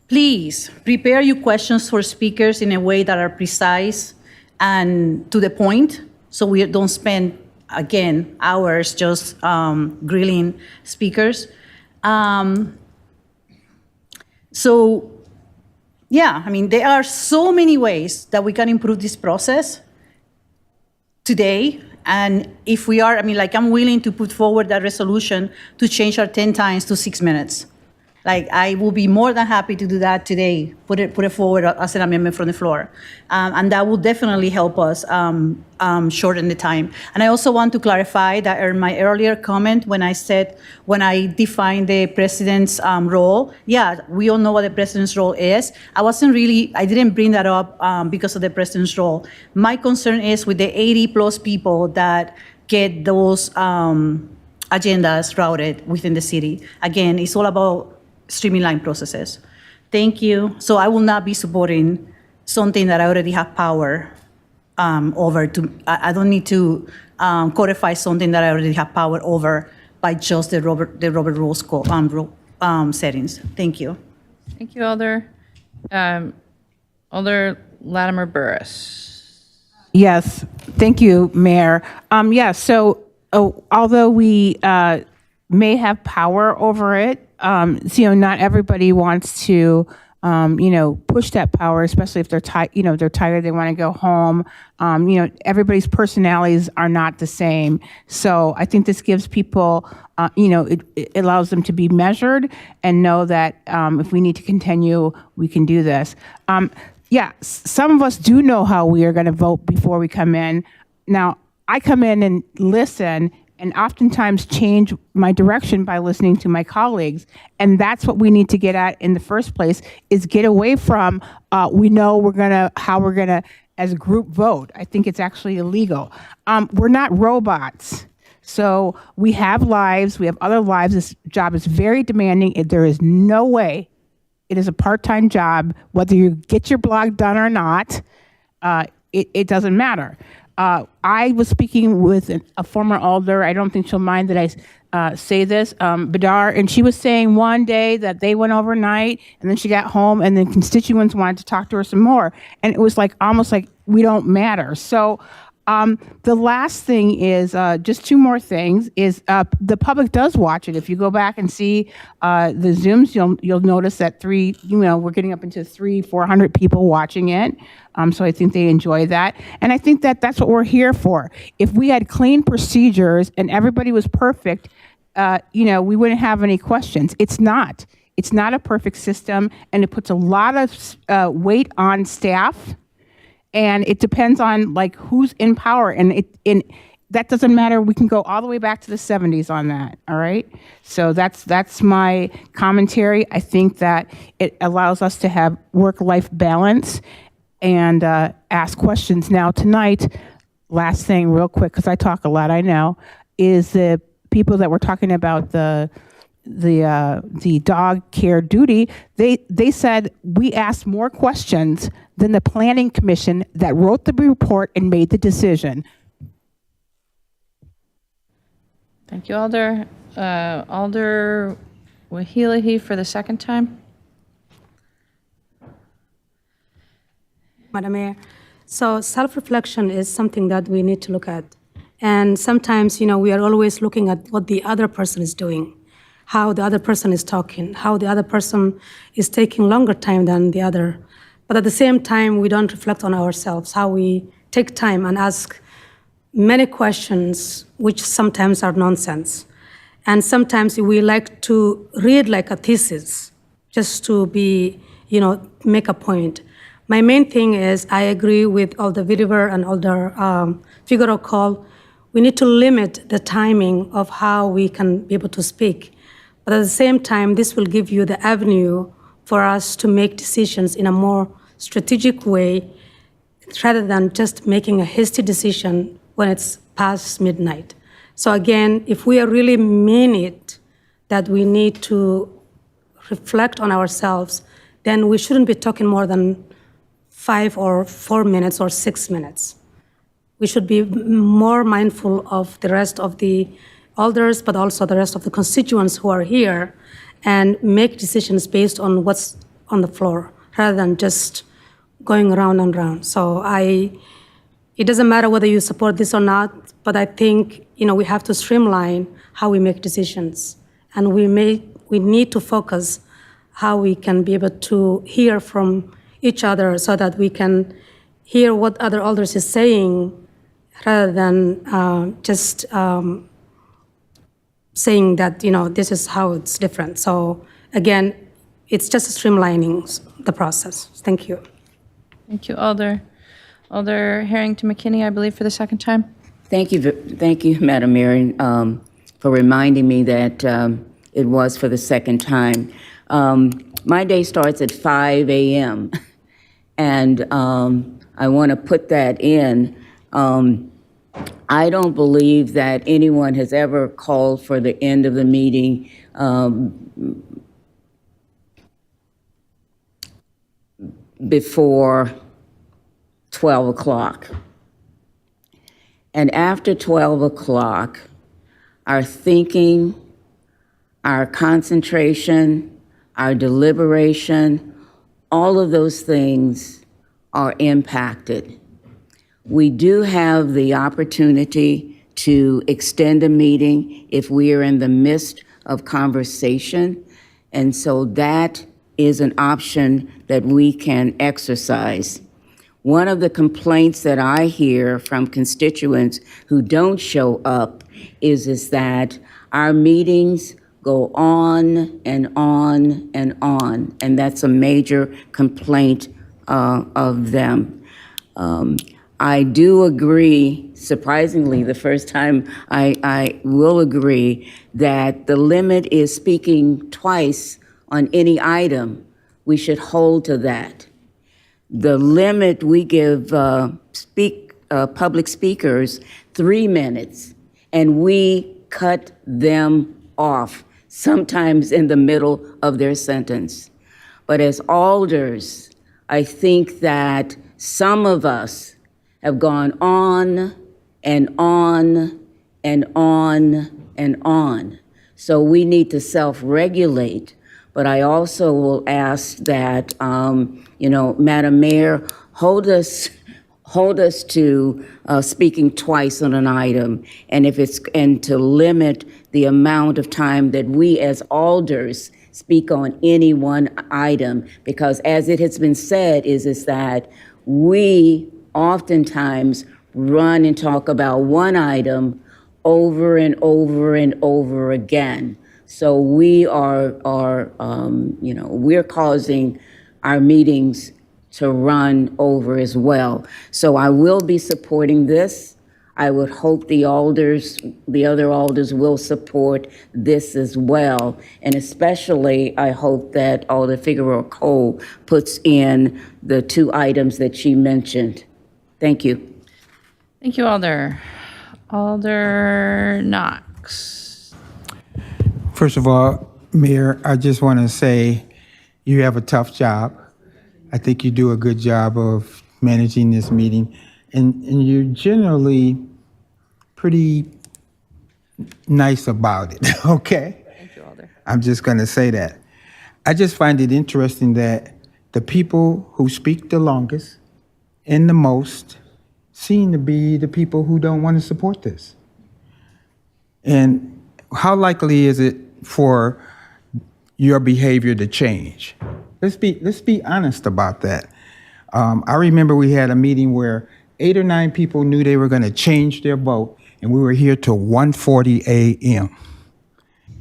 please prepare your questions for speakers in a way that are precise and to the point, so we don't spend, again, hours just grilling speakers. So, yeah, there are so many ways that we can improve this process today. And if we are, I'm willing to put forward that resolution to change our 10 times to 6 minutes. Like, I will be more than happy to do that today, put it forward as an amendment from the floor. And that will definitely help us shorten the time. And I also want to clarify that in my earlier comment, when I defined the president's role, yeah, we all know what the president's role is. I didn't bring that up because of the president's role. My concern is with the 80 plus people that get those agendas routed within the city. Again, it's all about streamline processes. Thank you. So I will not be supporting something that I already have power over. I don't need to codify something that I already have power over by just the Robert Rules settings. Thank you. Thank you, Alder. Alder Latimer Burris. Yes, thank you, Mayor. So although we may have power over it, not everybody wants to, push that power, especially if they're tired, they want to go home. Everybody's personalities are not the same. So I think this gives people, it allows them to be measured and know that if we need to continue, we can do this. Some of us do know how we are going to vote before we come in. Now, I come in and listen and oftentimes change my direction by listening to my colleagues. And that's what we need to get at in the first place, is get away from, we know how we're gonna, as a group, vote. I think it's actually illegal. We're not robots. So we have lives, we have other lives. This job is very demanding. There is no way it is a part-time job, whether you get your blog done or not, it doesn't matter. I was speaking with a former alder. I don't think she'll mind that I say this, Badar, and she was saying one day that they went overnight and then she got home and then constituents wanted to talk to her some more. And it was almost like we don't matter. So the last thing is, just two more things, is the public does watch it. If you go back and see the Zooms, you'll notice that we're getting up into 400 people watching it. So I think they enjoy that. And I think that that's what we're here for. If we had clean procedures and everybody was perfect, we wouldn't have any questions. It's not. It's not a perfect system, and it puts a lot of weight on staff. And it depends on who's in power, and that doesn't matter. We can go all the way back to the 70s on that. All right. So that's my commentary. I think that it allows us to have work-life balance and ask questions. Now tonight, last thing, real quick, because I talk a lot, I know, is the people that were talking about the dog care duty. They said we asked more questions than the planning commission that wrote the report and made the decision. Thank you, Alder. Alder Wahilahi for the second time. Madam Mayor, so self-reflection is something that we need to look at. And sometimes, we are always looking at what the other person is doing, how the other person is talking, how the other person is taking longer time than the other. But at the same time, we don't reflect on ourselves, how we take time and ask many questions, which sometimes are nonsense. And sometimes we like to read like a thesis, just to be, make a point. My main thing is I agree with Alder Whittier and Alder Figueroa Cole. We need to limit the timing of how we can be able to speak. But at the same time, this will give you the avenue for us to make decisions in a more strategic way rather than just making a hasty decision when it's past midnight. So again, if we really mean it, that we need to reflect on ourselves, then we shouldn't be talking more than 5 or 4 minutes or 6 minutes. We should be more mindful of the rest of the alders, but also the rest of the constituents who are here, and make decisions based on what's on the floor, rather than just going around and around. So it doesn't matter whether you support this or not, but I think, we have to streamline how we make decisions. And we need to focus how we can be able to hear from each other so that we can hear what other alders is saying, rather than just saying that, this is how it's different. So again, it's just streamlining the process. Thank you. Thank you, Alder. Alder Harrington McKinney, I believe, for the second time. Thank you, Madam Mayor, for reminding me that it was for the second time. My day starts at 5 a.m., and I want to put that in. I don't believe that anyone has ever called for the end of the meeting before 12 o'clock. And after 12 o'clock, our thinking, our concentration, our deliberation, all of those things are impacted. We do have the opportunity to extend a meeting if we are in the midst of conversation. And so that is an option that we can exercise. One of the complaints that I hear from constituents who don't show up is that our meetings go on and on and on, and that's a major complaint of them. I do agree, surprisingly, the first time I will agree that the limit is speaking twice on any item. We should hold to that. The limit we give public speakers 3 minutes, and we cut them off, sometimes in the middle of their sentence. But as alders, I think that some of us have gone on and on and on and on. So we need to self-regulate. But I also will ask that, Madam Mayor, hold us to speaking twice on an item, and to limit the amount of time that we as alders speak on any one item, because as it has been said, is that we oftentimes run and talk about one item over and over and over again. So we we're causing our meetings to run over as well. So I will be supporting this. I would hope the other alders will support this as well. And especially, I hope that Alder Figueroa Cole puts in the 2 items that she mentioned. Thank you. Thank you, Alder. Alder Knox. First of all, Mayor, I just want to say you have a tough job. I think you do a good job of managing this meeting, and you're generally pretty nice about it, okay? Thank you, Alder. I'm just going to say that. I just find it interesting that the people who speak the longest and the most seem to be the people who don't want to support this. And how likely is it for your behavior to change? Let's be honest about that. I remember we had a meeting where 8 or 9 people knew they were going to change their vote, and we were here till 1:40 a.m.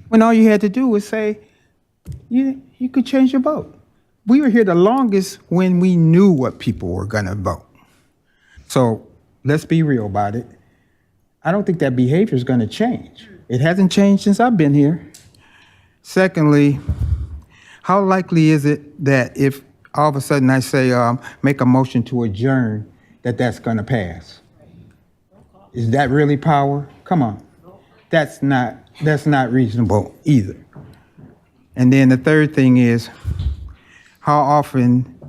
When all you had to do was say, you could change your vote. We were here the longest when we knew what people were going to vote. So let's be real about it. I don't think that behavior is going to change. It hasn't changed since I've been here. Secondly, how likely is it that if all of a sudden I say, make a motion to adjourn, that's going to pass? Is that really power? Come on. That's not reasonable either. And then the third thing is, how often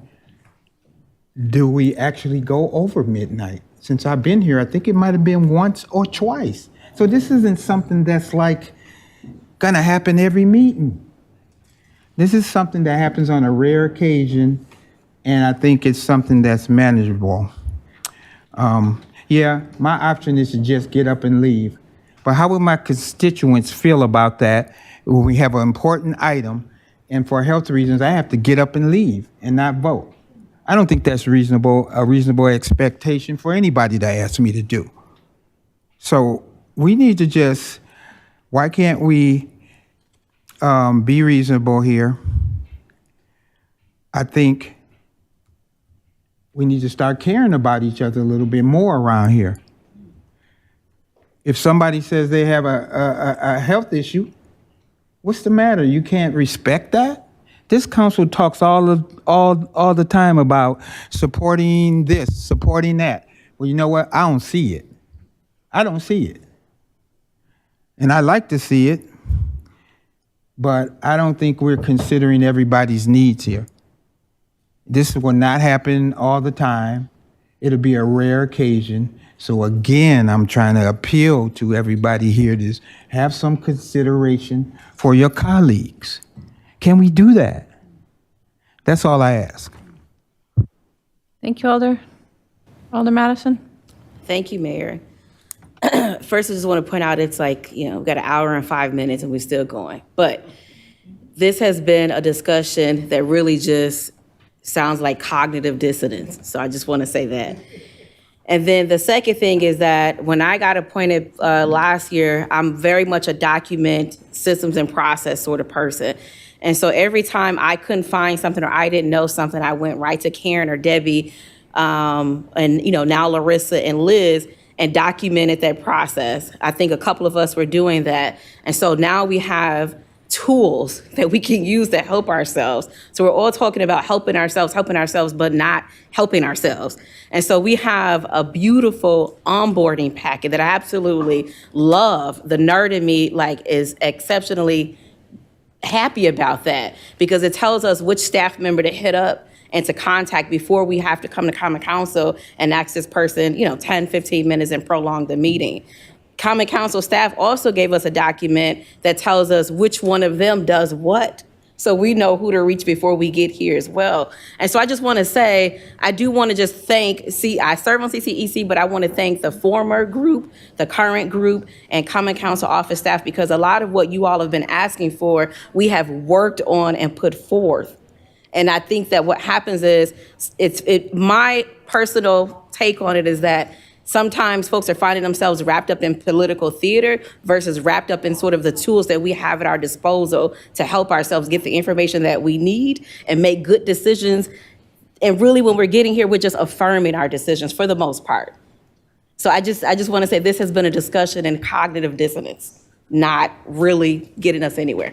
do we actually go over midnight? Since I've been here, I think it might have been once or twice. So this isn't something that's like gonna happen every meeting. This is something that happens on a rare occasion, and I think it's something that's manageable. Yeah, my option is to just get up and leave. But how would my constituents feel about that when we have an important item, and for health reasons, I have to get up and leave and not vote? I don't think that's a reasonable expectation for anybody to ask me to do. So we need to why can't we be reasonable here. I think we need to start caring about each other a little bit more around here. If somebody says they have a health issue, what's the matter? You can't respect that? This council talks all the time about supporting this, supporting that. Well, you know what? I don't see it. I don't see it. And I like to see it, but I don't think we're considering everybody's needs here. This will not happen all the time. It'll be a rare occasion. So again, I'm trying to appeal to everybody here to have some consideration for your colleagues. Can we do that? That's all I ask. Thank you, Alder Madison. Thank you, Mayor. First, I just want to point out it's like, we've got an hour and 5 minutes and we're still going. But this has been a discussion that really just sounds like cognitive dissonance. So I just want to say that. And then the second thing is that when I got appointed last year, I'm very much a document, systems, and process sort of person. And so every time I couldn't find something or I didn't know something, I went right to Karen or Debbie, and now Larissa and Liz, and documented that process. I think a couple of us were doing that. And so now we have tools that we can use to help ourselves. So we're all talking about helping ourselves, but not helping ourselves. And so we have a beautiful onboarding packet that I absolutely love. The nerd in me is exceptionally happy about that because it tells us which staff member to hit up and to contact before we have to come to Common Council and ask this person, 10, 15 minutes and prolong the meeting. Common Council staff also gave us a document that tells us which one of them does what. So we know who to reach before we get here as well. And so I just want to say, I do want to just thank, I serve on CCEC, but I want to thank the former group, the current group, and Common Council office staff, because a lot of what you all have been asking for, we have worked on and put forth. And I think that what happens is, my personal take on it is that sometimes folks are finding themselves wrapped up in political theater versus wrapped up in sort of the tools that we have at our disposal to help ourselves get the information that we need and make good decisions. And really, when we're getting here, we're just affirming our decisions for the most part. So I just want to say this has been a discussion in cognitive dissonance, not really getting us anywhere.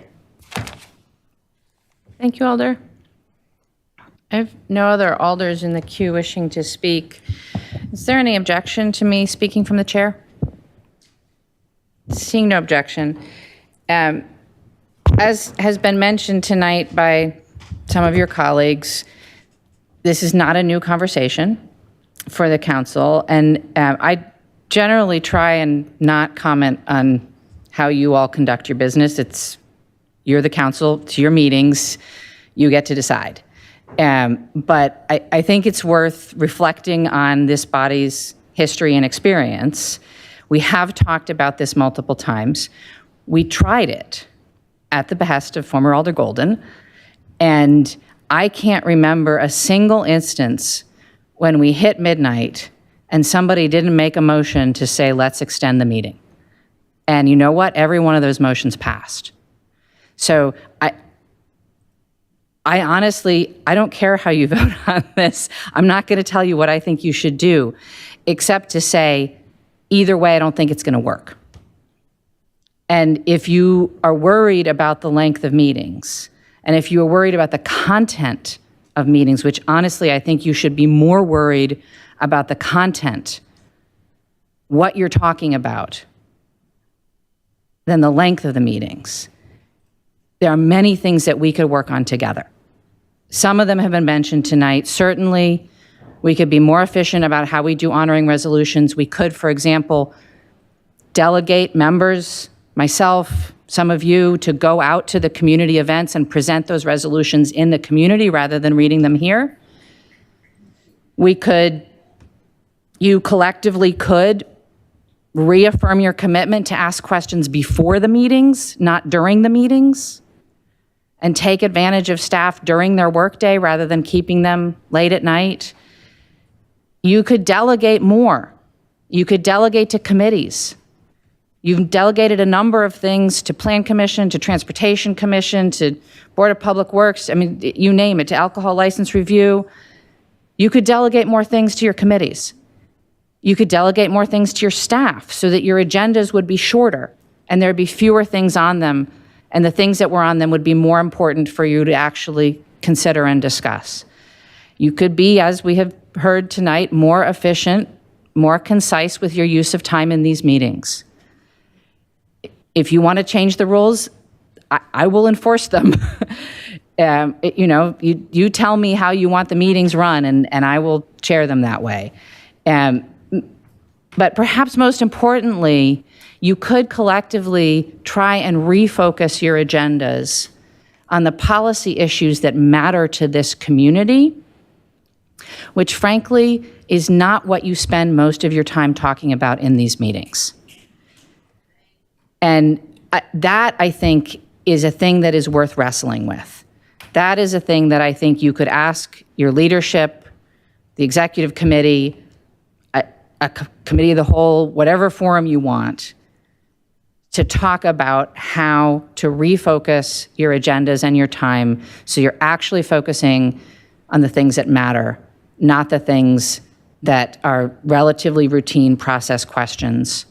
Thank you, Alder. I have no other alders in the queue wishing to speak. Is there any objection to me speaking from the chair? Seeing no objection. As has been mentioned tonight by some of your colleagues, this is not a new conversation for the council, and I generally try and not comment on how you all conduct your business. You're the council, it's your meetings, you get to decide. But I think it's worth reflecting on this body's history and experience. We have talked about this multiple times. We tried it at the behest of former Alder Golden, and I can't remember a single instance when we hit midnight and somebody didn't make a motion to say, let's extend the meeting. And you know what? Every one of those motions passed. So I honestly, I don't care how you vote on this. I'm not going to tell you what I think you should do, except to say, either way, I don't think it's going to work. And if you are worried about the length of meetings, and if you are worried about the content of meetings, which honestly, I think you should be more worried about the content, what you're talking about, than the length of the meetings. There are many things that we could work on together. Some of them have been mentioned tonight. Certainly, we could be more efficient about how we do honoring resolutions. We could, for example, delegate members, myself, some of you, to go out to the community events and present those resolutions in the community rather than reading them here. You collectively could reaffirm your commitment to ask questions before the meetings, not during the meetings, and take advantage of staff during their workday rather than keeping them late at night. You could delegate more. You could delegate to committees. You've delegated a number of things to Plan Commission, to Transportation Commission, to Board of Public Works. I mean, you name it, to Alcohol License Review. You could delegate more things to your committees. You could delegate more things to your staff so that your agendas would be shorter and there'd be fewer things on them, and the things that were on them would be more important for you to actually consider and discuss. You could be, as we have heard tonight, more efficient, more concise with your use of time in these meetings. If you want to change the rules, I will enforce them. You tell me how you want the meetings run, and I will chair them that way. But perhaps most importantly, you could collectively try and refocus your agendas on the policy issues that matter to this community, which frankly is not what you spend most of your time talking about in these meetings. And that, I think, is a thing that is worth wrestling with. That is a thing that I think you could ask your leadership, the executive committee, a committee of the whole, whatever forum you want, to talk about how to refocus your agendas and your time so you're actually focusing on the things that matter, not the things that are relatively routine process questions,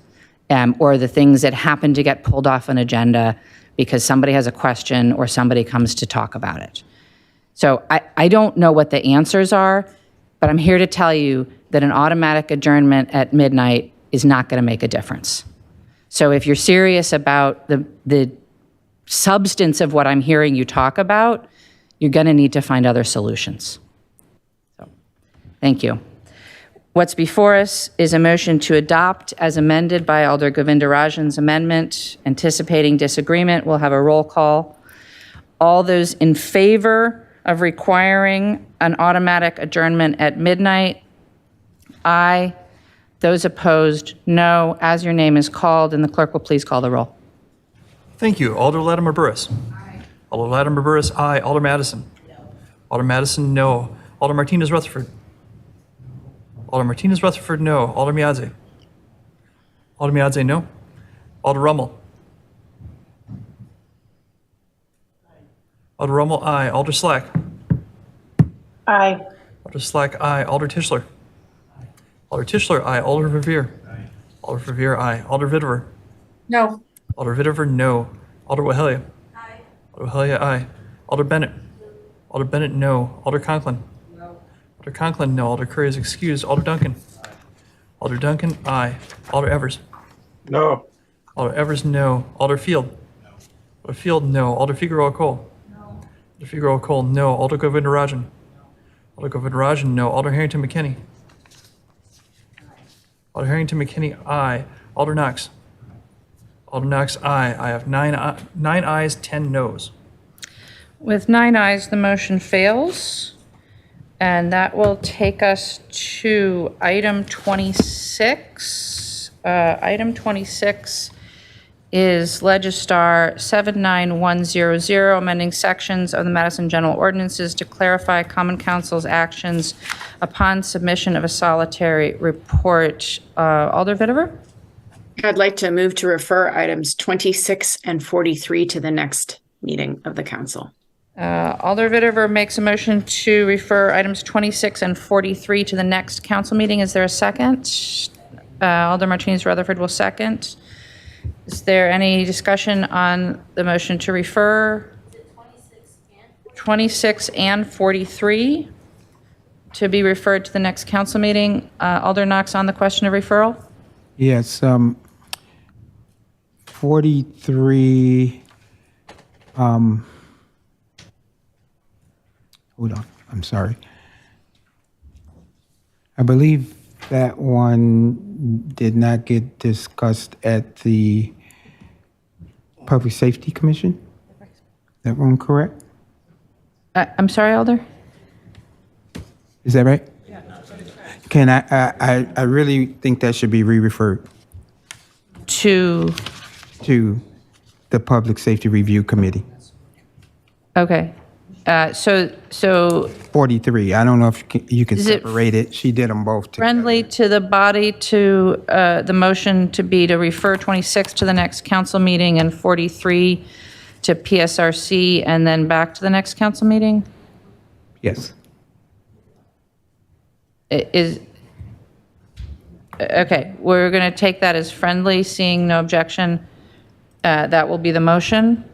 or the things that happen to get pulled off an agenda because somebody has a question or somebody comes to talk about it. So I don't know what the answers are, but I'm here to tell you that an automatic adjournment at midnight is not going to make a difference. So if you're serious about the substance of what I'm hearing you talk about, you're going to need to find other solutions. So, thank you. What's before us is a motion to adopt as amended by Alder Govindarajan's amendment. Anticipating disagreement, we'll have a roll call. All those in favor of requiring an automatic adjournment at midnight, aye. Those opposed, no. As your name is called, and the clerk will please call the roll. Thank you. Alder Latimer Burris. Aye. Alder Latimer Burris, aye. Alder Madison. No. Alder Madison, no. Alder Martinez Rutherford. Alder Martinez Rutherford, no. Alder Miadze. Alder Miadze, no. Alder Rummel. Alder Rummel, aye. Alder Slack. Aye. Alder Slack, aye. Alder Tischler. Alder Tischler, aye. Alder Verveer. Aye. Alder Verveer, aye. Alder Vitever. No. Alder Vitever, no. Alder Wahelia. Aye. Alder Wahelia, aye. Alder Bennett. Alder Bennett, no. Alder Conklin. No. Alder Conklin, no. Alder Curry is excused. Alder Duncan. Aye. Alder Duncan, aye. Alder Evers. No. Alder Evers, no. Alder Field. No. Alder Field, no. Alder Figueroa Cole. No. Alder Figueroa Cole, no. Alder Govindarajan. No. Alder Govindarajan, no. Alder Harrington McKinney. Alder Harrington McKinney, aye. Alder Knox. Alder Knox, aye. I have nine ayes, 10 noes. With 9 ayes, the motion fails. And that will take us to item 26. Item 26 is Legistar 79100, amending sections of the Madison General Ordinances to clarify Common Council's actions upon submission of a solitary report. Alder Vitever? I'd like to move to refer items 26 and 43 to the next meeting of the council. Alder Vitever makes a motion to refer items 26 and 43 to the next council meeting. Is there a second? Alder Martinez Rutherford will second. Is there any discussion on the motion to refer 26 and 43 to be referred to the next council meeting? Alder Knox on the question of referral? Yes, 43, hold on, I'm sorry. I believe that one did not get discussed at the Public Safety Commission? That one correct? I'm sorry, Alder? Is that right? Can I really think that should be re-referred To, to the Public Safety Review Committee. okay. So 43, I don't know if you can Is it separate it. She did them both together. friendly to the body to, the motion to be to refer 26 to the next council meeting and 43 to PSRC and then back to the next council meeting? Yes. Okay, we're going to take that as friendly, seeing no objection. That will be the motion.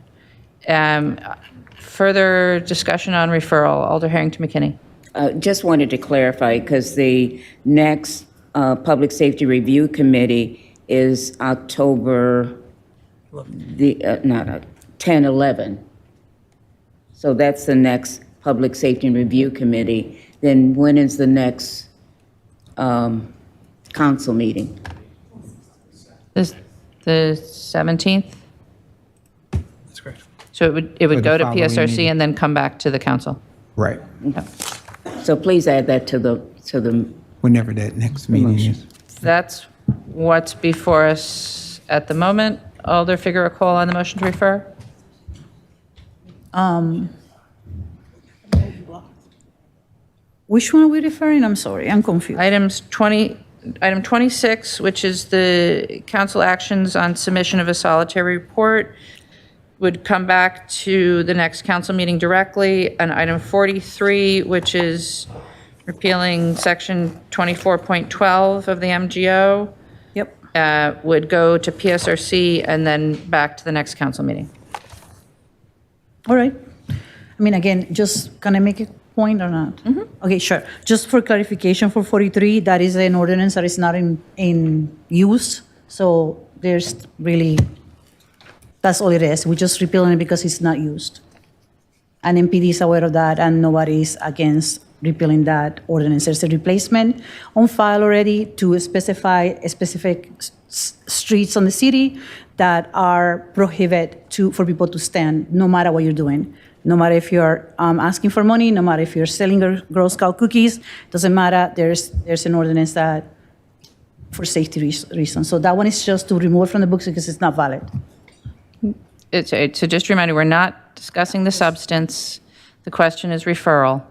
Further discussion on referral, Alder Harrington McKinney. Just wanted to clarify, because the next Public Safety Review Committee is October, 10/11. So that's the next Public Safety and Review Committee. Then when is the next council meeting? The 17th? That's correct. So it would For the go to following PSRC meeting. and then come back to the council? Right. So please add that to the Whenever that next meeting is. That's what's before us at the moment. Alder Figueroa Cole on the motion to refer? Which one are we referring? I'm sorry, I'm confused. Item 26, which is the council actions on submission of a solitary report, would come back to the next council meeting directly. And item 43, which is repealing section 24.12 of the MGO. Yep. Would go to PSRC and then back to the next council meeting. All right. I mean, again, just can I make a point or not? Okay, sure. Just for clarification for 43, that is an ordinance that is not in use. So there's really, that's all it is. We're just repealing it because it's not used. And MPD is aware of that, and nobody's against repealing that ordinance. There's a replacement on file already to specify specific streets on the city that are prohibited for people to stand, no matter what you're doing. No matter if you're asking for money, no matter if you're selling Girl Scout cookies, doesn't matter. There's an ordinance that, for safety reasons. So that one is just to remove it from the books because it's not valid. So just a reminder, we're not discussing the substance. The question is referral.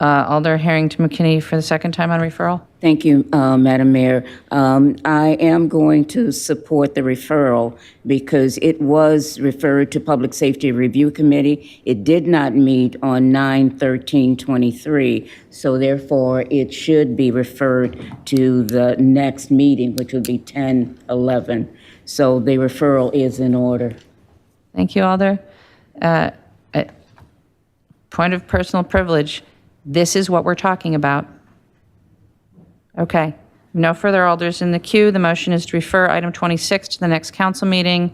Alder Harrington McKinney for the second time on referral. Thank you, Madam Mayor. I am going to support the referral because it was referred to Public Safety Review Committee. It did not meet on 9/13/23, so therefore it should be referred to the next meeting, which would be 10/11. So the referral is in order. Thank you, Alder. Point of personal privilege. This is what we're talking about. Okay. No further alders in the queue. The motion is to refer item 26 to the next council meeting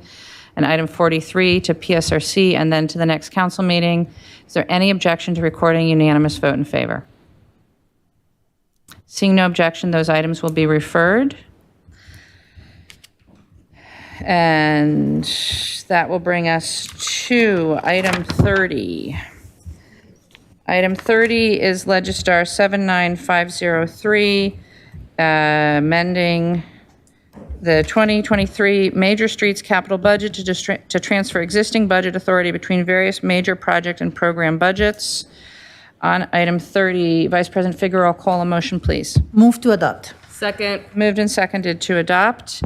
and item 43 to PSRC and then to the next council meeting. Is there any objection to recording a unanimous vote in favor? Seeing no objection, those items will be referred. And that will bring us to item 30. Item 30 is Legistar 79503, amending the 2023 Major Streets Capital Budget to transfer existing budget authority between various major project and program budgets. On item 30, Vice President Figueroa Cole, a motion, please. Move to adopt. Second. Moved and seconded to adopt.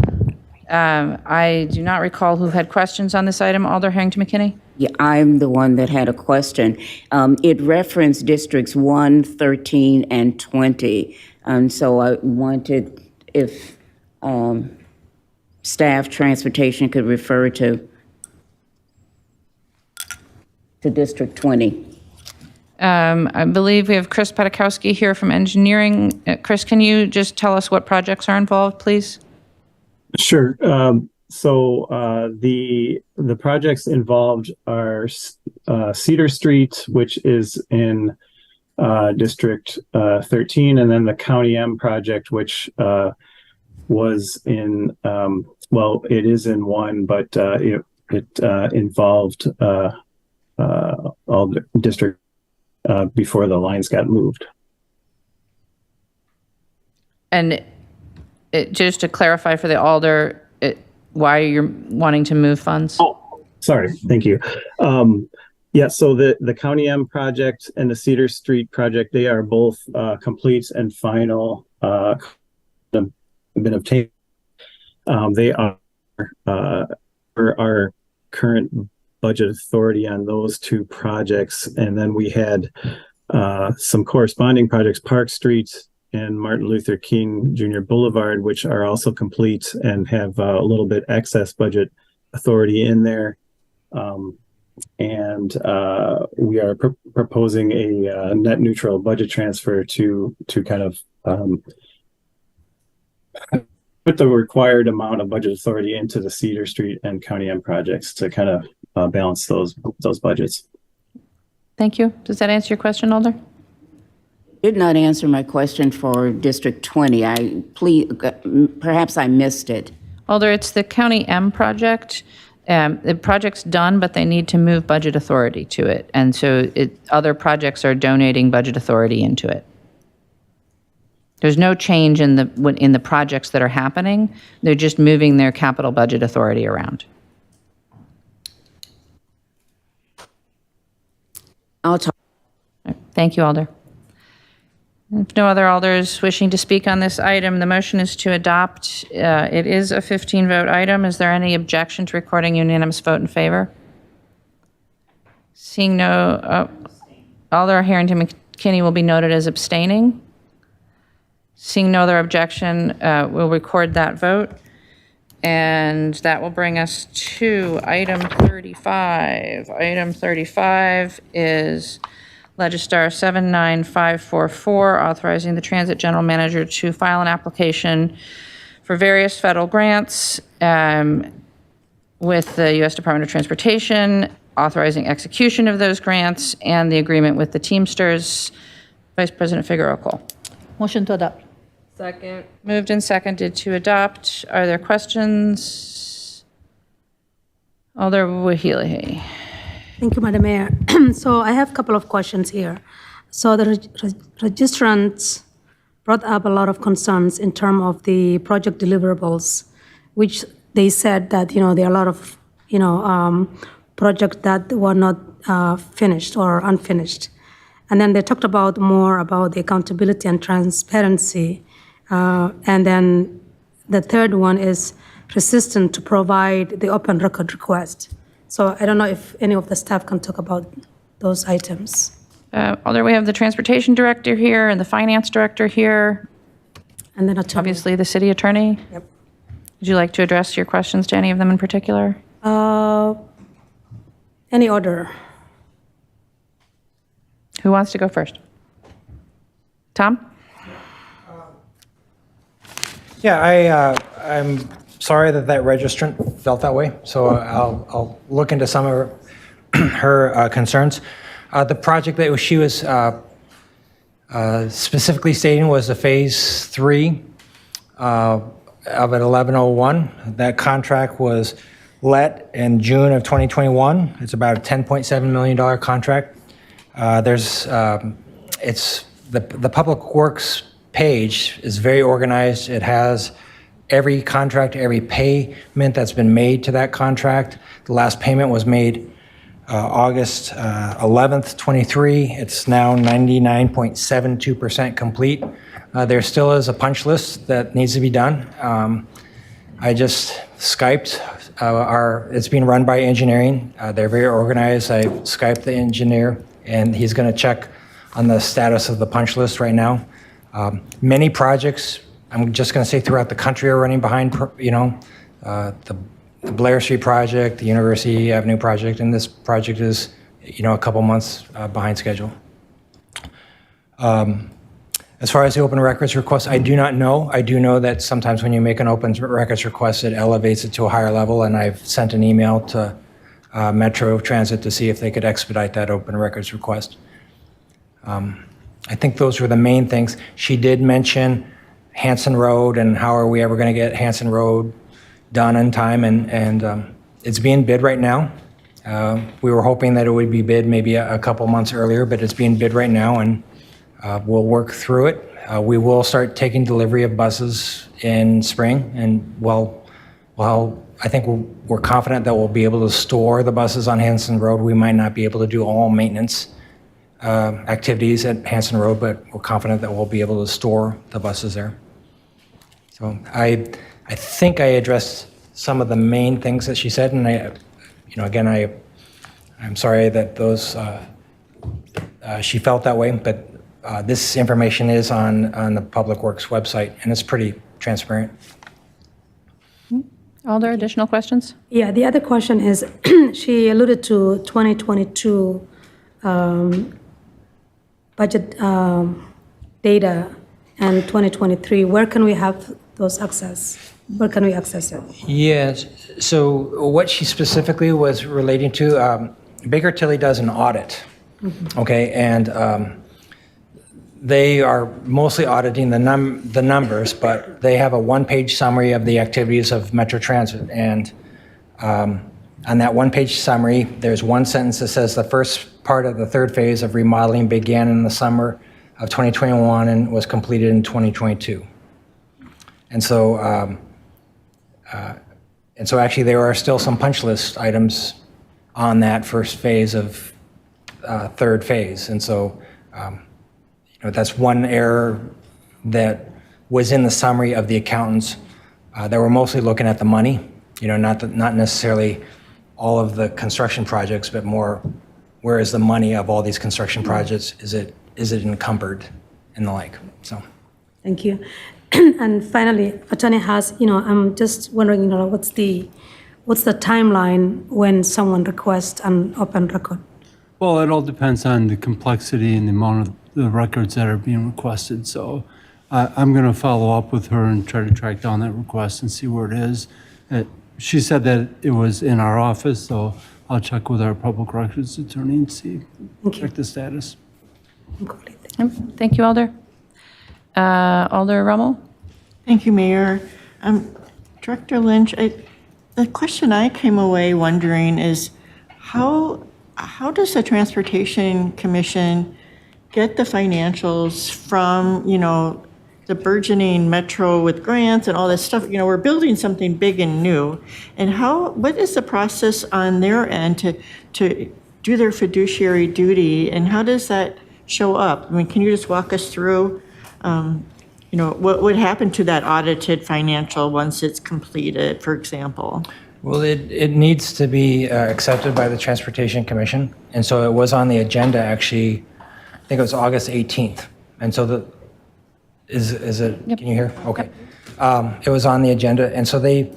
I do not recall who had questions on this item. Alder Harrington McKinney? Yeah, I'm the one that had a question. It referenced districts 1, 13, and 20. And so I wanted if staff transportation could refer to District 20. I believe we have Chris Petakowski here from engineering. Chris, can you just tell us what projects are involved, please? Sure. So the projects involved are Cedar Street, which is in District 13, and then the County M project, which was in, well, it is in one, but it involved all the district before the lines got moved. And just to clarify for the Alder, why you're wanting to move funds? Oh, sorry. Thank you. Yeah, so the County M project and the Cedar Street project, they are both complete and final, have been obtained. They are our current budget authority on those two projects. And then we had some corresponding projects, Park Street and Martin Luther King Jr. Boulevard, which are also complete and have a little bit excess budget authority in there. And we are proposing a net neutral budget transfer to kind of put the required amount of budget authority into the Cedar Street and County M projects to kind of balance those budgets. Thank you. Does that answer your question, Alder? Did not answer my question for District 20. Perhaps I missed it. Alder, it's the County M project. The project's done, but they need to move budget authority to it. And so other projects are donating budget authority into it. There's no change in the projects that are happening. They're just moving their capital budget authority around. I'll talk. Thank you, Alder. If no other alders wishing to speak on this item, the motion is to adopt. It is a 15-vote item. Is there any objection to recording unanimous vote in favor? Seeing no, Alder Harrington McKinney will be noted as abstaining. Seeing no other objection, we'll record that vote. And that will bring us to item 35. Item 35 is Legistar 79544, authorizing the Transit General Manager to file an application for various federal grants with the U.S. Department of Transportation, authorizing execution of those grants, and the agreement with the Teamsters. Vice President Figueroa Cole. Motion to adopt. Second. Moved and seconded to adopt. Are there questions? Alder Wahilihe. Thank you, Madam Mayor. So I have a couple of questions here. So the registrants brought up a lot of concerns in terms of the project deliverables, which they said that, there are a lot of, projects that were not finished or unfinished. And then they talked about more about the accountability and transparency. And then the third one is resistant to provide the open record request. So I don't know if any of the staff can talk about those items. Alder, we have the Transportation Director here and the Finance Director here. And then obviously the City Attorney. Yep. Would you like to address your questions to any of them in particular? Any order? Who wants to go first? Tom? Yeah, I'm sorry that registrant felt that way, so I'll look into some of her concerns. The project that she was specifically stating was a Phase 3 of an 1101. That contract was let in June of 2021. It's about a $10.7 million contract. It's the Public Works page is very organized. It has every contract, every payment that's been made to that contract. The last payment was made August 11th, 23. It's now 99.72% complete. There still is a punch list that needs to be done. I just Skyped it's being run by engineering. They're very organized. I Skyped the engineer, and he's going to check on the status of the punch list right now. Many projects, I'm just going to say throughout the country, are running behind, the Blair Street project, the University Avenue project, and this project is, a couple months behind schedule. As far as the open records request, I do not know. I do know that sometimes when you make an open records request, it elevates it to a higher level, and I've sent an email to Metro Transit to see if they could expedite that open records request. I think those were the main things. She did mention Hanson Road and how are we ever going to get Hanson Road done in time, and it's being bid right now. We were hoping that it would be bid maybe a couple months earlier, but it's being bid right now, and we'll work through it. We will start taking delivery of buses in spring, and while I think we're confident that we'll be able to store the buses on Hanson Road. We might not be able to do all maintenance activities at Hanson Road, but we're confident that we'll be able to store the buses there. So I think I addressed some of the main things that she said, and again, I'm sorry that those she felt that way, but this information is on the Public Works website, and it's pretty transparent. Alder, additional questions? Yeah, the other question is, she alluded to 2022 budget data and 2023. Where can we have those access? Where can we access it? Yes, so what she specifically was relating to, Baker Tilly does an audit, okay, and they are mostly auditing the numbers, but they have a one-page summary of the activities of Metro Transit. And on that one-page summary, there's one sentence that says the first part of the third phase of remodeling began in the summer of 2021 and was completed in 2022. And so, actually there are still some punch list items on that first phase of third phase. And so, that's one error that was in the summary of the accountants. They were mostly looking at the money, not necessarily all of the construction projects, but more where is the money of all these construction projects? Is it encumbered and the like? So, Thank you. And finally, Attorney Haas, I'm just wondering, what's the timeline when someone requests an open record? Well, it all depends on the complexity and the amount of the records that are being requested. So I'm going to follow up with her and try to track down that request and see where it is. She said that it was in our office, so I'll check with our public records attorney and see, check the status. Thank you, Alder. Alder Rummel? Thank you, Mayor. Director Lynch, the question I came away wondering is how does the Transportation Commission get the financials from, the burgeoning metro with grants and all this stuff? We're building something big and new. And what is the process on their end to do their fiduciary duty, and how does that show up? I mean, can you just walk us through, what would happen to that audited financial once it's completed, for example? well, it needs to be accepted by the Transportation Commission. And so it was on the agenda, actually, I think it was August 18th. And so is it, Can you hear? Okay. It was on the agenda, and so they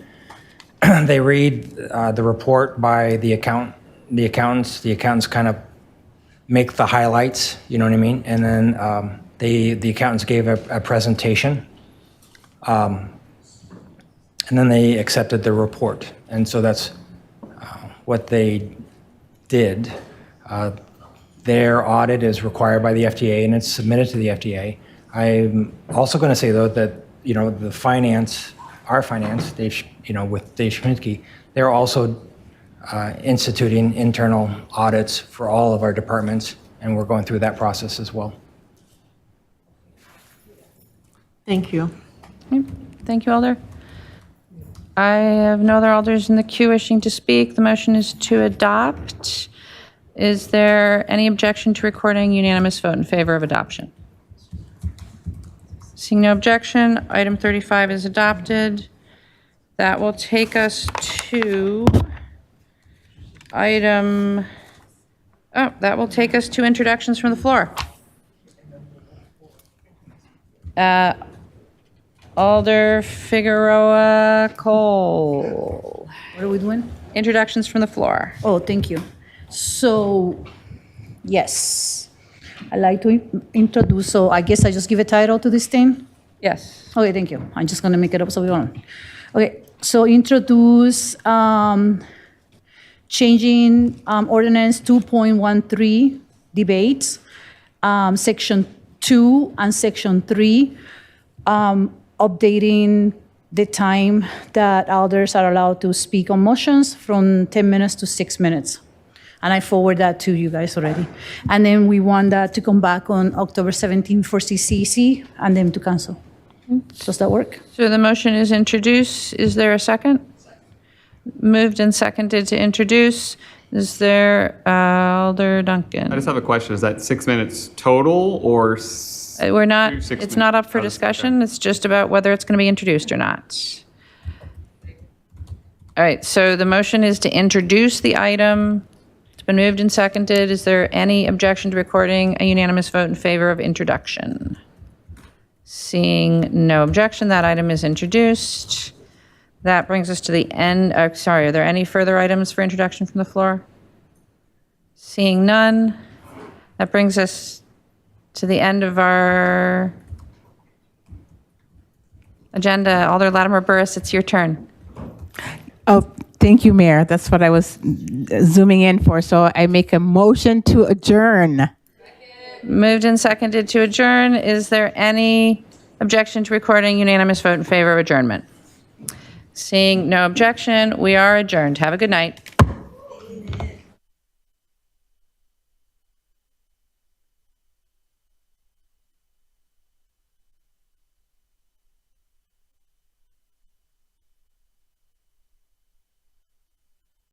read the report by the accountants. The accountants kind of make the highlights, you know what I mean? And then the accountants gave a presentation, and then they accepted the report. And so that's what they did. Their audit is required by the FDA, and it's submitted to the FDA. I'm also going to say, though, that the finance, our finance, Dave, with Dave Schmidt, they're also instituting internal audits for all of our departments, and we're going through that process as well. Thank you. Thank you, Alder. I have no other alders in the queue wishing to speak. The motion is to adopt. Is there any objection to recording unanimous vote in favor of adoption? Seeing no objection, item 35 is adopted. That will take us to introductions from the floor. Alder Figueroa Cole. What are we doing? Introductions from the floor. Oh, thank you. So, yes, I'd like to introduce, so I guess I just give a title to this thing? Yes. Okay, thank you. I'm just gonna make it up so we don't. Okay, so introduce changing ordinance 2.13 debates, section 2 and section 3, updating the time that elders are allowed to speak on motions from 10 minutes to 6 minutes. And I forward that to you guys already. And then we want that to come back on October 17th for CCC and then to council. Does that work? So the motion is introduced. Is there a second? Moved and seconded to introduce. Is there, Alder Duncan? I just have a question. Is that 6 minutes total or? We're not, Six it's not up for minutes. discussion. It's just about whether it's going to be introduced or not. All right, so the motion is to introduce the item. It's been moved and seconded. Is there any objection to recording a unanimous vote in favor of introduction? Seeing no objection, that item is introduced. That brings us to the end. Sorry, are there any further items for introduction from the floor? Seeing none, that brings us to the end of our agenda. Alder Latimer Burris, it's your turn. Oh, thank you, Mayor. That's what I was zooming in for. So I make a motion to adjourn. Moved and seconded to adjourn. Is there any objection to recording unanimous vote in favor of adjournment? Seeing no objection, we are adjourned. Have a good night.